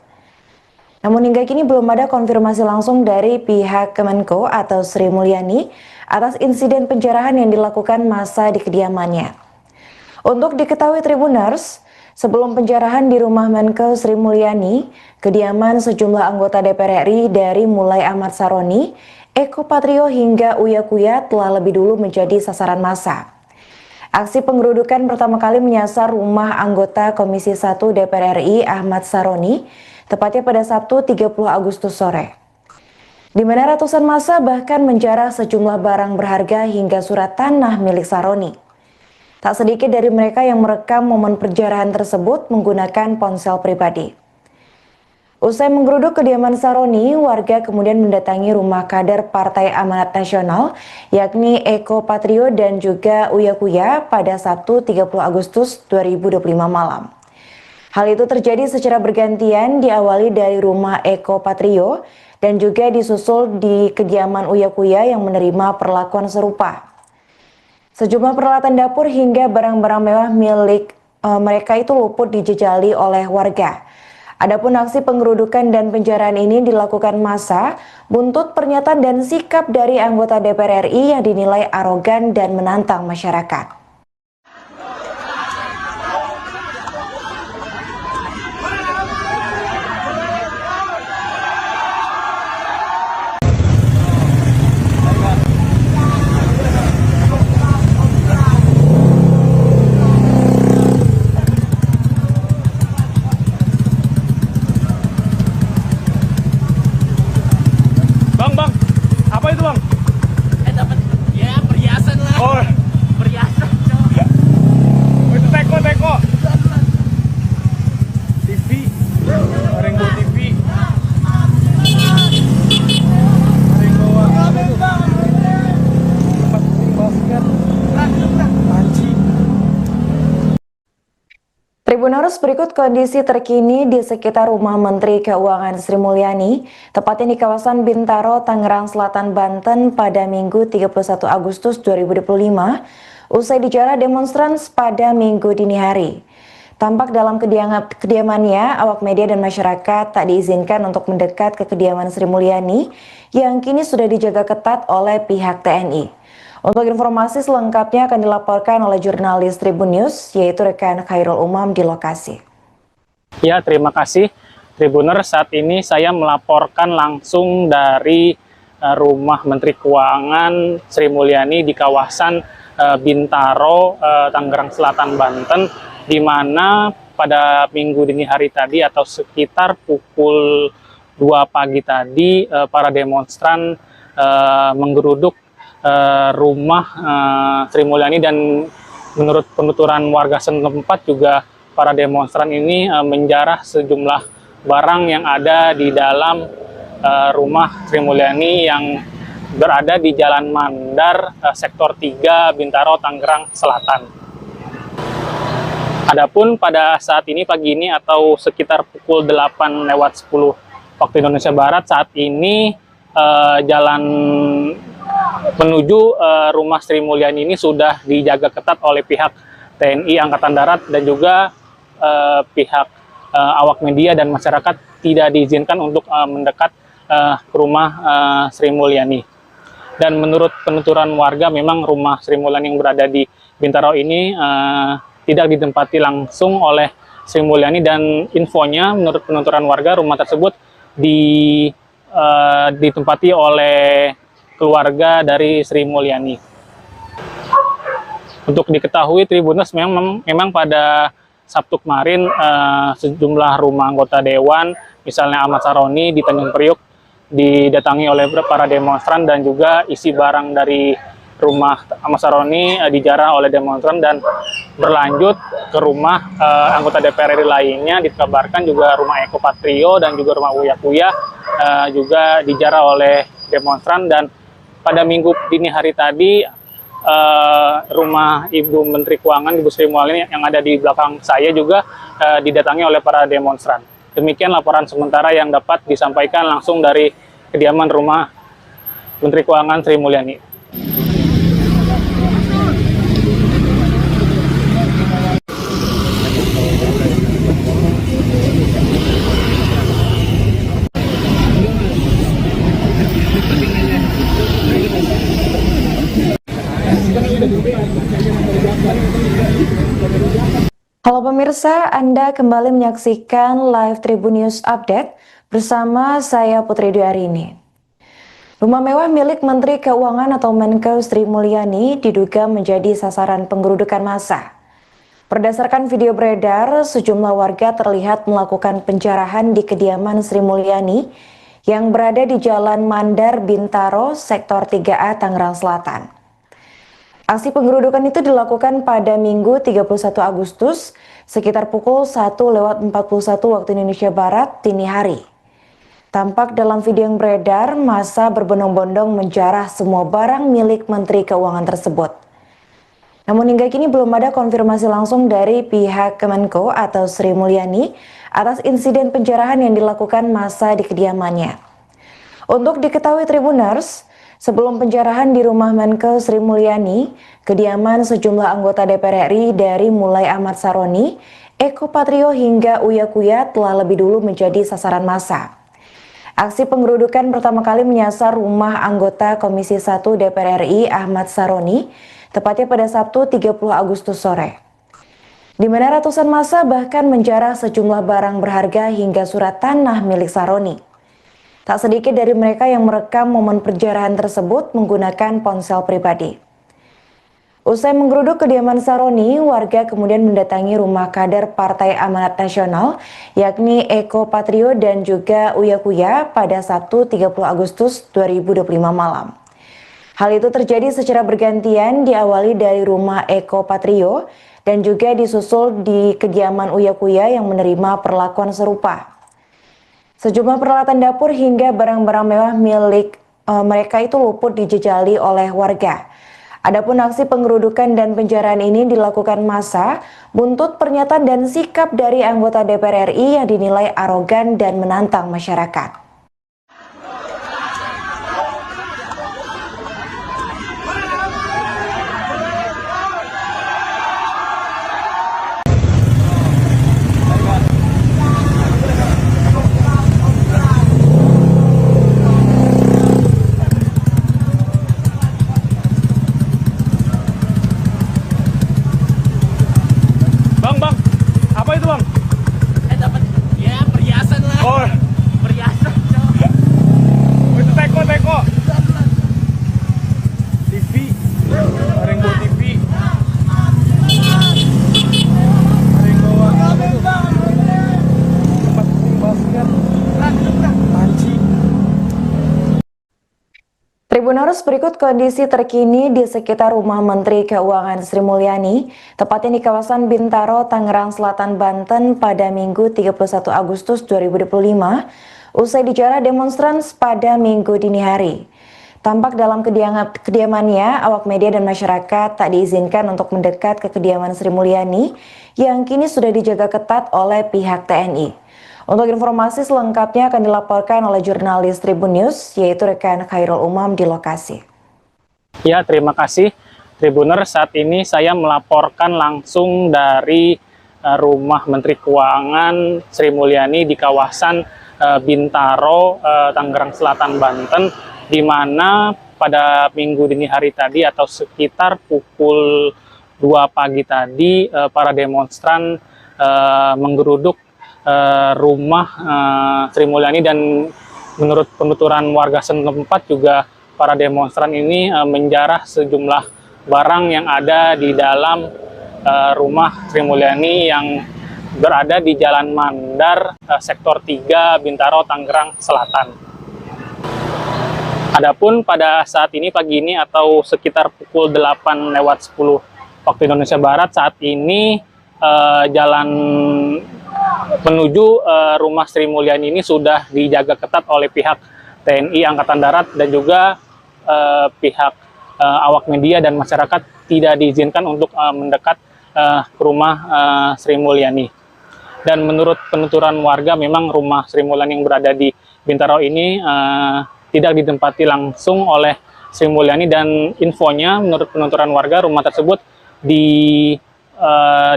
Namun hingga kini belum ada konfirmasi langsung dari pihak Kemenko atau Sri Mulyani atas insiden penjarahan yang dilakukan massa di kediamannya. Untuk diketahui Tribuners, sebelum penjarahan di rumah Menko Sri Mulyani, kediaman sejumlah anggota DPR RI dari mulai Ahmad Saroni, Eko Patrio hingga Uya Kuya telah lebih dulu menjadi sasaran massa. Aksi penggerudukan pertama kali menyasar rumah anggota Komisi 1 DPR RI Ahmad Saroni, tepatnya pada Sabtu 30 Agustus sore. Di mana ratusan massa bahkan menjarah sejumlah barang berharga hingga surat tanah milik Saroni. Tak sedikit dari mereka yang merekam momen penjarahan tersebut menggunakan ponsel pribadi. Usai menggeruduk kediaman Saroni, warga kemudian mendatangi rumah kader Partai Amanat Nasional, yakni Eko Patrio dan juga Uya Kuya pada Sabtu 30 Agustus 2025 malam. Hal itu terjadi secara bergantian, diawali dari rumah Eko Patrio dan juga disusul di kediaman Uya Kuya yang menerima perlakuan serupa. Sejumlah peralatan dapur hingga barang-barang mewah milik mereka itu luput dijejali oleh warga. Adapun aksi penggerudukan dan penjarahan ini dilakukan massa buntut pernyataan dan sikap dari anggota DPR RI yang dinilai arogan dan menantang masyarakat. Bang, apa itu bang? Dapat ya perhiasan lah. Oh, Perhiasan coy. itu teko. TV, Rainbow TV. Rainbow apa itu? Tempat basket. Panci. Tribuners, berikut kondisi terkini di sekitar rumah Menteri Keuangan Sri Mulyani, tepatnya di kawasan Bintaro, Tangerang Selatan, Banten pada Minggu 31 Agustus 2025, usai dijarah demonstran pada Minggu dini hari. Tampak dalam kediamannya, awak media dan masyarakat tak diizinkan untuk mendekat ke kediaman Sri Mulyani yang kini sudah dijaga ketat oleh pihak TNI. Untuk informasi selengkapnya akan dilaporkan oleh jurnalis Tribun News, yaitu rekan Khairul Umam di lokasi. Ya, terima kasih Tribuner. Saat ini saya melaporkan langsung dari rumah Menteri Keuangan Sri Mulyani di kawasan Bintaro, Tangerang Selatan, Banten, di mana pada minggu dini hari tadi atau sekitar pukul 2 pagi tadi para demonstran menggeruduk rumah Sri Mulyani, dan menurut penuturan warga setempat juga para demonstran ini menjarah sejumlah barang yang ada di dalam rumah Sri Mulyani yang berada di Jalan Mandar, Sektor 3, Bintaro, Tangerang Selatan. Adapun pada saat ini pagi ini atau sekitar pukul 8:10 waktu Indonesia Barat, saat ini jalan menuju rumah Sri Mulyani ini sudah dijaga ketat oleh pihak TNI Angkatan Darat dan juga pihak awak media dan masyarakat tidak diizinkan untuk mendekat ke rumah Sri Mulyani. Dan menurut penuturan warga, memang rumah Sri Mulyani yang berada di Bintaro ini tidak ditempati langsung oleh Sri Mulyani, dan infonya menurut penuturan warga rumah tersebut ditempati oleh keluarga dari Sri Mulyani. Untuk diketahui Tribuners, memang pada Sabtu kemarin sejumlah rumah anggota dewan, misalnya Ahmad Saroni di Tanjung Priuk, didatangi oleh para demonstran, dan juga isi barang dari rumah Ahmad Saroni dijarah oleh demonstran dan berlanjut ke rumah anggota DPR RI lainnya. Dikabarkan juga rumah Eko Patrio dan juga rumah Uya Kuya juga dijarah oleh demonstran. Dan pada minggu dini hari tadi rumah Ibu Menteri Keuangan, Ibu Sri Mulyani yang ada di belakang saya juga didatangi oleh para demonstran. Demikian laporan sementara yang dapat disampaikan langsung dari kediaman rumah Menteri Keuangan Sri Mulyani. Halo pemirsa, Anda kembali menyaksikan live Tribun News Update bersama saya Putri Dwi Arini. Rumah mewah milik Menteri Keuangan atau Menko Sri Mulyani diduga menjadi sasaran penggerudukan massa. Berdasarkan video beredar, sejumlah warga terlihat melakukan penjarahan di kediaman Sri Mulyani yang berada di Jalan Mandar Bintaro, Sektor 3A, Tangerang Selatan. Aksi penggerudukan itu dilakukan pada Minggu 31 Agustus sekitar pukul 1:41 waktu Indonesia Barat dini hari. Tampak dalam video yang beredar, massa berbondong-bondong menjarah semua barang milik Menteri Keuangan tersebut. Namun hingga kini belum ada konfirmasi langsung dari pihak Kemenko atau Sri Mulyani atas insiden penjarahan yang dilakukan massa di kediamannya. Untuk diketahui Tribuners, sebelum penjarahan di rumah Menko Sri Mulyani, kediaman sejumlah anggota DPR RI dari mulai Ahmad Saroni, Eko Patrio hingga Uya Kuya telah lebih dulu menjadi sasaran massa. Aksi penggerudukan pertama kali menyasar rumah anggota Komisi 1 DPR RI Ahmad Saroni, tepatnya pada Sabtu 30 Agustus sore. Di mana ratusan massa bahkan menjarah sejumlah barang berharga hingga surat tanah milik Saroni. Tak sedikit dari mereka yang merekam momen penjarahan tersebut menggunakan ponsel pribadi. Usai menggeruduk kediaman Saroni, warga kemudian mendatangi rumah kader Partai Amanat Nasional, yakni Eko Patrio dan juga Uya Kuya pada Sabtu 30 Agustus 2025 malam. Hal itu terjadi secara bergantian, diawali dari rumah Eko Patrio dan juga disusul di kediaman Uya Kuya yang menerima perlakuan serupa. Sejumlah peralatan dapur hingga barang-barang mewah milik mereka itu luput dijejali oleh warga. Adapun aksi penggerudukan dan penjarahan ini dilakukan massa buntut pernyataan dan sikap dari anggota DPR RI yang dinilai arogan dan menantang masyarakat. Bang, apa itu bang? Dapat ya perhiasan lah. Oh, Perhiasan, Cok. itu teko. TV, Rainbow TV. Rainbow apa itu? Tempat basket. Panci. Tribuners, berikut kondisi terkini di sekitar rumah Menteri Keuangan Sri Mulyani, tepatnya di kawasan Bintaro, Tangerang Selatan, Banten pada Minggu 31 Agustus 2025, usai dijarah demonstran pada Minggu dini hari. Tampak dalam kediamannya, awak media dan masyarakat tak diizinkan untuk mendekat ke kediaman Sri Mulyani yang kini sudah dijaga ketat oleh pihak TNI. Untuk informasi selengkapnya akan dilaporkan oleh jurnalis Tribun News, yaitu rekan Khairul Umam di lokasi. Ya, terima kasih Tribuner. Saat ini saya melaporkan langsung dari rumah Menteri Keuangan Sri Mulyani di kawasan Bintaro, Tangerang Selatan, Banten, di mana pada minggu dini hari tadi atau sekitar pukul 2 pagi tadi para demonstran menggeruduk rumah Sri Mulyani, dan menurut penuturan warga setempat juga para demonstran ini menjarah sejumlah barang yang ada di dalam rumah Sri Mulyani yang berada di Jalan Mandar, Sektor 3, Bintaro, Tangerang Selatan. Adapun pada saat ini pagi ini atau sekitar pukul 8:10 waktu Indonesia Barat, saat ini jalan menuju rumah Sri Mulyani ini sudah dijaga ketat oleh pihak TNI Angkatan Darat dan juga pihak awak media dan masyarakat tidak diizinkan untuk mendekat ke rumah Sri Mulyani. Dan menurut penuturan warga, memang rumah Sri Mulyani yang berada di Bintaro ini tidak ditempati langsung oleh Sri Mulyani, dan infonya menurut penuturan warga rumah tersebut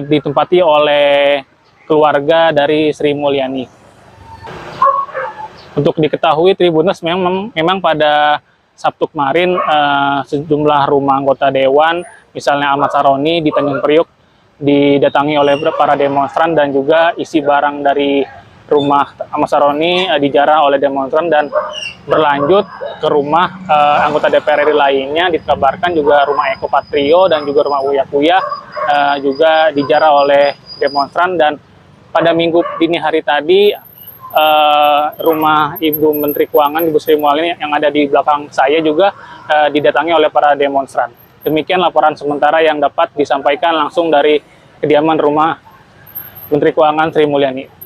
ditempati oleh keluarga dari Sri Mulyani. Untuk diketahui Tribuners, memang pada Sabtu kemarin sejumlah rumah anggota dewan, misalnya Ahmad Saroni di Tanjung Priok, didatangi oleh para demonstran dan juga isi barang dari rumah Ahmad Saroni dijarah oleh demonstran dan berlanjut ke rumah anggota DPR RI lainnya. Dikabarkan juga rumah Eko Patrio dan juga rumah Uya Kuya juga dijarah oleh demonstran. Dan pada minggu dini hari tadi rumah Ibu Menteri Keuangan Ibu Sri Mulyani yang ada di belakang saya juga didatangi oleh para demonstran. Demikian laporan sementara yang dapat disampaikan langsung dari kediaman rumah Menteri Keuangan Sri Mulyani.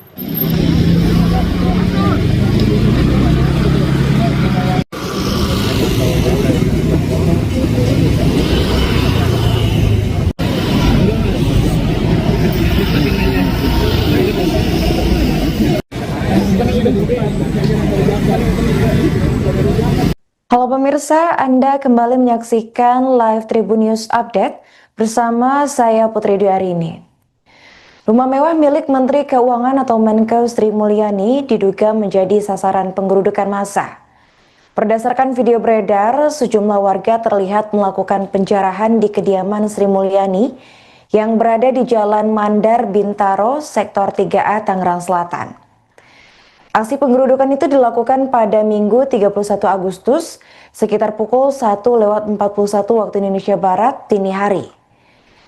Halo pemirsa, Anda kembali menyaksikan live Tribun News Update bersama saya Putri Dwi Arini. Rumah mewah milik Menteri Keuangan atau Menkeu Sri Mulyani diduga menjadi sasaran penggerudukan massa. Berdasarkan video beredar, sejumlah warga terlihat melakukan penjarahan di kediaman Sri Mulyani yang berada di Jalan Mandar Bintaro, Sektor 3A, Tangerang Selatan. Aksi penggerudukan itu dilakukan pada Minggu 31 Agustus sekitar pukul 1:41 waktu Indonesia Barat dini hari.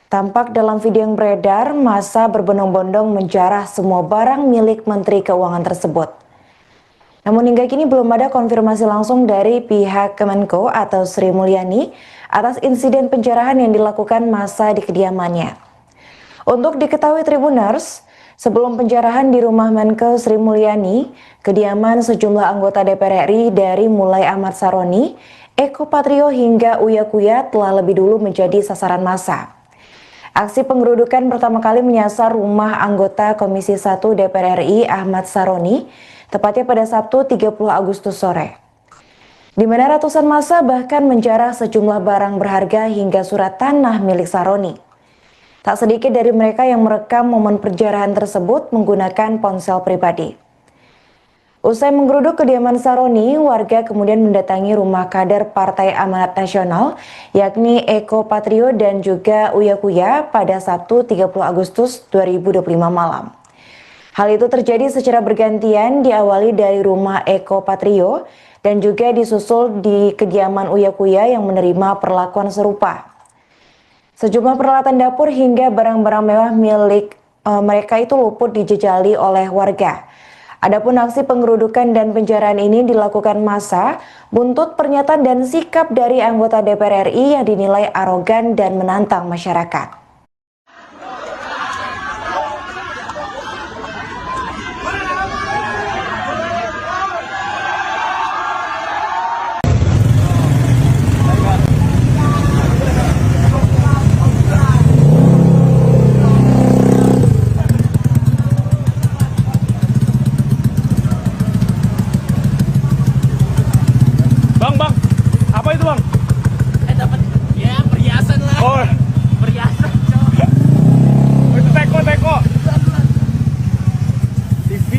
Tampak dalam video yang beredar, massa berbondong-bondong menjarah semua barang milik Menteri Keuangan tersebut. Namun hingga kini belum ada konfirmasi langsung dari pihak Kemenko atau Sri Mulyani atas insiden penjarahan yang dilakukan massa di kediamannya. Untuk diketahui Tribuners, sebelum penjarahan di rumah Menkeu Sri Mulyani, kediaman sejumlah anggota DPR RI dari mulai Ahmad Saroni, Eko Patrio hingga Uya Kuya telah lebih dulu menjadi sasaran massa. Aksi penggerudukan pertama kali menyasar rumah anggota Komisi 1 DPR RI Ahmad Saroni, tepatnya pada Sabtu 30 Agustus sore. Di mana ratusan massa bahkan menjarah sejumlah barang berharga hingga surat tanah milik Saroni. Tak sedikit dari mereka yang merekam momen penjarahan tersebut menggunakan ponsel pribadi. Usai menggeruduk kediaman Saroni, warga kemudian mendatangi rumah kader Partai Amanat Nasional, yakni Eko Patrio dan juga Uya Kuya pada Sabtu 30 Agustus 2025 malam. Hal itu terjadi secara bergantian, diawali dari rumah Eko Patrio dan juga disusul di kediaman Uya Kuya yang menerima perlakuan serupa. Sejumlah peralatan dapur hingga barang-barang mewah milik mereka itu luput dijejali oleh warga. Adapun aksi penggerudukan dan penjarahan ini dilakukan massa buntut pernyataan dan sikap dari anggota DPR RI yang dinilai arogan dan menantang masyarakat. Bang, apa itu bang? Dapat ya perhiasan lah. Oh, Perhiasan, cowok. itu teko. TV,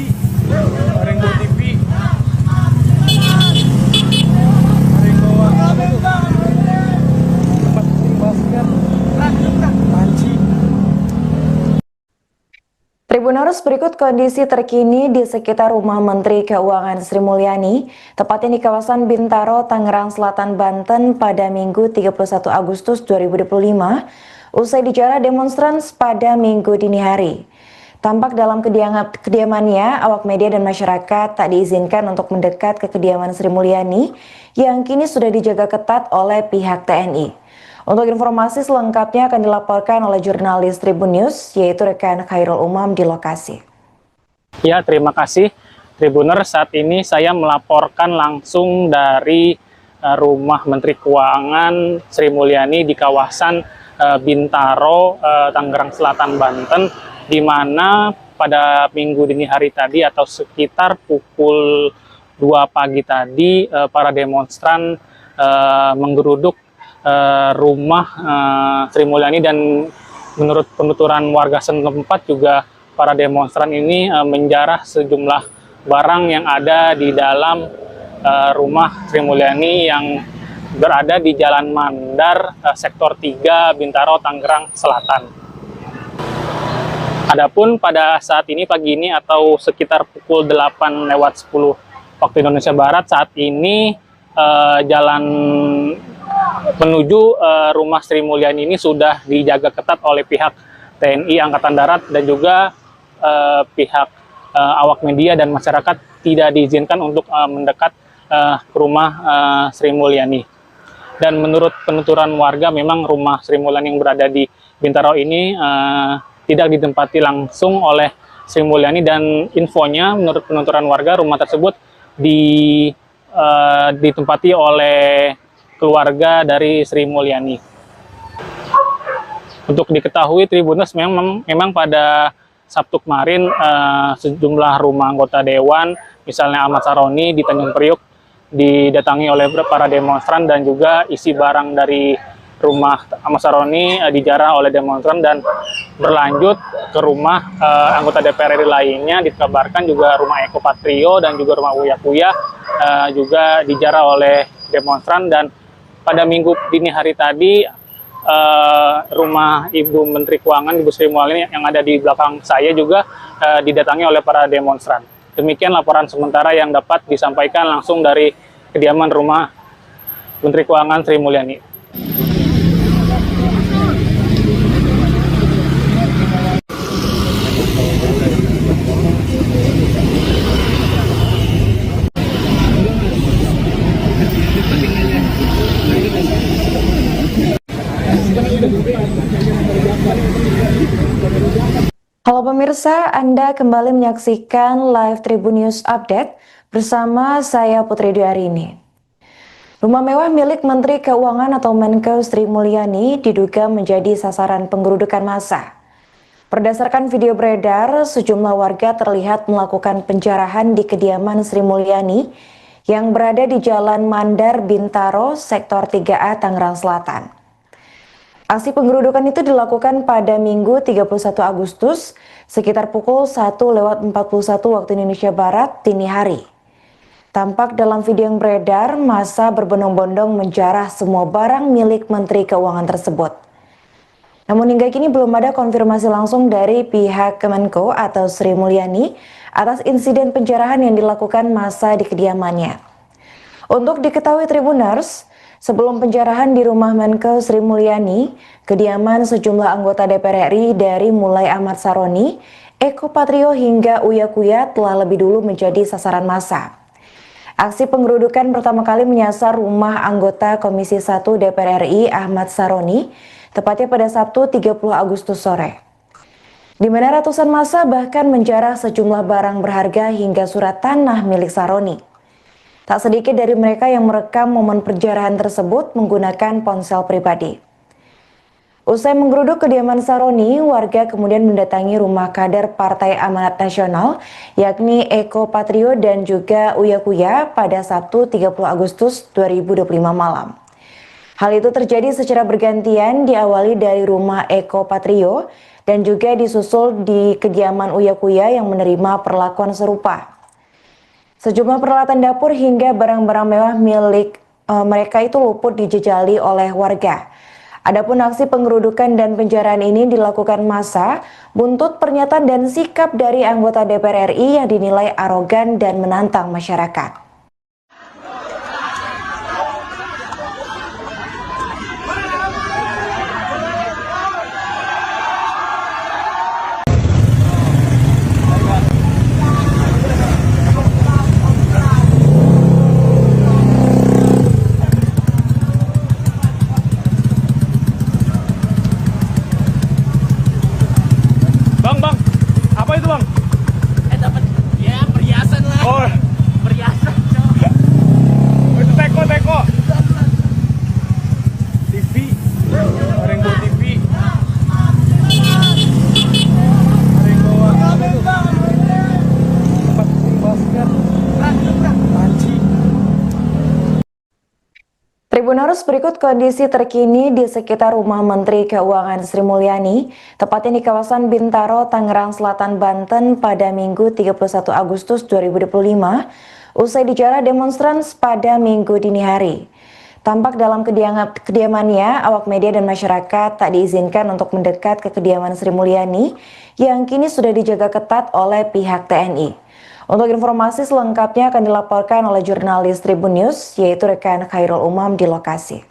Rainbow TV. Rainbow apa itu? Tempat basket. Panci. Tribuners, berikut kondisi terkini di sekitar rumah Menteri Keuangan Sri Mulyani, tepatnya di kawasan Bintaro, Tangerang Selatan, Banten pada Minggu 31 Agustus 2025, usai dijarah demonstran pada Minggu dini hari. Tampak dalam kediamannya, awak media dan masyarakat tak diizinkan untuk mendekat ke kediaman Sri Mulyani yang kini sudah dijaga ketat oleh pihak TNI. Untuk informasi selengkapnya akan dilaporkan oleh jurnalis Tribun News, yaitu rekan Khairul Umam di lokasi. Ya, terima kasih Tribuner. Saat ini saya melaporkan langsung dari rumah Menteri Keuangan Sri Mulyani di kawasan Bintaro, Tangerang Selatan, Banten, di mana pada minggu dini hari tadi atau sekitar pukul 2 pagi tadi para demonstran menggeruduk rumah Sri Mulyani, dan menurut penuturan warga setempat juga para demonstran ini menjarah sejumlah barang yang ada di dalam rumah Sri Mulyani yang berada di Jalan Mandar, Sektor 3, Bintaro, Tangerang Selatan. Adapun pada saat ini pagi ini atau sekitar pukul 8:10 waktu Indonesia Barat, saat ini jalan menuju rumah Sri Mulyani ini sudah dijaga ketat oleh pihak TNI Angkatan Darat dan juga pihak awak media dan masyarakat tidak diizinkan untuk mendekat ke rumah Sri Mulyani. Dan menurut penuturan warga, memang rumah Sri Mulyani yang berada di Bintaro ini tidak ditempati langsung oleh Sri Mulyani, dan infonya menurut penuturan warga rumah tersebut ditempati oleh keluarga dari Sri Mulyani. Untuk diketahui Tribuners, memang pada Sabtu kemarin sejumlah rumah anggota dewan, misalnya Ahmad Saroni di Tanjung Priuk, didatangi oleh para demonstran, dan juga isi barang dari rumah Ahmad Saroni dijarah oleh demonstran dan berlanjut ke rumah anggota DPR RI lainnya. Dikabarkan juga rumah Eko Patrio dan juga rumah Uya Kuya juga dijarah oleh demonstran. Dan pada minggu dini hari tadi rumah Ibu Menteri Keuangan, Ibu Sri Mulyani yang ada di belakang saya juga didatangi oleh para demonstran. Demikian laporan sementara yang dapat disampaikan langsung dari kediaman rumah Menteri Keuangan Sri Mulyani. Halo pemirsa, Anda kembali menyaksikan live Tribun News Update bersama saya Putri Dwi. Rumah mewah milik Menteri Keuangan atau Menko Sri Mulyani diduga menjadi sasaran penggerudukan massa. Berdasarkan video beredar, sejumlah warga terlihat melakukan penjarahan di kediaman Sri Mulyani yang berada di Jalan Mandar Bintaro, Sektor 3A, Tangerang Selatan. Aksi penggerudukan itu dilakukan pada Minggu 31 Agustus sekitar pukul 1:41 waktu Indonesia Barat dini hari. Tampak dalam video yang beredar, massa berbondong-bondong menjarah semua barang milik Menteri Keuangan tersebut. Namun hingga kini belum ada konfirmasi langsung dari pihak Kemenko atau Sri Mulyani atas insiden penjarahan yang dilakukan massa di kediamannya. Untuk diketahui Tribuners, sebelum penjarahan di rumah Menko Sri Mulyani, kediaman sejumlah anggota DPR RI dari mulai Ahmad Saroni, Eko Patrio hingga Uya Kuya telah lebih dulu menjadi sasaran massa. Aksi penggerudukan pertama kali menyasar rumah anggota Komisi 1 DPR RI Ahmad Saroni, tepatnya pada Sabtu 30 Agustus sore. Di mana ratusan massa bahkan menjarah sejumlah barang berharga hingga surat tanah milik Saroni. Tak sedikit dari mereka yang merekam momen penjarahan tersebut menggunakan ponsel pribadi. Usai menggeruduk kediaman Saroni, warga kemudian mendatangi rumah kader Partai Amanat Nasional, yakni Eko Patrio dan juga Uya Kuya pada Sabtu 30 Agustus 2025 malam. Hal itu terjadi secara bergantian, diawali dari rumah Eko Patrio dan juga disusul di kediaman Uya Kuya yang menerima perlakuan serupa. Sejumlah peralatan dapur hingga barang-barang mewah milik mereka itu luput dijejali oleh warga. Adapun aksi penggerudukan dan penjarahan ini dilakukan massa buntut pernyataan dan sikap dari anggota DPR RI yang dinilai arogan dan menantang masyarakat. Bang, apa itu bang? Dapat ya perhiasan lah. Oh, Perhiasan, cok. itu teko. TV, Rainbow TV. Rainbow apa itu? Tempat basket. Panci. Tribuners, berikut kondisi terkini di sekitar rumah Menteri Keuangan Sri Mulyani, tepatnya di kawasan Bintaro, Tangerang Selatan, Banten pada Minggu 31 Agustus 2025, usai dijarah demonstran pada Minggu dini hari. Tampak dalam kediamannya, awak media dan masyarakat tak diizinkan untuk mendekat ke kediaman Sri Mulyani yang kini sudah dijaga ketat oleh pihak TNI. Untuk informasi selengkapnya akan dilaporkan oleh jurnalis Tribun News, yaitu rekan Khairul Umam di lokasi.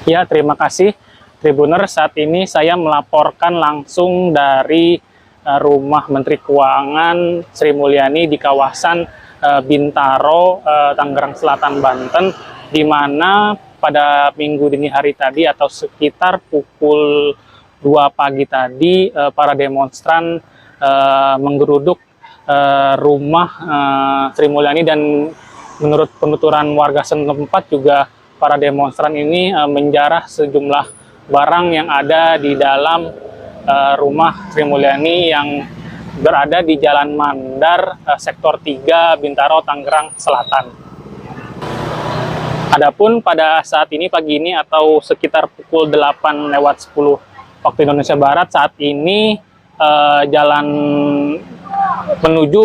Ya, terima kasih Tribuner. Saat ini saya melaporkan langsung dari rumah Menteri Keuangan Sri Mulyani di kawasan Bintaro, Tangerang Selatan, Banten, di mana pada minggu dini hari tadi atau sekitar pukul 2 pagi tadi para demonstran menggeruduk rumah Sri Mulyani, dan menurut penuturan warga setempat juga para demonstran ini menjarah sejumlah barang yang ada di dalam rumah Sri Mulyani yang berada di Jalan Mandar, Sektor 3, Bintaro, Tangerang Selatan. Adapun pada saat ini pagi ini atau sekitar pukul 8:10 waktu Indonesia Barat, saat ini jalan menuju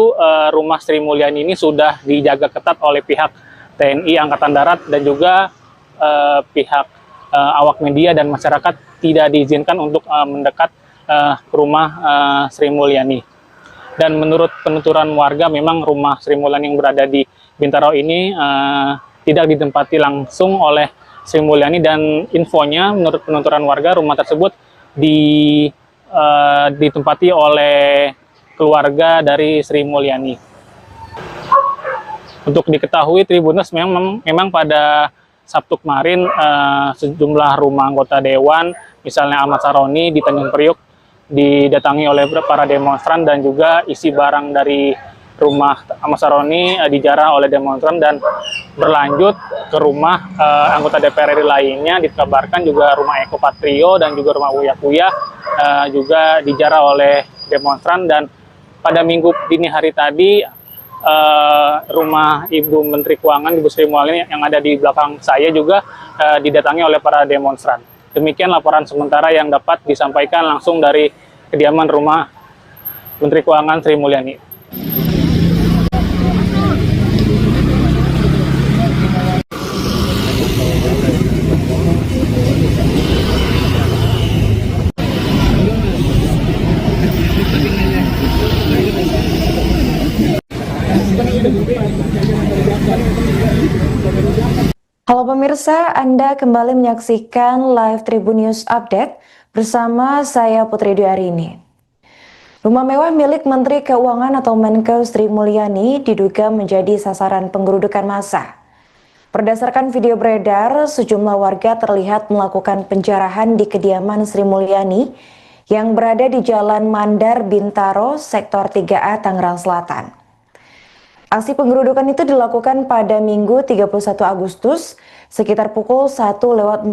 rumah Sri Mulyani ini sudah dijaga ketat oleh pihak TNI Angkatan Darat dan juga pihak awak media dan masyarakat tidak diizinkan untuk mendekat ke rumah Sri Mulyani. Dan menurut penuturan warga, memang rumah Sri Mulyani yang berada di Bintaro ini tidak ditempati langsung oleh Sri Mulyani, dan infonya menurut penuturan warga rumah tersebut ditempati oleh keluarga dari Sri Mulyani. Untuk diketahui Tribuners, memang pada Sabtu kemarin sejumlah rumah anggota dewan, misalnya Ahmad Saroni di Tanjung Priuk, didatangi oleh para demonstran, dan juga isi barang dari rumah Ahmad Saroni dijarah oleh demonstran dan berlanjut ke rumah anggota DPR RI lainnya. Dikabarkan juga rumah Eko Patrio dan juga rumah Uya Kuya juga dijarah oleh demonstran. Dan pada minggu dini hari tadi rumah Ibu Menteri Keuangan, Ibu Sri Mulyani yang ada di belakang saya juga didatangi oleh para demonstran. Demikian laporan sementara yang dapat disampaikan langsung dari kediaman rumah Menteri Keuangan Sri Mulyani. Halo pemirsa, Anda kembali menyaksikan live Tribun News Update bersama saya Putri Dwi Arini. Rumah mewah milik Menteri Keuangan atau Menko Sri Mulyani diduga menjadi sasaran penggerudukan massa. Berdasarkan video beredar, sejumlah warga terlihat melakukan penjarahan di kediaman Sri Mulyani yang berada di Jalan Mandar, Bintaro, Sektor 3A, Tangerang Selatan. Aksi penggerudukan itu dilakukan pada Minggu 31 Agustus sekitar pukul 1:41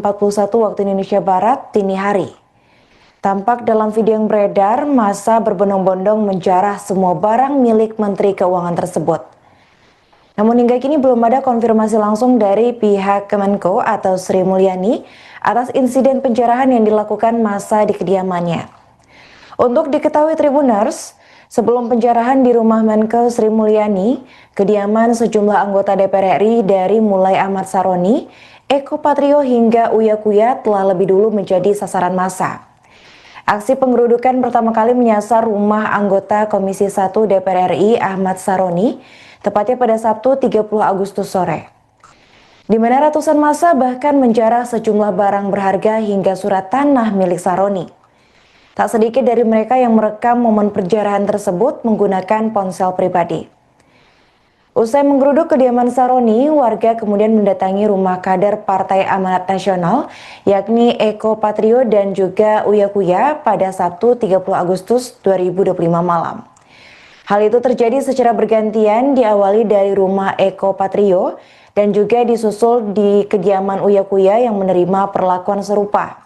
waktu Indonesia Barat dini hari. Tampak dalam video yang beredar, massa berbondong-bondong menjarah semua barang milik Menteri Keuangan tersebut. Namun hingga kini belum ada konfirmasi langsung dari pihak Kemenko atau Sri Mulyani atas insiden penjarahan yang dilakukan massa di kediamannya. Untuk diketahui Tribuners, sebelum penjarahan di rumah Menko Sri Mulyani, kediaman sejumlah anggota DPR RI dari mulai Ahmad Saroni, Eko Patrio hingga Uya Kuya telah lebih dulu menjadi sasaran massa. Aksi penggerudukan pertama kali menyasar rumah anggota Komisi 1 DPR RI Ahmad Saroni, tepatnya pada Sabtu 30 Agustus sore. Di mana ratusan massa bahkan menjarah sejumlah barang berharga hingga surat tanah milik Saroni. Tak sedikit dari mereka yang merekam momen penjarahan tersebut menggunakan ponsel pribadi. Usai menggeruduk kediaman Saroni, warga kemudian mendatangi rumah kader Partai Amanat Nasional, yakni Eko Patrio dan juga Uya Kuya pada Sabtu 30 Agustus 2025 malam. Hal itu terjadi secara bergantian, diawali dari rumah Eko Patrio dan juga disusul di kediaman Uya Kuya yang menerima perlakuan serupa.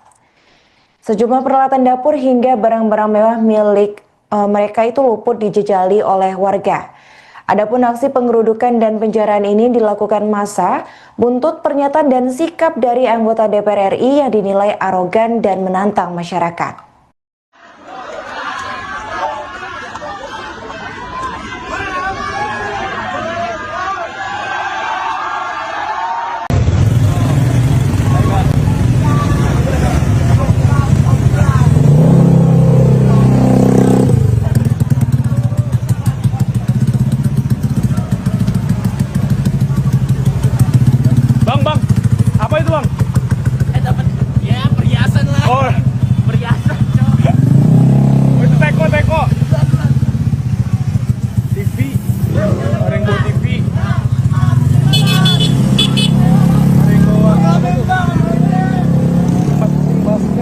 Sejumlah peralatan dapur hingga barang-barang mewah milik mereka itu luput dijejali oleh warga. Adapun aksi penggerudukan dan penjarahan ini dilakukan massa buntut pernyataan dan sikap dari anggota DPR RI yang dinilai arogan dan menantang masyarakat.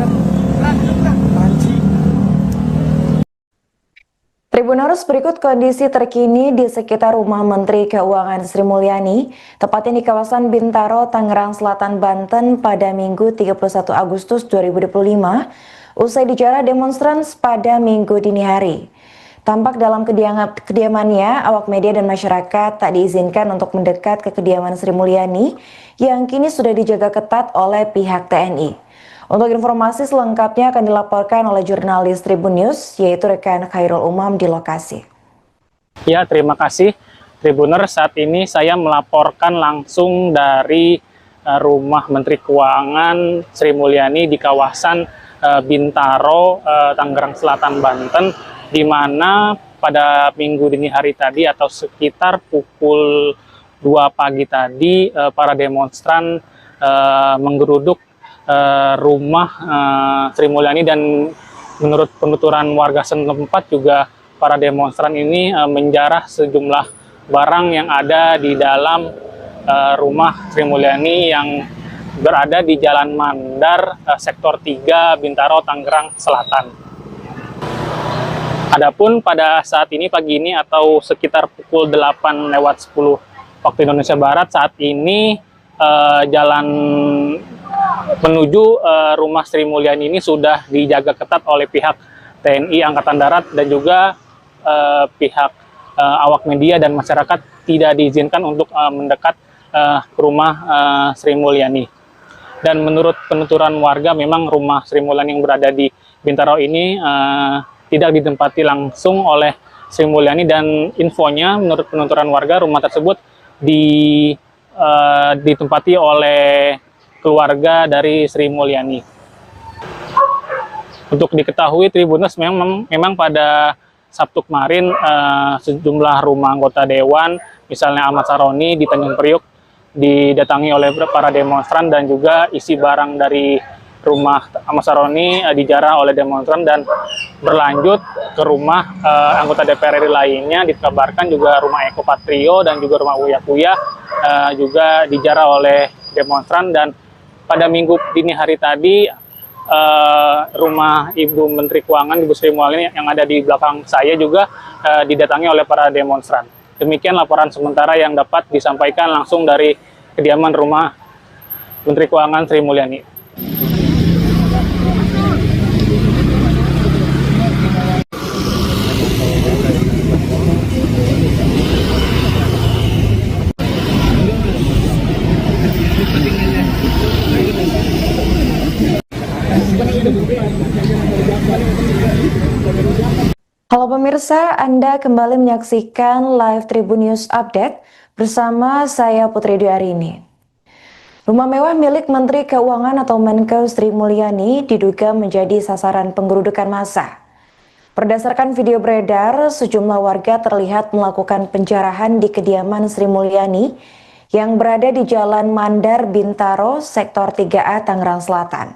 masker. Anjing. Tribuners, berikut kondisi terkini di sekitar rumah Menteri Keuangan Sri Mulyani, tepatnya di kawasan Bintaro, Tangerang Selatan, Banten pada Minggu 31 Agustus 2025, usai dijarah demonstran pada Minggu dini hari. Tampak dalam kediamannya, awak media dan masyarakat tak diizinkan untuk mendekat ke kediaman Sri Mulyani yang kini sudah dijaga ketat oleh pihak TNI. Untuk informasi selengkapnya akan dilaporkan oleh jurnalis Tribun News, yaitu rekan Khairul Umam di lokasi. Ya, terima kasih Tribuner. Saat ini saya melaporkan langsung dari rumah Menteri Keuangan Sri Mulyani di kawasan Bintaro, Tangerang Selatan, Banten, di mana pada minggu dini hari tadi atau sekitar pukul 2 pagi tadi para demonstran menggeruduk rumah Sri Mulyani, dan menurut penuturan warga setempat juga para demonstran ini menjarah sejumlah barang yang ada di dalam rumah Sri Mulyani yang berada di Jalan Mandar, Sektor 3, Bintaro, Tangerang Selatan. Adapun pada saat ini pagi ini atau sekitar pukul 8:10 waktu Indonesia Barat, saat ini jalan menuju rumah Sri Mulyani ini sudah dijaga ketat oleh pihak TNI Angkatan Darat dan juga pihak awak media dan masyarakat tidak diizinkan untuk mendekat ke rumah Sri Mulyani. Dan menurut penuturan warga, memang rumah Sri Mulyani yang berada di Bintaro ini tidak ditempati langsung oleh Sri Mulyani, dan infonya menurut penuturan warga rumah tersebut ditempati oleh keluarga dari Sri Mulyani. Untuk diketahui Tribuners, memang pada Sabtu kemarin sejumlah rumah anggota dewan, misalnya Ahmad Saroni di Tanjung Priuk, didatangi oleh para demonstran, dan juga isi barang dari rumah Ahmad Saroni dijarah oleh demonstran dan berlanjut ke rumah anggota DPR RI lainnya. Dikabarkan juga rumah Eko Patrio dan juga rumah Uya Kuya juga dijarah oleh demonstran. Dan pada minggu dini hari tadi rumah Ibu Menteri Keuangan, Ibu Sri Mulyani yang ada di belakang saya juga didatangi oleh para demonstran. Demikian laporan sementara yang dapat disampaikan langsung dari kediaman rumah Menteri Keuangan Sri Mulyani. Halo pemirsa, Anda kembali menyaksikan live Tribun News Update bersama saya Putri Dwi. Rumah mewah milik Menteri Keuangan atau Menko Sri Mulyani diduga menjadi sasaran penggerudukan massa. Berdasarkan video beredar, sejumlah warga terlihat melakukan penjarahan di kediaman Sri Mulyani yang berada di Jalan Mandar, Bintaro, Sektor 3A, Tangerang Selatan.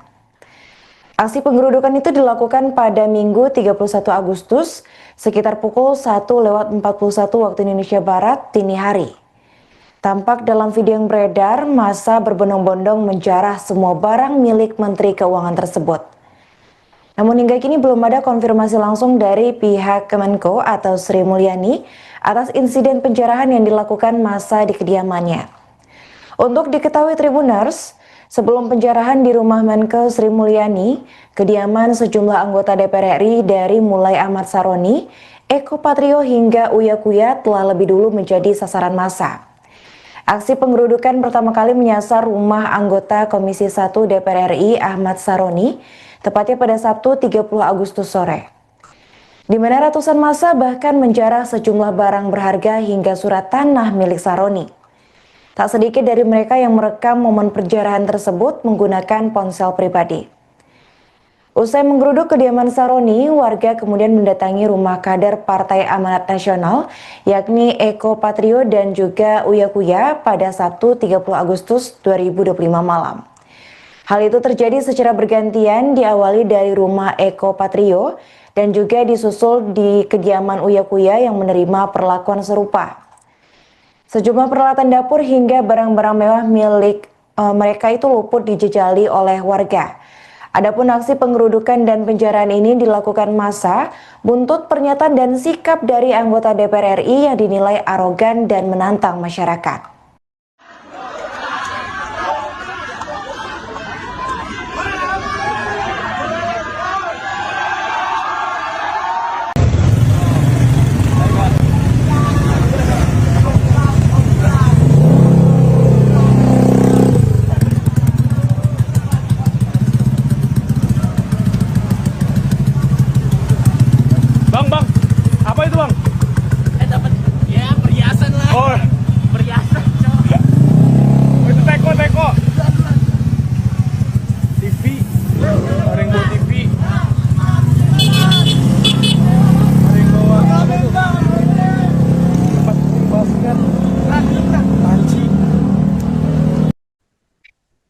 Aksi penggerudukan itu dilakukan pada Minggu 31 Agustus sekitar pukul 1:41 waktu Indonesia Barat dini hari. Tampak dalam video yang beredar, massa berbondong-bondong menjarah semua barang milik Menteri Keuangan tersebut. Namun hingga kini belum ada konfirmasi langsung dari pihak Kemenko atau Sri Mulyani atas insiden penjarahan yang dilakukan massa di kediamannya. Untuk diketahui Tribuners, sebelum penjarahan di rumah Menko Sri Mulyani, kediaman sejumlah anggota DPR RI dari mulai Ahmad Saroni, Eko Patrio hingga Uya Kuya telah lebih dulu menjadi sasaran massa. Aksi penggerudukan pertama kali menyasar rumah anggota Komisi 1 DPR RI Ahmad Saroni, tepatnya pada Sabtu 30 Agustus sore. Di mana ratusan massa bahkan menjarah sejumlah barang berharga hingga surat tanah milik Saroni. Tak sedikit dari mereka yang merekam momen penjarahan tersebut menggunakan ponsel pribadi. Usai menggeruduk kediaman Saroni, warga kemudian mendatangi rumah kader Partai Amanat Nasional, yakni Eko Patrio dan juga Uya Kuya pada Sabtu 30 Agustus 2025 malam. Hal itu terjadi secara bergantian, diawali dari rumah Eko Patrio dan juga disusul di kediaman Uya Kuya yang menerima perlakuan serupa. Sejumlah peralatan dapur hingga barang-barang mewah milik mereka itu luput dijejali oleh warga. Adapun aksi pengerudukan dan penjarahan ini dilakukan massa buntut pernyataan dan sikap dari anggota DPR RI yang dinilai arogan dan menantang masyarakat. Bang, apa itu bang? Dapat ya perhiasan lah. Oh, Perhiasan, cok. itu teko. TV, Rainbow TV. Rainbow apa itu? Tempat basket. Anjing.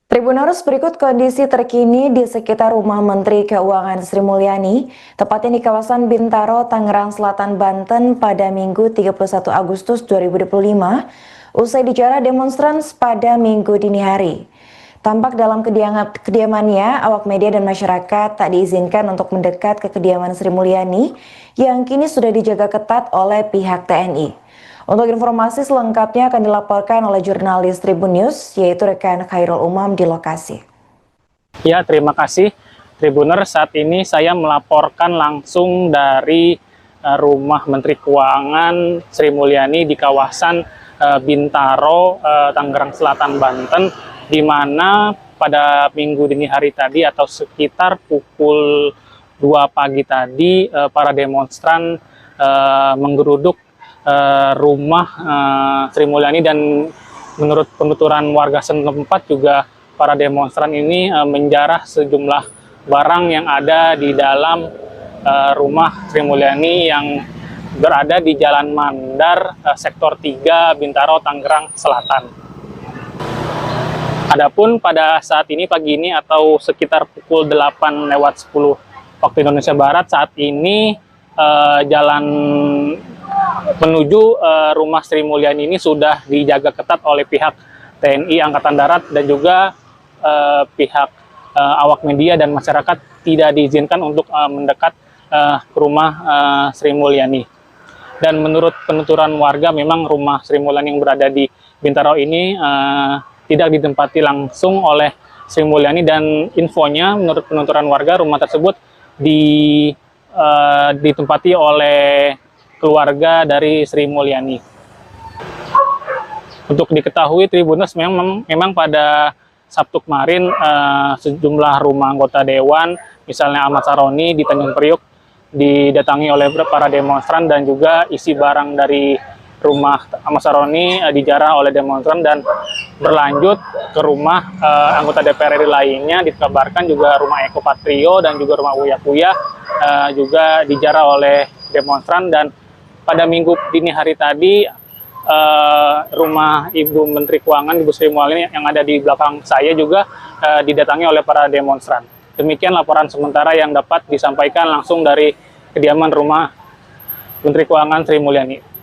Tribuners, berikut kondisi terkini di sekitar rumah Menteri Keuangan Sri Mulyani, tepatnya di kawasan Bintaro, Tangerang Selatan, Banten pada Minggu 31 Agustus 2025, usai dijarah demonstran pada Minggu dini hari. Tampak dalam kediamannya, awak media dan masyarakat tak diizinkan untuk mendekat ke kediaman Sri Mulyani yang kini sudah dijaga ketat oleh pihak TNI. Untuk informasi selengkapnya akan dilaporkan oleh jurnalis Tribun News, yaitu rekan Khairul Umam di lokasi. Ya, terima kasih Tribuner. Saat ini saya melaporkan langsung dari rumah Menteri Keuangan Sri Mulyani di kawasan Bintaro, Tangerang Selatan, Banten, di mana pada minggu dini hari tadi atau sekitar pukul 2 pagi tadi para demonstran menggeruduk rumah Sri Mulyani, dan menurut penuturan warga setempat juga para demonstran ini menjarah sejumlah barang yang ada di dalam rumah Sri Mulyani yang berada di Jalan Mandar, Sektor 3, Bintaro, Tangerang Selatan. Adapun pada saat ini pagi ini atau sekitar pukul 8:10 waktu Indonesia Barat, saat ini jalan menuju rumah Sri Mulyani ini sudah dijaga ketat oleh pihak TNI Angkatan Darat dan juga pihak awak media dan masyarakat tidak diizinkan untuk mendekat ke rumah Sri Mulyani. Dan menurut penuturan warga, memang rumah Sri Mulyani yang berada di Bintaro ini tidak ditempati langsung oleh Sri Mulyani, dan infonya menurut penuturan warga rumah tersebut ditempati oleh keluarga dari Sri Mulyani. Untuk diketahui Tribuners, memang pada Sabtu kemarin sejumlah rumah anggota dewan, misalnya Ahmad Saroni di Tanjung Priuk, didatangi oleh para demonstran, dan juga isi barang dari rumah Ahmad Saroni dijarah oleh demonstran dan berlanjut ke rumah anggota DPR RI lainnya. Dikabarkan juga rumah Eko Patrio dan juga rumah Uya Kuya juga dijarah oleh demonstran. Dan pada minggu dini hari tadi rumah Ibu Menteri Keuangan, Ibu Sri Mulyani yang ada di belakang saya juga didatangi oleh para demonstran. Demikian laporan sementara yang dapat disampaikan langsung dari kediaman rumah Menteri Keuangan Sri Mulyani.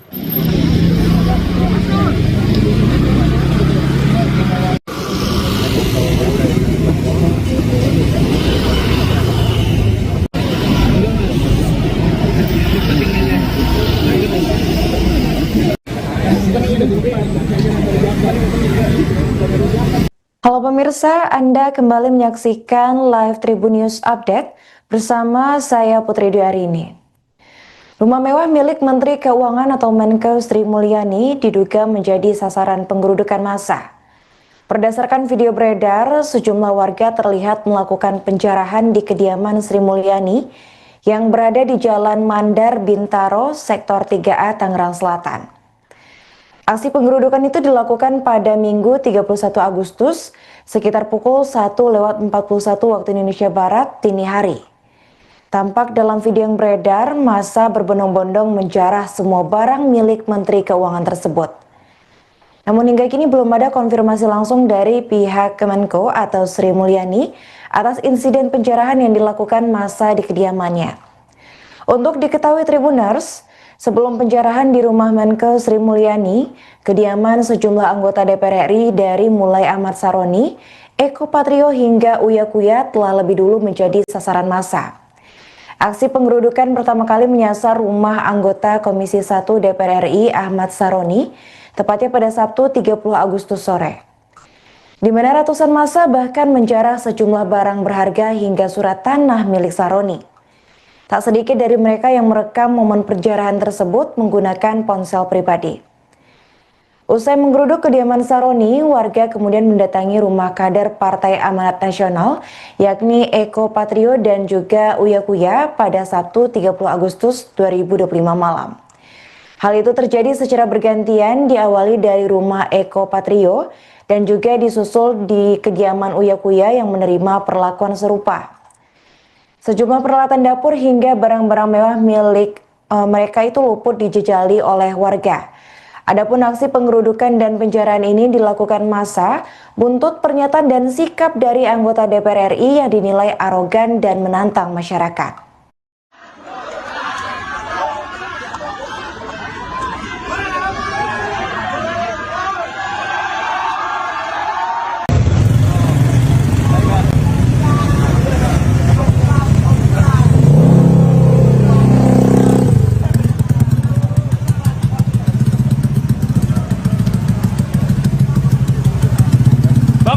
Halo pemirsa, Anda kembali menyaksikan live Tribun News Update bersama saya Putri Dwi. Rumah mewah milik Menteri Keuangan atau Menkeu Sri Mulyani diduga menjadi sasaran penggerudukan massa. Berdasarkan video beredar, sejumlah warga terlihat melakukan penjarahan di kediaman Sri Mulyani yang berada di Jalan Mandar, Bintaro, Sektor 3A, Tangerang Selatan. Aksi penggerudukan itu dilakukan pada Minggu 31 Agustus sekitar pukul 1:41 waktu Indonesia Barat dini hari. Tampak dalam video yang beredar, massa berbondong-bondong menjarah semua barang milik Menteri Keuangan tersebut. Namun hingga kini belum ada konfirmasi langsung dari pihak Kemenko atau Sri Mulyani atas insiden penjarahan yang dilakukan massa di kediamannya. Untuk diketahui Tribuners, sebelum penjarahan di rumah Menkeu Sri Mulyani, kediaman sejumlah anggota DPR RI dari mulai Ahmad Saroni, Eko Patrio hingga Uya Kuya telah lebih dulu menjadi sasaran massa. Aksi penggerudukan pertama kali menyasar rumah anggota Komisi 1 DPR RI Ahmad Saroni, tepatnya pada Sabtu 30 Agustus sore. Di mana ratusan massa bahkan menjarah sejumlah barang berharga hingga surat tanah milik Saroni. Tak sedikit dari mereka yang merekam momen penjarahan tersebut menggunakan ponsel pribadi. Usai menggeruduk kediaman Saroni, warga kemudian mendatangi rumah kader Partai Amanat Nasional, yakni Eko Patrio dan juga Uya Kuya pada Sabtu 30 Agustus 2025 malam. Hal itu terjadi secara bergantian, diawali dari rumah Eko Patrio dan juga disusul di kediaman Uya Kuya yang menerima perlakuan serupa. Sejumlah peralatan dapur hingga barang-barang mewah milik mereka itu luput dijejali oleh warga. Adapun aksi penggerudukan dan penjarahan ini dilakukan massa buntut pernyataan dan sikap dari anggota DPR RI yang dinilai arogan dan menantang masyarakat.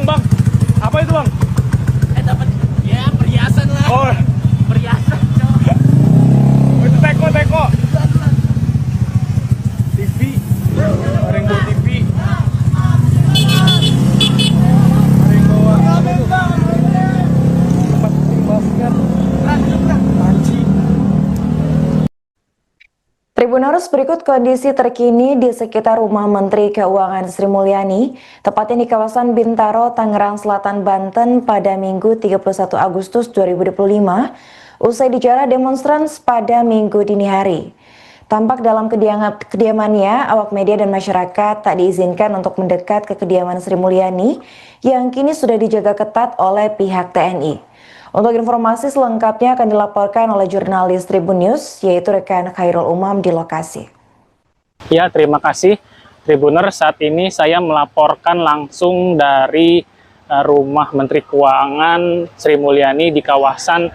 Bang, apa itu bang? Dapat ya perhiasan lah. Oh, Perhiasan, cowok. itu teko. TV, ada yang bawa TV. Ada yang bawa tempat timbaskan. Anjing. Tribuners, berikut kondisi terkini di sekitar rumah Menteri Keuangan Sri Mulyani, tepatnya di kawasan Bintaro, Tangerang Selatan, Banten pada Minggu 31 Agustus 2025, usai dijarah demonstran pada Minggu dini hari. Tampak dalam kediamannya, awak media dan masyarakat tak diizinkan untuk mendekat ke kediaman Sri Mulyani yang kini sudah dijaga ketat oleh pihak TNI. Untuk informasi selengkapnya akan dilaporkan oleh jurnalis Tribun News, yaitu rekan Khairul Umam di lokasi. Ya, terima kasih Tribuner. Saat ini saya melaporkan langsung dari rumah Menteri Keuangan Sri Mulyani di kawasan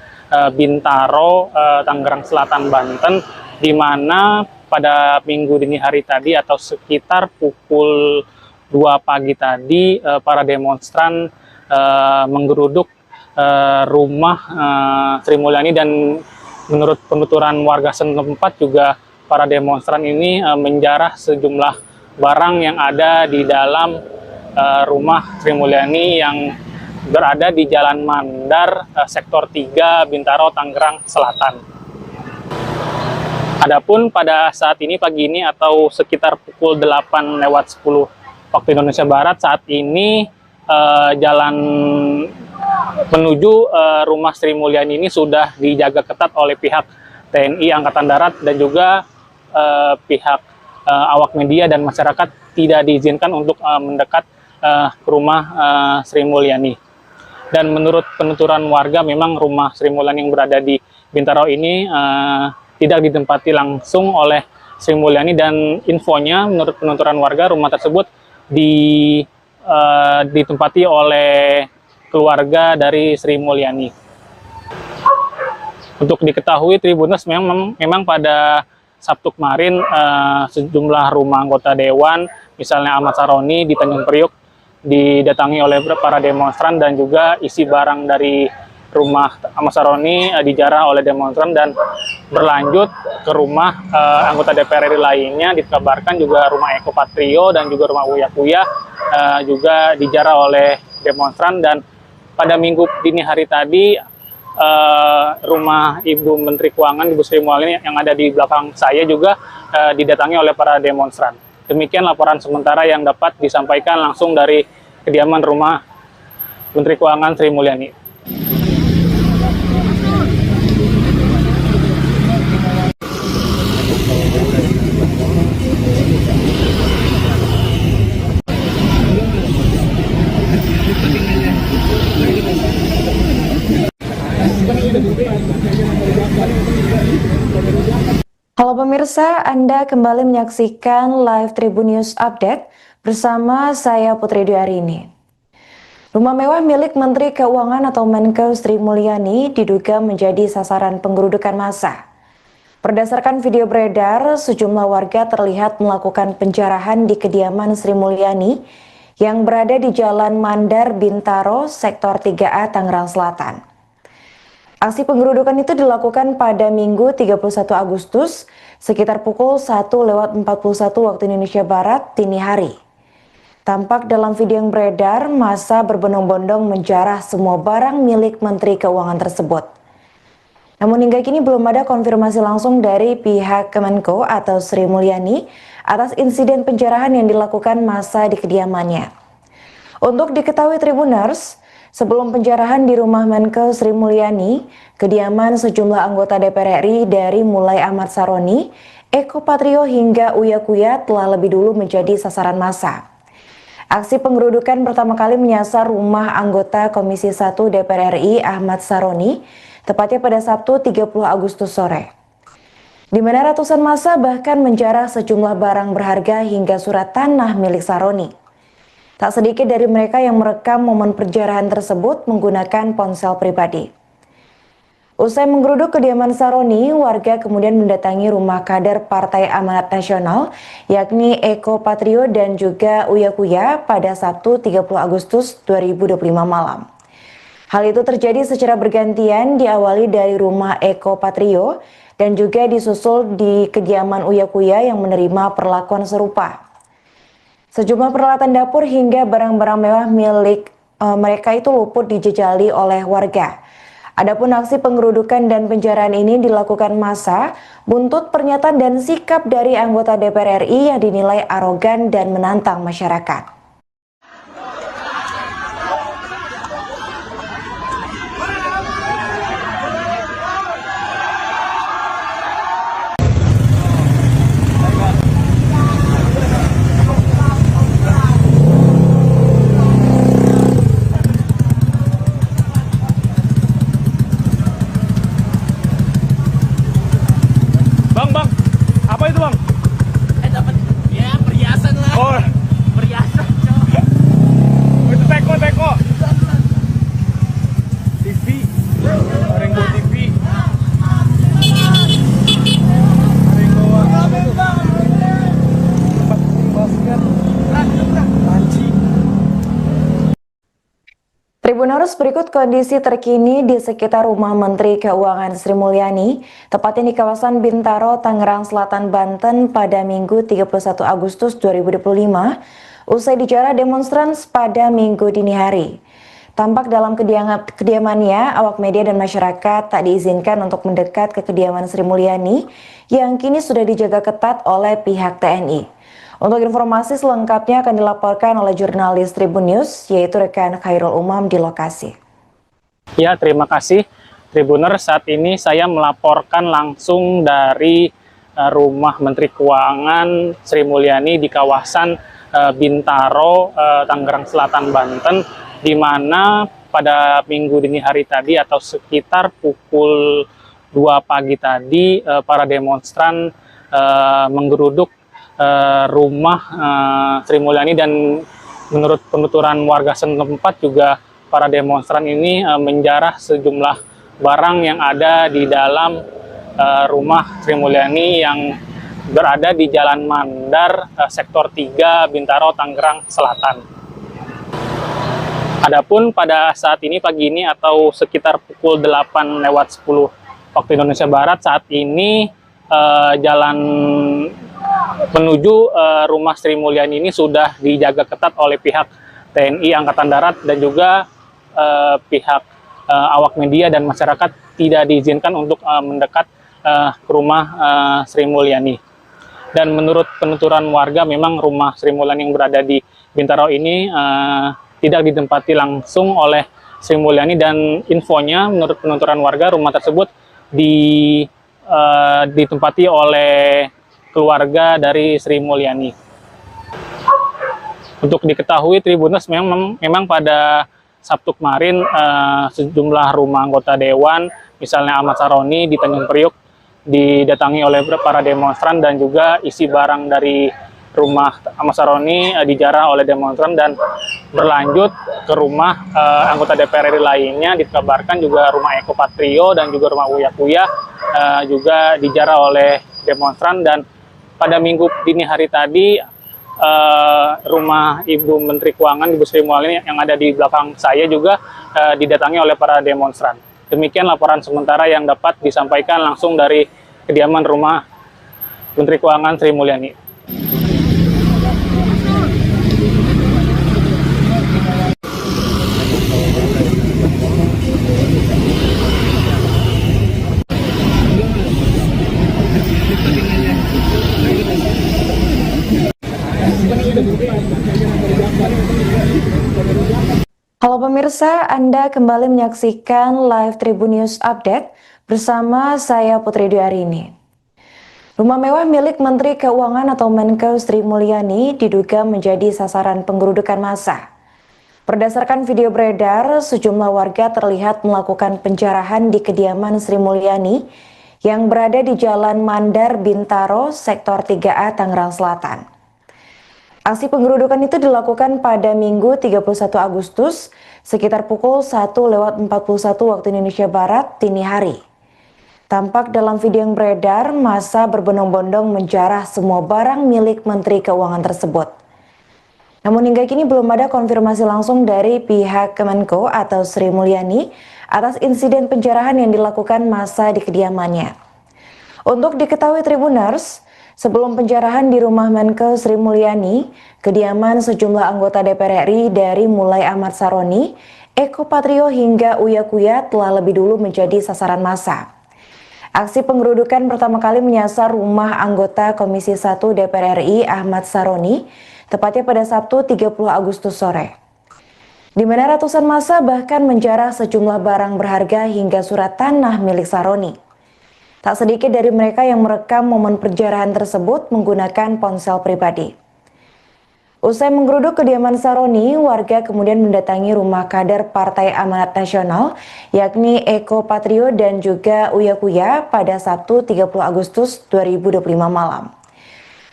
Bintaro, Tangerang Selatan, Banten, di mana pada minggu dini hari tadi atau sekitar pukul 2 pagi tadi para demonstran menggeruduk rumah Sri Mulyani, dan menurut penuturan warga setempat juga para demonstran ini menjarah sejumlah barang yang ada di dalam rumah Sri Mulyani yang berada di Jalan Mandar, Sektor 3, Bintaro, Tangerang Selatan. Adapun pada saat ini pagi ini atau sekitar pukul 8:10 waktu Indonesia Barat, saat ini jalan menuju rumah Sri Mulyani ini sudah dijaga ketat oleh pihak TNI Angkatan Darat dan juga pihak awak media dan masyarakat tidak diizinkan untuk mendekat ke rumah Sri Mulyani. Dan menurut penuturan warga, memang rumah Sri Mulyani yang berada di Bintaro ini tidak ditempati langsung oleh Sri Mulyani, dan infonya menurut penuturan warga rumah tersebut ditempati oleh keluarga dari Sri Mulyani. Untuk diketahui Tribuners, memang pada Sabtu kemarin sejumlah rumah anggota dewan, misalnya Ahmad Saroni di Tanjung Priok, didatangi oleh para demonstran, dan juga isi barang dari rumah Ahmad Saroni dijarah oleh demonstran dan berlanjut ke rumah anggota DPR RI lainnya. Dikabarkan juga rumah Eko Patrio dan juga rumah Uya Kuya juga dijarah oleh demonstran. Dan pada minggu dini hari tadi rumah Ibu Menteri Keuangan, Ibu Sri Mulyani yang ada di belakang saya juga didatangi oleh para demonstran. Demikian laporan sementara yang dapat disampaikan langsung dari kediaman rumah Menteri Keuangan Sri Mulyani. Halo pemirsa, Anda kembali menyaksikan live Tribun News Update bersama saya Putri Dwi Arini. Rumah mewah milik Menteri Keuangan atau Menko Sri Mulyani diduga menjadi sasaran penggerudukan massa. Berdasarkan video beredar, sejumlah warga terlihat melakukan penjarahan di kediaman Sri Mulyani yang berada di Jalan Mandar Bintaro, Sektor 3A, Tangerang Selatan. Aksi penggerudukan itu dilakukan pada Minggu 31 Agustus sekitar pukul 1:41 waktu Indonesia Barat dini hari. Tampak dalam video yang beredar, massa berbondong-bondong menjarah semua barang milik Menteri Keuangan tersebut. Namun hingga kini belum ada konfirmasi langsung dari pihak Kemenko atau Sri Mulyani atas insiden penjarahan yang dilakukan massa di kediamannya. Untuk diketahui Tribuners, sebelum penjarahan di rumah Menko Sri Mulyani, kediaman sejumlah anggota DPR RI dari mulai Ahmad Saroni, Eko Patrio hingga Uya Kuya telah lebih dulu menjadi sasaran massa. Aksi penggerudukan pertama kali menyasar rumah anggota Komisi 1 DPR RI Ahmad Saroni, tepatnya pada Sabtu 30 Agustus sore. Di mana ratusan massa bahkan menjarah sejumlah barang berharga hingga surat tanah milik Saroni. Tak sedikit dari mereka yang merekam momen penjarahan tersebut menggunakan ponsel pribadi. Usai menggeruduk kediaman Saroni, warga kemudian mendatangi rumah kader Partai Amanat Nasional, yakni Eko Patrio dan juga Uya Kuya pada Sabtu 30 Agustus 2025 malam. Hal itu terjadi secara bergantian, diawali dari rumah Eko Patrio dan juga disusul di kediaman Uya Kuya yang menerima perlakuan serupa. Sejumlah peralatan dapur hingga barang-barang mewah milik mereka itu luput dijejali oleh warga. Adapun aksi penggerudukan dan penjarahan ini dilakukan massa buntut pernyataan dan sikap dari anggota DPR RI yang dinilai arogan dan menantang masyarakat. Bang, apa itu bang? Dapat ya perhiasan lah. Oh, Perhiasan, cok. itu teko. TV, Rainbow TV. Tribuners, berikut kondisi terkini di sekitar rumah Menteri Keuangan Sri Mulyani, tepatnya di kawasan Bintaro, Tangerang Selatan, Banten pada Minggu 31 Agustus 2025, usai dijarah demonstran pada Minggu dini hari. Tampak dalam kediamannya, awak media dan masyarakat tak diizinkan untuk mendekat ke kediaman Sri Mulyani yang kini sudah dijaga ketat oleh pihak TNI. Untuk informasi selengkapnya akan dilaporkan oleh jurnalis Tribun News, yaitu rekan Khairul Umam di lokasi. Ya, terima kasih Tribuner. Saat ini saya melaporkan langsung dari rumah Menteri Keuangan Sri Mulyani di kawasan Bintaro, Tangerang Selatan, Banten, di mana pada minggu dini hari tadi atau sekitar pukul 2 pagi tadi para demonstran menggeruduk rumah Sri Mulyani, dan menurut penuturan warga setempat juga para demonstran ini menjarah sejumlah barang yang ada di dalam rumah Sri Mulyani yang berada di Jalan Mandar, Sektor 3, Bintaro, Tangerang Selatan. Adapun pada saat ini pagi ini atau sekitar pukul 8:10 waktu Indonesia Barat, saat ini jalan menuju rumah Sri Mulyani ini sudah dijaga ketat oleh pihak TNI Angkatan Darat dan juga pihak awak media dan masyarakat tidak diizinkan untuk mendekat ke rumah Sri Mulyani. Dan menurut penuturan warga, memang rumah Sri Mulyani yang berada di Bintaro ini tidak ditempati langsung oleh Sri Mulyani, dan infonya menurut penuturan warga rumah tersebut ditempati oleh keluarga dari Sri Mulyani. Untuk diketahui Tribuners, memang pada Sabtu kemarin sejumlah rumah anggota dewan, misalnya Ahmad Saroni di Tanjung Priok, didatangi oleh para demonstran dan juga isi barang dari rumah Ahmad Saroni dijarah oleh demonstran dan berlanjut ke rumah anggota DPR RI lainnya. Dikabarkan juga rumah Eko Patrio dan juga rumah Uya Kuya juga dijarah oleh demonstran. Dan pada minggu dini hari tadi rumah Ibu Menteri Keuangan, Ibu Sri Mulyani yang ada di belakang saya juga didatangi oleh para demonstran. Demikian laporan sementara yang dapat disampaikan langsung dari kediaman rumah Menteri Keuangan Sri Mulyani. Halo pemirsa, Anda kembali menyaksikan live Tribun News Update bersama saya Putri Dwi. Rumah mewah milik Menteri Keuangan atau Menkeu Sri Mulyani diduga menjadi sasaran penggerudukan massa. Berdasarkan video beredar, sejumlah warga terlihat melakukan penjarahan di kediaman Sri Mulyani yang berada di Jalan Mandar Bintaro, Sektor 3A, Tangerang Selatan. Aksi penggerudukan itu dilakukan pada Minggu 31 Agustus sekitar pukul 1:41 waktu Indonesia Barat dini hari. Tampak dalam video yang beredar, massa berbondong-bondong menjarah semua barang milik Menteri Keuangan tersebut. Namun hingga kini belum ada konfirmasi langsung dari pihak Kemenko atau Sri Mulyani atas insiden penjarahan yang dilakukan massa di kediamannya. Untuk diketahui Tribuners, sebelum penjarahan di rumah Menkeu Sri Mulyani, kediaman sejumlah anggota DPR RI dari mulai Ahmad Saroni, Eko Patrio hingga Uya Kuya telah lebih dulu menjadi sasaran massa. Aksi penggerudukan pertama kali menyasar rumah anggota Komisi 1 DPR RI Ahmad Saroni, tepatnya pada Sabtu 30 Agustus sore. Di mana ratusan massa bahkan menjarah sejumlah barang berharga hingga surat tanah milik Saroni. Tak sedikit dari mereka yang merekam momen penjarahan tersebut menggunakan ponsel pribadi. Usai menggeruduk kediaman Saroni, warga kemudian mendatangi rumah kader Partai Amanat Nasional, yakni Eko Patrio dan juga Uya Kuya pada Sabtu 30 Agustus 2025 malam.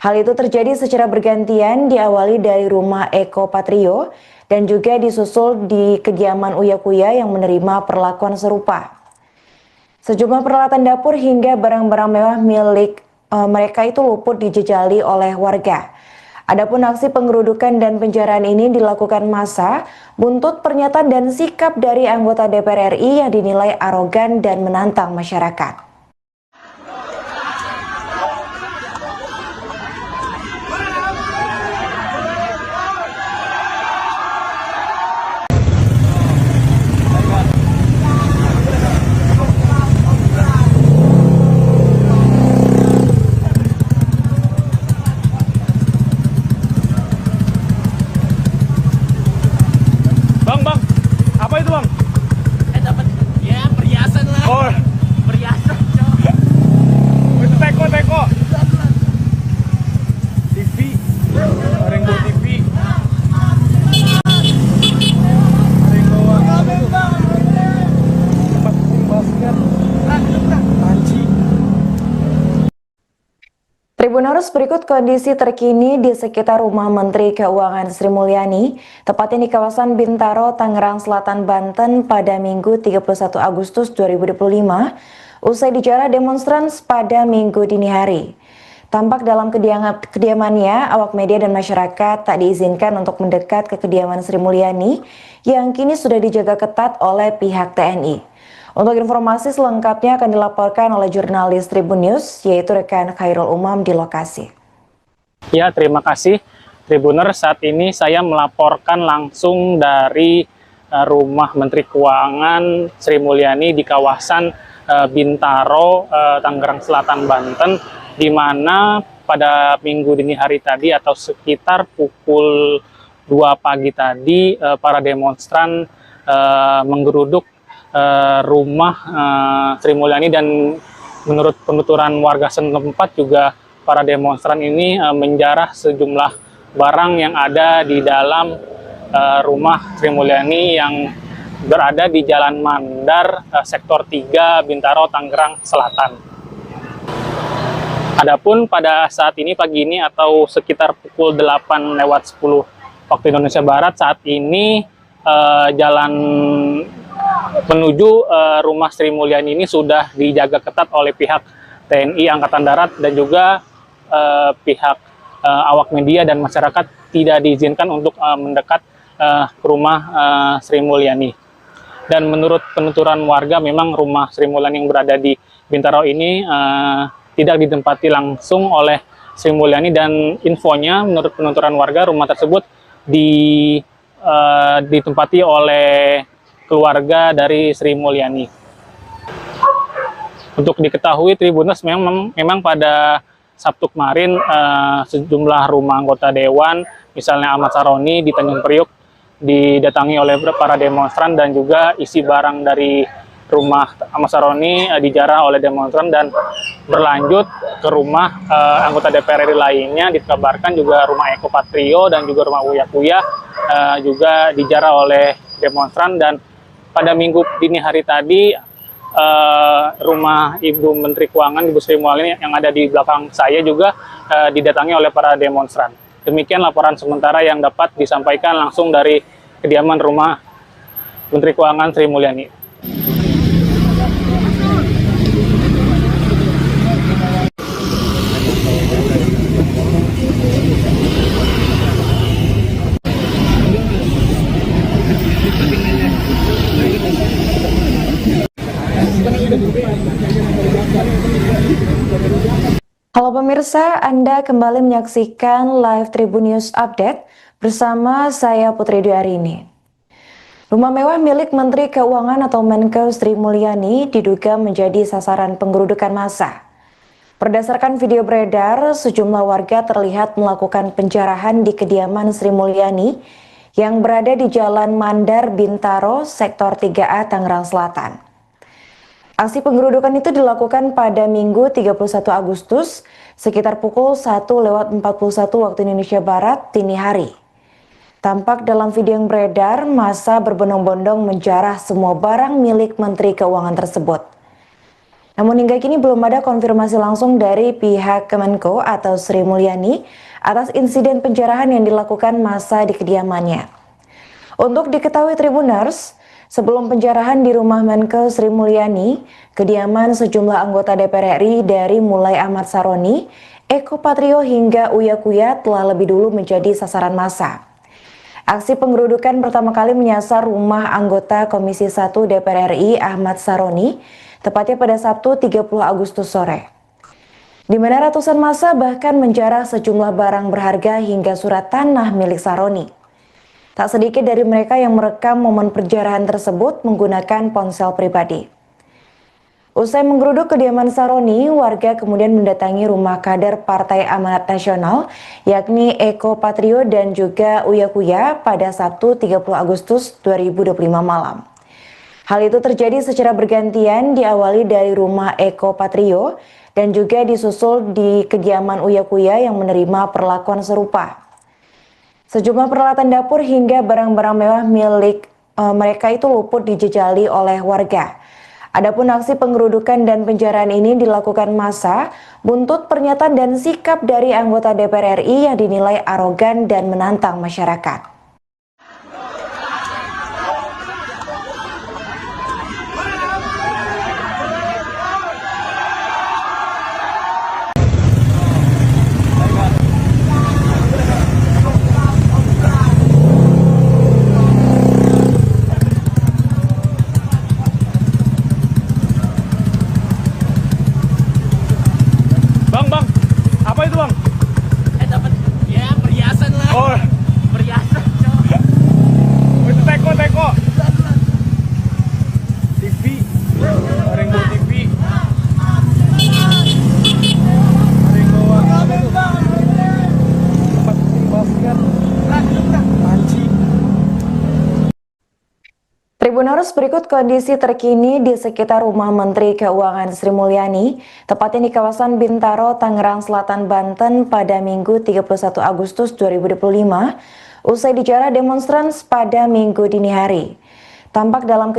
Hal itu terjadi secara bergantian, diawali dari rumah Eko Patrio dan juga disusul di kediaman Uya Kuya yang menerima perlakuan serupa. Sejumlah peralatan dapur hingga barang-barang mewah milik mereka itu luput dijejali oleh warga. Adapun aksi penggerudukan dan penjarahan ini dilakukan massa buntut pernyataan dan sikap dari anggota DPR RI yang dinilai arogan dan menantang masyarakat. Bang, apa itu bang? Dapat ya perhiasan lah. Oh, Perhiasan, cok. itu teko. TV, Ringo TV. Ringo tempat basket. Anjing. Tribuners, berikut kondisi terkini di sekitar rumah Menteri Keuangan Sri Mulyani, tepatnya di kawasan Bintaro, Tangerang Selatan, Banten pada Minggu 31 Agustus 2025, usai dijarah demonstran pada Minggu dini hari. Tampak dalam kediamannya, awak media dan masyarakat tak diizinkan untuk mendekat ke kediaman Sri Mulyani yang kini sudah dijaga ketat oleh pihak TNI. Untuk informasi selengkapnya akan dilaporkan oleh jurnalis Tribun News, yaitu rekan Khairul Umam di lokasi. Ya, terima kasih Tribuner. Saat ini saya melaporkan langsung dari rumah Menteri Keuangan Sri Mulyani di kawasan Bintaro, Tangerang Selatan, Banten, di mana pada minggu dini hari tadi atau sekitar pukul 2 pagi tadi para demonstran menggeruduk rumah Sri Mulyani, dan menurut penuturan warga setempat juga para demonstran ini menjarah sejumlah barang yang ada di dalam rumah Sri Mulyani yang berada di Jalan Mandar, Sektor 3, Bintaro, Tangerang Selatan. Adapun pada saat ini pagi ini atau sekitar pukul 8:10 waktu Indonesia Barat, saat ini jalan menuju rumah Sri Mulyani ini sudah dijaga ketat oleh pihak TNI Angkatan Darat dan juga pihak awak media dan masyarakat tidak diizinkan untuk mendekat ke rumah Sri Mulyani. Dan menurut penuturan warga, memang rumah Sri Mulyani yang berada di Bintaro ini tidak ditempati langsung oleh Sri Mulyani, dan infonya menurut penuturan warga rumah tersebut ditempati oleh keluarga dari Sri Mulyani. Untuk diketahui Tribuners, memang pada Sabtu kemarin sejumlah rumah anggota dewan, misalnya Ahmad Saroni di Tanjung Priuk, didatangi oleh para demonstran, dan juga isi barang dari rumah Ahmad Saroni dijarah oleh demonstran dan berlanjut ke rumah anggota DPR RI lainnya. Dikabarkan juga rumah Eko Patrio dan juga rumah Uya Kuya juga dijarah oleh demonstran. Dan pada minggu dini hari tadi rumah Ibu Menteri Keuangan, Ibu Sri Mulyani yang ada di belakang saya juga didatangi oleh para demonstran. Demikian laporan sementara yang dapat disampaikan langsung dari kediaman rumah Menteri Keuangan Sri Mulyani. Halo pemirsa, Anda kembali menyaksikan Live Tribun News Update bersama saya Putri Dwi. Rumah mewah milik Menteri Keuangan atau Menko Sri Mulyani diduga menjadi sasaran penggerudukan massa. Berdasarkan video beredar, sejumlah warga terlihat melakukan penjarahan di kediaman Sri Mulyani yang berada di Jalan Mandar Bintaro, Sektor 3A, Tangerang Selatan. Aksi penggerudukan itu dilakukan pada Minggu 31 Agustus sekitar pukul 1:41 waktu Indonesia Barat dini hari. Tampak dalam video yang beredar, massa berbondong-bondong menjarah semua barang milik Menteri Keuangan tersebut. Namun hingga kini belum ada konfirmasi langsung dari pihak Kemenko atau Sri Mulyani atas insiden penjarahan yang dilakukan massa di kediamannya. Untuk diketahui Tribuners, sebelum penjarahan di rumah Menko Sri Mulyani, kediaman sejumlah anggota DPR RI dari mulai Ahmad Saroni, Eko Patrio hingga Uya Kuya telah lebih dulu menjadi sasaran massa. Aksi penggerudukan pertama kali menyasar rumah anggota Komisi 1 DPR RI Ahmad Saroni, tepatnya pada Sabtu 30 Agustus sore. Di mana ratusan massa bahkan menjarah sejumlah barang berharga hingga surat tanah milik Saroni. Tak sedikit dari mereka yang merekam momen penjarahan tersebut menggunakan ponsel pribadi. Usai menggeruduk kediaman Saroni, warga kemudian mendatangi rumah kader Partai Amanat Nasional, yakni Eko Patrio dan juga Uya Kuya pada Sabtu 30 Agustus 2025 malam. Hal itu terjadi secara bergantian, diawali dari rumah Eko Patrio dan juga disusul di kediaman Uya Kuya yang menerima perlakuan serupa. Sejumlah peralatan dapur hingga barang-barang mewah milik mereka itu luput dijejali oleh warga. Adapun aksi penggerudukan dan penjarahan ini dilakukan massa buntut pernyataan dan sikap dari anggota DPR RI yang dinilai arogan dan menantang masyarakat. Bang, apa itu bang? Dapat ya perhiasan lah. Oh, Perhiasan, cowok. itu teko. TV, Rainbow TV. Rainbow apa itu? Tempat basket. Anjing. Tribuners, berikut kondisi terkini di sekitar rumah Menteri Keuangan Sri Mulyani, tepatnya di kawasan Bintaro, Tangerang Selatan, Banten pada Minggu 31 Agustus 2025, usai dijarah demonstran pada Minggu dini hari. Tampak dalam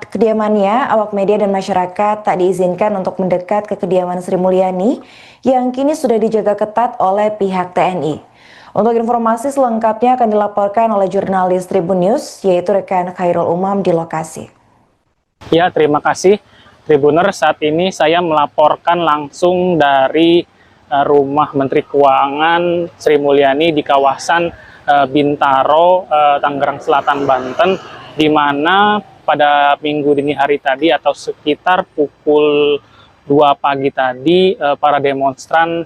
kediamannya, awak media dan masyarakat tak diizinkan untuk mendekat ke kediaman Sri Mulyani yang kini sudah dijaga ketat oleh pihak TNI. Untuk informasi selengkapnya akan dilaporkan oleh jurnalis Tribun News, yaitu rekan Khairul Umam di lokasi. Ya, terima kasih Tribuners. Saat ini saya melaporkan langsung dari rumah Menteri Keuangan Sri Mulyani di kawasan Bintaro, Tangerang Selatan, Banten, di mana pada minggu dini hari tadi atau sekitar pukul 2 pagi tadi para demonstran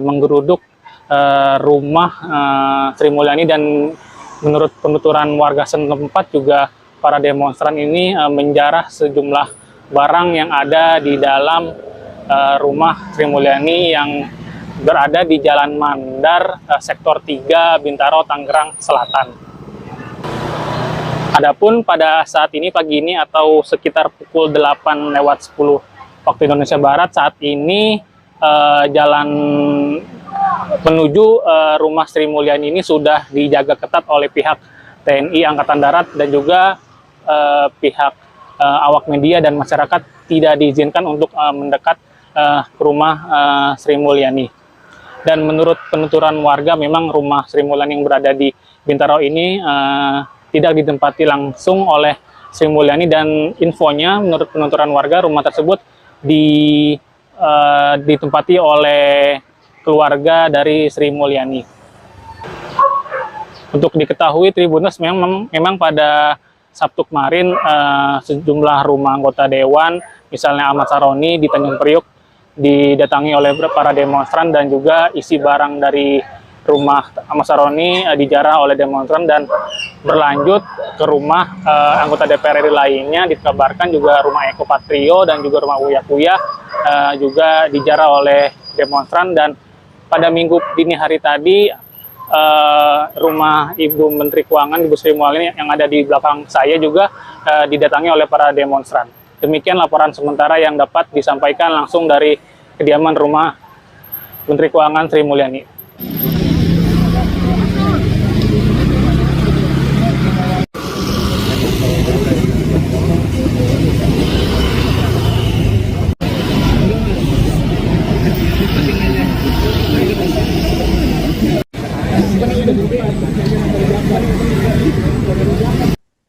menggeruduk rumah Sri Mulyani, dan menurut penuturan warga setempat juga para demonstran ini menjarah sejumlah barang yang ada di dalam rumah Sri Mulyani yang berada di Jalan Mandar, Sektor 3, Bintaro, Tangerang Selatan. Adapun pada saat ini pagi ini atau sekitar pukul 8:10 waktu Indonesia Barat, saat ini jalan menuju rumah Sri Mulyani ini sudah dijaga ketat oleh pihak TNI Angkatan Darat dan juga pihak awak media dan masyarakat tidak diizinkan untuk mendekat ke rumah Sri Mulyani. Dan menurut penuturan warga, memang rumah Sri Mulyani yang berada di Bintaro ini tidak ditempati langsung oleh Sri Mulyani, dan infonya menurut penuturan warga rumah tersebut ditempati oleh keluarga dari Sri Mulyani. Untuk diketahui Tribuners, memang pada Sabtu kemarin sejumlah rumah anggota dewan, misalnya Ahmad Saroni di Tanjung Priuk, didatangi oleh para demonstran, dan juga isi barang dari rumah Ahmad Saroni dijarah oleh demonstran dan berlanjut ke rumah anggota DPR RI lainnya. Dikabarkan juga rumah Eko Patrio dan juga rumah Uya Kuya juga dijarah oleh demonstran. Dan pada minggu dini hari tadi rumah Ibu Menteri Keuangan, Ibu Sri Mulyani yang ada di belakang saya juga didatangi oleh para demonstran. Demikian laporan sementara yang dapat disampaikan langsung dari kediaman rumah Menteri Keuangan Sri Mulyani.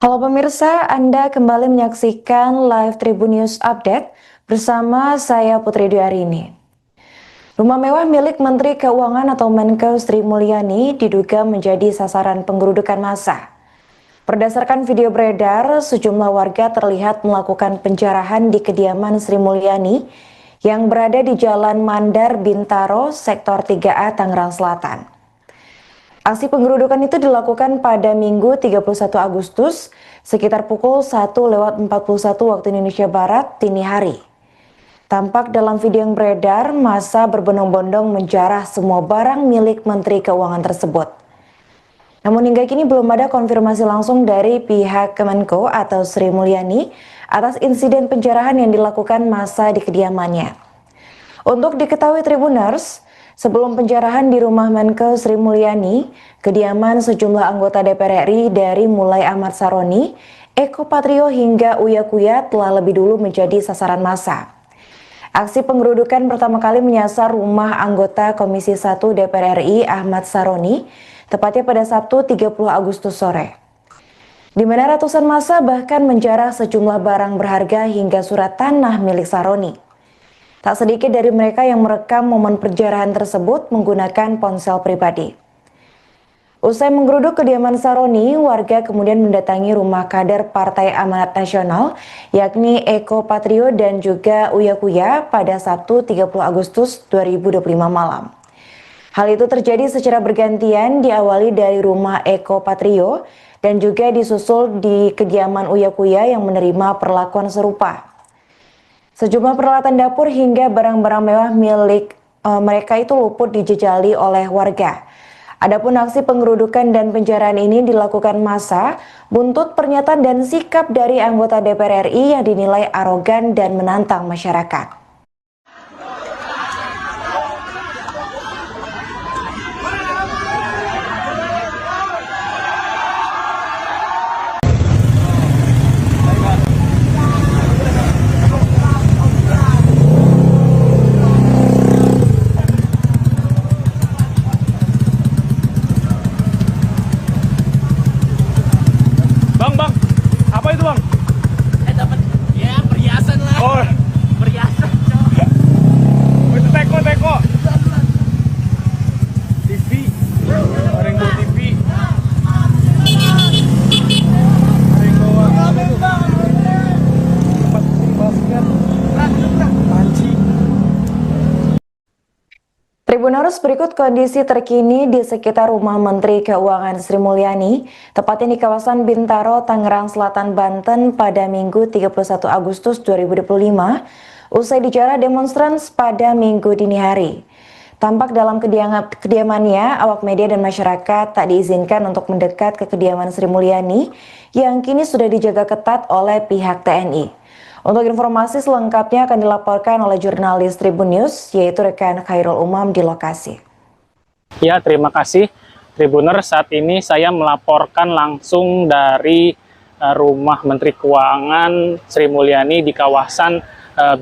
Halo pemirsa, Anda kembali menyaksikan live Tribun News Update bersama saya Putri Dwi. Rumah mewah milik Menteri Keuangan atau Menko Sri Mulyani diduga menjadi sasaran penggerudukan massa. Berdasarkan video beredar, sejumlah warga terlihat melakukan penjarahan di kediaman Sri Mulyani yang berada di Jalan Mandar, Bintaro, Sektor 3A, Tangerang Selatan. Aksi penggerudukan itu dilakukan pada Minggu 31 Agustus sekitar pukul 1:41 waktu Indonesia Barat dini hari. Tampak dalam video yang beredar, massa berbondong-bondong menjarah semua barang milik Menteri Keuangan tersebut. Namun hingga kini belum ada konfirmasi langsung dari pihak Kemenko atau Sri Mulyani atas insiden penjarahan yang dilakukan massa di kediamannya. Untuk diketahui Tribuners, sebelum penjarahan di rumah Menko Sri Mulyani, kediaman sejumlah anggota DPR RI dari mulai Ahmad Saroni, Eko Patrio hingga Uya Kuya telah lebih dulu menjadi sasaran massa. Aksi penggerudukan pertama kali menyasar rumah anggota Komisi 1 DPR RI Ahmad Saroni, tepatnya pada Sabtu 30 Agustus sore. Di mana ratusan massa bahkan menjarah sejumlah barang berharga hingga surat tanah milik Saroni. Tak sedikit dari mereka yang merekam momen penjarahan tersebut menggunakan ponsel pribadi. Usai menggeruduk kediaman Saroni, warga kemudian mendatangi rumah kader Partai Amanat Nasional, yakni Eko Patrio dan juga Uya Kuya pada Sabtu 30 Agustus 2025 malam. Hal itu terjadi secara bergantian, diawali dari rumah Eko Patrio dan juga disusul di kediaman Uya Kuya yang menerima perlakuan serupa. Sejumlah peralatan dapur hingga barang-barang mewah milik mereka itu luput dijejali oleh warga. Adapun aksi penggerudukan dan penjarahan ini dilakukan massa buntut pernyataan dan sikap dari anggota DPR RI yang dinilai arogan dan menantang masyarakat. Tribuners, berikut kondisi terkini di sekitar rumah Menteri Keuangan Sri Mulyani, tepatnya di kawasan Bintaro, Tangerang Selatan, Banten pada Minggu 31 Agustus 2025, usai dijarah demonstran pada Minggu dini hari. Tampak dalam kediamannya, awak media dan masyarakat tak diizinkan untuk mendekat ke kediaman Sri Mulyani yang kini sudah dijaga ketat oleh pihak TNI. Untuk informasi selengkapnya akan dilaporkan oleh jurnalis Tribun News, yaitu rekan Khairul Umam di lokasi. Ya, terima kasih Tribuner. Saat ini saya melaporkan langsung dari rumah Menteri Keuangan Sri Mulyani di kawasan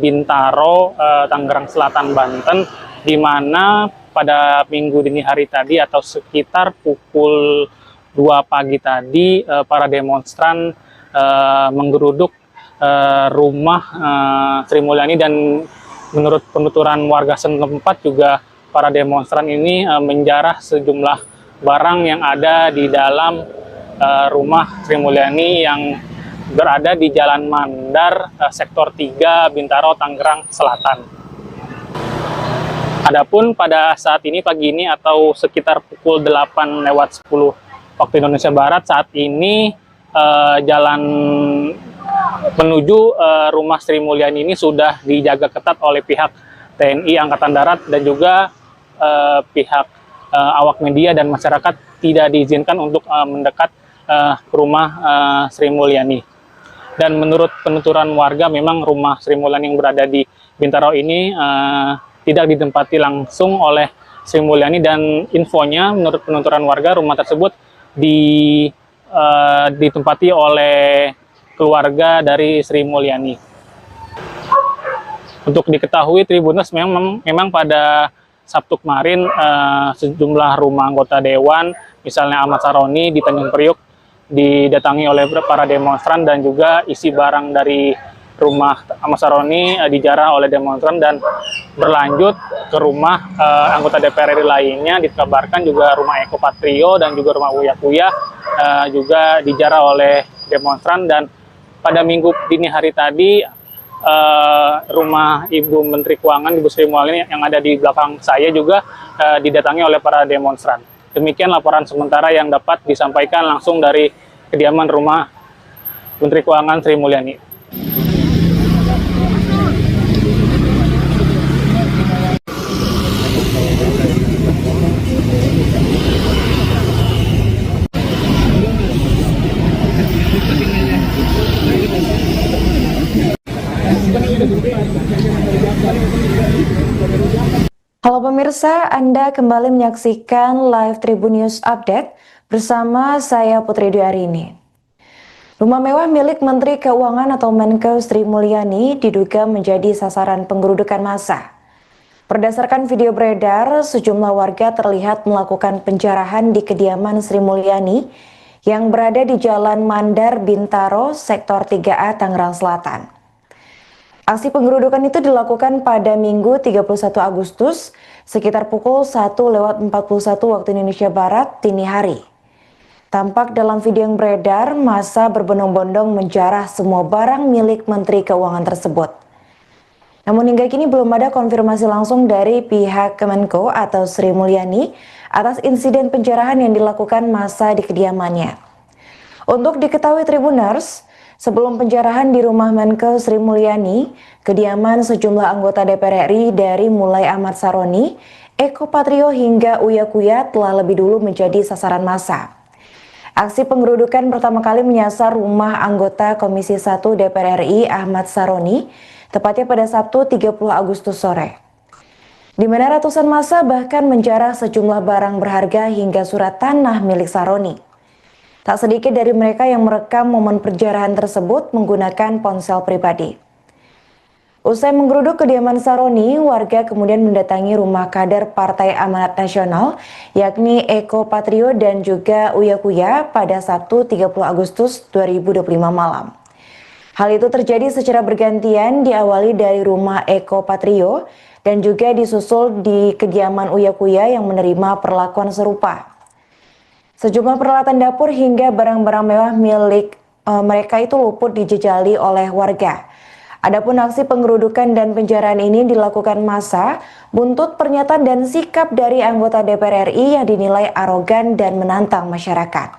Bintaro, Tangerang Selatan, Banten, di mana pada minggu dini hari tadi atau sekitar pukul 2 pagi tadi para demonstran menggeruduk rumah Sri Mulyani, dan menurut penuturan warga setempat juga para demonstran ini menjarah sejumlah barang yang ada di dalam rumah Sri Mulyani yang berada di Jalan Mandar, Sektor 3, Bintaro, Tangerang Selatan. Adapun pada saat ini pagi ini atau sekitar pukul 8:10 waktu Indonesia Barat, saat ini jalan menuju rumah Sri Mulyani ini sudah dijaga ketat oleh pihak TNI Angkatan Darat dan juga pihak awak media dan masyarakat tidak diizinkan untuk mendekat ke rumah Sri Mulyani. Dan menurut penuturan warga, memang rumah Sri Mulyani yang berada di Bintaro ini tidak ditempati langsung oleh Sri Mulyani, dan infonya menurut penuturan warga rumah tersebut ditempati oleh keluarga dari Sri Mulyani. Untuk diketahui Tribuners, memang pada Sabtu kemarin sejumlah rumah anggota dewan, misalnya Ahmad Saroni di Tanjung Priuk, didatangi oleh para demonstran, dan juga isi barang dari rumah Ahmad Saroni dijarah oleh demonstran dan berlanjut ke rumah anggota DPR RI lainnya. Dikabarkan juga rumah Eko Patrio dan juga rumah Uya Kuya juga dijarah oleh demonstran. Dan pada minggu dini hari tadi, rumah Ibu Menteri Keuangan, Ibu Sri Mulyani yang ada di belakang saya juga didatangi oleh para demonstran. Demikian laporan sementara yang dapat disampaikan langsung dari kediaman rumah Menteri Keuangan Sri Mulyani. Halo pemirsa, Anda kembali menyaksikan live Tribun News Update bersama saya Putri Dwi. Rumah mewah milik Menteri Keuangan atau Menkeu Sri Mulyani diduga menjadi sasaran penggerudukan massa. Berdasarkan video beredar, sejumlah warga terlihat melakukan penjarahan di kediaman Sri Mulyani yang berada di Jalan Mandar, Bintaro, Sektor 3A, Tangerang Selatan. Aksi penggerudukan itu dilakukan pada Minggu 31 Agustus sekitar pukul 1:41 waktu Indonesia Barat dini hari. Tampak dalam video yang beredar, massa berbondong-bondong menjarah semua barang milik Menteri Keuangan tersebut. Namun hingga kini belum ada konfirmasi langsung dari pihak Kemenko atau Sri Mulyani atas insiden penjarahan yang dilakukan massa di kediamannya. Untuk diketahui Tribuners, sebelum penjarahan di rumah Menkeu Sri Mulyani, kediaman sejumlah anggota DPR RI dari mulai Ahmad Saroni, Eko Patrio hingga Uya Kuya telah lebih dulu menjadi sasaran massa. Aksi penggerudukan pertama kali menyasar rumah anggota Komisi 1 DPR RI Ahmad Saroni, tepatnya pada Sabtu 30 Agustus sore. Di mana ratusan massa bahkan menjarah sejumlah barang berharga hingga surat tanah milik Saroni. Tak sedikit dari mereka yang merekam momen penjarahan tersebut menggunakan ponsel pribadi. Usai menggeruduk kediaman Saroni, warga kemudian mendatangi rumah kader Partai Amanat Nasional, yakni Eko Patrio dan juga Uya Kuya pada Sabtu 30 Agustus 2025 malam. Hal itu terjadi secara bergantian, diawali dari rumah Eko Patrio dan juga disusul di kediaman Uya Kuya yang menerima perlakuan serupa. Sejumlah peralatan dapur hingga barang-barang mewah milik mereka itu luput dijejali oleh warga. Adapun aksi penggerudukan dan penjarahan ini dilakukan massa buntut pernyataan dan sikap dari anggota DPR RI yang dinilai arogan dan menantang masyarakat.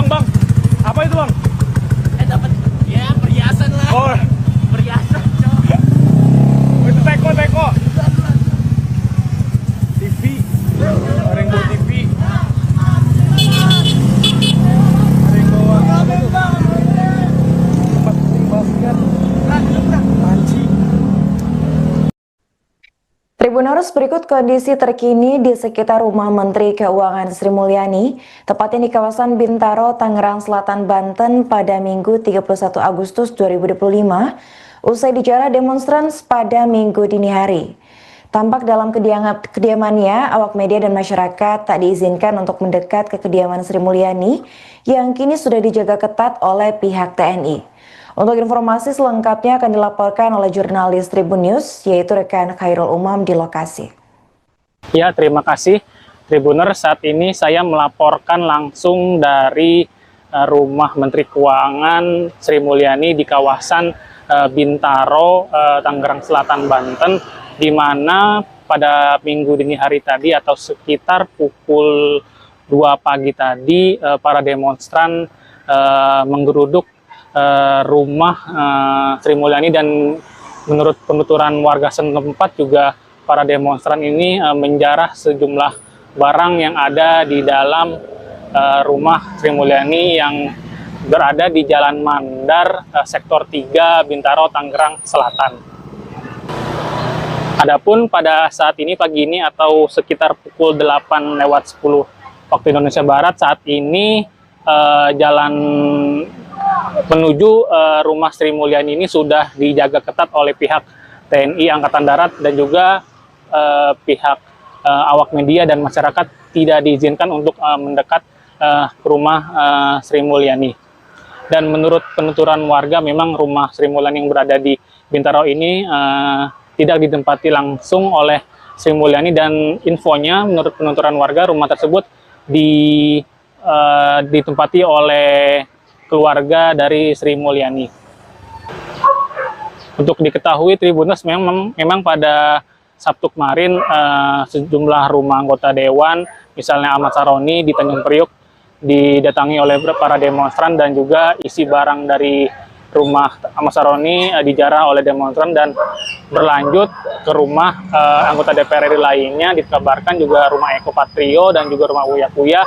Bang, apa itu bang? Dapat ya perhiasan lah. Oh, Perhiasan, cok. itu teko. TV, Rainbow TV. Rainbow apa itu? Tempat basket. Panci. Tribuners, berikut kondisi terkini di sekitar rumah Menteri Keuangan Sri Mulyani, tepatnya di kawasan Bintaro, Tangerang Selatan, Banten pada Minggu 31 Agustus 2025, usai dijarah demonstran pada Minggu dini hari. Tampak dalam kediamannya, awak media dan masyarakat tak diizinkan untuk mendekat ke kediaman Sri Mulyani yang kini sudah dijaga ketat oleh pihak TNI. Untuk informasi selengkapnya akan dilaporkan oleh jurnalis Tribun News, yaitu rekan Khairul Umam di lokasi. Ya, terima kasih Tribuner. Saat ini saya melaporkan langsung dari rumah Menteri Keuangan Sri Mulyani di kawasan Bintaro, Tangerang Selatan, Banten, di mana pada minggu dini hari tadi atau sekitar pukul 2 pagi tadi para demonstran menggeruduk rumah Sri Mulyani, dan menurut penuturan warga setempat juga para demonstran ini menjarah sejumlah barang yang ada di dalam rumah Sri Mulyani yang berada di Jalan Mandar, Sektor 3, Bintaro, Tangerang Selatan. Adapun pada saat ini pagi ini atau sekitar pukul 8:10 waktu Indonesia Barat, saat ini jalan menuju rumah Sri Mulyani ini sudah dijaga ketat oleh pihak TNI Angkatan Darat dan juga pihak awak media dan masyarakat tidak diizinkan untuk mendekat ke rumah Sri Mulyani. Dan menurut penuturan warga, memang rumah Sri Mulyani yang berada di Bintaro ini tidak ditempati langsung oleh Sri Mulyani, dan infonya menurut penuturan warga rumah tersebut ditempati oleh keluarga dari Sri Mulyani. Untuk diketahui Tribuners, memang pada Sabtu kemarin sejumlah rumah anggota dewan, misalnya Ahmad Saroni di Tanjung Priok, didatangi oleh para demonstran, dan juga isi barang dari rumah Ahmad Saroni dijarah oleh demonstran dan berlanjut ke rumah anggota DPR RI lainnya. Dikabarkan juga rumah Eko Patrio dan juga rumah Uya Kuya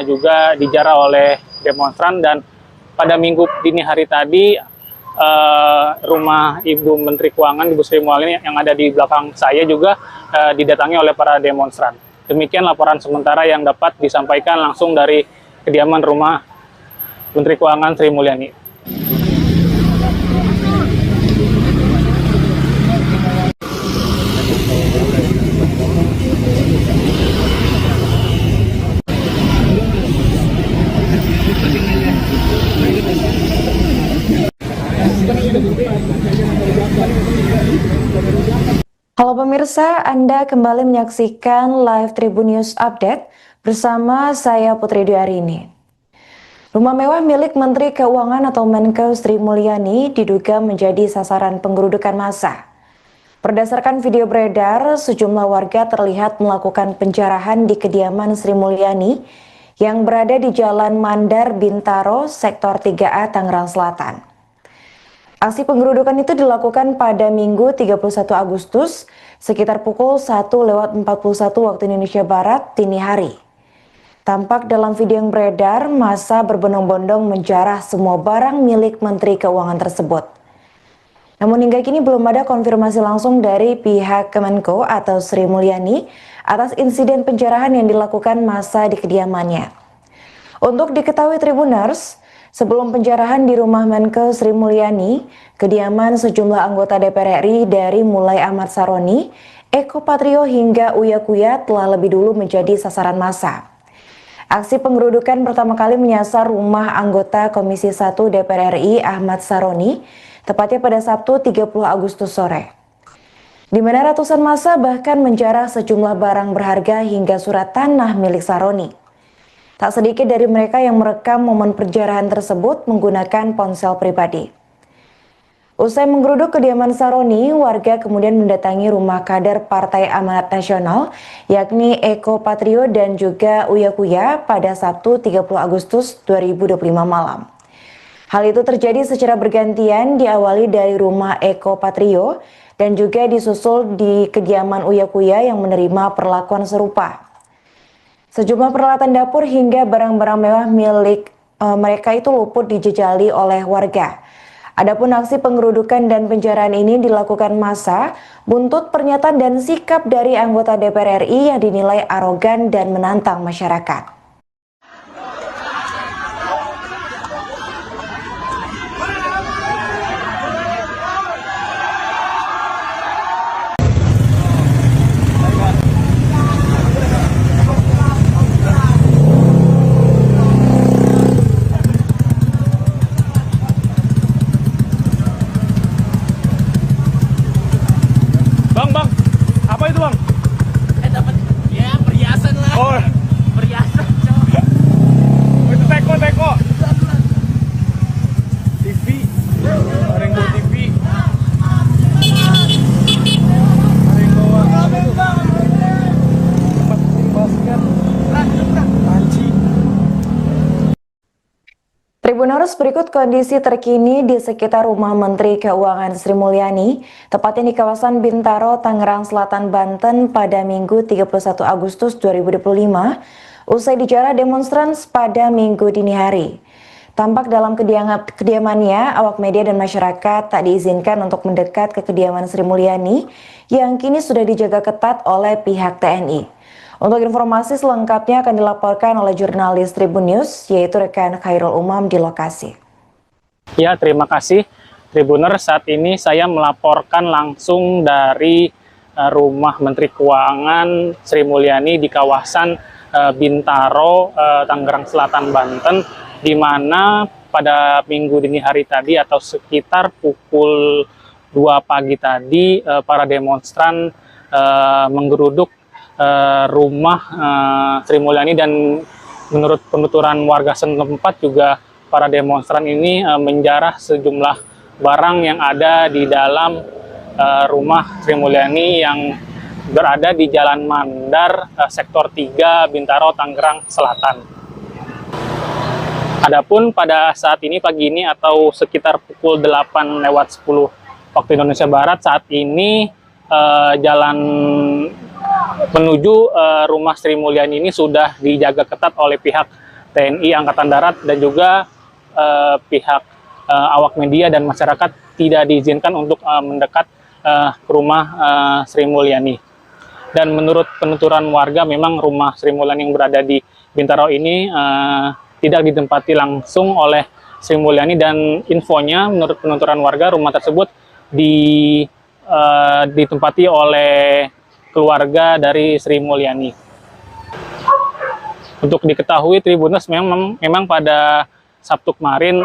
juga dijarah oleh demonstran. Dan pada minggu dini hari tadi rumah Ibu Menteri Keuangan, Ibu Sri Mulyani yang ada di belakang saya juga didatangi oleh para demonstran. Demikian laporan sementara yang dapat disampaikan langsung dari kediaman rumah Menteri Keuangan Sri Mulyani. Halo pemirsa, Anda kembali menyaksikan live Tribun News Update bersama saya Putri Dwi. Rumah mewah milik Menteri Keuangan atau Menko Sri Mulyani diduga menjadi sasaran penggerudukan massa. Berdasarkan video beredar, sejumlah warga terlihat melakukan penjarahan di kediaman Sri Mulyani yang berada di Jalan Mandar, Bintaro, Sektor 3A, Tangerang Selatan. Aksi penggerudukan itu dilakukan pada Minggu 31 Agustus sekitar pukul 1:41 waktu Indonesia Barat dini hari. Tampak dalam video yang beredar, massa berbondong-bondong menjarah semua barang milik Menteri Keuangan tersebut. Namun hingga kini belum ada konfirmasi langsung dari pihak Kemenko atau Sri Mulyani atas insiden penjarahan yang dilakukan massa di kediamannya. Untuk diketahui Tribuners, sebelum penjarahan di rumah Menko Sri Mulyani, kediaman sejumlah anggota DPR RI dari mulai Ahmad Saroni, Eko Patrio hingga Uya Kuya telah lebih dulu menjadi sasaran massa. Aksi penggerudukan pertama kali menyasar rumah anggota Komisi 1 DPR RI Ahmad Saroni, tepatnya pada Sabtu 30 Agustus sore. Di mana ratusan massa bahkan menjarah sejumlah barang berharga hingga surat tanah milik Saroni. Tak sedikit dari mereka yang merekam momen penjarahan tersebut menggunakan ponsel pribadi. Usai menggeruduk kediaman Saroni, warga kemudian mendatangi rumah kader Partai Amanat Nasional, yakni Eko Patrio dan juga Uya Kuya pada Sabtu 30 Agustus 2025 malam. Hal itu terjadi secara bergantian, diawali dari rumah Eko Patrio dan juga disusul di kediaman Uya Kuya yang menerima perlakuan serupa. Sejumlah peralatan dapur hingga barang-barang mewah milik mereka itu luput dijejali oleh warga. Adapun aksi penggerudukan dan penjarahan ini dilakukan massa buntut pernyataan dan sikap dari anggota DPR RI yang dinilai arogan dan menantang masyarakat. Bang, apa itu bang? Dapat ya perhiasan lah. Oh, Perhiasan, Cok. itu teko. TV, Rainbow TV. Rainbow apa itu? Tempat basket. Panci. Tribuners, berikut kondisi terkini di sekitar rumah Menteri Keuangan Sri Mulyani, tepatnya di kawasan Bintaro, Tangerang Selatan, Banten pada Minggu 31 Agustus 2025, usai dijarah demonstran pada Minggu dini hari. Tampak dalam kediamannya, awak media dan masyarakat tak diizinkan untuk mendekat ke kediaman Sri Mulyani yang kini sudah dijaga ketat oleh pihak TNI. Untuk informasi selengkapnya akan dilaporkan oleh jurnalis Tribun News, yaitu rekan Khairul Umam di lokasi. Ya, terima kasih Tribuner. Saat ini saya melaporkan langsung dari rumah Menteri Keuangan Sri Mulyani di kawasan Bintaro, Tangerang Selatan, Banten, di mana pada minggu dini hari tadi atau sekitar pukul 2 pagi tadi para demonstran menggeruduk rumah Sri Mulyani, dan menurut penuturan warga setempat juga para demonstran ini menjarah sejumlah barang yang ada di dalam rumah Sri Mulyani yang berada di Jalan Mandar, Sektor 3, Bintaro, Tangerang Selatan. Adapun pada saat ini pagi ini atau sekitar pukul 8:10 waktu Indonesia Barat, saat ini jalan menuju rumah Sri Mulyani ini sudah dijaga ketat oleh pihak TNI Angkatan Darat dan juga pihak awak media dan masyarakat tidak diizinkan untuk mendekat ke rumah Sri Mulyani. Dan menurut penuturan warga, memang rumah Sri Mulyani yang berada di Bintaro ini tidak ditempati langsung oleh Sri Mulyani, dan infonya menurut penuturan warga rumah tersebut ditempati oleh keluarga dari Sri Mulyani. Untuk diketahui Tribuners, memang pada Sabtu kemarin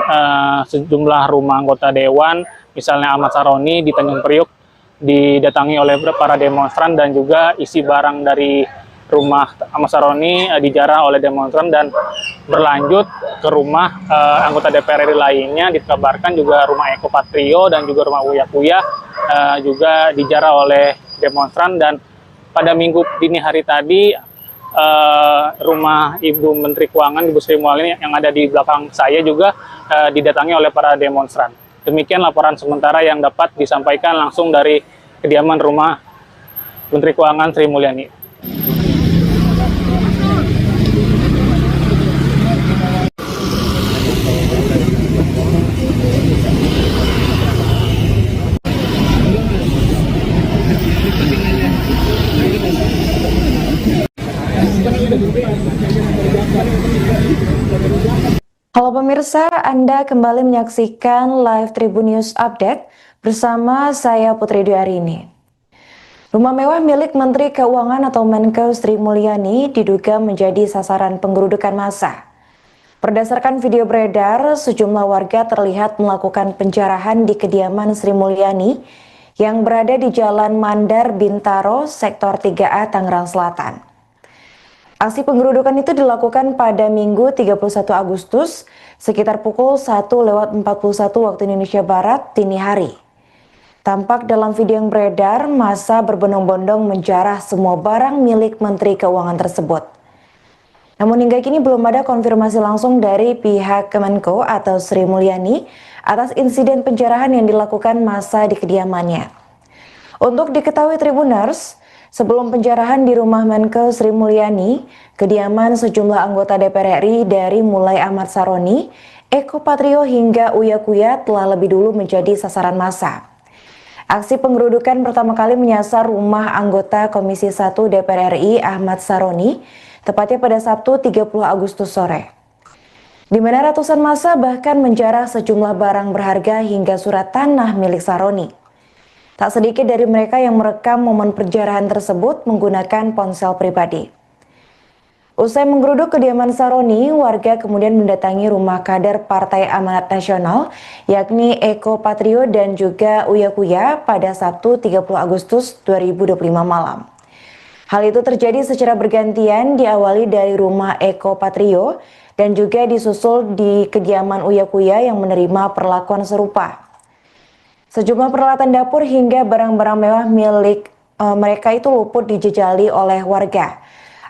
sejumlah rumah anggota dewan, misalnya Ahmad Saroni di Tanjung Priuk, didatangi oleh para demonstran, dan juga isi barang dari rumah Ahmad Saroni dijarah oleh demonstran dan berlanjut ke rumah anggota DPR RI lainnya. Dikabarkan juga rumah Eko Patrio dan juga rumah Uya Kuya juga dijarah oleh demonstran. Dan pada minggu dini hari tadi rumah Ibu Menteri Keuangan, Ibu Sri Mulyani yang ada di belakang saya juga didatangi oleh para demonstran. Demikian laporan sementara yang dapat disampaikan langsung dari kediaman rumah Menteri Keuangan Sri Mulyani. Halo pemirsa, Anda kembali menyaksikan live Tribun News Update bersama saya Putri Dwi Arini. Rumah mewah milik Menteri Keuangan atau Menkeu Sri Mulyani diduga menjadi sasaran penggerudukan massa. Berdasarkan video beredar, sejumlah warga terlihat melakukan penjarahan di kediaman Sri Mulyani yang berada di Jalan Mandar Bintaro, Sektor 3A, Tangerang Selatan. Aksi penggerudukan itu dilakukan pada Minggu 31 Agustus sekitar pukul 1:41 waktu Indonesia Barat dini hari. Tampak dalam video yang beredar, massa berbondong-bondong menjarah semua barang milik Menteri Keuangan tersebut. Namun hingga kini belum ada konfirmasi langsung dari pihak Kemenko atau Sri Mulyani atas insiden penjarahan yang dilakukan massa di kediamannya. Untuk diketahui Tribuners, sebelum penjarahan di rumah Menkeu Sri Mulyani, kediaman sejumlah anggota DPR RI dari mulai Ahmad Saroni, Eko Patrio hingga Uya Kuya telah lebih dulu menjadi sasaran massa. Aksi penggerudukan pertama kali menyasar rumah anggota Komisi 1 DPR RI Ahmad Saroni, tepatnya pada Sabtu 30 Agustus sore. Di mana ratusan massa bahkan menjarah sejumlah barang berharga hingga surat tanah milik Saroni. Tak sedikit dari mereka yang merekam momen penjarahan tersebut menggunakan ponsel pribadi. Usai menggeruduk kediaman Saroni, warga kemudian mendatangi rumah kader Partai Amanat Nasional, yakni Eko Patrio dan juga Uya Kuya pada Sabtu 30 Agustus 2025 malam. Hal itu terjadi secara bergantian, diawali dari rumah Eko Patrio dan juga disusul di kediaman Uya Kuya yang menerima perlakuan serupa. Sejumlah peralatan dapur hingga barang-barang mewah milik mereka itu luput dijejali oleh warga.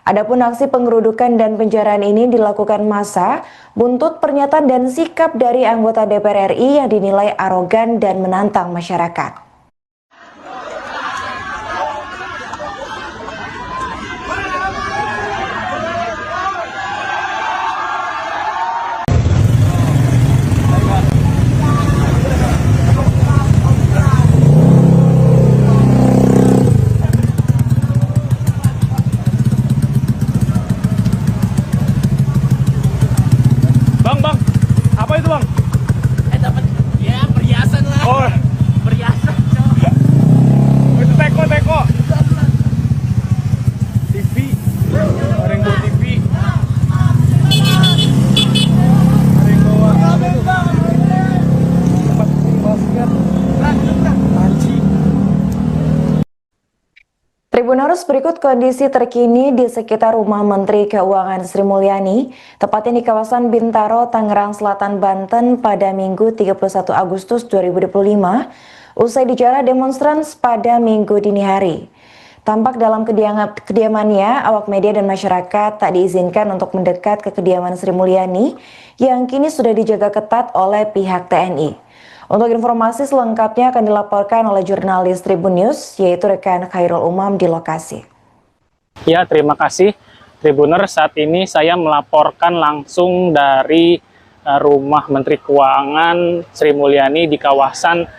Adapun aksi penggerudukan dan penjarahan ini dilakukan massa buntut pernyataan dan sikap dari anggota DPR RI yang dinilai arogan dan menantang masyarakat. Bang, apa itu bang? Dapat ya perhiasan lah. Oh, Perhiasan, cowok. itu teko. TV, Maringgo TV. Maringgo apa itu? Tempat basket. Panci. Tribuners, berikut kondisi terkini di sekitar rumah Menteri Keuangan Sri Mulyani, tepatnya di kawasan Bintaro, Tangerang Selatan, Banten pada Minggu 31 Agustus 2025, usai dijarah demonstran pada Minggu dini hari. Tampak dalam kediamannya, awak media dan masyarakat tak diizinkan untuk mendekat ke kediaman Sri Mulyani yang kini sudah dijaga ketat oleh pihak TNI. Untuk informasi selengkapnya akan dilaporkan oleh jurnalis Tribun News, yaitu rekan Khairul Umam di lokasi. Ya, terima kasih Tribuner. Saat ini saya melaporkan langsung dari rumah Menteri Keuangan Sri Mulyani di kawasan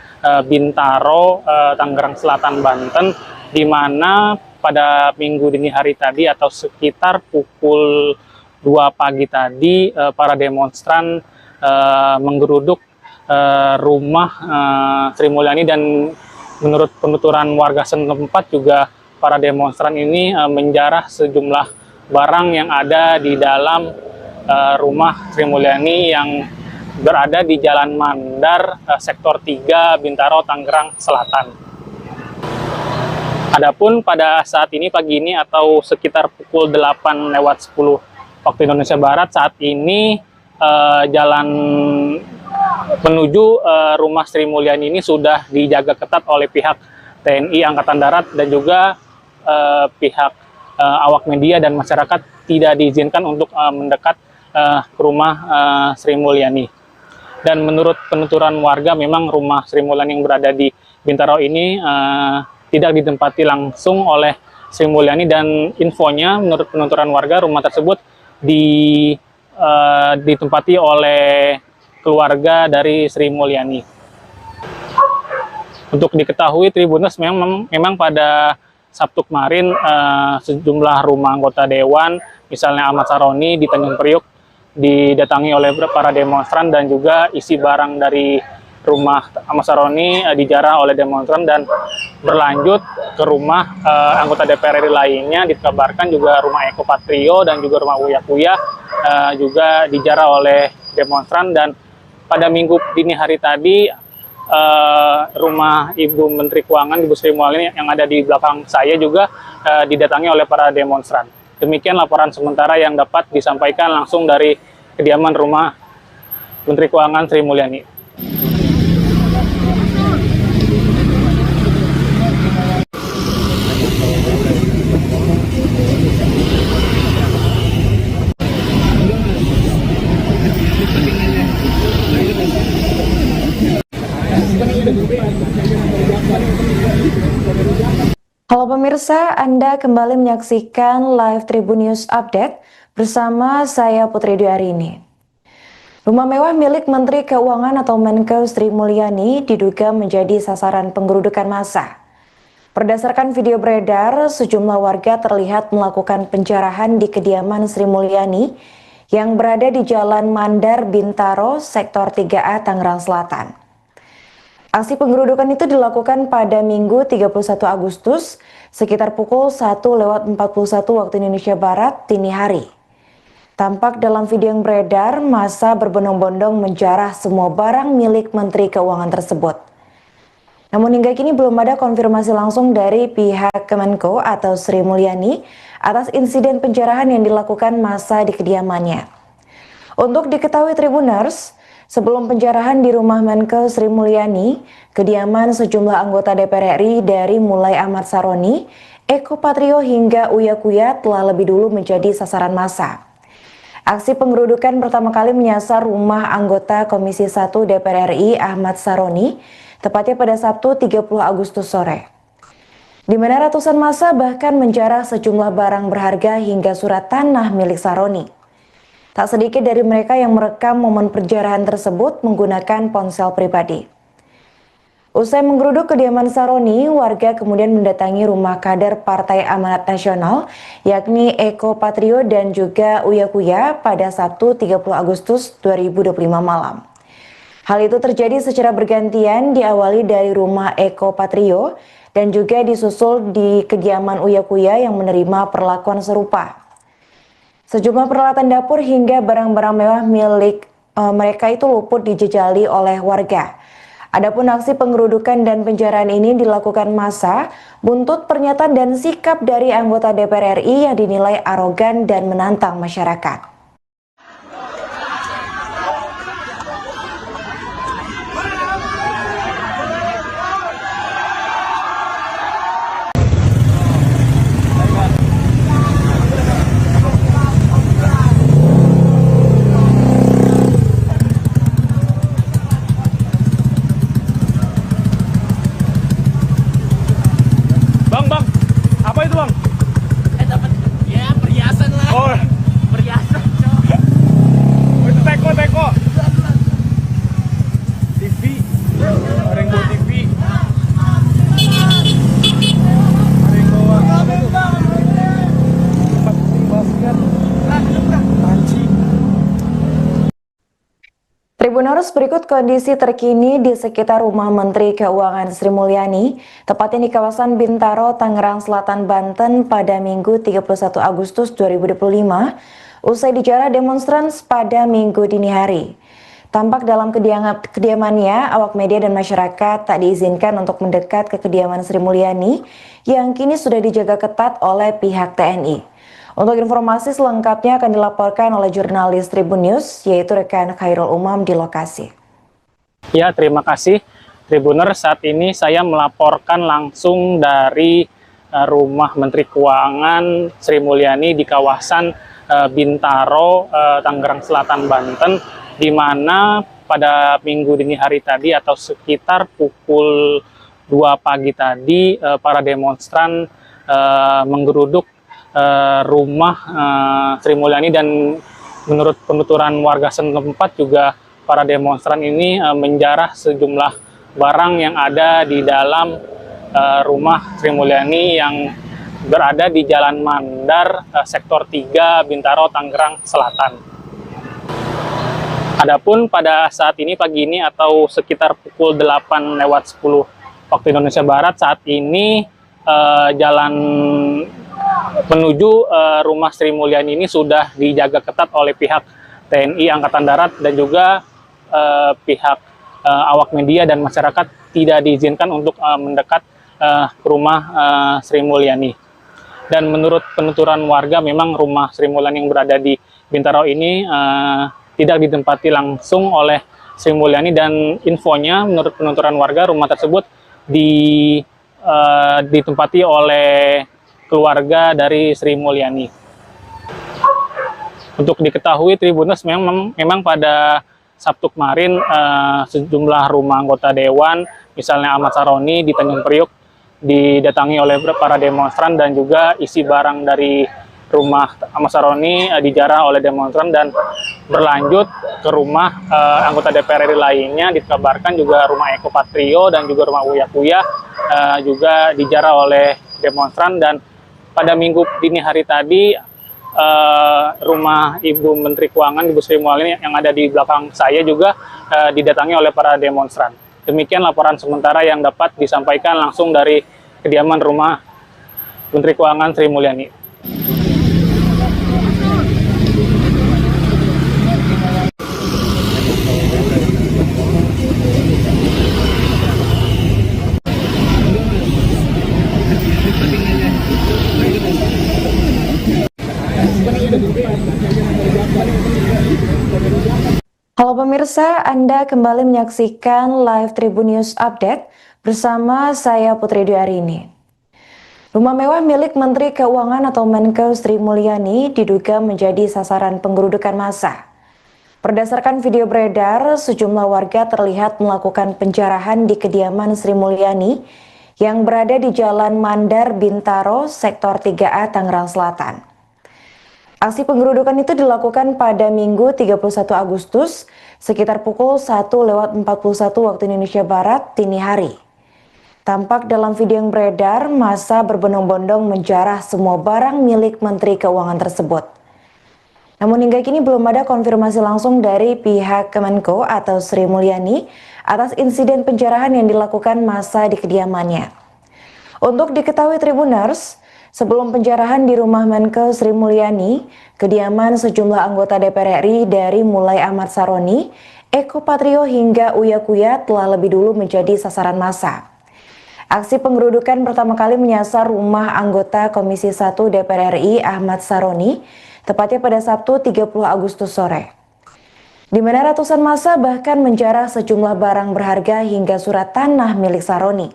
Bintaro, Tangerang Selatan, Banten, di mana pada minggu dini hari tadi atau sekitar pukul 2 pagi tadi para demonstran menggeruduk rumah Sri Mulyani, dan menurut penuturan warga setempat juga para demonstran ini menjarah sejumlah barang yang ada di dalam rumah Sri Mulyani yang berada di Jalan Mandar, Sektor 3, Bintaro, Tangerang Selatan. Adapun pada saat ini, pagi ini atau sekitar pukul 8:10 waktu Indonesia Barat, saat ini jalan menuju rumah Sri Mulyani ini sudah dijaga ketat oleh pihak TNI Angkatan Darat dan juga pihak awak media dan masyarakat tidak diizinkan untuk mendekat ke rumah Sri Mulyani. Dan menurut penuturan warga, memang rumah Sri Mulyani yang berada di Bintaro ini tidak ditempati langsung oleh Sri Mulyani, dan infonya menurut penuturan warga rumah tersebut ditempati oleh keluarga dari Sri Mulyani. Untuk diketahui Tribuners, memang pada Sabtu kemarin sejumlah rumah anggota dewan, misalnya Ahmad Saroni di Tanjung Priuk, didatangi oleh para demonstran dan juga isi barang dari rumah Ahmad Saroni dijarah oleh demonstran dan berlanjut ke rumah anggota DPR RI lainnya. Dikabarkan juga rumah Eko Patrio dan juga rumah Uya Kuya juga dijarah oleh demonstran. Dan pada minggu dini hari tadi rumah Ibu Menteri Keuangan Ibu Sri Mulyani yang ada di belakang saya juga didatangi oleh para demonstran. Demikian laporan sementara yang dapat disampaikan langsung dari kediaman rumah Menteri Keuangan Sri Mulyani. Halo pemirsa, Anda kembali menyaksikan live Tribun News Update bersama saya Putri Dwi. Rumah mewah milik Menteri Keuangan atau Menkeu Sri Mulyani diduga menjadi sasaran penggerudukan massa. Berdasarkan video beredar, sejumlah warga terlihat melakukan penjarahan di kediaman Sri Mulyani yang berada di Jalan Mandar Bintaro, Sektor 3A, Tangerang Selatan. Aksi penggerudukan itu dilakukan pada Minggu 31 Agustus sekitar pukul 1:41 waktu Indonesia Barat dini hari. Tampak dalam video yang beredar, massa berbondong-bondong menjarah semua barang milik Menteri Keuangan tersebut. Namun hingga kini belum ada konfirmasi langsung dari pihak Kemenko atau Sri Mulyani atas insiden penjarahan yang dilakukan massa di kediamannya. Untuk diketahui Tribuners, sebelum penjarahan di rumah Menkeu Sri Mulyani, kediaman sejumlah anggota DPR RI dari mulai Ahmad Saroni, Eko Patrio hingga Uya Kuya telah lebih dulu menjadi sasaran massa. Aksi penggerudukan pertama kali menyasar rumah anggota Komisi 1 DPR RI Ahmad Saroni, tepatnya pada Sabtu 30 Agustus sore. Di mana ratusan massa bahkan menjarah sejumlah barang berharga hingga surat tanah milik Saroni. Tak sedikit dari mereka yang merekam momen penjarahan tersebut menggunakan ponsel pribadi. Usai menggeruduk kediaman Saroni, warga kemudian mendatangi rumah kader Partai Amanat Nasional, yakni Eko Patrio dan juga Uya Kuya pada Sabtu 30 Agustus 2025 malam. Hal itu terjadi secara bergantian, diawali dari rumah Eko Patrio dan juga disusul di kediaman Uya Kuya yang menerima perlakuan serupa. Sejumlah peralatan dapur hingga barang-barang mewah milik mereka itu luput dijejali oleh warga. Adapun aksi penggerudukan dan penjarahan ini dilakukan massa buntut pernyataan dan sikap dari anggota DPR RI yang dinilai arogan dan menantang masyarakat. Bang, apa itu bang? Dapat ya perhiasan lah. Oh, Perhiasan, cok. itu teko. TV, Rainbow TV. Rainbow apa itu? Tempat basket. Panci. Tribuners, berikut kondisi terkini di sekitar rumah Menteri Keuangan Sri Mulyani, tepatnya di kawasan Bintaro, Tangerang Selatan, Banten pada Minggu 31 Agustus 2025, usai dijarah demonstran pada Minggu dini hari. Tampak dalam kediamannya, awak media dan masyarakat tak diizinkan untuk mendekat ke kediaman Sri Mulyani yang kini sudah dijaga ketat oleh pihak TNI. Untuk informasi selengkapnya akan dilaporkan oleh jurnalis Tribun News, yaitu rekan Khairul Umam di lokasi. Ya, terima kasih Tribuner. Saat ini saya melaporkan langsung dari rumah Menteri Keuangan Sri Mulyani di kawasan Bintaro, Tangerang Selatan, Banten, di mana pada minggu dini hari tadi atau sekitar pukul 2 pagi tadi para demonstran menggeruduk rumah Sri Mulyani, dan menurut penuturan warga setempat juga para demonstran ini menjarah sejumlah barang yang ada di dalam rumah Sri Mulyani yang berada di Jalan Mandar, Sektor 3, Bintaro, Tangerang Selatan. Adapun pada saat ini pagi ini atau sekitar pukul 8:10 waktu Indonesia Barat, saat ini jalan menuju rumah Sri Mulyani ini sudah dijaga ketat oleh pihak TNI Angkatan Darat dan juga pihak awak media dan masyarakat tidak diizinkan untuk mendekat ke rumah Sri Mulyani. Dan menurut penuturan warga, memang rumah Sri Mulyani yang berada di Bintaro ini tidak ditempati langsung oleh Sri Mulyani, dan infonya menurut penuturan warga rumah tersebut ditempati oleh keluarga dari Sri Mulyani. Untuk diketahui Tribuners, memang pada Sabtu kemarin sejumlah rumah anggota dewan, misalnya Ahmad Saroni di Tanjung Priok, didatangi oleh para demonstran, dan juga isi barang dari rumah Ahmad Saroni dijarah oleh demonstran dan berlanjut ke rumah anggota DPR RI lainnya. Dikabarkan juga rumah Eko Patrio dan juga rumah Uya Kuya juga dijarah oleh demonstran. Dan pada minggu dini hari tadi rumah Ibu Menteri Keuangan, Ibu Sri Mulyani yang ada di belakang saya juga didatangi oleh para demonstran. Demikian laporan sementara yang dapat disampaikan langsung dari kediaman rumah Menteri Keuangan Sri Mulyani. Halo pemirsa, Anda kembali menyaksikan live Tribun News Update bersama saya Putri Dwi. Rumah mewah milik Menteri Keuangan atau Menkeu Sri Mulyani diduga menjadi sasaran penggerudukan massa. Berdasarkan video beredar, sejumlah warga terlihat melakukan penjarahan di kediaman Sri Mulyani yang berada di Jalan Mandar Bintaro, Sektor 3A, Tangerang Selatan. Aksi penggerudukan itu dilakukan pada Minggu 31 Agustus sekitar pukul 1:41 waktu Indonesia Barat dini hari. Tampak dalam video yang beredar, massa berbondong-bondong menjarah semua barang milik Menteri Keuangan tersebut. Namun hingga kini belum ada konfirmasi langsung dari pihak Kemenko atau Sri Mulyani atas insiden penjarahan yang dilakukan massa di kediamannya. Untuk diketahui Tribuners, sebelum penjarahan di rumah Menkeu Sri Mulyani, kediaman sejumlah anggota DPR RI dari mulai Ahmad Saroni, Eko Patrio hingga Uya Kuya telah lebih dulu menjadi sasaran massa. Aksi penggerudukan pertama kali menyasar rumah anggota Komisi 1 DPR RI Ahmad Saroni, tepatnya pada Sabtu 30 Agustus sore. Di mana ratusan massa bahkan menjarah sejumlah barang berharga hingga surat tanah milik Saroni.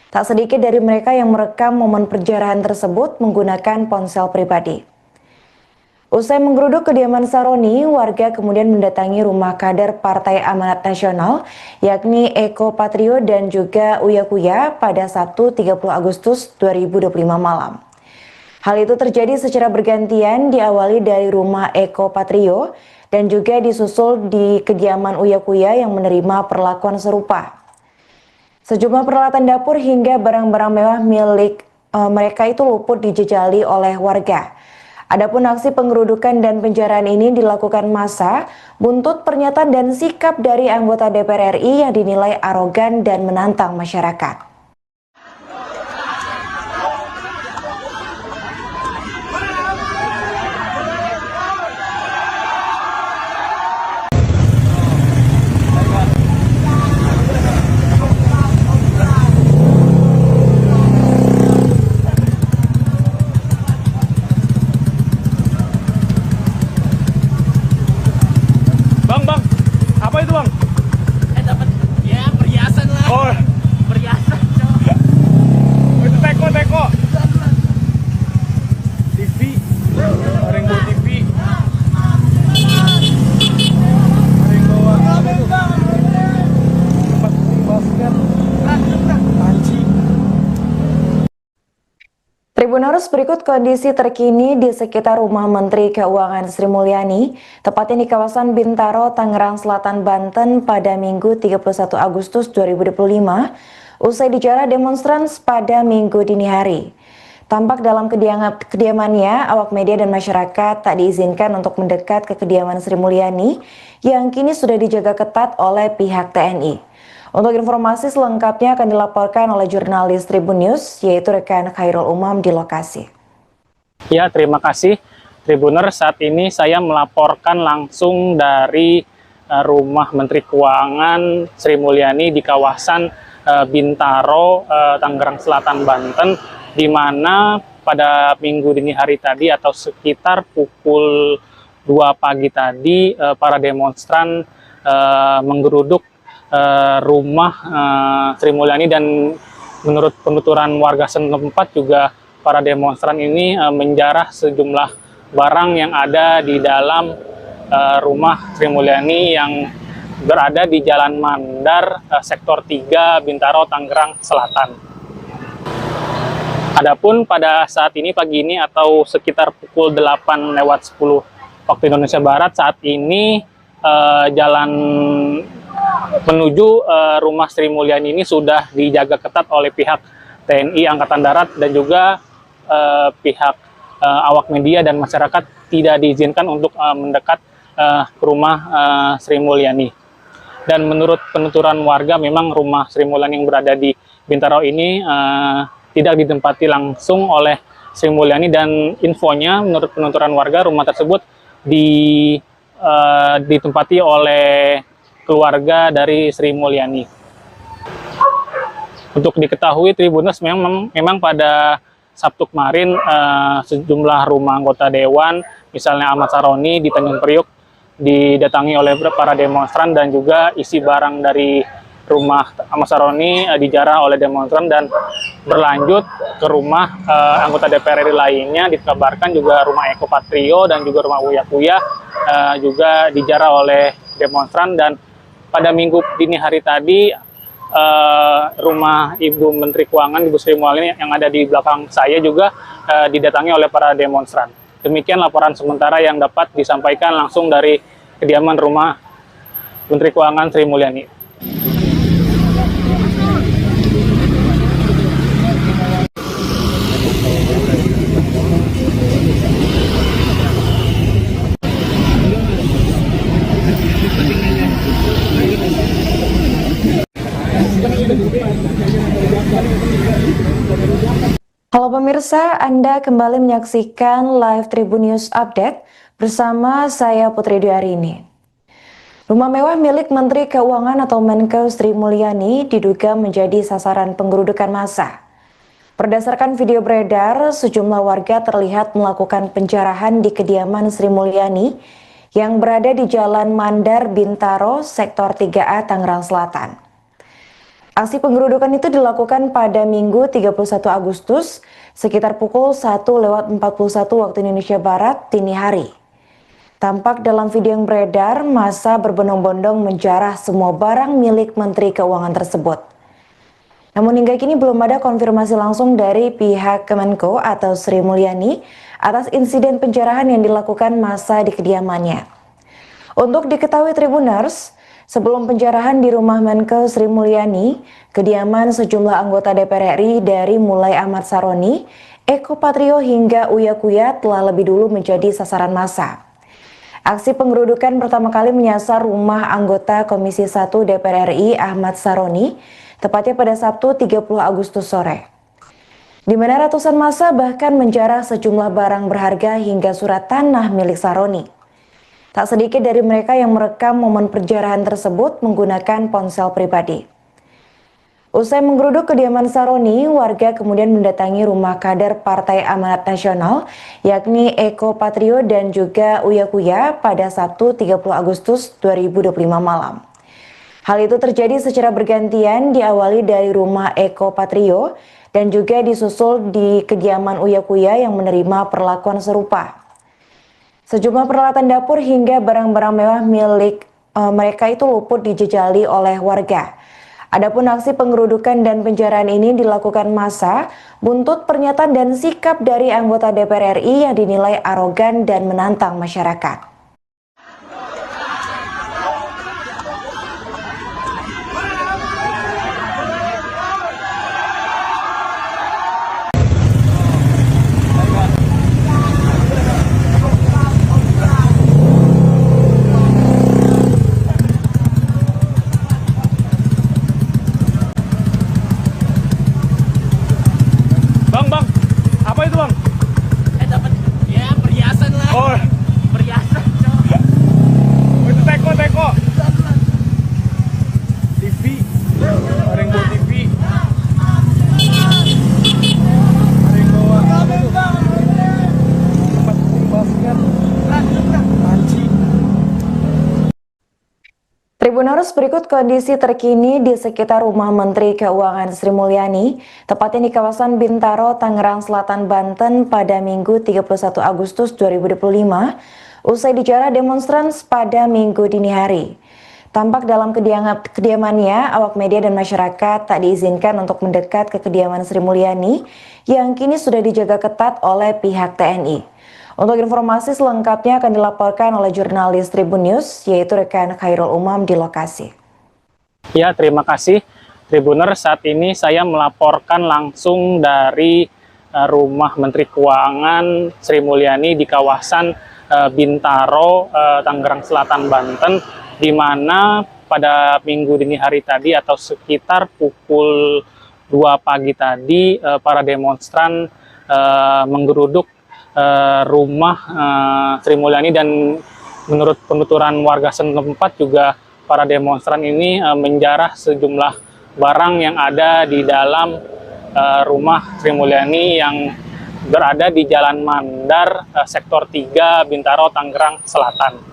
Tak sedikit dari mereka yang merekam momen penjarahan tersebut menggunakan ponsel pribadi. Usai menggeruduk kediaman Saroni, warga kemudian mendatangi rumah kader Partai Amanat Nasional, yakni Eko Patrio dan juga Uya Kuya pada Sabtu 30 Agustus 2025 malam. Hal itu terjadi secara bergantian, diawali dari rumah Eko Patrio dan juga disusul di kediaman Uya Kuya yang menerima perlakuan serupa. Sejumlah peralatan dapur hingga barang-barang mewah milik mereka itu luput dijejali oleh warga. Adapun aksi penggerudukan dan penjarahan ini dilakukan massa buntut pernyataan dan sikap dari anggota DPR RI yang dinilai arogan dan menantang masyarakat. Bang, apa itu bang? Dapat ya perhiasan lah. Oh, Perhiasan, cok. itu teko. TV, Maringgo TV. Maringgo apa itu? Tempat basket. Panci. Tribuners, berikut kondisi terkini di sekitar rumah Menteri Keuangan Sri Mulyani, tepatnya di kawasan Bintaro, Tangerang Selatan, Banten pada Minggu 31 Agustus 2025, usai dijarah demonstran pada Minggu dini hari. Tampak dalam kediamannya, awak media dan masyarakat tak diizinkan untuk mendekat ke kediaman Sri Mulyani yang kini sudah dijaga ketat oleh pihak TNI. Untuk informasi selengkapnya akan dilaporkan oleh jurnalis Tribun News, yaitu rekan Khairul Umam di lokasi. Ya, terima kasih Tribuner. Saat ini saya melaporkan langsung dari rumah Menteri Keuangan Sri Mulyani di kawasan Bintaro, Tangerang Selatan, Banten, di mana pada minggu dini hari tadi atau sekitar pukul 2 pagi tadi para demonstran menggeruduk rumah Sri Mulyani, dan menurut penuturan warga setempat juga para demonstran ini menjarah sejumlah barang yang ada di dalam rumah Sri Mulyani yang berada di Jalan Mandar, Sektor 3, Bintaro, Tangerang Selatan. Adapun pada saat ini, pagi ini atau sekitar pukul 8:10 waktu Indonesia Barat, saat ini jalan menuju rumah Sri Mulyani ini sudah dijaga ketat oleh pihak TNI Angkatan Darat dan juga pihak awak media dan masyarakat tidak diizinkan untuk mendekat ke rumah Sri Mulyani. Dan menurut penuturan warga, memang rumah Sri Mulyani yang berada di Bintaro ini tidak ditempati langsung oleh Sri Mulyani, dan infonya menurut penuturan warga rumah tersebut ditempati oleh keluarga dari Sri Mulyani. Untuk diketahui Tribuners, memang pada Sabtu kemarin sejumlah rumah anggota dewan, misalnya Ahmad Saroni di Tanjung Priuk, didatangi oleh para demonstran, dan juga isi barang dari rumah Ahmad Saroni dijarah oleh demonstran dan berlanjut ke rumah anggota DPR RI lainnya. Dikabarkan juga rumah Eko Patrio dan juga rumah Uya Kuya juga dijarah oleh demonstran. Dan pada minggu dini hari tadi rumah Ibu Menteri Keuangan, Ibu Sri Mulyani yang ada di belakang saya juga didatangi oleh para demonstran. Demikian laporan sementara yang dapat disampaikan langsung dari kediaman rumah Menteri Keuangan Sri Mulyani. Halo pemirsa, Anda kembali menyaksikan live Tribun News Update bersama saya Putri Dwi. Rumah mewah milik Menteri Keuangan atau Menkeu Sri Mulyani diduga menjadi sasaran penggerudukan massa. Berdasarkan video beredar, sejumlah warga terlihat melakukan penjarahan di kediaman Sri Mulyani yang berada di Jalan Mandar, Bintaro, Sektor 3A, Tangerang Selatan. Aksi penggerudukan itu dilakukan pada Minggu 31 Agustus sekitar pukul 1:41 waktu Indonesia Barat dini hari. Tampak dalam video yang beredar, massa berbondong-bondong menjarah semua barang milik Menteri Keuangan tersebut. Namun hingga kini belum ada konfirmasi langsung dari pihak Kemenko atau Sri Mulyani atas insiden penjarahan yang dilakukan massa di kediamannya. Untuk diketahui Tribuners, sebelum penjarahan di rumah Menkeu Sri Mulyani, kediaman sejumlah anggota DPR RI dari mulai Ahmad Saroni, Eko Patrio hingga Uya Kuya telah lebih dulu menjadi sasaran massa. Aksi penggerudukan pertama kali menyasar rumah anggota Komisi 1 DPR RI Ahmad Saroni, tepatnya pada Sabtu 30 Agustus sore. Di mana ratusan massa bahkan menjarah sejumlah barang berharga hingga surat tanah milik Saroni. Tak sedikit dari mereka yang merekam momen penjarahan tersebut menggunakan ponsel pribadi. Usai menggeruduk kediaman Saroni, warga kemudian mendatangi rumah kader Partai Amanat Nasional, yakni Eko Patrio dan juga Uya Kuya pada Sabtu 30 Agustus 2025 malam. Hal itu terjadi secara bergantian, diawali dari rumah Eko Patrio dan juga disusul di kediaman Uya Kuya yang menerima perlakuan serupa. Sejumlah peralatan dapur hingga barang-barang mewah milik mereka itu luput dijejali oleh warga. Adapun aksi penggerudukan dan penjarahan ini dilakukan massa buntut pernyataan dan sikap dari anggota DPR RI yang dinilai arogan dan menantang masyarakat. Tribuners, berikut kondisi terkini di sekitar rumah Menteri Keuangan Sri Mulyani, tepatnya di kawasan Bintaro, Tangerang Selatan, Banten pada Minggu 31 Agustus 2025, usai dijarah demonstran pada Minggu dini hari. Tampak dalam kediamannya, awak media dan masyarakat tak diizinkan untuk mendekat ke kediaman Sri Mulyani yang kini sudah dijaga ketat oleh pihak TNI. Untuk informasi selengkapnya akan dilaporkan oleh jurnalis Tribun News, yaitu rekan Khairul Umam di lokasi. Ya, terima kasih Tribuner. Saat ini saya melaporkan langsung dari rumah Menteri Keuangan Sri Mulyani di kawasan Bintaro, Tangerang Selatan, Banten, di mana pada minggu dini hari tadi atau sekitar pukul 2 pagi tadi para demonstran menggeruduk rumah Sri Mulyani, dan menurut penuturan warga setempat juga para demonstran ini menjarah sejumlah barang yang ada di dalam rumah Sri Mulyani yang berada di Jalan Mandar, Sektor 3, Bintaro, Tangerang Selatan.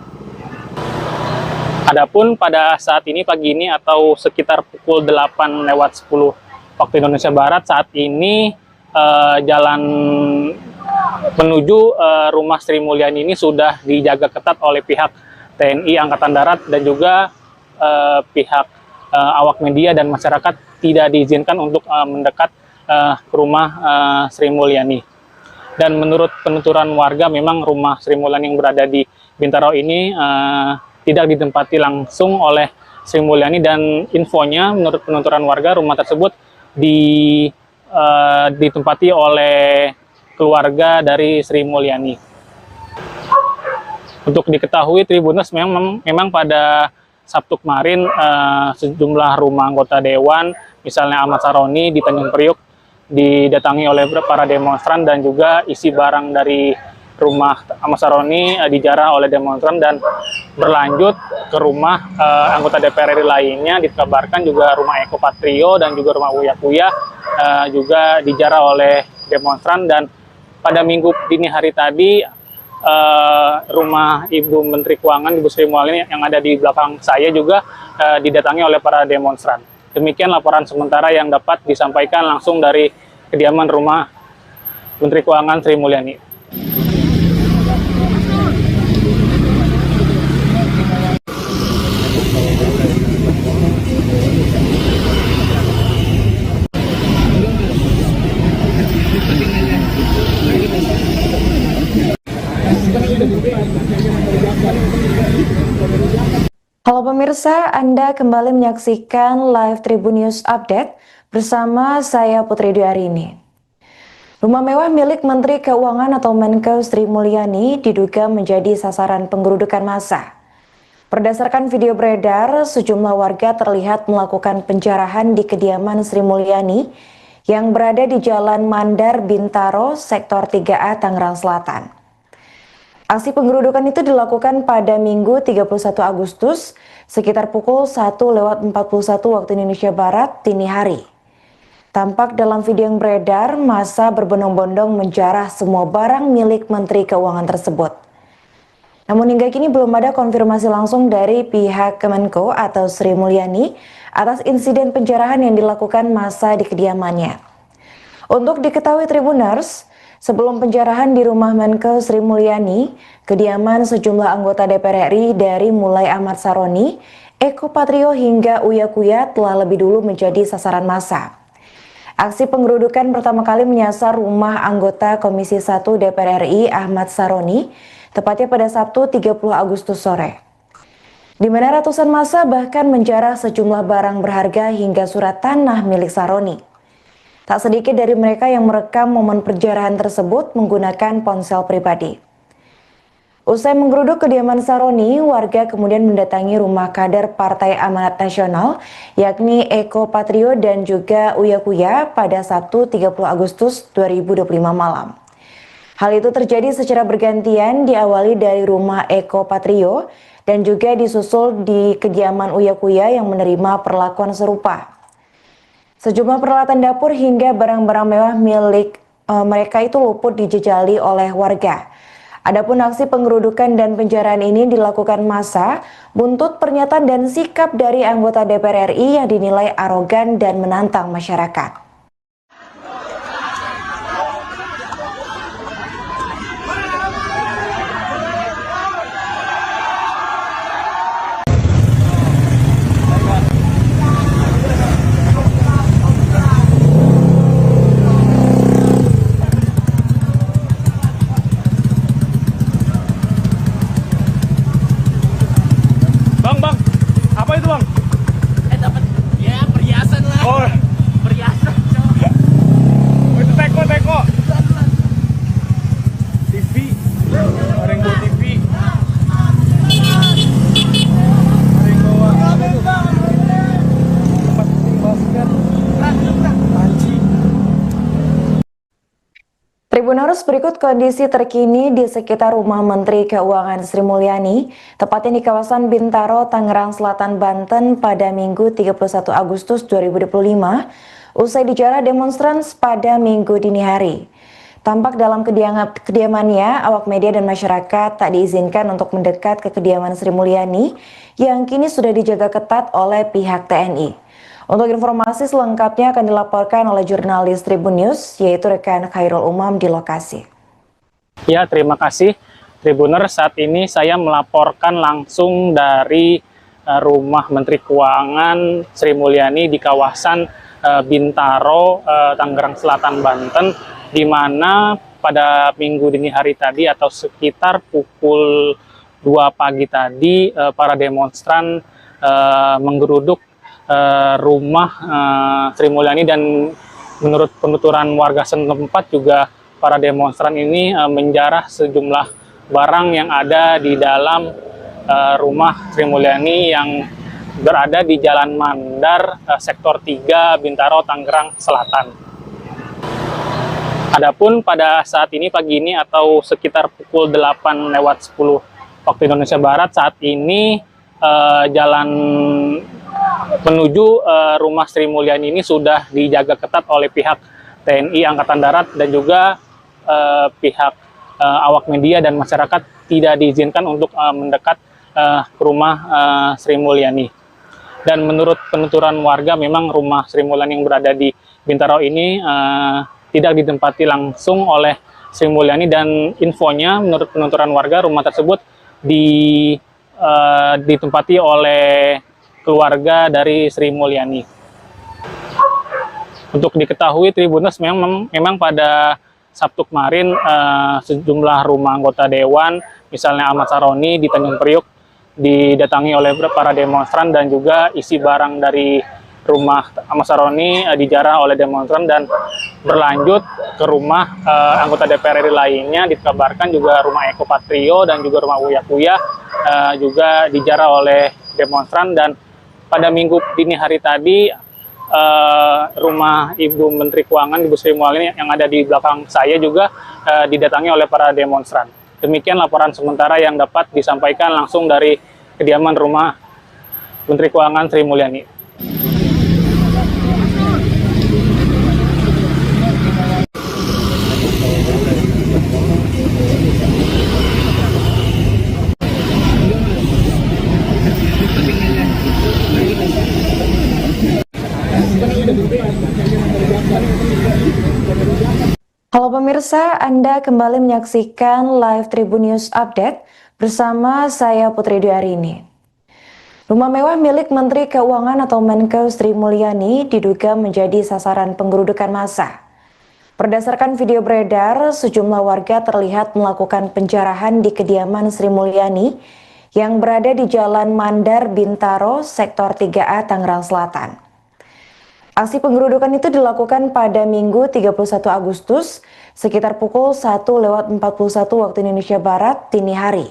Adapun pada saat ini pagi ini atau sekitar pukul 8:10 waktu Indonesia Barat, saat ini jalan menuju rumah Sri Mulyani ini sudah dijaga ketat oleh pihak TNI Angkatan Darat dan juga pihak awak media dan masyarakat tidak diizinkan untuk mendekat ke rumah Sri Mulyani. Dan menurut penuturan warga, memang rumah Sri Mulyani yang berada di Bintaro ini tidak ditempati langsung oleh Sri Mulyani, dan infonya menurut penuturan warga rumah tersebut ditempati oleh keluarga dari Sri Mulyani. Untuk diketahui Tribuners, memang pada Sabtu kemarin sejumlah rumah anggota dewan, misalnya Ahmad Saroni di Tanjung Priuk, didatangi oleh para demonstran, dan juga isi barang dari rumah Ahmad Saroni dijarah oleh demonstran dan berlanjut ke rumah anggota DPR RI lainnya. Dikabarkan juga rumah Eko Patrio dan juga rumah Uya Kuya juga dijarah oleh demonstran. Dan pada minggu dini hari tadi rumah Ibu Menteri Keuangan, Ibu Sri Mulyani yang ada di belakang saya juga didatangi oleh para demonstran. Demikian laporan sementara yang dapat disampaikan langsung dari kediaman rumah Menteri Keuangan Sri Mulyani. Halo pemirsa, Anda kembali menyaksikan live Tribun News Update bersama saya Putri Dwi. Rumah mewah milik Menteri Keuangan atau Menko Sri Mulyani diduga menjadi sasaran penggerudukan massa. Berdasarkan video beredar, sejumlah warga terlihat melakukan penjarahan di kediaman Sri Mulyani yang berada di Jalan Mandar, Bintaro, Sektor 3A, Tangerang Selatan. Aksi penggerudukan itu dilakukan pada Minggu 31 Agustus sekitar pukul 1:41 waktu Indonesia Barat dini hari. Tampak dalam video yang beredar, massa berbondong-bondong menjarah semua barang milik Menteri Keuangan tersebut. Namun hingga kini belum ada konfirmasi langsung dari pihak Kemenko atau Sri Mulyani atas insiden penjarahan yang dilakukan massa di kediamannya. Untuk diketahui Tribuners, sebelum penjarahan di rumah Menko Sri Mulyani, kediaman sejumlah anggota DPR RI dari mulai Ahmad Saroni, Eko Patrio hingga Uya Kuya telah lebih dulu menjadi sasaran massa. Aksi penggerudukan pertama kali menyasar rumah anggota Komisi 1 DPR RI Ahmad Saroni, tepatnya pada Sabtu 30 Agustus sore. Di mana ratusan massa bahkan menjarah sejumlah barang berharga hingga surat tanah milik Saroni. Tak sedikit dari mereka yang merekam momen penjarahan tersebut menggunakan ponsel pribadi. Usai menggeruduk kediaman Saroni, warga kemudian mendatangi rumah kader Partai Amanat Nasional, yakni Eko Patrio dan juga Uya Kuya pada Sabtu 30 Agustus 2025 malam. Hal itu terjadi secara bergantian, diawali dari rumah Eko Patrio dan juga disusul di kediaman Uya Kuya yang menerima perlakuan serupa. Sejumlah peralatan dapur hingga barang-barang mewah milik mereka itu luput dijejali oleh warga. Adapun aksi pengerudukan dan penjarahan ini dilakukan massa buntut pernyataan dan sikap dari anggota DPR RI yang dinilai arogan dan menantang masyarakat. Bang, apa itu bang? Dapat ya perhiasan lah. Oh, Perhiasan, cowok. itu teko. TV, Rainbow TV. Rainbow apa itu? Tempat basket. Anjing. Tribuners, berikut kondisi terkini di sekitar rumah Menteri Keuangan Sri Mulyani, tepatnya di kawasan Bintaro, Tangerang Selatan, Banten pada Minggu 31 Agustus 2025, usai dijarah demonstran pada Minggu dini hari. Tampak dalam kediamannya, awak media dan masyarakat tak diizinkan untuk mendekat ke kediaman Sri Mulyani yang kini sudah dijaga ketat oleh pihak TNI. Untuk informasi selengkapnya akan dilaporkan oleh jurnalis Tribun News, yaitu rekan Khairul Umam di lokasi. Ya, terima kasih Tribuner. Saat ini saya melaporkan langsung dari rumah Menteri Keuangan Sri Mulyani di kawasan Bintaro, Tangerang Selatan, Banten, di mana pada minggu dini hari tadi atau sekitar pukul 2 pagi tadi para demonstran menggeruduk rumah Sri Mulyani, dan menurut penuturan warga setempat juga para demonstran ini menjarah sejumlah barang yang ada di dalam rumah Sri Mulyani yang berada di Jalan Mandar, Sektor 3, Bintaro, Tangerang Selatan. Adapun pada saat ini, pagi ini atau sekitar pukul 8:10 waktu Indonesia Barat, saat ini jalan menuju rumah Sri Mulyani ini sudah dijaga ketat oleh pihak TNI Angkatan Darat dan juga pihak awak media dan masyarakat tidak diizinkan untuk mendekat ke rumah Sri Mulyani. Dan menurut penuturan warga, memang rumah Sri Mulyani yang berada di Bintaro ini tidak ditempati langsung oleh Sri Mulyani, dan infonya menurut penuturan warga rumah tersebut ditempati oleh keluarga dari Sri Mulyani. Untuk diketahui Tribuners, memang pada Sabtu kemarin sejumlah rumah anggota dewan, misalnya Ahmad Saroni di Tanjung Priuk, didatangi oleh para demonstran, dan juga isi barang dari rumah Ahmad Saroni dijarah oleh demonstran dan berlanjut ke rumah anggota DPR RI lainnya. Dikabarkan juga rumah Eko Patrio dan juga rumah Uya Kuya juga dijarah oleh demonstran. Dan pada minggu dini hari tadi, rumah Ibu Menteri Keuangan, Ibu Sri Mulyani yang ada di belakang saya juga didatangi oleh para demonstran. Demikian laporan sementara yang dapat disampaikan langsung dari kediaman rumah Menteri Keuangan Sri Mulyani. Halo pemirsa, Anda kembali menyaksikan live Tribun News Update bersama saya Putri Dwi Arini. Rumah mewah milik Menteri Keuangan atau Menko Sri Mulyani diduga menjadi sasaran penggerudukan massa. Berdasarkan video beredar, sejumlah warga terlihat melakukan penjarahan di kediaman Sri Mulyani yang berada di Jalan Mandar, Bintaro, Sektor 3A, Tangerang Selatan. Aksi penggerudukan itu dilakukan pada Minggu 31 Agustus sekitar pukul 1:41 waktu Indonesia Barat dini hari.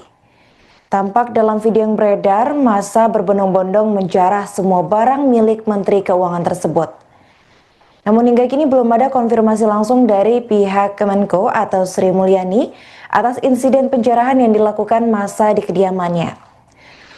Tampak dalam video yang beredar, massa berbondong-bondong menjarah semua barang milik Menteri Keuangan tersebut. Namun hingga kini belum ada konfirmasi langsung dari pihak Kemenko atau Sri Mulyani atas insiden penjarahan yang dilakukan massa di kediamannya.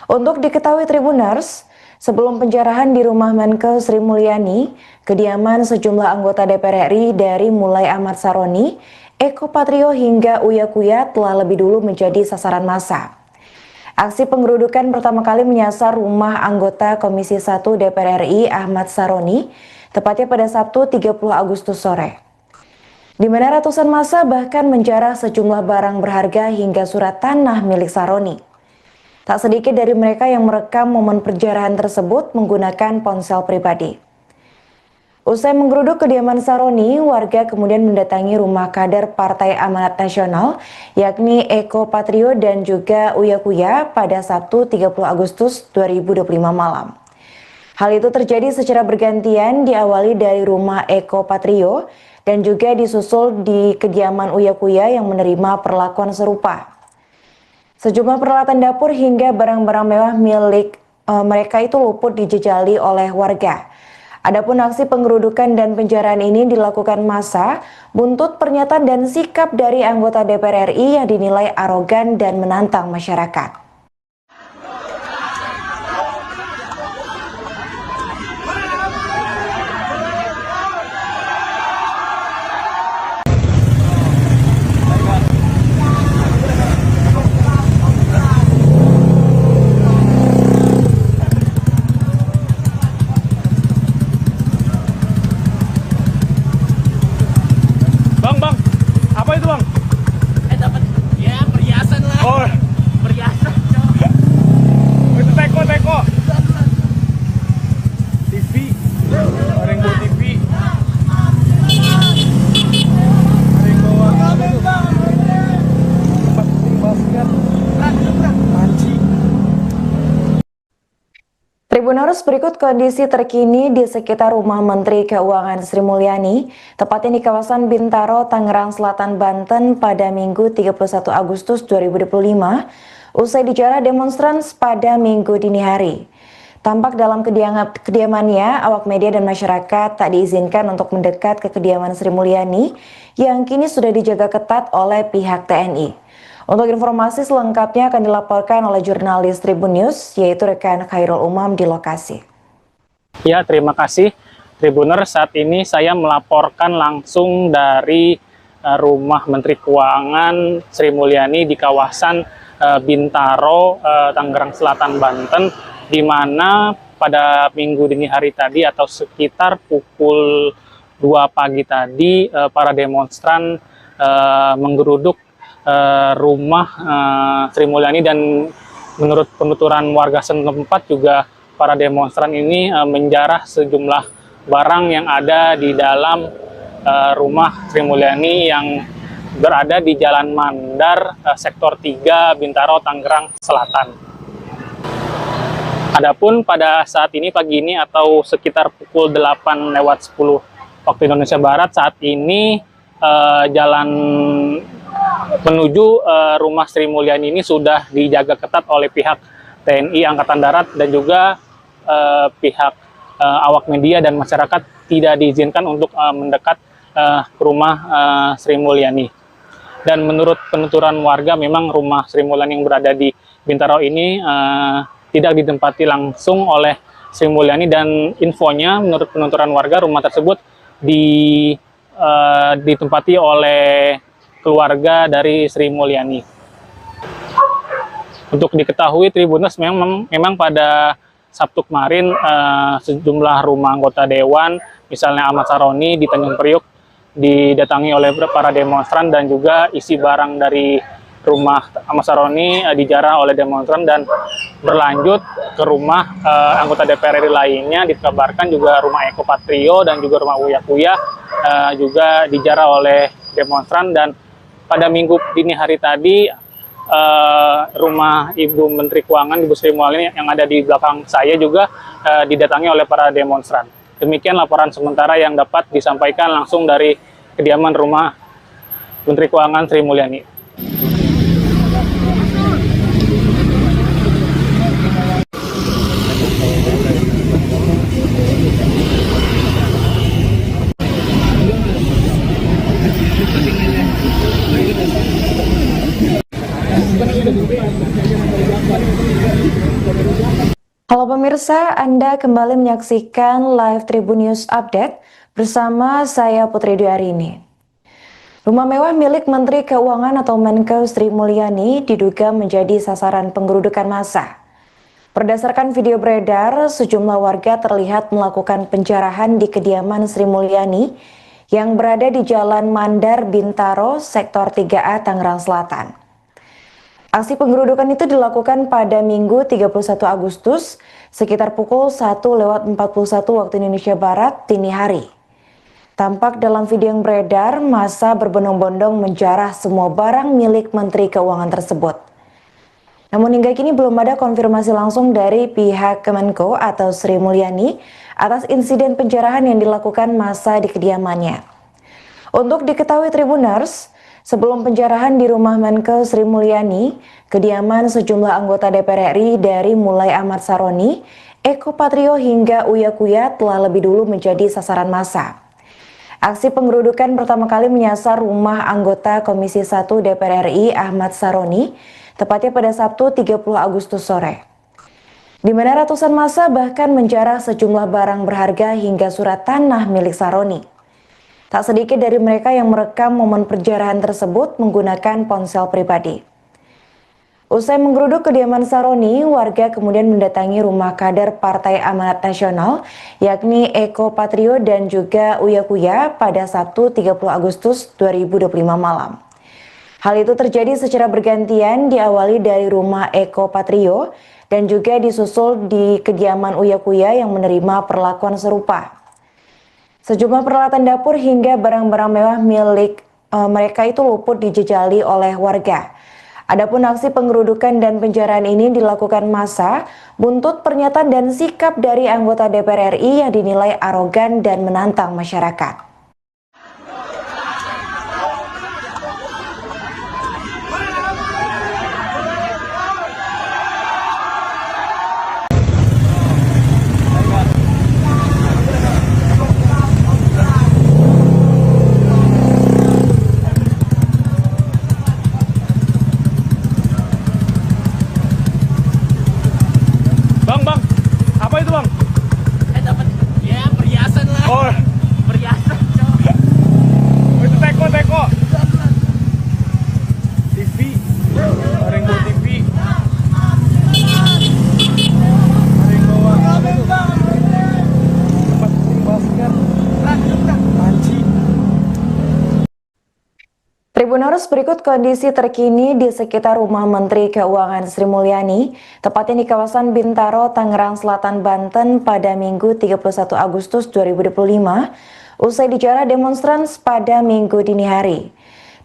Untuk diketahui Tribuners, sebelum penjarahan di rumah Menko Sri Mulyani, kediaman sejumlah anggota DPR RI dari mulai Ahmad Saroni, Eko Patrio hingga Uya Kuya telah lebih dulu menjadi sasaran massa. Aksi penggerudukan pertama kali menyasar rumah anggota Komisi 1 DPR RI Ahmad Saroni, tepatnya pada Sabtu 30 Agustus sore. Di mana ratusan massa bahkan menjarah sejumlah barang berharga hingga surat tanah milik Saroni. Tak sedikit dari mereka yang merekam momen penjarahan tersebut menggunakan ponsel pribadi. Usai menggeruduk kediaman Saroni, warga kemudian mendatangi rumah kader Partai Amanat Nasional, yakni Eko Patrio dan juga Uya Kuya pada Sabtu 30 Agustus 2025 malam. Hal itu terjadi secara bergantian, diawali dari rumah Eko Patrio dan juga disusul di kediaman Uya Kuya yang menerima perlakuan serupa. Sejumlah peralatan dapur hingga barang-barang mewah milik mereka itu luput dijejali oleh warga. Adapun aksi penggerudukan dan penjarahan ini dilakukan massa buntut pernyataan dan sikap dari anggota DPR RI yang dinilai arogan dan menantang masyarakat. Bang, apa itu bang? Dapat ya perhiasan lah. Oh, Perhiasan, cok. itu teko. TV, Rainbow TV. Rainbow apa itu? Tempat basket. Panci. Tribuners, berikut kondisi terkini di sekitar rumah Menteri Keuangan Sri Mulyani, tepatnya di kawasan Bintaro, Tangerang Selatan, Banten pada Minggu 31 Agustus 2025, usai dijarah demonstran pada Minggu dini hari. Tampak dalam kediamannya, awak media dan masyarakat tak diizinkan untuk mendekat ke kediaman Sri Mulyani yang kini sudah dijaga ketat oleh pihak TNI. Untuk informasi selengkapnya akan dilaporkan oleh jurnalis Tribun News, yaitu rekan Khairul Umam di lokasi. Ya, terima kasih Tribuner. Saat ini saya melaporkan langsung dari rumah Menteri Keuangan Sri Mulyani di kawasan Bintaro, Tangerang Selatan, Banten, di mana pada minggu dini hari tadi atau sekitar pukul 2 pagi tadi para demonstran menggeruduk rumah Sri Mulyani, dan menurut penuturan warga setempat juga para demonstran ini menjarah sejumlah barang yang ada di dalam rumah Sri Mulyani yang berada di Jalan Mandar, Sektor 3, Bintaro, Tangerang Selatan. Adapun pada saat ini, pagi ini atau sekitar pukul 8:10 waktu Indonesia Barat, saat ini jalan menuju rumah Sri Mulyani ini sudah dijaga ketat oleh pihak TNI Angkatan Darat dan juga pihak awak media dan masyarakat tidak diizinkan untuk mendekat ke rumah Sri Mulyani. Dan menurut penuturan warga, memang rumah Sri Mulyani yang berada di Bintaro ini tidak ditempati langsung oleh Sri Mulyani, dan infonya menurut penuturan warga rumah tersebut ditempati oleh keluarga dari Sri Mulyani. Untuk diketahui Tribuners, memang pada Sabtu kemarin sejumlah rumah anggota dewan, misalnya Ahmad Saroni di Tanjung Priuk, didatangi oleh para demonstran, dan juga isi barang dari rumah Ahmad Saroni dijarah oleh demonstran dan berlanjut ke rumah anggota DPR RI lainnya. Dikabarkan juga rumah Eko Patrio dan juga rumah Uya Kuya juga dijarah oleh demonstran. Dan pada minggu dini hari tadi rumah Ibu Menteri Keuangan, Ibu Sri Mulyani yang ada di belakang saya juga didatangi oleh para demonstran. Demikian laporan sementara yang dapat disampaikan langsung dari kediaman rumah Menteri Keuangan Sri Mulyani. Halo pemirsa, Anda kembali menyaksikan live Tribun News Update bersama saya Putri Dwi Arini. Rumah mewah milik Menteri Keuangan atau Menkeu Sri Mulyani diduga menjadi sasaran penggerudukan massa. Berdasarkan video beredar, sejumlah warga terlihat melakukan penjarahan di kediaman Sri Mulyani yang berada di Jalan Mandar Bintaro, Sektor 3A, Tangerang Selatan. Aksi penggerudukan itu dilakukan pada Minggu 31 Agustus sekitar pukul 1:41 waktu Indonesia Barat dini hari. Tampak dalam video yang beredar, massa berbondong-bondong menjarah semua barang milik Menteri Keuangan tersebut. Namun hingga kini belum ada konfirmasi langsung dari pihak Kemenko atau Sri Mulyani atas insiden penjarahan yang dilakukan massa di kediamannya. Untuk diketahui Tribuners, sebelum penjarahan di rumah Menkeu Sri Mulyani, kediaman sejumlah anggota DPR RI dari mulai Ahmad Saroni, Eko Patrio hingga Uya Kuya telah lebih dulu menjadi sasaran massa. Aksi penggerudukan pertama kali menyasar rumah anggota Komisi 1 DPR RI Ahmad Saroni, tepatnya pada Sabtu 30 Agustus sore. Di mana ratusan massa bahkan menjarah sejumlah barang berharga hingga surat tanah milik Saroni. Tak sedikit dari mereka yang merekam momen penjarahan tersebut menggunakan ponsel pribadi. Usai menggeruduk kediaman Saroni, warga kemudian mendatangi rumah kader Partai Amanat Nasional, yakni Eko Patrio dan juga Uya Kuya pada Sabtu 30 Agustus 2025 malam. Hal itu terjadi secara bergantian, diawali dari rumah Eko Patrio dan juga disusul di kediaman Uya Kuya yang menerima perlakuan serupa. Sejumlah peralatan dapur hingga barang-barang mewah milik mereka itu luput dijejali oleh warga. Adapun aksi penggerudukan dan penjarahan ini dilakukan massa buntut pernyataan dan sikap dari anggota DPR RI yang dinilai arogan dan menantang masyarakat. Bang, apa itu bang? Dapat ya perhiasan lah. Oh, Perhiasan, cok. itu teko. TV, Maringgo TV. Maringgo apa itu? Tempat basket. Panci. Tribuners, berikut kondisi terkini di sekitar rumah Menteri Keuangan Sri Mulyani, tepatnya di kawasan Bintaro, Tangerang Selatan, Banten pada Minggu 31 Agustus 2025, usai dijarah demonstran pada Minggu dini hari.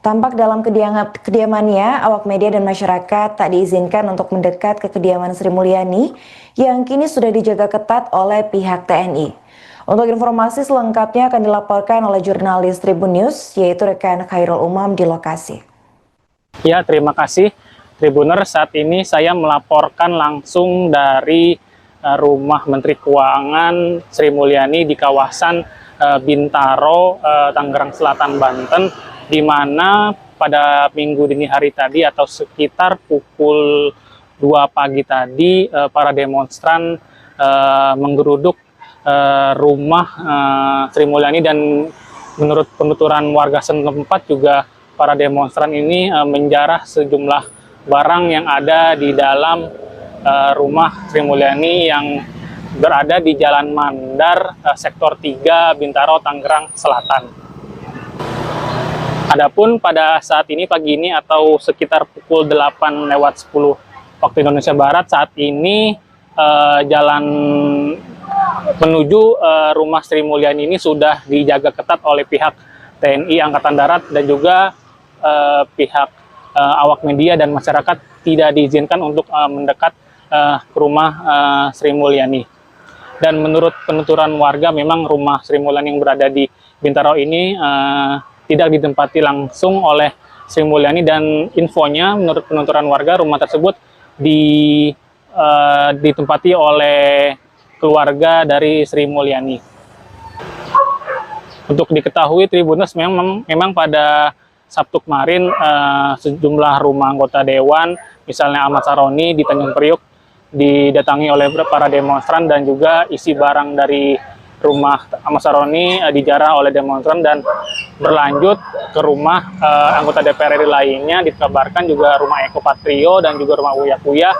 Tampak dalam kediamannya, awak media dan masyarakat tak diizinkan untuk mendekat ke kediaman Sri Mulyani yang kini sudah dijaga ketat oleh pihak TNI. Untuk informasi selengkapnya akan dilaporkan oleh jurnalis Tribun News, yaitu rekan Khairul Umam di lokasi. Ya, terima kasih Tribuner. Saat ini saya melaporkan langsung dari rumah Menteri Keuangan Sri Mulyani di kawasan Bintaro, Tangerang Selatan, Banten, di mana pada minggu dini hari tadi atau sekitar pukul 2 pagi tadi para demonstran menggeruduk rumah Sri Mulyani, dan menurut penuturan warga setempat juga para demonstran ini menjarah sejumlah barang yang ada di dalam rumah Sri Mulyani yang berada di Jalan Mandar, Sektor 3, Bintaro, Tangerang Selatan. Adapun pada saat ini, pagi ini atau sekitar pukul 8:10 waktu Indonesia Barat, saat ini jalan menuju rumah Sri Mulyani ini sudah dijaga ketat oleh pihak TNI Angkatan Darat dan juga pihak awak media dan masyarakat tidak diizinkan untuk mendekat ke rumah Sri Mulyani. Dan menurut penuturan warga, memang rumah Sri Mulyani yang berada di Bintaro ini tidak ditempati langsung oleh Sri Mulyani, dan infonya menurut penuturan warga rumah tersebut ditempati oleh keluarga dari Sri Mulyani. Untuk diketahui Tribuners, memang pada Sabtu kemarin sejumlah rumah anggota dewan, misalnya Ahmad Saroni di Tanjung Priuk, didatangi oleh para demonstran, dan juga isi barang dari rumah Ahmad Saroni dijarah oleh demonstran, dan berlanjut ke rumah anggota DPR RI lainnya. Dikabarkan juga rumah Eko Patrio dan juga rumah Uya Kuya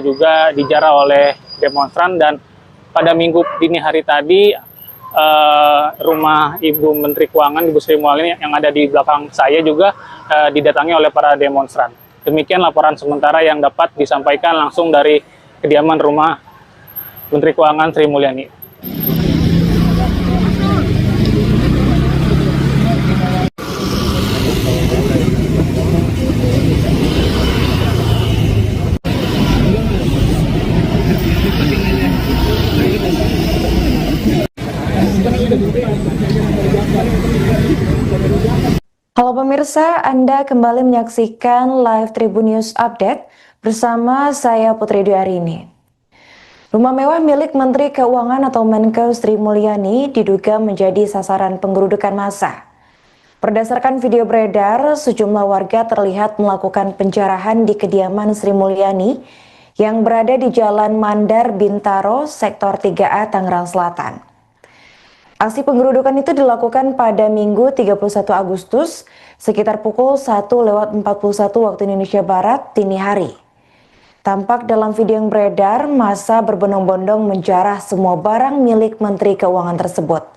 juga dijarah oleh demonstran. Dan pada minggu dini hari tadi rumah Ibu Menteri Keuangan, Ibu Sri Mulyani yang ada di belakang saya juga didatangi oleh para demonstran. Demikian laporan sementara yang dapat disampaikan langsung dari kediaman rumah Menteri Keuangan Sri Mulyani. Halo pemirsa, Anda kembali menyaksikan live Tribun News Update bersama saya Putri Dwi Arini. Rumah mewah milik Menteri Keuangan atau Menko Sri Mulyani diduga menjadi sasaran penggerudukan massa. Berdasarkan video beredar, sejumlah warga terlihat melakukan penjarahan di kediaman Sri Mulyani yang berada di Jalan Mandar Bintaro, Sektor 3A, Tangerang Selatan. Aksi penggerudukan itu dilakukan pada Minggu 31 Agustus sekitar pukul 1:41 waktu Indonesia Barat dini hari. Tampak dalam video yang beredar, massa berbondong-bondong menjarah semua barang milik Menteri Keuangan tersebut.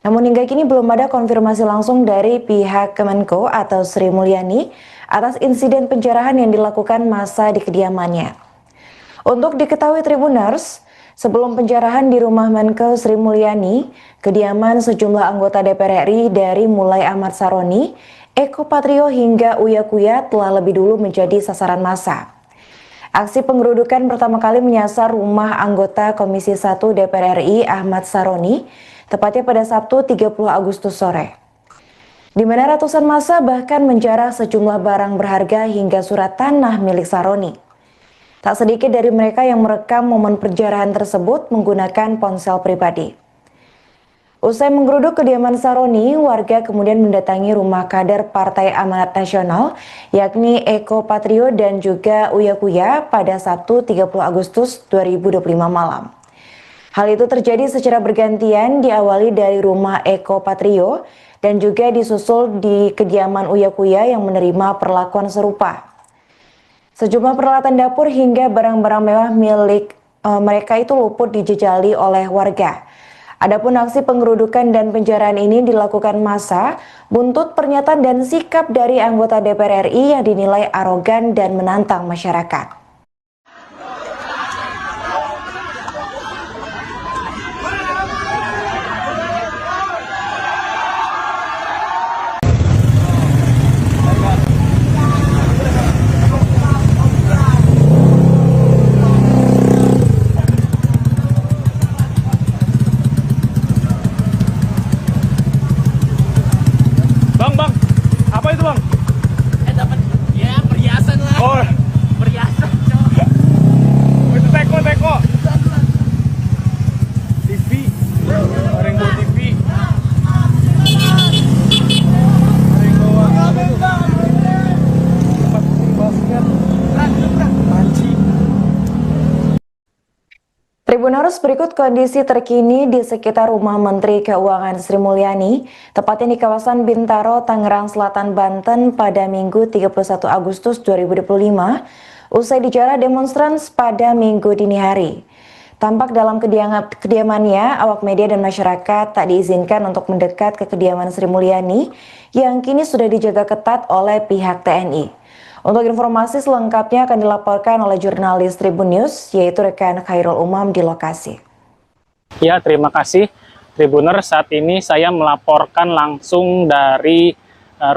Namun hingga kini belum ada konfirmasi langsung dari pihak Kemenko atau Sri Mulyani atas insiden penjarahan yang dilakukan massa di kediamannya. Untuk diketahui Tribuners, sebelum penjarahan di rumah Menko Sri Mulyani, kediaman sejumlah anggota DPR RI dari mulai Ahmad Saroni, Eko Patrio hingga Uya Kuya telah lebih dulu menjadi sasaran massa. Aksi penggerudukan pertama kali menyasar rumah anggota Komisi 1 DPR RI Ahmad Saroni, tepatnya pada Sabtu 30 Agustus sore. Di mana ratusan massa bahkan menjarah sejumlah barang berharga hingga surat tanah milik Saroni. Tak sedikit dari mereka yang merekam momen penjarahan tersebut menggunakan ponsel pribadi. Usai menggeruduk kediaman Saroni, warga kemudian mendatangi rumah kader Partai Amanat Nasional, yakni Eko Patrio dan juga Uya Kuya pada Sabtu 30 Agustus 2025 malam. Hal itu terjadi secara bergantian, diawali dari rumah Eko Patrio dan juga disusul di kediaman Uya Kuya yang menerima perlakuan serupa. Sejumlah peralatan dapur hingga barang-barang mewah milik mereka itu luput dijejali oleh warga. Adapun aksi penggerudukan dan penjarahan ini dilakukan massa buntut pernyataan dan sikap dari anggota DPR RI yang dinilai arogan dan menantang masyarakat. Bang, apa itu bang? Dapat ya perhiasan lah. Oh, Perhiasan, cowok. itu teko. TV, orang bawa TV. Orang bawa tempat basket. Panci. Tribuners, berikut kondisi terkini di sekitar rumah Menteri Keuangan Sri Mulyani, tepatnya di kawasan Bintaro, Tangerang Selatan, Banten pada Minggu 31 Agustus 2025, usai dijarah demonstran pada Minggu dini hari. Tampak dalam kediamannya, awak media dan masyarakat tak diizinkan untuk mendekat ke kediaman Sri Mulyani yang kini sudah dijaga ketat oleh pihak TNI. Untuk informasi selengkapnya akan dilaporkan oleh jurnalis Tribun News, yaitu rekan Khairul Umam di lokasi. Ya, terima kasih Tribuner. Saat ini saya melaporkan langsung dari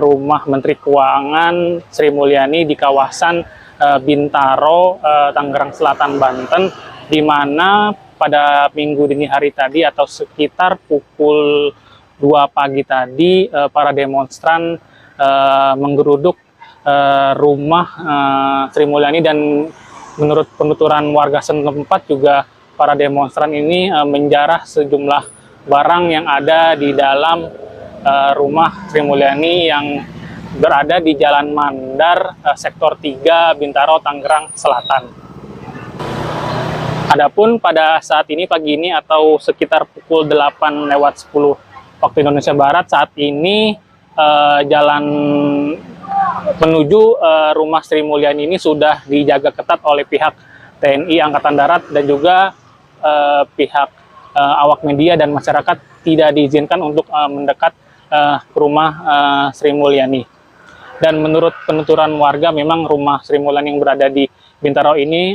rumah Menteri Keuangan Sri Mulyani di kawasan Bintaro, Tangerang Selatan, Banten, di mana pada minggu dini hari tadi atau sekitar pukul 2 pagi tadi para demonstran menggeruduk rumah Sri Mulyani, dan menurut penuturan warga setempat juga para demonstran ini menjarah sejumlah barang yang ada di dalam rumah Sri Mulyani yang berada di Jalan Mandar, Sektor 3, Bintaro, Tangerang Selatan. Adapun pada saat ini pagi ini atau sekitar pukul 8:10 waktu Indonesia Barat. Saat ini jalan menuju rumah Sri Mulyani ini sudah dijaga ketat oleh pihak TNI Angkatan Darat dan juga pihak awak media dan masyarakat tidak diizinkan untuk mendekat ke rumah Sri Mulyani. Dan menurut penuturan warga, memang rumah Sri Mulyani yang berada di Bintaro ini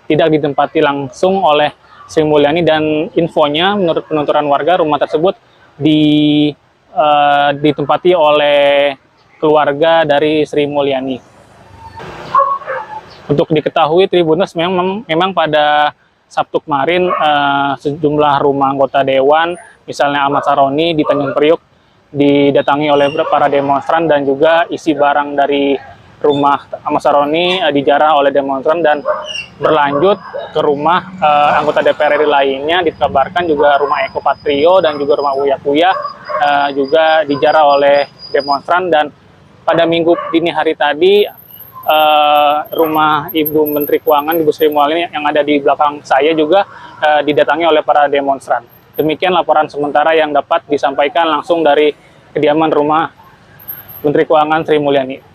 tidak ditempati langsung oleh Sri Mulyani, dan infonya menurut penuturan warga rumah tersebut ditempati oleh keluarga dari Sri Mulyani. Untuk diketahui Tribuners, memang pada Sabtu kemarin sejumlah rumah anggota dewan, misalnya Ahmad Saroni di Tanjung Priuk, didatangi oleh para demonstran, dan juga isi barang dari rumah Ahmad Saroni dijarah oleh demonstran dan berlanjut ke rumah anggota DPR RI lainnya. Dikabarkan juga rumah Eko Patrio dan juga rumah Uya Kuya juga dijarah oleh demonstran. Dan pada minggu dini hari tadi rumah Ibu Menteri Keuangan, Ibu Sri Mulyani yang ada di belakang saya juga didatangi oleh para demonstran. Demikian laporan sementara yang dapat disampaikan langsung dari kediaman rumah Menteri Keuangan Sri Mulyani.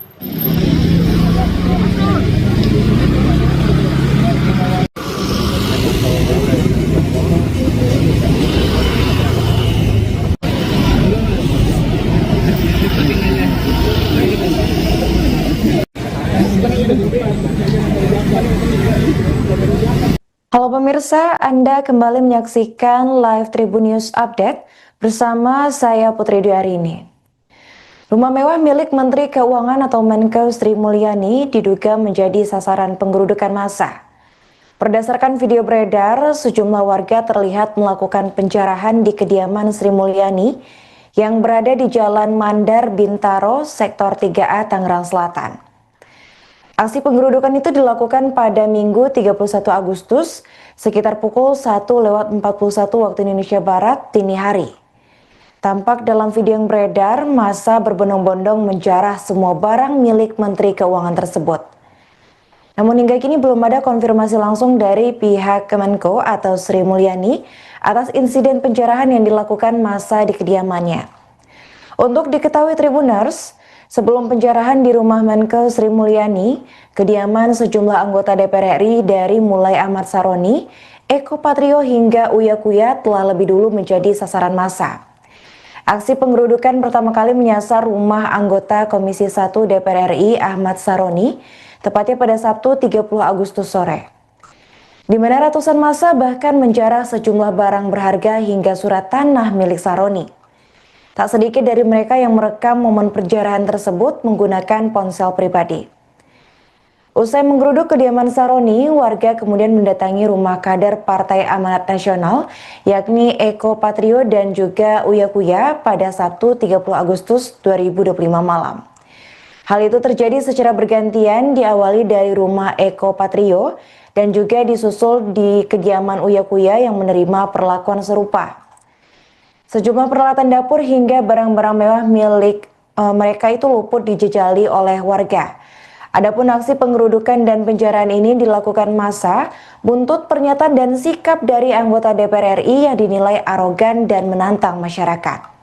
Halo pemirsa, Anda kembali menyaksikan live Tribun News Update bersama saya Putri Dwi. Rumah mewah milik Menteri Keuangan atau Menko Sri Mulyani diduga menjadi sasaran penggerudukan massa. Berdasarkan video beredar, sejumlah warga terlihat melakukan penjarahan di kediaman Sri Mulyani yang berada di Jalan Mandar Bintaro, Sektor 3A, Tangerang Selatan. Aksi penggerudukan itu dilakukan pada Minggu 31 Agustus sekitar pukul 1:41 waktu Indonesia Barat dini hari. Tampak dalam video yang beredar, massa berbondong-bondong menjarah semua barang milik Menteri Keuangan tersebut. Namun hingga kini belum ada konfirmasi langsung dari pihak Kemenko atau Sri Mulyani atas insiden penjarahan yang dilakukan massa di kediamannya. Untuk diketahui Tribuners, sebelum penjarahan di rumah Menko Sri Mulyani, kediaman sejumlah anggota DPR RI dari mulai Ahmad Saroni, Eko Patrio hingga Uya Kuya telah lebih dulu menjadi sasaran massa. Aksi penggerudukan pertama kali menyasar rumah anggota Komisi 1 DPR RI Ahmad Saroni, tepatnya pada Sabtu 30 Agustus sore. Di mana ratusan massa bahkan menjarah sejumlah barang berharga hingga surat tanah milik Saroni. Tak sedikit dari mereka yang merekam momen penjarahan tersebut menggunakan ponsel pribadi. Usai menggeruduk kediaman Saroni, warga kemudian mendatangi rumah kader Partai Amanat Nasional, yakni Eko Patrio dan juga Uya Kuya pada Sabtu 30 Agustus 2025 malam. Hal itu terjadi secara bergantian, diawali dari rumah Eko Patrio dan juga disusul di kediaman Uya Kuya yang menerima perlakuan serupa. Sejumlah peralatan dapur hingga barang-barang mewah milik mereka itu luput dijejali oleh warga. Adapun aksi penggerudukan dan penjarahan ini dilakukan massa buntut pernyataan dan sikap dari anggota DPR RI yang dinilai arogan dan menantang masyarakat.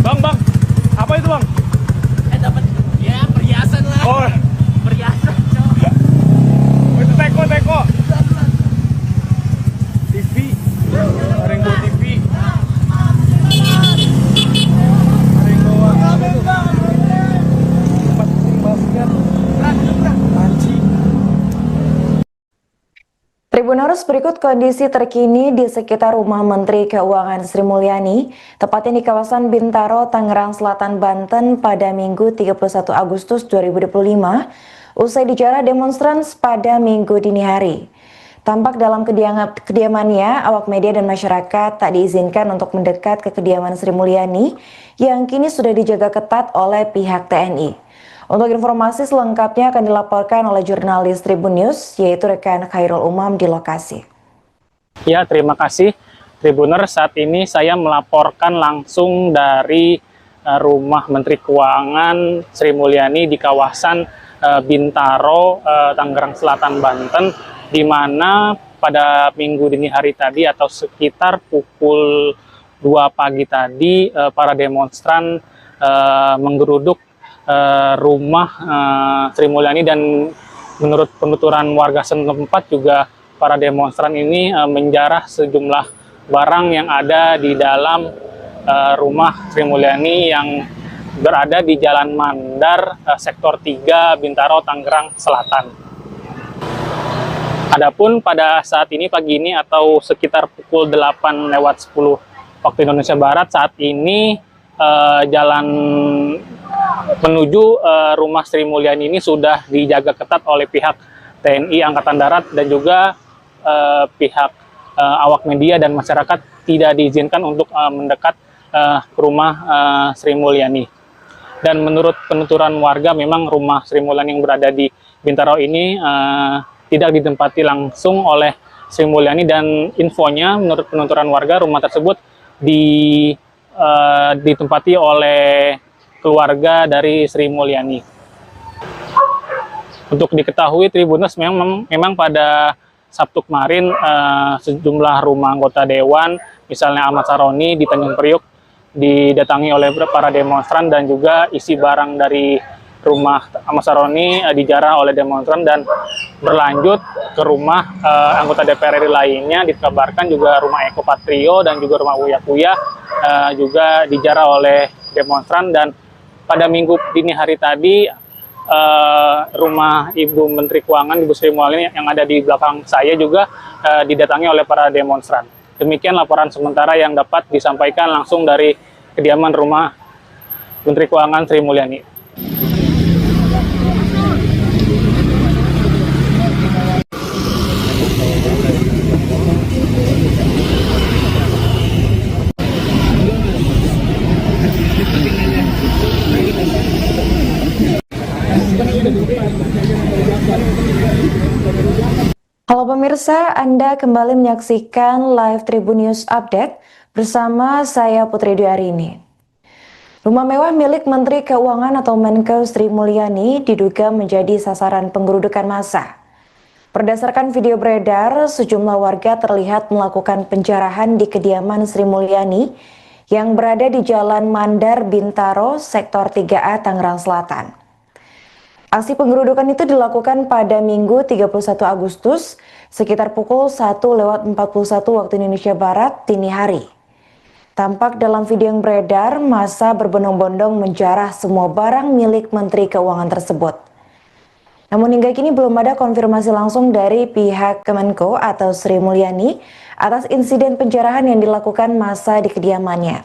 Bang, apa itu bang? Dapat ya perhiasan lah. Oh, Perhiasan, cok. itu teko. TV, Rainbow TV. Rainbow apa itu? Tempat basket. Anjing. Tribuners, berikut kondisi terkini di sekitar rumah Menteri Keuangan Sri Mulyani, tepatnya di kawasan Bintaro, Tangerang Selatan, Banten pada Minggu 31 Agustus 2025, usai dijarah demonstran pada Minggu dini hari. Tampak dalam kediamannya, awak media dan masyarakat tak diizinkan untuk mendekat ke kediaman Sri Mulyani yang kini sudah dijaga ketat oleh pihak TNI. Untuk informasi selengkapnya akan dilaporkan oleh jurnalis Tribun News, yaitu rekan Khairul Umam di lokasi. Ya, terima kasih Tribuners. Saat ini saya melaporkan langsung dari rumah Menteri Keuangan Sri Mulyani di kawasan Bintaro, Tangerang Selatan, Banten, di mana pada minggu dini hari tadi atau sekitar pukul 2 pagi tadi para demonstran menggeruduk rumah Sri Mulyani, dan menurut penuturan warga setempat juga para demonstran ini menjarah sejumlah barang yang ada di dalam rumah Sri Mulyani yang berada di Jalan Mandar, Sektor 3, Bintaro, Tangerang Selatan. Adapun pada saat ini pagi ini atau sekitar pukul 8:10 waktu Indonesia Barat, saat ini jalan menuju rumah Sri Mulyani ini sudah dijaga ketat oleh pihak TNI Angkatan Darat dan juga pihak awak media dan masyarakat tidak diizinkan untuk mendekat ke rumah Sri Mulyani. Dan menurut penuturan warga, memang rumah Sri Mulyani yang berada di Bintaro ini tidak ditempati langsung oleh Sri Mulyani, dan infonya menurut penuturan warga rumah tersebut ditempati oleh keluarga dari Sri Mulyani. Untuk diketahui Tribuners, memang pada Sabtu kemarin sejumlah rumah anggota dewan, misalnya Ahmad Saroni di Tanjung Priuk, didatangi oleh para demonstran, dan juga isi barang dari rumah Ahmad Saroni dijarah oleh demonstran dan berlanjut ke rumah anggota DPR RI lainnya. Dikabarkan juga rumah Eko Patrio dan juga rumah Uya Kuya juga dijarah oleh demonstran. Dan pada minggu dini hari tadi rumah Ibu Menteri Keuangan, Ibu Sri Mulyani yang ada di belakang saya juga didatangi oleh para demonstran. Demikian laporan sementara yang dapat disampaikan langsung dari kediaman rumah Menteri Keuangan Sri Mulyani. Halo pemirsa, Anda kembali menyaksikan live Tribun News Update bersama saya Putri Dwi. Rumah mewah milik Menteri Keuangan atau Menkeu Sri Mulyani diduga menjadi sasaran penggerudukan massa. Berdasarkan video beredar, sejumlah warga terlihat melakukan penjarahan di kediaman Sri Mulyani yang berada di Jalan Mandar, Bintaro, Sektor 3A, Tangerang Selatan. Aksi penggerudukan itu dilakukan pada Minggu 31 Agustus sekitar pukul 1:41 waktu Indonesia Barat dini hari. Tampak dalam video yang beredar, massa berbondong-bondong menjarah semua barang milik Menteri Keuangan tersebut. Namun hingga kini belum ada konfirmasi langsung dari pihak Kemenko atau Sri Mulyani atas insiden penjarahan yang dilakukan massa di kediamannya.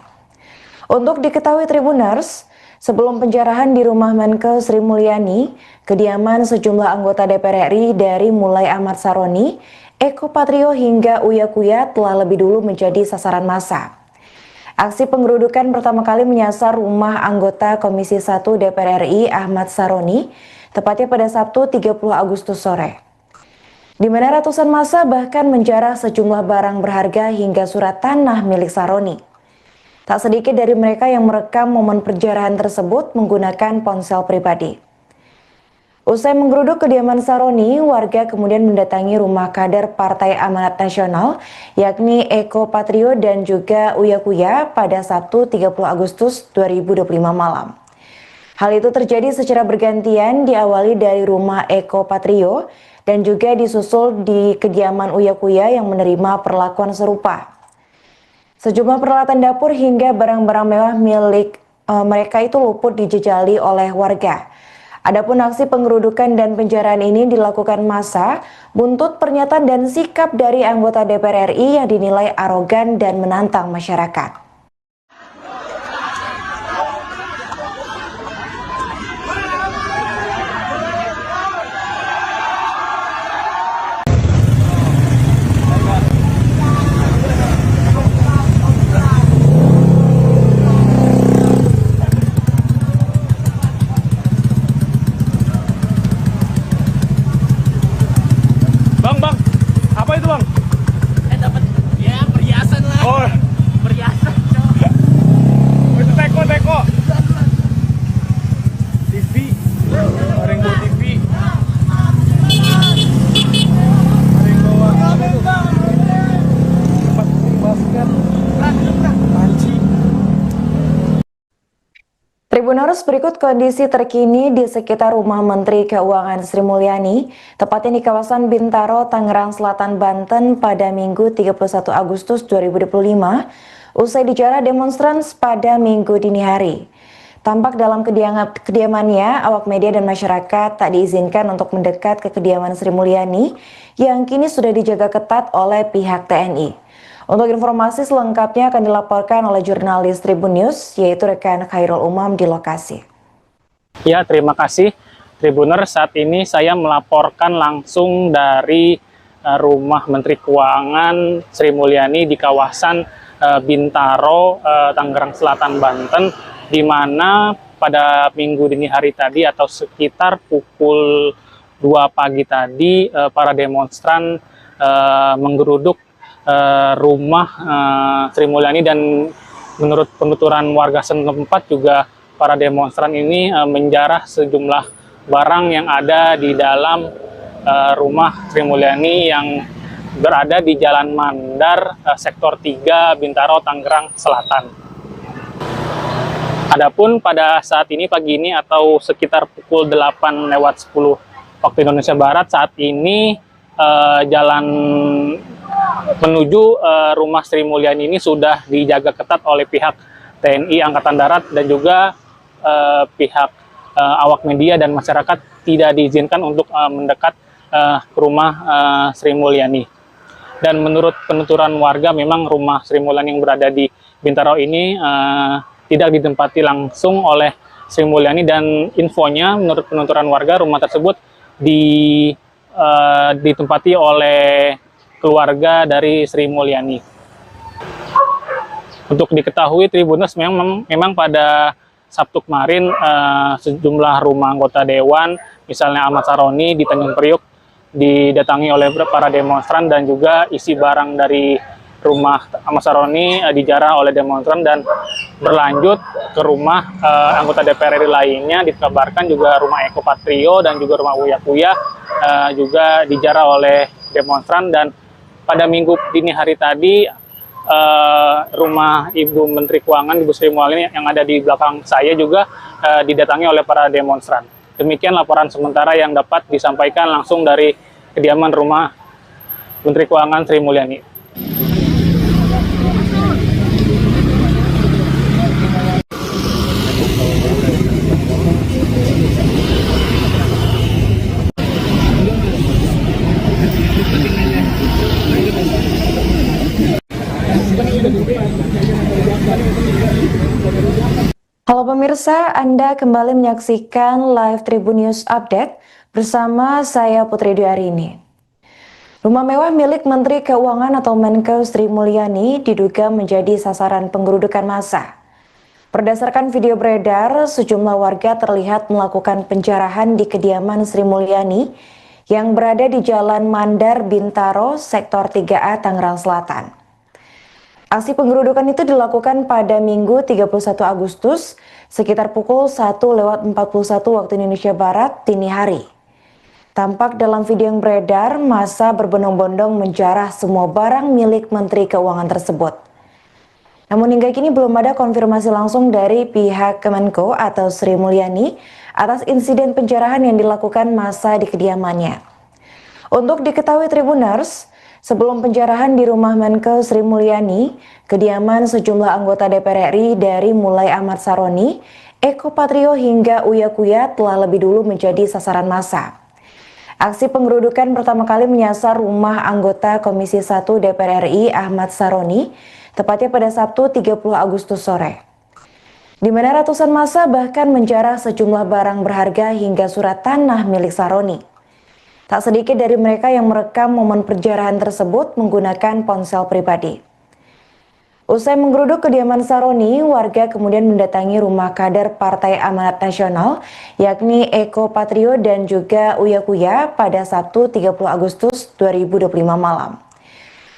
Untuk diketahui Tribuners, sebelum penjarahan di rumah Menkeu Sri Mulyani, kediaman sejumlah anggota DPR RI dari mulai Ahmad Saroni, Eko Patrio hingga Uya Kuya telah lebih dulu menjadi sasaran massa. Aksi penggerudukan pertama kali menyasar rumah anggota Komisi 1 DPR RI Ahmad Saroni, tepatnya pada Sabtu 30 Agustus sore. Di mana ratusan massa bahkan menjarah sejumlah barang berharga hingga surat tanah milik Saroni. Tak sedikit dari mereka yang merekam momen penjarahan tersebut menggunakan ponsel pribadi. Usai menggeruduk kediaman Saroni, warga kemudian mendatangi rumah kader Partai Amanat Nasional, yakni Eko Patrio dan juga Uya Kuya pada Sabtu 30 Agustus 2025 malam. Hal itu terjadi secara bergantian, diawali dari rumah Eko Patrio dan juga disusul di kediaman Uya Kuya yang menerima perlakuan serupa. Sejumlah peralatan dapur hingga barang-barang mewah milik mereka itu luput dijejali oleh warga. Adapun aksi penggerudukan dan penjarahan ini dilakukan massa buntut pernyataan dan sikap dari anggota DPR RI yang dinilai arogan dan menantang masyarakat. Tribuners, berikut kondisi terkini di sekitar rumah Menteri Keuangan Sri Mulyani, tepatnya di kawasan Bintaro, Tangerang Selatan, Banten pada Minggu 31 Agustus 2025, usai dijarah demonstran pada Minggu dini hari. Tampak dalam kediamannya, awak media dan masyarakat tak diizinkan untuk mendekat ke kediaman Sri Mulyani yang kini sudah dijaga ketat oleh pihak TNI. Untuk informasi selengkapnya akan dilaporkan oleh jurnalis Tribun News, yaitu rekan Khairul Umam di lokasi. Ya, terima kasih Tribuner. Saat ini saya melaporkan langsung dari rumah Menteri Keuangan Sri Mulyani di kawasan Bintaro, Tangerang Selatan, Banten, di mana pada minggu dini hari tadi atau sekitar pukul 2 pagi tadi para demonstran menggeruduk rumah Sri Mulyani, dan menurut penuturan warga setempat juga para demonstran ini menjarah sejumlah barang yang ada di dalam rumah Sri Mulyani yang berada di Jalan Mandar, Sektor 3, Bintaro, Tangerang Selatan. Adapun pada saat ini pagi ini atau sekitar pukul 8:10 waktu Indonesia Barat, saat ini jalan menuju rumah Sri Mulyani ini sudah dijaga ketat oleh pihak TNI Angkatan Darat dan juga pihak awak media dan masyarakat tidak diizinkan untuk mendekat ke rumah Sri Mulyani. Dan menurut penuturan warga, memang rumah Sri Mulyani yang berada di Bintaro ini tidak ditempati langsung oleh Sri Mulyani, dan infonya menurut penuturan warga rumah tersebut ditempati oleh keluarga dari Sri Mulyani. Untuk diketahui Tribuners, memang pada Sabtu kemarin sejumlah rumah anggota dewan, misalnya Ahmad Saroni di Tanjung Priuk, didatangi oleh para demonstran, dan juga isi barang dari rumah Ahmad Saroni dijarah oleh demonstran dan berlanjut ke rumah anggota DPR RI lainnya. Dikabarkan juga rumah Eko Patrio dan juga rumah Uya Kuya juga dijarah oleh demonstran. Dan pada minggu dini hari tadi, rumah Ibu Menteri Keuangan, Ibu Sri Mulyani yang ada di belakang saya juga didatangi oleh para demonstran. Demikian laporan sementara yang dapat disampaikan langsung dari kediaman rumah Menteri Keuangan Sri Mulyani. Halo pemirsa, Anda kembali menyaksikan live Tribun News Update bersama saya Putri Dwi. Rumah mewah milik Menteri Keuangan atau Menko Sri Mulyani diduga menjadi sasaran penggerudukan massa. Berdasarkan video beredar, sejumlah warga terlihat melakukan penjarahan di kediaman Sri Mulyani yang berada di Jalan Mandar, Bintaro, Sektor 3A, Tangerang Selatan. Aksi penggerudukan itu dilakukan pada Minggu 31 Agustus sekitar pukul 1:41 waktu Indonesia Barat dini hari. Tampak dalam video yang beredar, massa berbondong-bondong menjarah semua barang milik Menteri Keuangan tersebut. Namun hingga kini belum ada konfirmasi langsung dari pihak Kemenko atau Sri Mulyani atas insiden penjarahan yang dilakukan massa di kediamannya. Untuk diketahui Tribuners, sebelum penjarahan di rumah Menko Sri Mulyani, kediaman sejumlah anggota DPR RI dari mulai Ahmad Saroni, Eko Patrio hingga Uya Kuya telah lebih dulu menjadi sasaran massa. Aksi penggerudukan pertama kali menyasar rumah anggota Komisi 1 DPR RI Ahmad Saroni, tepatnya pada Sabtu 30 Agustus sore. Di mana ratusan massa bahkan menjarah sejumlah barang berharga hingga surat tanah milik Saroni. Tak sedikit dari mereka yang merekam momen penjarahan tersebut menggunakan ponsel pribadi. Usai menggeruduk kediaman Saroni, warga kemudian mendatangi rumah kader Partai Amanat Nasional, yakni Eko Patrio dan juga Uya Kuya pada Sabtu 30 Agustus 2025 malam.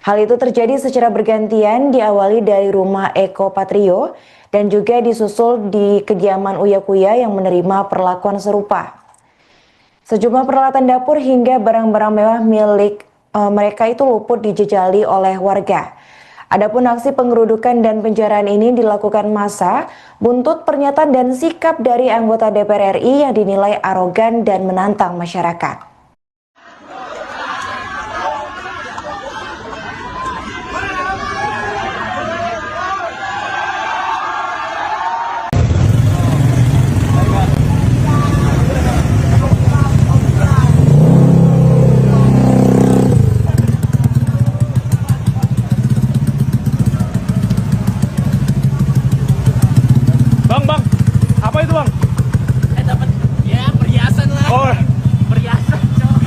Hal itu terjadi secara bergantian, diawali dari rumah Eko Patrio dan juga disusul di kediaman Uya Kuya yang menerima perlakuan serupa. Sejumlah peralatan dapur hingga barang-barang mewah milik mereka itu luput dijejali oleh warga. Adapun aksi pengerudukan dan penjarahan ini dilakukan massa buntut pernyataan dan sikap dari anggota DPR RI yang dinilai arogan dan menantang masyarakat. Bang, apa itu bang? Dapat ya perhiasan lah. Oh, Perhiasan, cok.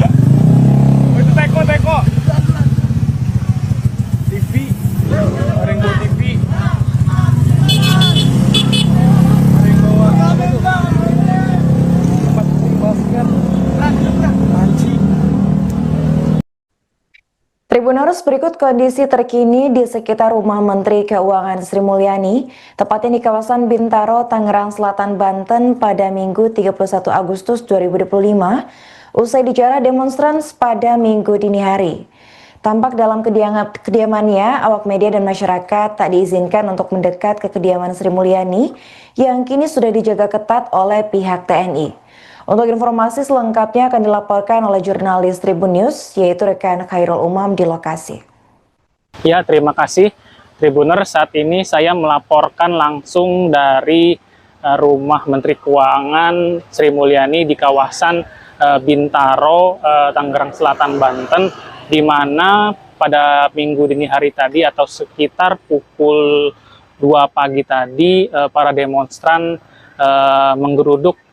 itu teko. TV, Rainbow TV. Rainbow apa itu? Tempat basket. Anjing. Tribuners, berikut kondisi terkini di sekitar rumah Menteri Keuangan Sri Mulyani, tepatnya di kawasan Bintaro, Tangerang Selatan, Banten pada Minggu 31 Agustus 2025, usai dijarah demonstran pada Minggu dini hari. Tampak dalam kediamannya, awak media dan masyarakat tak diizinkan untuk mendekat ke kediaman Sri Mulyani yang kini sudah dijaga ketat oleh pihak TNI. Untuk informasi selengkapnya akan dilaporkan oleh jurnalis Tribun News, yaitu rekan Khairul Umam di lokasi. Ya, terima kasih Tribuner. Saat ini saya melaporkan langsung dari rumah Menteri Keuangan Sri Mulyani di kawasan Bintaro, Tangerang Selatan, Banten, di mana pada minggu dini hari tadi atau sekitar pukul 2 pagi tadi para demonstran menggeruduk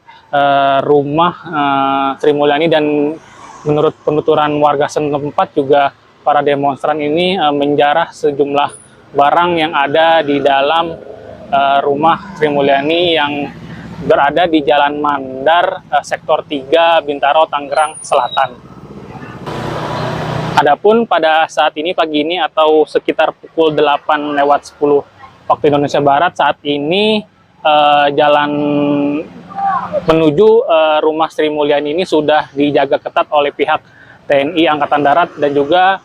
rumah Sri Mulyani, dan menurut penuturan warga setempat juga para demonstran ini menjarah sejumlah barang yang ada di dalam rumah Sri Mulyani yang berada di Jalan Mandar, Sektor 3, Bintaro, Tangerang Selatan. Adapun pada saat ini pagi ini atau sekitar pukul 8:10 waktu Indonesia Barat, saat ini jalan menuju rumah Sri Mulyani ini sudah dijaga ketat oleh pihak TNI Angkatan Darat dan juga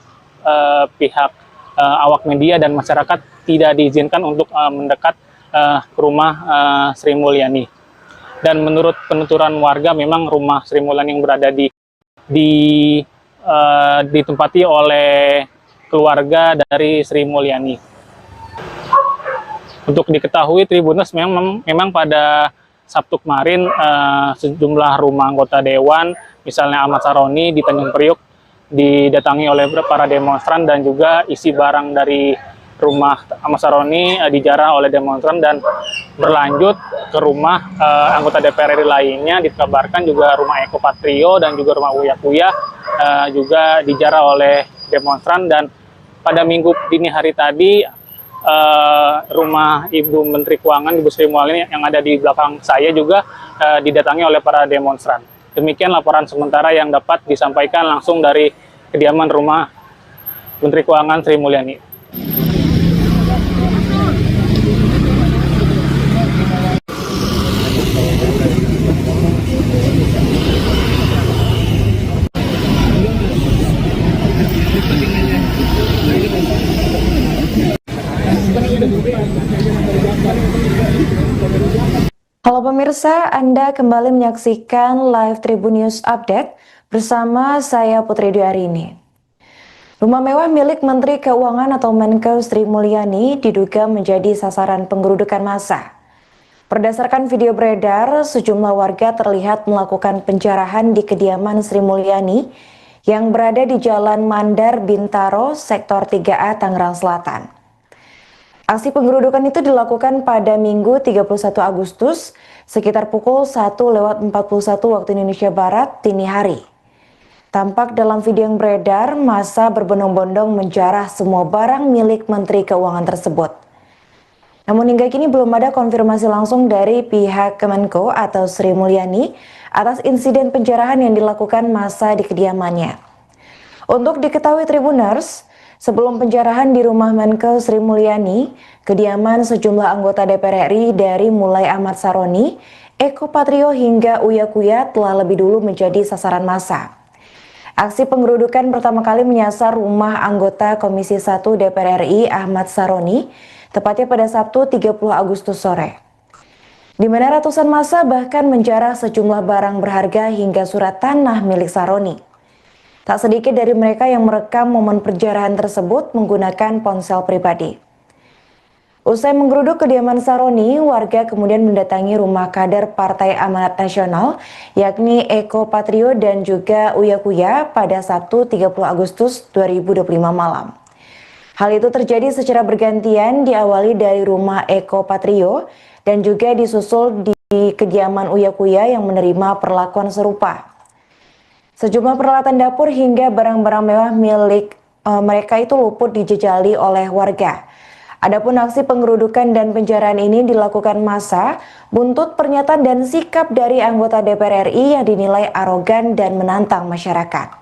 pihak awak media dan masyarakat tidak diizinkan untuk mendekat ke rumah Sri Mulyani. Dan menurut penuturan warga, memang rumah Sri Mulyani yang berada ditempati oleh keluarga dari Sri Mulyani. Untuk diketahui Tribuners, memang pada Sabtu kemarin sejumlah rumah anggota dewan, misalnya Ahmad Saroni di Tanjung Priok, didatangi oleh para demonstran, dan juga isi barang dari rumah Ahmad Saroni dijarah oleh demonstran dan berlanjut ke rumah anggota DPR RI lainnya. Dikabarkan juga rumah Eko Patrio dan juga rumah Uya Kuya juga dijarah oleh demonstran. Dan pada minggu dini hari tadi rumah Ibu Menteri Keuangan, Ibu Sri Mulyani yang ada di belakang saya juga didatangi oleh para demonstran. Demikian laporan sementara yang dapat disampaikan langsung dari kediaman rumah Menteri Keuangan Sri Mulyani. Halo pemirsa, Anda kembali menyaksikan live Tribun News Update bersama saya Putri Dwi. Rumah mewah milik Menteri Keuangan atau Menko Sri Mulyani diduga menjadi sasaran penggerudukan massa. Berdasarkan video beredar, sejumlah warga terlihat melakukan penjarahan di kediaman Sri Mulyani yang berada di Jalan Mandar, Bintaro, Sektor 3A, Tangerang Selatan. Aksi penggerudukan itu dilakukan pada Minggu 31 Agustus sekitar pukul 1:41 waktu Indonesia Barat dini hari. Tampak dalam video yang beredar, massa berbondong-bondong menjarah semua barang milik Menteri Keuangan tersebut. Namun hingga kini belum ada konfirmasi langsung dari pihak Kemenko atau Sri Mulyani atas insiden penjarahan yang dilakukan massa di kediamannya. Untuk diketahui Tribuners, sebelum penjarahan di rumah Menko Sri Mulyani, kediaman sejumlah anggota DPR RI dari mulai Ahmad Saroni, Eko Patrio hingga Uya Kuya telah lebih dulu menjadi sasaran massa. Aksi penggerudukan pertama kali menyasar rumah anggota Komisi 1 DPR RI Ahmad Saroni, tepatnya pada Sabtu 30 Agustus sore. Di mana ratusan massa bahkan menjarah sejumlah barang berharga hingga surat tanah milik Saroni. Tak sedikit dari mereka yang merekam momen penjarahan tersebut menggunakan ponsel pribadi. Usai menggeruduk kediaman Saroni, warga kemudian mendatangi rumah kader Partai Amanat Nasional, yakni Eko Patrio dan juga Uya Kuya pada Sabtu 30 Agustus 2025 malam. Hal itu terjadi secara bergantian, diawali dari rumah Eko Patrio dan juga disusul di kediaman Uya Kuya yang menerima perlakuan serupa. Sejumlah peralatan dapur hingga barang-barang mewah milik mereka itu luput dijejali oleh warga. Adapun aksi penggerudukan dan penjarahan ini dilakukan massa buntut pernyataan dan sikap dari anggota DPR RI yang dinilai arogan dan menantang masyarakat.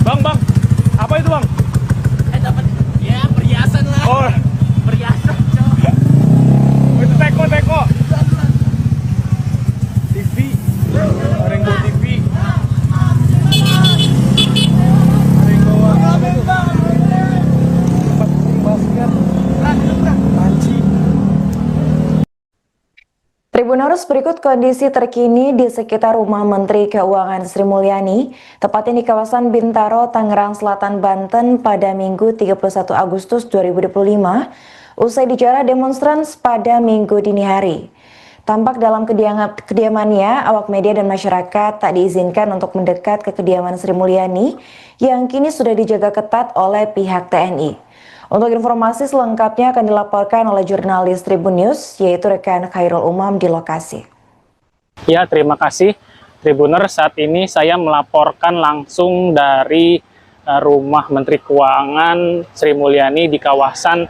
Bang, apa itu bang? Dapat ya perhiasan lah. Oh, Perhiasan, Cok. itu teko. TV, Rainbow TV. Rainbow apa itu? Tempat basket. Anjing. Tribuners, berikut kondisi terkini di sekitar rumah Menteri Keuangan Sri Mulyani, tepatnya di kawasan Bintaro, Tangerang Selatan, Banten pada Minggu 31 Agustus 2025, usai dijarah demonstran pada Minggu dini hari. Tampak dalam kediamannya, awak media dan masyarakat tak diizinkan untuk mendekat ke kediaman Sri Mulyani yang kini sudah dijaga ketat oleh pihak TNI. Untuk informasi selengkapnya akan dilaporkan oleh jurnalis Tribun News, yaitu rekan Khairul Umam di lokasi. Ya, terima kasih Tribuners. Saat ini saya melaporkan langsung dari rumah Menteri Keuangan Sri Mulyani di kawasan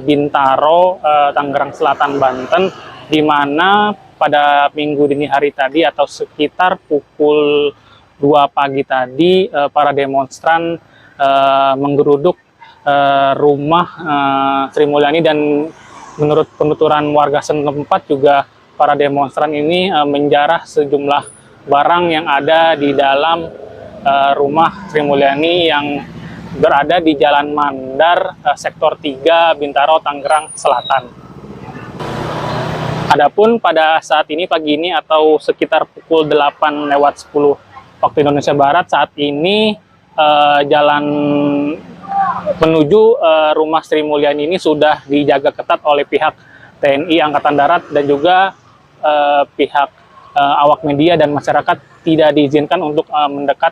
Bintaro, Tangerang Selatan, Banten, di mana pada minggu dini hari tadi atau sekitar pukul 2 pagi tadi para demonstran menggeruduk rumah Sri Mulyani, dan menurut penuturan warga setempat juga para demonstran ini menjarah sejumlah barang yang ada di dalam rumah Sri Mulyani yang berada di Jalan Mandar, Sektor 3, Bintaro, Tangerang Selatan. Adapun pada saat ini pagi ini atau sekitar pukul 8:10 waktu Indonesia Barat, saat ini jalan menuju rumah Sri Mulyani ini sudah dijaga ketat oleh pihak TNI Angkatan Darat dan juga pihak awak media dan masyarakat tidak diizinkan untuk mendekat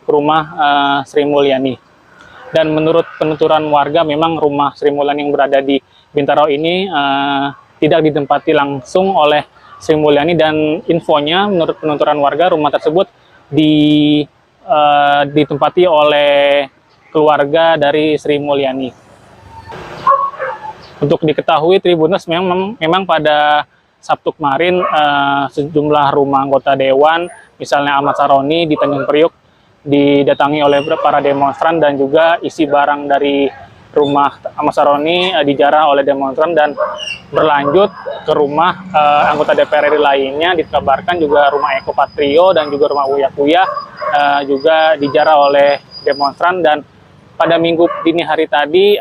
ke rumah Sri Mulyani. Dan menurut penuturan warga, memang rumah Sri Mulyani yang berada di Bintaro ini tidak ditempati langsung oleh Sri Mulyani, dan infonya menurut penuturan warga rumah tersebut ditempati oleh keluarga dari Sri Mulyani. Untuk diketahui Tribuners, memang pada Sabtu kemarin sejumlah rumah anggota dewan, misalnya Ahmad Saroni di Tanjung Priuk, didatangi oleh para demonstran, dan juga isi barang dari rumah Ahmad Saroni dijarah oleh demonstran dan berlanjut ke rumah anggota DPR RI lainnya. Dikabarkan juga rumah Eko Patrio dan juga rumah Uya Kuya juga dijarah oleh demonstran. Dan pada minggu dini hari tadi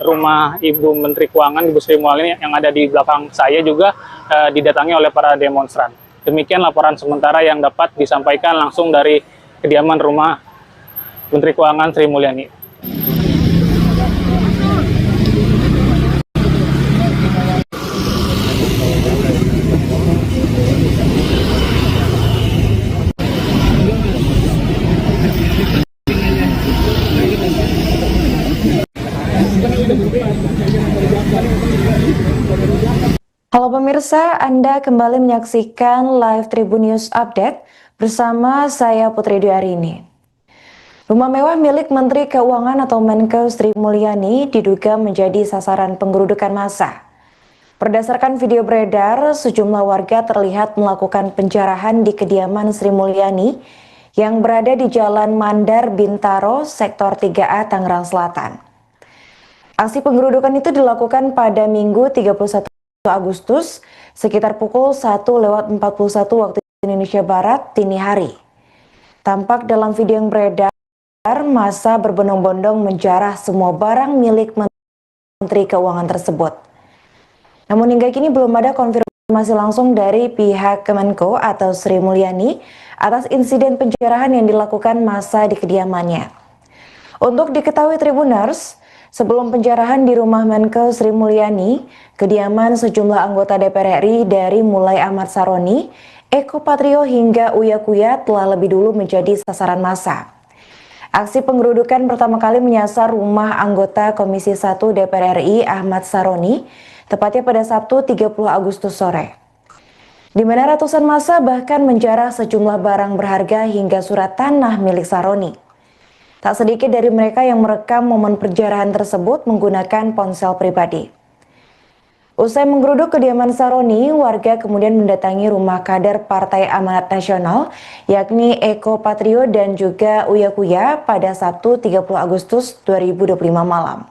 rumah Ibu Menteri Keuangan, Ibu Sri Mulyani yang ada di belakang saya juga didatangi oleh para demonstran. Demikian laporan sementara yang dapat disampaikan langsung dari kediaman rumah Menteri Keuangan Sri Mulyani. Halo pemirsa, Anda kembali menyaksikan live Tribun News Update bersama saya Putri Dwi Arini. Rumah mewah milik Menteri Keuangan atau Menkeu Sri Mulyani diduga menjadi sasaran penggerudukan massa. Berdasarkan video beredar, sejumlah warga terlihat melakukan penjarahan di kediaman Sri Mulyani yang berada di Jalan Mandar Bintaro, Sektor 3A, Tangerang Selatan. Aksi penggerudukan itu dilakukan pada Minggu 31 Agustus sekitar pukul 1:41 waktu Indonesia Barat dini hari. Tampak dalam video yang beredar, massa berbondong-bondong menjarah semua barang milik Menteri Keuangan tersebut. Namun hingga kini belum ada konfirmasi langsung dari pihak Kemenko atau Sri Mulyani atas insiden penjarahan yang dilakukan massa di kediamannya. Untuk diketahui Tribuners, sebelum penjarahan di rumah Menkeu Sri Mulyani, kediaman sejumlah anggota DPR RI dari mulai Ahmad Saroni, Eko Patrio hingga Uya Kuya telah lebih dulu menjadi sasaran massa. Aksi penggerudukan pertama kali menyasar rumah anggota Komisi 1 DPR RI Ahmad Saroni, tepatnya pada Sabtu 30 Agustus sore. Di mana ratusan massa bahkan menjarah sejumlah barang berharga hingga surat tanah milik Saroni. Tak sedikit dari mereka yang merekam momen penjarahan tersebut menggunakan ponsel pribadi. Usai menggeruduk kediaman Saroni, warga kemudian mendatangi rumah kader Partai Amanat Nasional, yakni Eko Patrio dan juga Uya Kuya pada Sabtu 30 Agustus 2025 malam.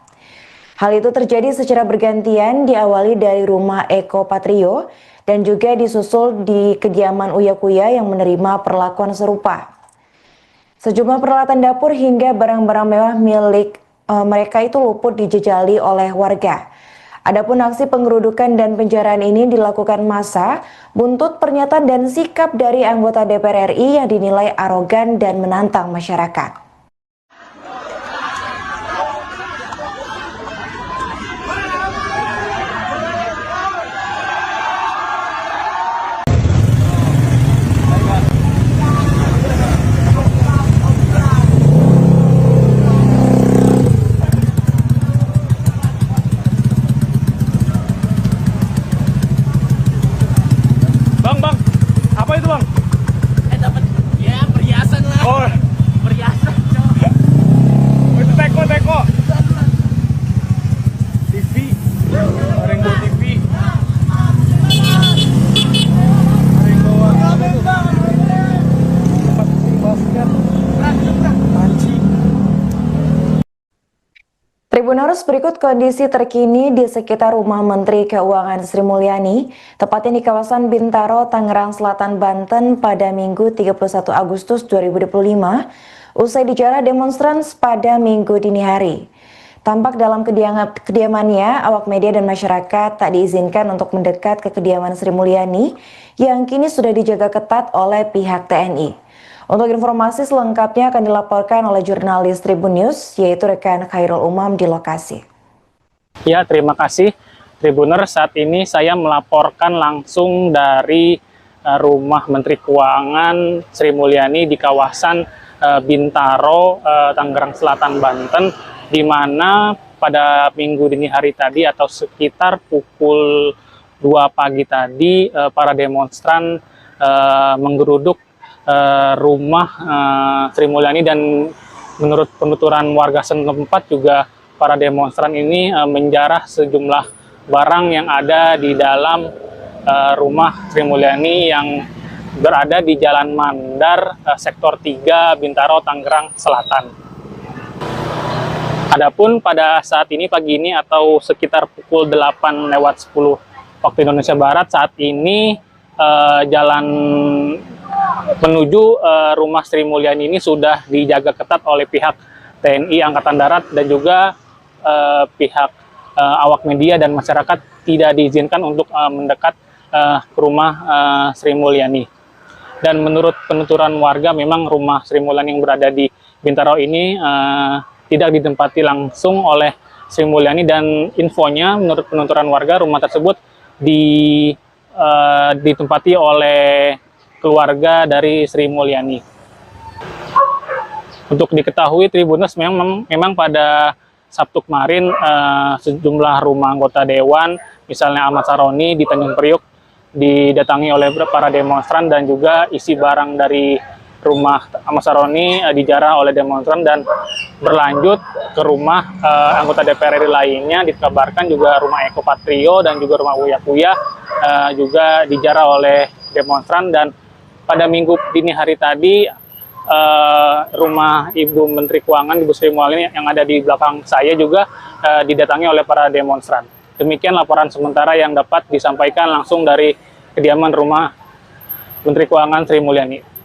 Hal itu terjadi secara bergantian, diawali dari rumah Eko Patrio dan juga disusul di kediaman Uya Kuya yang menerima perlakuan serupa. Sejumlah peralatan dapur hingga barang-barang mewah milik mereka itu luput dijejali oleh warga. Adapun aksi penggerudukan dan penjarahan ini dilakukan massa buntut pernyataan dan sikap dari anggota DPR RI yang dinilai arogan dan menantang masyarakat. Bang, apa itu bang? Dapat ya perhiasan lah. Oh, Perhiasan, cowok. itu teko. TV, Rainbow TV. Rainbow apa itu? Tempat basket. Panci. Tribuners, berikut kondisi terkini di sekitar rumah Menteri Keuangan Sri Mulyani, tepatnya di kawasan Bintaro, Tangerang Selatan, Banten pada Minggu 31 Agustus 2025, usai dijarah demonstran pada Minggu dini hari. Tampak dalam kediamannya, awak media dan masyarakat tak diizinkan untuk mendekat ke kediaman Sri Mulyani yang kini sudah dijaga ketat oleh pihak TNI. Untuk informasi selengkapnya akan dilaporkan oleh jurnalis Tribun News, yaitu rekan Khairul Umam di lokasi. Ya, terima kasih Tribuner. Saat ini saya melaporkan langsung dari rumah Menteri Keuangan Sri Mulyani di kawasan Bintaro, Tangerang Selatan, Banten, di mana pada minggu dini hari tadi atau sekitar pukul 2 pagi tadi para demonstran menggeruduk rumah Sri Mulyani, dan menurut penuturan warga setempat juga para demonstran ini menjarah sejumlah barang yang ada di dalam rumah Sri Mulyani yang berada di Jalan Mandar, Sektor 3, Bintaro, Tangerang Selatan. Adapun pada saat ini pagi ini atau sekitar pukul 8:10 waktu Indonesia Barat, saat ini jalan menuju rumah Sri Mulyani ini sudah dijaga ketat oleh pihak TNI Angkatan Darat dan juga pihak awak media dan masyarakat tidak diizinkan untuk mendekat ke rumah Sri Mulyani. Dan menurut penuturan warga, memang rumah Sri Mulyani yang berada di Bintaro ini tidak ditempati langsung oleh Sri Mulyani, dan infonya menurut penuturan warga rumah tersebut ditempati oleh keluarga dari Sri Mulyani. Untuk diketahui Tribuners, memang pada Sabtu kemarin sejumlah rumah anggota dewan, misalnya Ahmad Saroni di Tanjung Priok, didatangi oleh para demonstran dan juga isi barang dari rumah Ahmad Saroni dijarah oleh demonstran dan berlanjut ke rumah anggota DPR RI lainnya. Dikabarkan juga rumah Eko Patrio dan juga rumah Uya Kuya juga dijarah oleh demonstran. Dan pada minggu dini hari tadi rumah Ibu Menteri Keuangan, Ibu Sri Mulyani yang ada di belakang saya juga didatangi oleh para demonstran. Demikian laporan sementara yang dapat disampaikan langsung dari kediaman rumah Menteri Keuangan Sri Mulyani.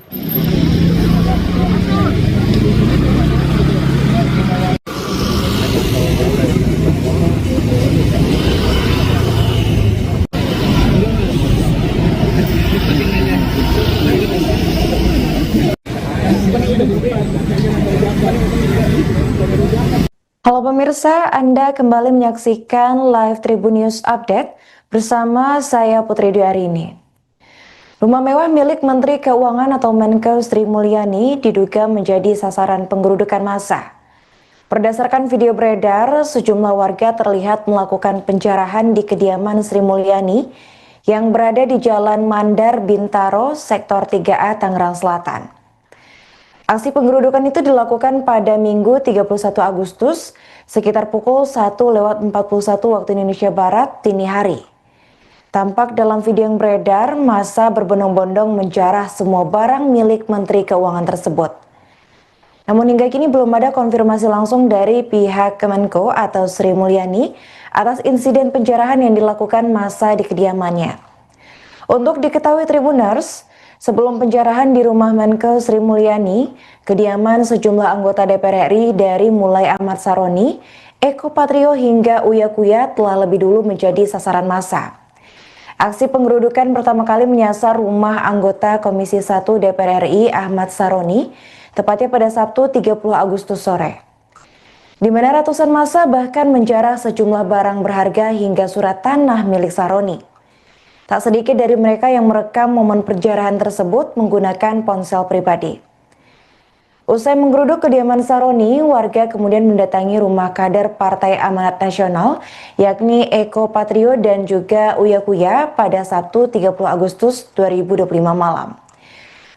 Halo pemirsa, Anda kembali menyaksikan live Tribun News Update bersama saya Putri Dwi. Rumah mewah milik Menteri Keuangan atau Menkeu Sri Mulyani diduga menjadi sasaran penggerudukan massa. Berdasarkan video beredar, sejumlah warga terlihat melakukan penjarahan di kediaman Sri Mulyani yang berada di Jalan Mandar Bintaro, Sektor 3A, Tangerang Selatan. Aksi penggerudukan itu dilakukan pada Minggu 31 Agustus sekitar pukul 1:41 waktu Indonesia Barat dini hari. Tampak dalam video yang beredar, massa berbondong-bondong menjarah semua barang milik Menteri Keuangan tersebut. Namun hingga kini belum ada konfirmasi langsung dari pihak Kemenko atau Sri Mulyani atas insiden penjarahan yang dilakukan massa di kediamannya. Untuk diketahui Tribuners, sebelum penjarahan di rumah Menkeu Sri Mulyani, kediaman sejumlah anggota DPR RI dari mulai Ahmad Saroni, Eko Patrio hingga Uya Kuya telah lebih dulu menjadi sasaran massa. Aksi penggerudukan pertama kali menyasar rumah anggota Komisi 1 DPR RI Ahmad Saroni, tepatnya pada Sabtu 30 Agustus sore. Di mana ratusan massa bahkan menjarah sejumlah barang berharga hingga surat tanah milik Saroni. Tak sedikit dari mereka yang merekam momen penjarahan tersebut menggunakan ponsel pribadi. Usai menggeruduk kediaman Saroni, warga kemudian mendatangi rumah kader Partai Amanat Nasional, yakni Eko Patrio dan juga Uya Kuya pada Sabtu 30 Agustus 2025 malam.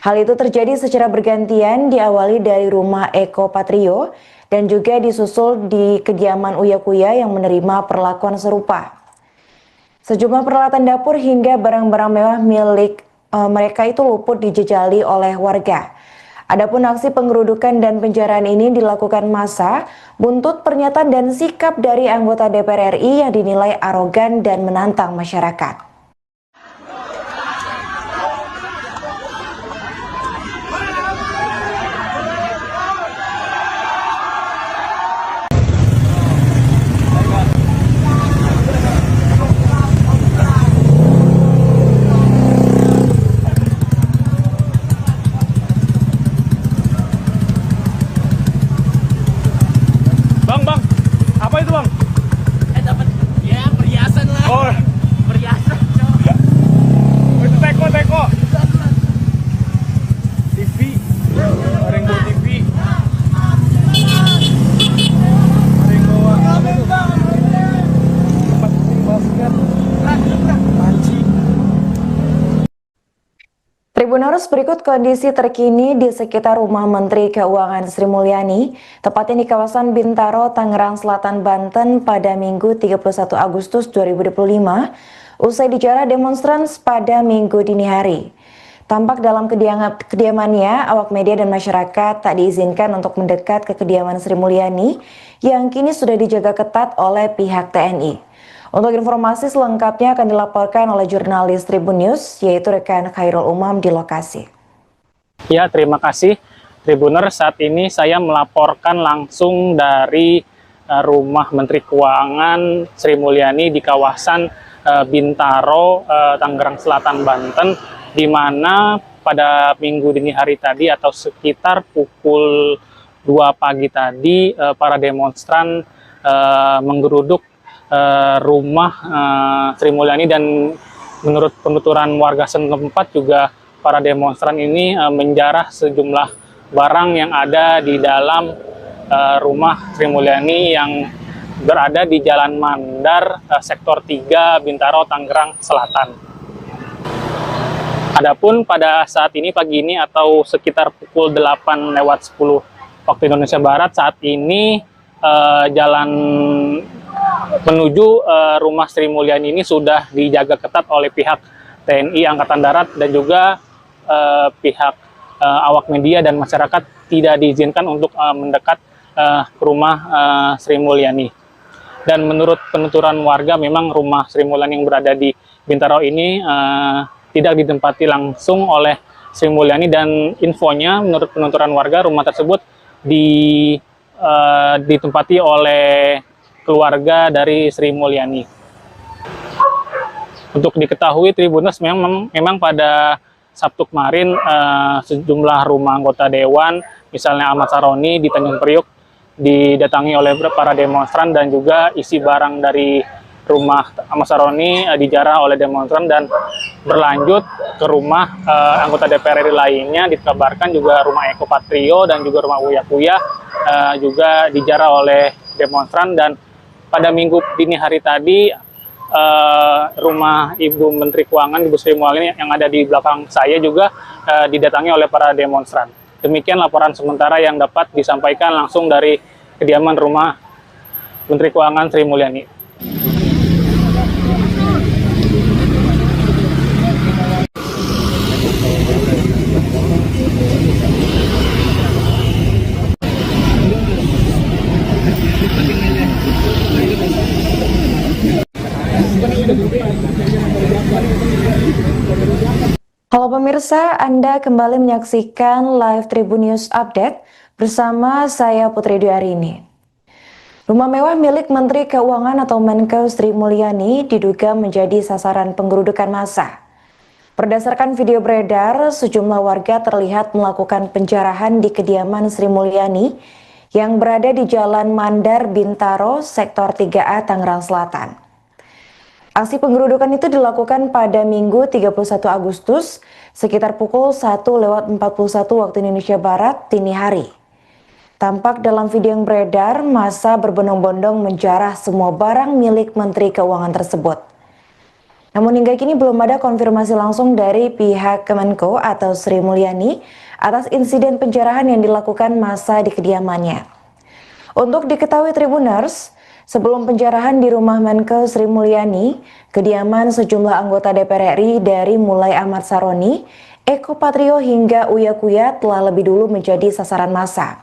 Hal itu terjadi secara bergantian, diawali dari rumah Eko Patrio dan juga disusul di kediaman Uya Kuya yang menerima perlakuan serupa. Sejumlah peralatan dapur hingga barang-barang mewah milik mereka itu luput dijejali oleh warga. Adapun aksi penggerudukan dan penjarahan ini dilakukan massa buntut pernyataan dan sikap dari anggota DPR RI yang dinilai arogan dan menantang masyarakat. Bang, apa itu bang? Dapat ya perhiasan lah. Oh, Perhiasan, cowok. itu teko. TV, Rainbow TV. Rainbow apa itu? Tempat basket. Panci. Tribuners, berikut kondisi terkini di sekitar rumah Menteri Keuangan Sri Mulyani, tepatnya di kawasan Bintaro, Tangerang Selatan, Banten pada Minggu 31 Agustus 2025, usai dijarah demonstran pada Minggu dini hari. Tampak dalam kediamannya, awak media dan masyarakat tak diizinkan untuk mendekat ke kediaman Sri Mulyani yang kini sudah dijaga ketat oleh pihak TNI. Untuk informasi selengkapnya akan dilaporkan oleh jurnalis Tribun News, yaitu rekan Khairul Umam di lokasi. Ya, terima kasih Tribuner. Saat ini saya melaporkan langsung dari rumah Menteri Keuangan Sri Mulyani di kawasan Bintaro, Tangerang Selatan, Banten, di mana pada minggu dini hari tadi atau sekitar pukul 2 pagi tadi para demonstran menggeruduk rumah Sri Mulyani, dan menurut penuturan warga setempat juga para demonstran ini menjarah sejumlah barang yang ada di dalam rumah Sri Mulyani yang berada di Jalan Mandar, Sektor 3, Bintaro, Tangerang Selatan. Adapun pada saat ini pagi ini atau sekitar pukul 8:10 waktu Indonesia Barat, saat ini jalan menuju rumah Sri Mulyani ini sudah dijaga ketat oleh pihak TNI Angkatan Darat dan juga pihak awak media dan masyarakat tidak diizinkan untuk mendekat ke rumah Sri Mulyani. Dan menurut penuturan warga, memang rumah Sri Mulyani yang berada di Bintaro ini tidak ditempati langsung oleh Sri Mulyani, dan infonya menurut penuturan warga rumah tersebut ditempati oleh keluarga dari Sri Mulyani. Untuk diketahui Tribuners, memang pada Sabtu kemarin sejumlah rumah anggota dewan, misalnya Ahmad Saroni di Tanjung Priuk, didatangi oleh para demonstran, dan juga isi barang dari rumah Ahmad Saroni dijarah oleh demonstran dan berlanjut ke rumah anggota DPR RI lainnya. Dikabarkan juga rumah Eko Patrio dan juga rumah Uya Kuya juga dijarah oleh demonstran. Dan pada minggu dini hari tadi rumah Ibu Menteri Keuangan, Ibu Sri Mulyani yang ada di belakang saya juga didatangi oleh para demonstran. Demikian laporan sementara yang dapat disampaikan langsung dari kediaman rumah Menteri Keuangan Sri Mulyani. Halo pemirsa, Anda kembali menyaksikan live Tribun News Update bersama saya Putri Dwi Arini. Rumah mewah milik Menteri Keuangan atau Menkeu Sri Mulyani diduga menjadi sasaran penggerudukan massa. Berdasarkan video beredar, sejumlah warga terlihat melakukan penjarahan di kediaman Sri Mulyani yang berada di Jalan Mandar Bintaro, Sektor 3A, Tangerang Selatan. Aksi penggerudukan itu dilakukan pada Minggu 31 Agustus sekitar pukul 1:41 waktu Indonesia Barat dini hari. Tampak dalam video yang beredar, massa berbondong-bondong menjarah semua barang milik Menteri Keuangan tersebut. Namun hingga kini belum ada konfirmasi langsung dari pihak Kemenko atau Sri Mulyani atas insiden penjarahan yang dilakukan massa di kediamannya. Untuk diketahui Tribuners, sebelum penjarahan di rumah Menkeu Sri Mulyani, kediaman sejumlah anggota DPR RI dari mulai Ahmad Saroni, Eko Patrio hingga Uya Kuya telah lebih dulu menjadi sasaran massa.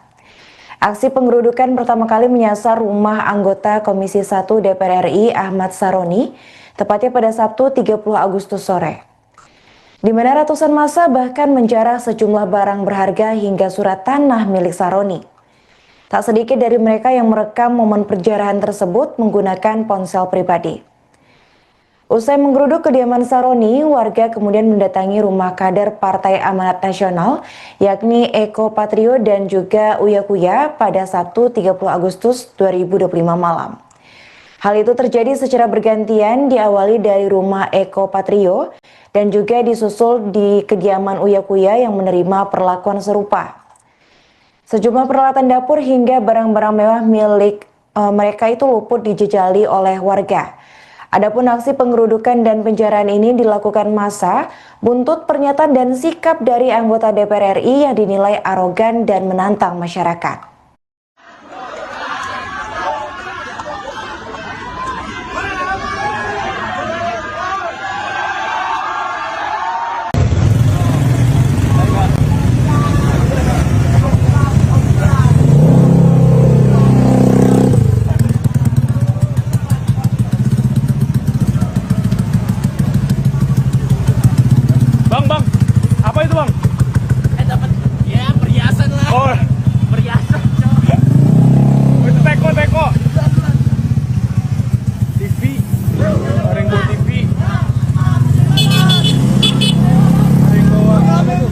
Aksi penggerudukan pertama kali menyasar rumah anggota Komisi 1 DPR RI Ahmad Saroni, tepatnya pada Sabtu 30 Agustus sore. Di mana ratusan massa bahkan menjarah sejumlah barang berharga hingga surat tanah milik Saroni. Tak sedikit dari mereka yang merekam momen penjarahan tersebut menggunakan ponsel pribadi. Usai menggeruduk kediaman Saroni, warga kemudian mendatangi rumah kader Partai Amanat Nasional, yakni Eko Patrio dan juga Uya Kuya pada Sabtu 30 Agustus 2025 malam. Hal itu terjadi secara bergantian, diawali dari rumah Eko Patrio dan juga disusul di kediaman Uya Kuya yang menerima perlakuan serupa. Sejumlah peralatan dapur hingga barang-barang mewah milik mereka itu luput dijejali oleh warga. Adapun aksi penggerudukan dan penjarahan ini dilakukan massa buntut pernyataan dan sikap dari anggota DPR RI yang dinilai arogan dan menantang masyarakat. Bang, apa itu bang? Dapat ya perhiasan lah. Oh, Perhiasan, cok. itu teko. TV, Rainbow TV. Rainbow apa itu?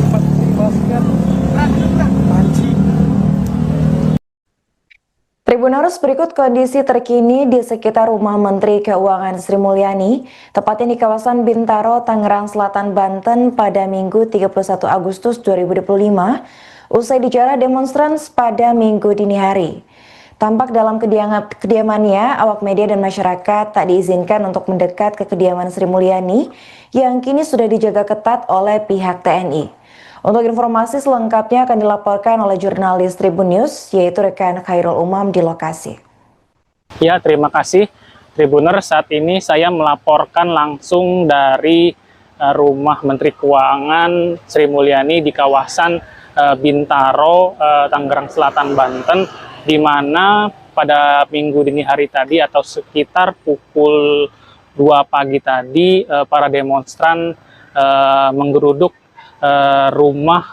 Tempat basket. Panci. Tribuners, berikut kondisi terkini di sekitar rumah Menteri Keuangan Sri Mulyani, tepatnya di kawasan Bintaro, Tangerang Selatan, Banten pada Minggu 31 Agustus 2025, usai dijarah demonstran pada Minggu dini hari. Tampak dalam kediamannya, awak media dan masyarakat tak diizinkan untuk mendekat ke kediaman Sri Mulyani yang kini sudah dijaga ketat oleh pihak TNI. Untuk informasi selengkapnya akan dilaporkan oleh jurnalis Tribun News, yaitu rekan Khairul Umam di lokasi. Ya, terima kasih Tribuner. Saat ini saya melaporkan langsung dari rumah Menteri Keuangan Sri Mulyani di kawasan Bintaro, Tangerang Selatan, Banten, di mana pada minggu dini hari tadi atau sekitar pukul 2 pagi tadi para demonstran menggeruduk rumah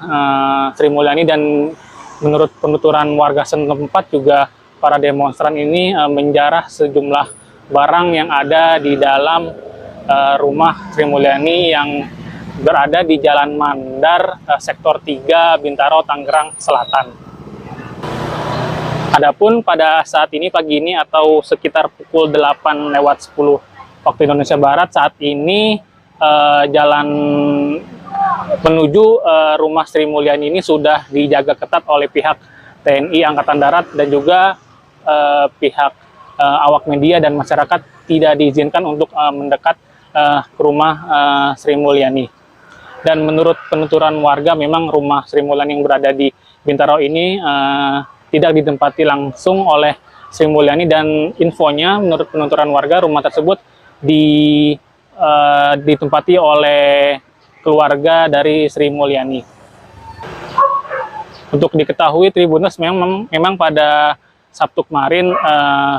Sri Mulyani, dan menurut penuturan warga setempat juga para demonstran ini menjarah sejumlah barang yang ada di dalam rumah Sri Mulyani yang berada di Jalan Mandar, Sektor 3, Bintaro, Tangerang Selatan. Adapun pada saat ini pagi ini atau sekitar pukul 8:10 waktu Indonesia Barat, saat ini jalan menuju rumah Sri Mulyani ini sudah dijaga ketat oleh pihak TNI Angkatan Darat dan juga pihak awak media dan masyarakat tidak diizinkan untuk mendekat ke rumah Sri Mulyani. Dan menurut penuturan warga, memang rumah Sri Mulyani yang berada di Bintaro ini tidak ditempati langsung oleh Sri Mulyani, dan infonya menurut penuturan warga rumah tersebut ditempati oleh keluarga dari Sri Mulyani. Untuk diketahui Tribuners, memang pada Sabtu kemarin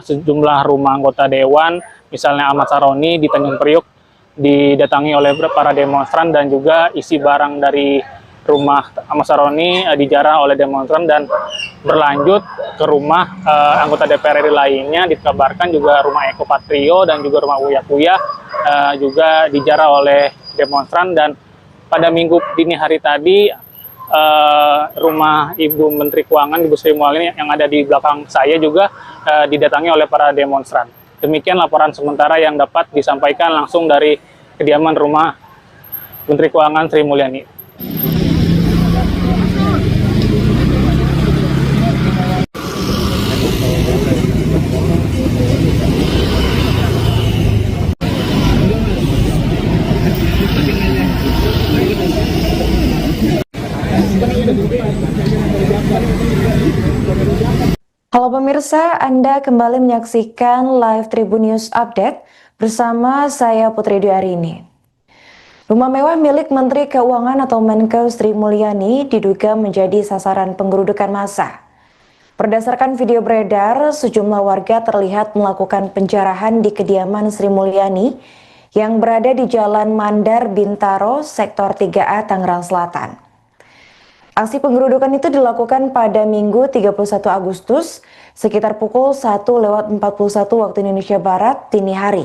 sejumlah rumah anggota dewan, misalnya Ahmad Saroni di Tanjung Priuk, didatangi oleh para demonstran, dan juga isi barang dari rumah Ahmad Saroni dijarah oleh demonstran dan berlanjut ke rumah anggota DPR RI lainnya. Dikabarkan juga rumah Eko Patrio dan juga rumah Uya Kuya juga dijarah oleh demonstran. Dan pada minggu dini hari tadi rumah Ibu Menteri Keuangan, Ibu Sri Mulyani yang ada di belakang saya juga didatangi oleh para demonstran. Demikian laporan sementara yang dapat disampaikan langsung dari kediaman rumah Menteri Keuangan Sri Mulyani. Halo pemirsa, Anda kembali menyaksikan live Tribun News Update bersama saya Putri Dwi. Rumah mewah milik Menteri Keuangan atau Menkeu Sri Mulyani diduga menjadi sasaran penggerudukan massa. Berdasarkan video beredar, sejumlah warga terlihat melakukan penjarahan di kediaman Sri Mulyani yang berada di Jalan Mandar, Bintaro, Sektor 3A, Tangerang Selatan. Aksi penggerudukan itu dilakukan pada Minggu 31 Agustus sekitar pukul 1:41 waktu Indonesia Barat dini hari.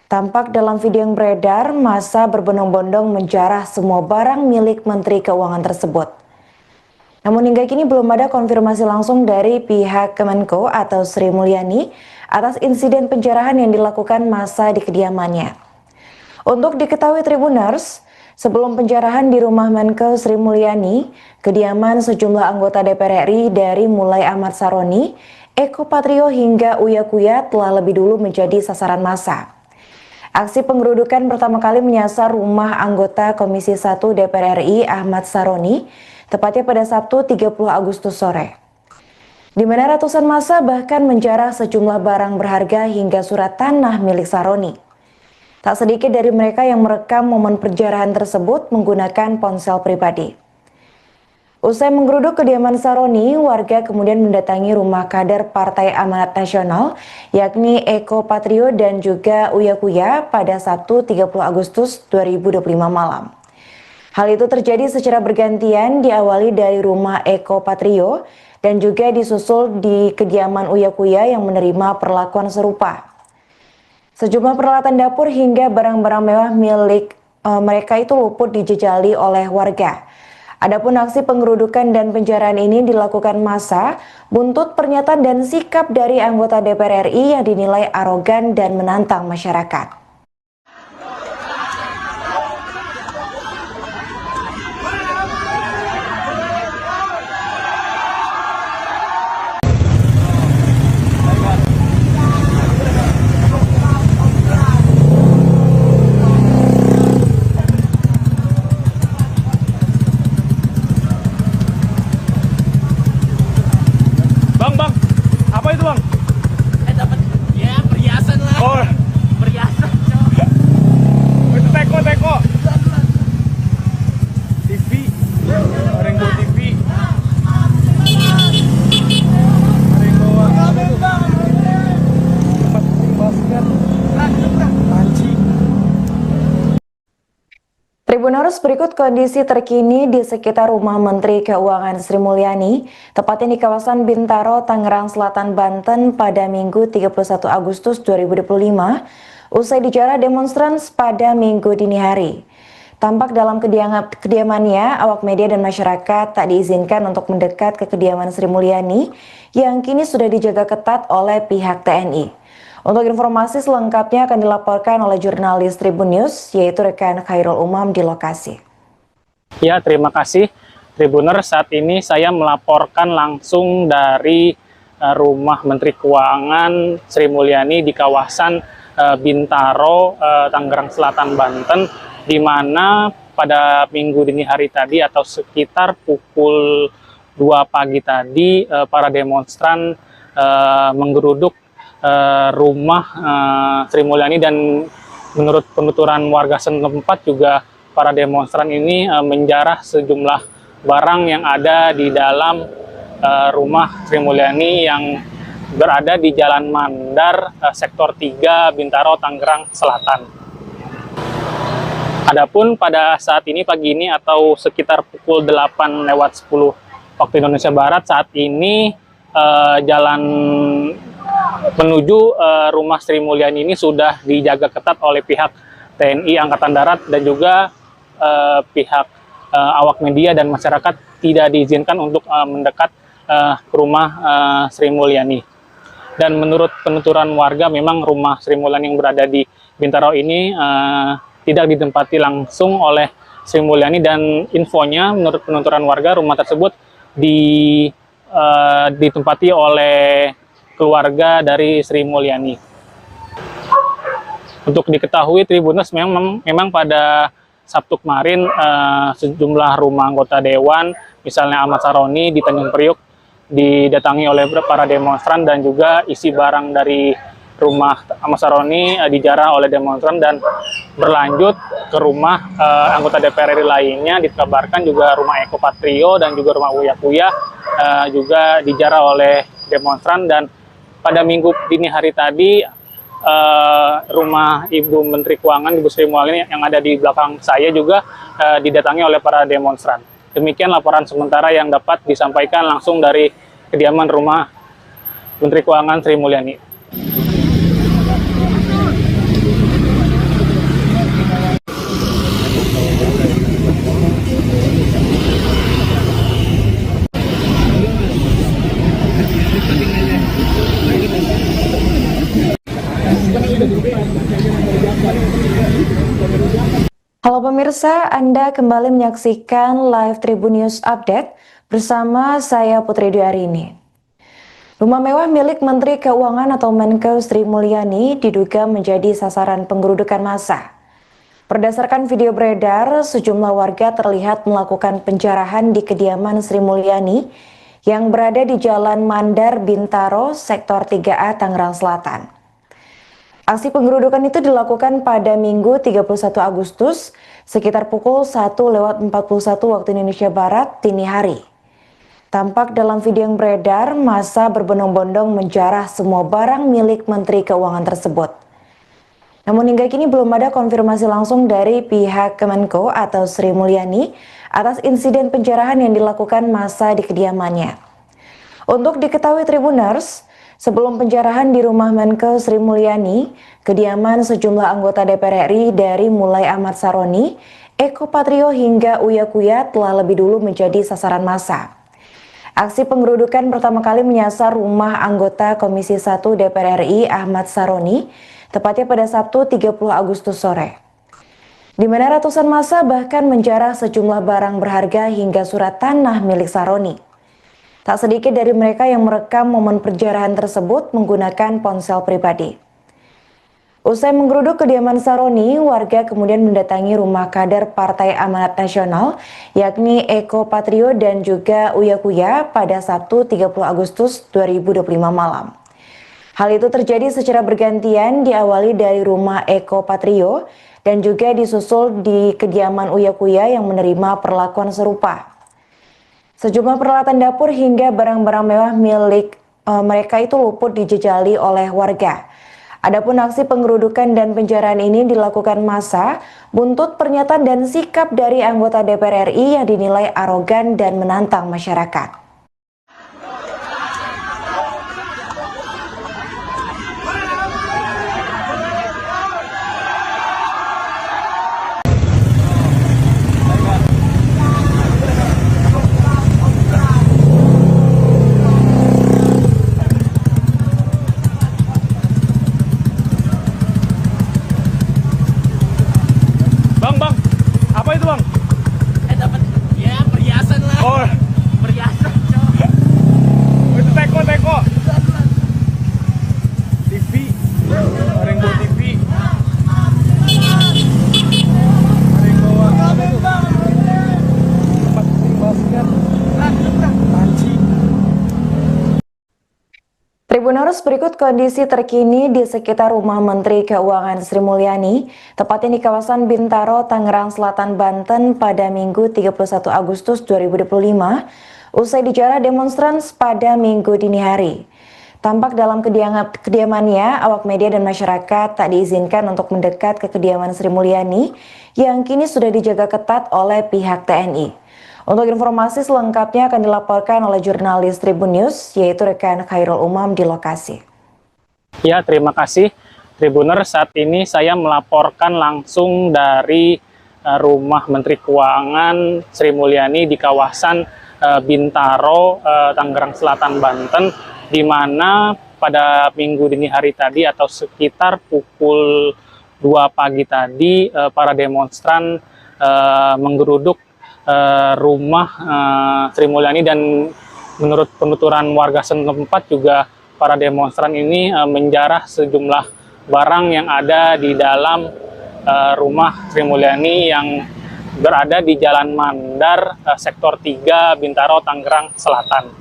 Tampak dalam video yang beredar, massa berbondong-bondong menjarah semua barang milik Menteri Keuangan tersebut. Namun hingga kini belum ada konfirmasi langsung dari pihak Kemenko atau Sri Mulyani atas insiden penjarahan yang dilakukan massa di kediamannya. Untuk diketahui Tribuners, sebelum penjarahan di rumah Menkeu Sri Mulyani, kediaman sejumlah anggota DPR RI dari mulai Ahmad Saroni, Eko Patrio hingga Uya Kuya telah lebih dulu menjadi sasaran massa. Aksi penggerudukan pertama kali menyasar rumah anggota Komisi 1 DPR RI Ahmad Saroni, tepatnya pada Sabtu 30 Agustus sore. Di mana ratusan massa bahkan menjarah sejumlah barang berharga hingga surat tanah milik Saroni. Tak sedikit dari mereka yang merekam momen penjarahan tersebut menggunakan ponsel pribadi. Usai menggeruduk kediaman Saroni, warga kemudian mendatangi rumah kader Partai Amanat Nasional, yakni Eko Patrio dan juga Uya Kuya pada Sabtu 30 Agustus 2025 malam. Hal itu terjadi secara bergantian, diawali dari rumah Eko Patrio dan juga disusul di kediaman Uya Kuya yang menerima perlakuan serupa. Sejumlah peralatan dapur hingga barang-barang mewah milik mereka itu luput dijejali oleh warga. Adapun aksi penggerudukan dan penjarahan ini dilakukan massa buntut pernyataan dan sikap dari anggota DPR RI yang dinilai arogan dan menantang masyarakat. itu bang? Dapat ya perhiasan lah. Oh, Perhiasan, Cok. itu teko. TV, ada yang bawa TV. Ada yang bawa apa itu? Tempat basket. Panci. Tribuners, berikut kondisi terkini di sekitar rumah Menteri Keuangan Sri Mulyani, tepatnya di kawasan Bintaro, Tangerang Selatan, Banten pada Minggu 31 Agustus 2025, usai dijarah demonstran pada Minggu dini hari. Tampak dalam kediamannya, awak media dan masyarakat tak diizinkan untuk mendekat ke kediaman Sri Mulyani yang kini sudah dijaga ketat oleh pihak TNI. Untuk informasi selengkapnya akan dilaporkan oleh jurnalis Tribun News, yaitu rekan Khairul Umam di lokasi. Ya, terima kasih Tribuners. Saat ini saya melaporkan langsung dari rumah Menteri Keuangan Sri Mulyani di kawasan Bintaro, Tangerang Selatan, Banten, di mana pada minggu dini hari tadi atau sekitar pukul 2 pagi tadi para demonstran menggeruduk rumah Sri Mulyani, dan menurut penuturan warga setempat juga para demonstran ini menjarah sejumlah barang yang ada di dalam rumah Sri Mulyani yang berada di Jalan Mandar, Sektor 3, Bintaro, Tangerang Selatan. Adapun pada saat ini pagi ini atau sekitar pukul 8:10 waktu Indonesia Barat, saat ini jalan menuju rumah Sri Mulyani ini sudah dijaga ketat oleh pihak TNI Angkatan Darat dan juga pihak awak media dan masyarakat tidak diizinkan untuk mendekat ke rumah Sri Mulyani. Dan menurut penuturan warga, memang rumah Sri Mulyani yang berada di Bintaro ini tidak ditempati langsung oleh Sri Mulyani, dan infonya menurut penuturan warga rumah tersebut ditempati oleh keluarga dari Sri Mulyani. Untuk diketahui Tribuners, memang pada Sabtu kemarin sejumlah rumah anggota dewan, misalnya Ahmad Saroni di Tanjung Priuk, didatangi oleh para demonstran, dan juga isi barang dari rumah Ahmad Saroni dijarah oleh demonstran dan berlanjut ke rumah anggota DPR RI lainnya. Dikabarkan juga rumah Eko Patrio dan juga rumah Uya Kuya juga dijarah oleh demonstran. Dan pada minggu dini hari tadi, rumah Ibu Menteri Keuangan, Ibu Sri Mulyani yang ada di belakang saya juga didatangi oleh para demonstran. Demikian laporan sementara yang dapat disampaikan langsung dari kediaman rumah Menteri Keuangan Sri Mulyani. Halo pemirsa, Anda kembali menyaksikan live Tribun News Update bersama saya Putri Dwi Arini. Rumah mewah milik Menteri Keuangan atau Menko Sri Mulyani diduga menjadi sasaran penggerudukan massa. Berdasarkan video beredar, sejumlah warga terlihat melakukan penjarahan di kediaman Sri Mulyani yang berada di Jalan Mandar, Bintaro, Sektor 3A, Tangerang Selatan. Aksi penggerudukan itu dilakukan pada Minggu 31 Agustus sekitar pukul 1:41 waktu Indonesia Barat dini hari. Tampak dalam video yang beredar, massa berbondong-bondong menjarah semua barang milik Menteri Keuangan tersebut. Namun hingga kini belum ada konfirmasi langsung dari pihak Kemenko atau Sri Mulyani atas insiden penjarahan yang dilakukan massa di kediamannya. Untuk diketahui Tribuners, sebelum penjarahan di rumah Menko Sri Mulyani, kediaman sejumlah anggota DPR RI dari mulai Ahmad Saroni, Eko Patrio hingga Uya Kuya telah lebih dulu menjadi sasaran massa. Aksi penggerudukan pertama kali menyasar rumah anggota Komisi 1 DPR RI Ahmad Saroni, tepatnya pada Sabtu 30 Agustus sore. Di mana ratusan massa bahkan menjarah sejumlah barang berharga hingga surat tanah milik Saroni. Tak sedikit dari mereka yang merekam momen penjarahan tersebut menggunakan ponsel pribadi. Usai menggeruduk kediaman Saroni, warga kemudian mendatangi rumah kader Partai Amanat Nasional, yakni Eko Patrio dan juga Uya Kuya pada Sabtu 30 Agustus 2025 malam. Hal itu terjadi secara bergantian, diawali dari rumah Eko Patrio dan juga disusul di kediaman Uya Kuya yang menerima perlakuan serupa. Sejumlah peralatan dapur hingga barang-barang mewah milik mereka itu luput dijejali oleh warga. Adapun aksi pengerudukan dan penjarahan ini dilakukan massa buntut pernyataan dan sikap dari anggota DPR RI yang dinilai arogan dan menantang masyarakat. Bang, apa itu bang? Dapat ya perhiasan lah. Oh, Perhiasan, cok. itu teko. TV, ada yang bawa TV. Ada yang bawa tempat basket. Panci. Tribuners, berikut kondisi terkini di sekitar rumah Menteri Keuangan Sri Mulyani, tepatnya di kawasan Bintaro, Tangerang Selatan, Banten pada Minggu 31 Agustus 2025, usai dijarah demonstran pada Minggu dini hari. Tampak dalam kediamannya, awak media dan masyarakat tak diizinkan untuk mendekat ke kediaman Sri Mulyani yang kini sudah dijaga ketat oleh pihak TNI. Untuk informasi selengkapnya akan dilaporkan oleh jurnalis Tribun News, yaitu rekan Khairul Umam di lokasi. Ya, terima kasih Tribuner. Saat ini saya melaporkan langsung dari rumah Menteri Keuangan Sri Mulyani di kawasan Bintaro, Tangerang Selatan, Banten, di mana pada minggu dini hari tadi atau sekitar pukul 2 pagi tadi para demonstran menggeruduk rumah Sri Mulyani, dan menurut penuturan warga setempat juga para demonstran ini menjarah sejumlah barang yang ada di dalam rumah Sri Mulyani yang berada di Jalan Mandar, Sektor 3, Bintaro, Tangerang Selatan.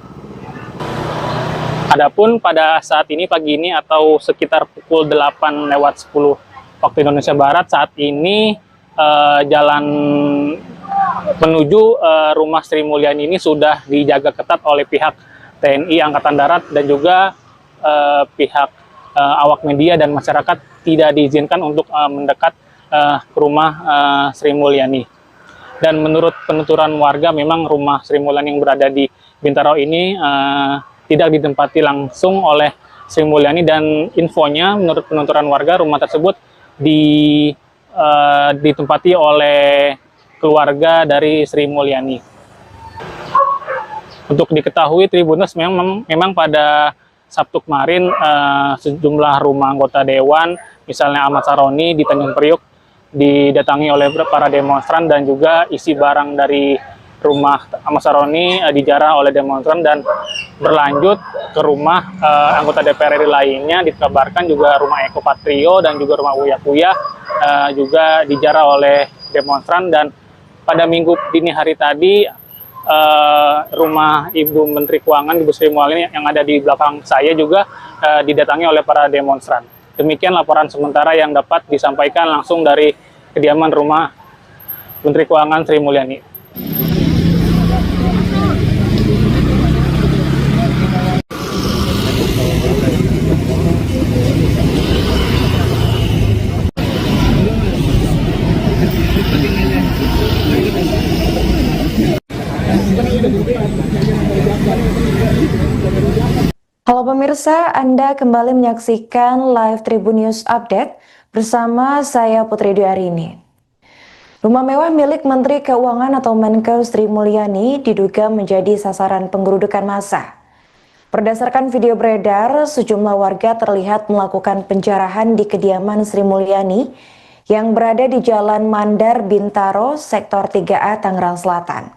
Adapun pada saat ini pagi ini atau sekitar pukul 8:10 waktu Indonesia Barat, saat ini jalan menuju rumah Sri Mulyani ini sudah dijaga ketat oleh pihak TNI Angkatan Darat dan juga pihak awak media dan masyarakat tidak diizinkan untuk mendekat ke rumah Sri Mulyani. Dan menurut penuturan warga, memang rumah Sri Mulyani yang berada di Bintaro ini tidak ditempati langsung oleh Sri Mulyani, dan infonya menurut penuturan warga rumah tersebut ditempati oleh keluarga dari Sri Mulyani. Untuk diketahui Tribuners, memang pada Sabtu kemarin sejumlah rumah anggota dewan, misalnya Ahmad Saroni di Tanjung Priuk, didatangi oleh para demonstran, dan juga isi barang dari rumah Ahmad Saroni dijarah oleh demonstran dan berlanjut ke rumah anggota DPR RI lainnya. Dikabarkan juga rumah Eko Patrio dan juga rumah Uya Kuya juga dijarah oleh demonstran. Dan pada minggu dini hari tadi, rumah Ibu Menteri Keuangan, Ibu Sri Mulyani yang ada di belakang saya juga didatangi oleh para demonstran. Demikian laporan sementara yang dapat disampaikan langsung dari kediaman rumah Menteri Keuangan Sri Mulyani. Halo pemirsa, Anda kembali menyaksikan live Tribun News Update bersama saya Putri Dwi. Rumah mewah milik Menteri Keuangan atau Menkeu Sri Mulyani diduga menjadi sasaran penggerudukan massa. Berdasarkan video beredar, sejumlah warga terlihat melakukan penjarahan di kediaman Sri Mulyani yang berada di Jalan Mandar, Bintaro, Sektor 3A, Tangerang Selatan.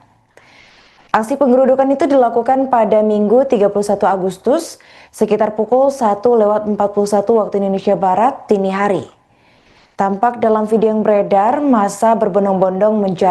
Aksi penggerudukan itu dilakukan pada Minggu 31 Agustus sekitar pukul 1:41 waktu Indonesia Barat dini hari. Tampak dalam video yang beredar, massa berbondong-bondong menjarah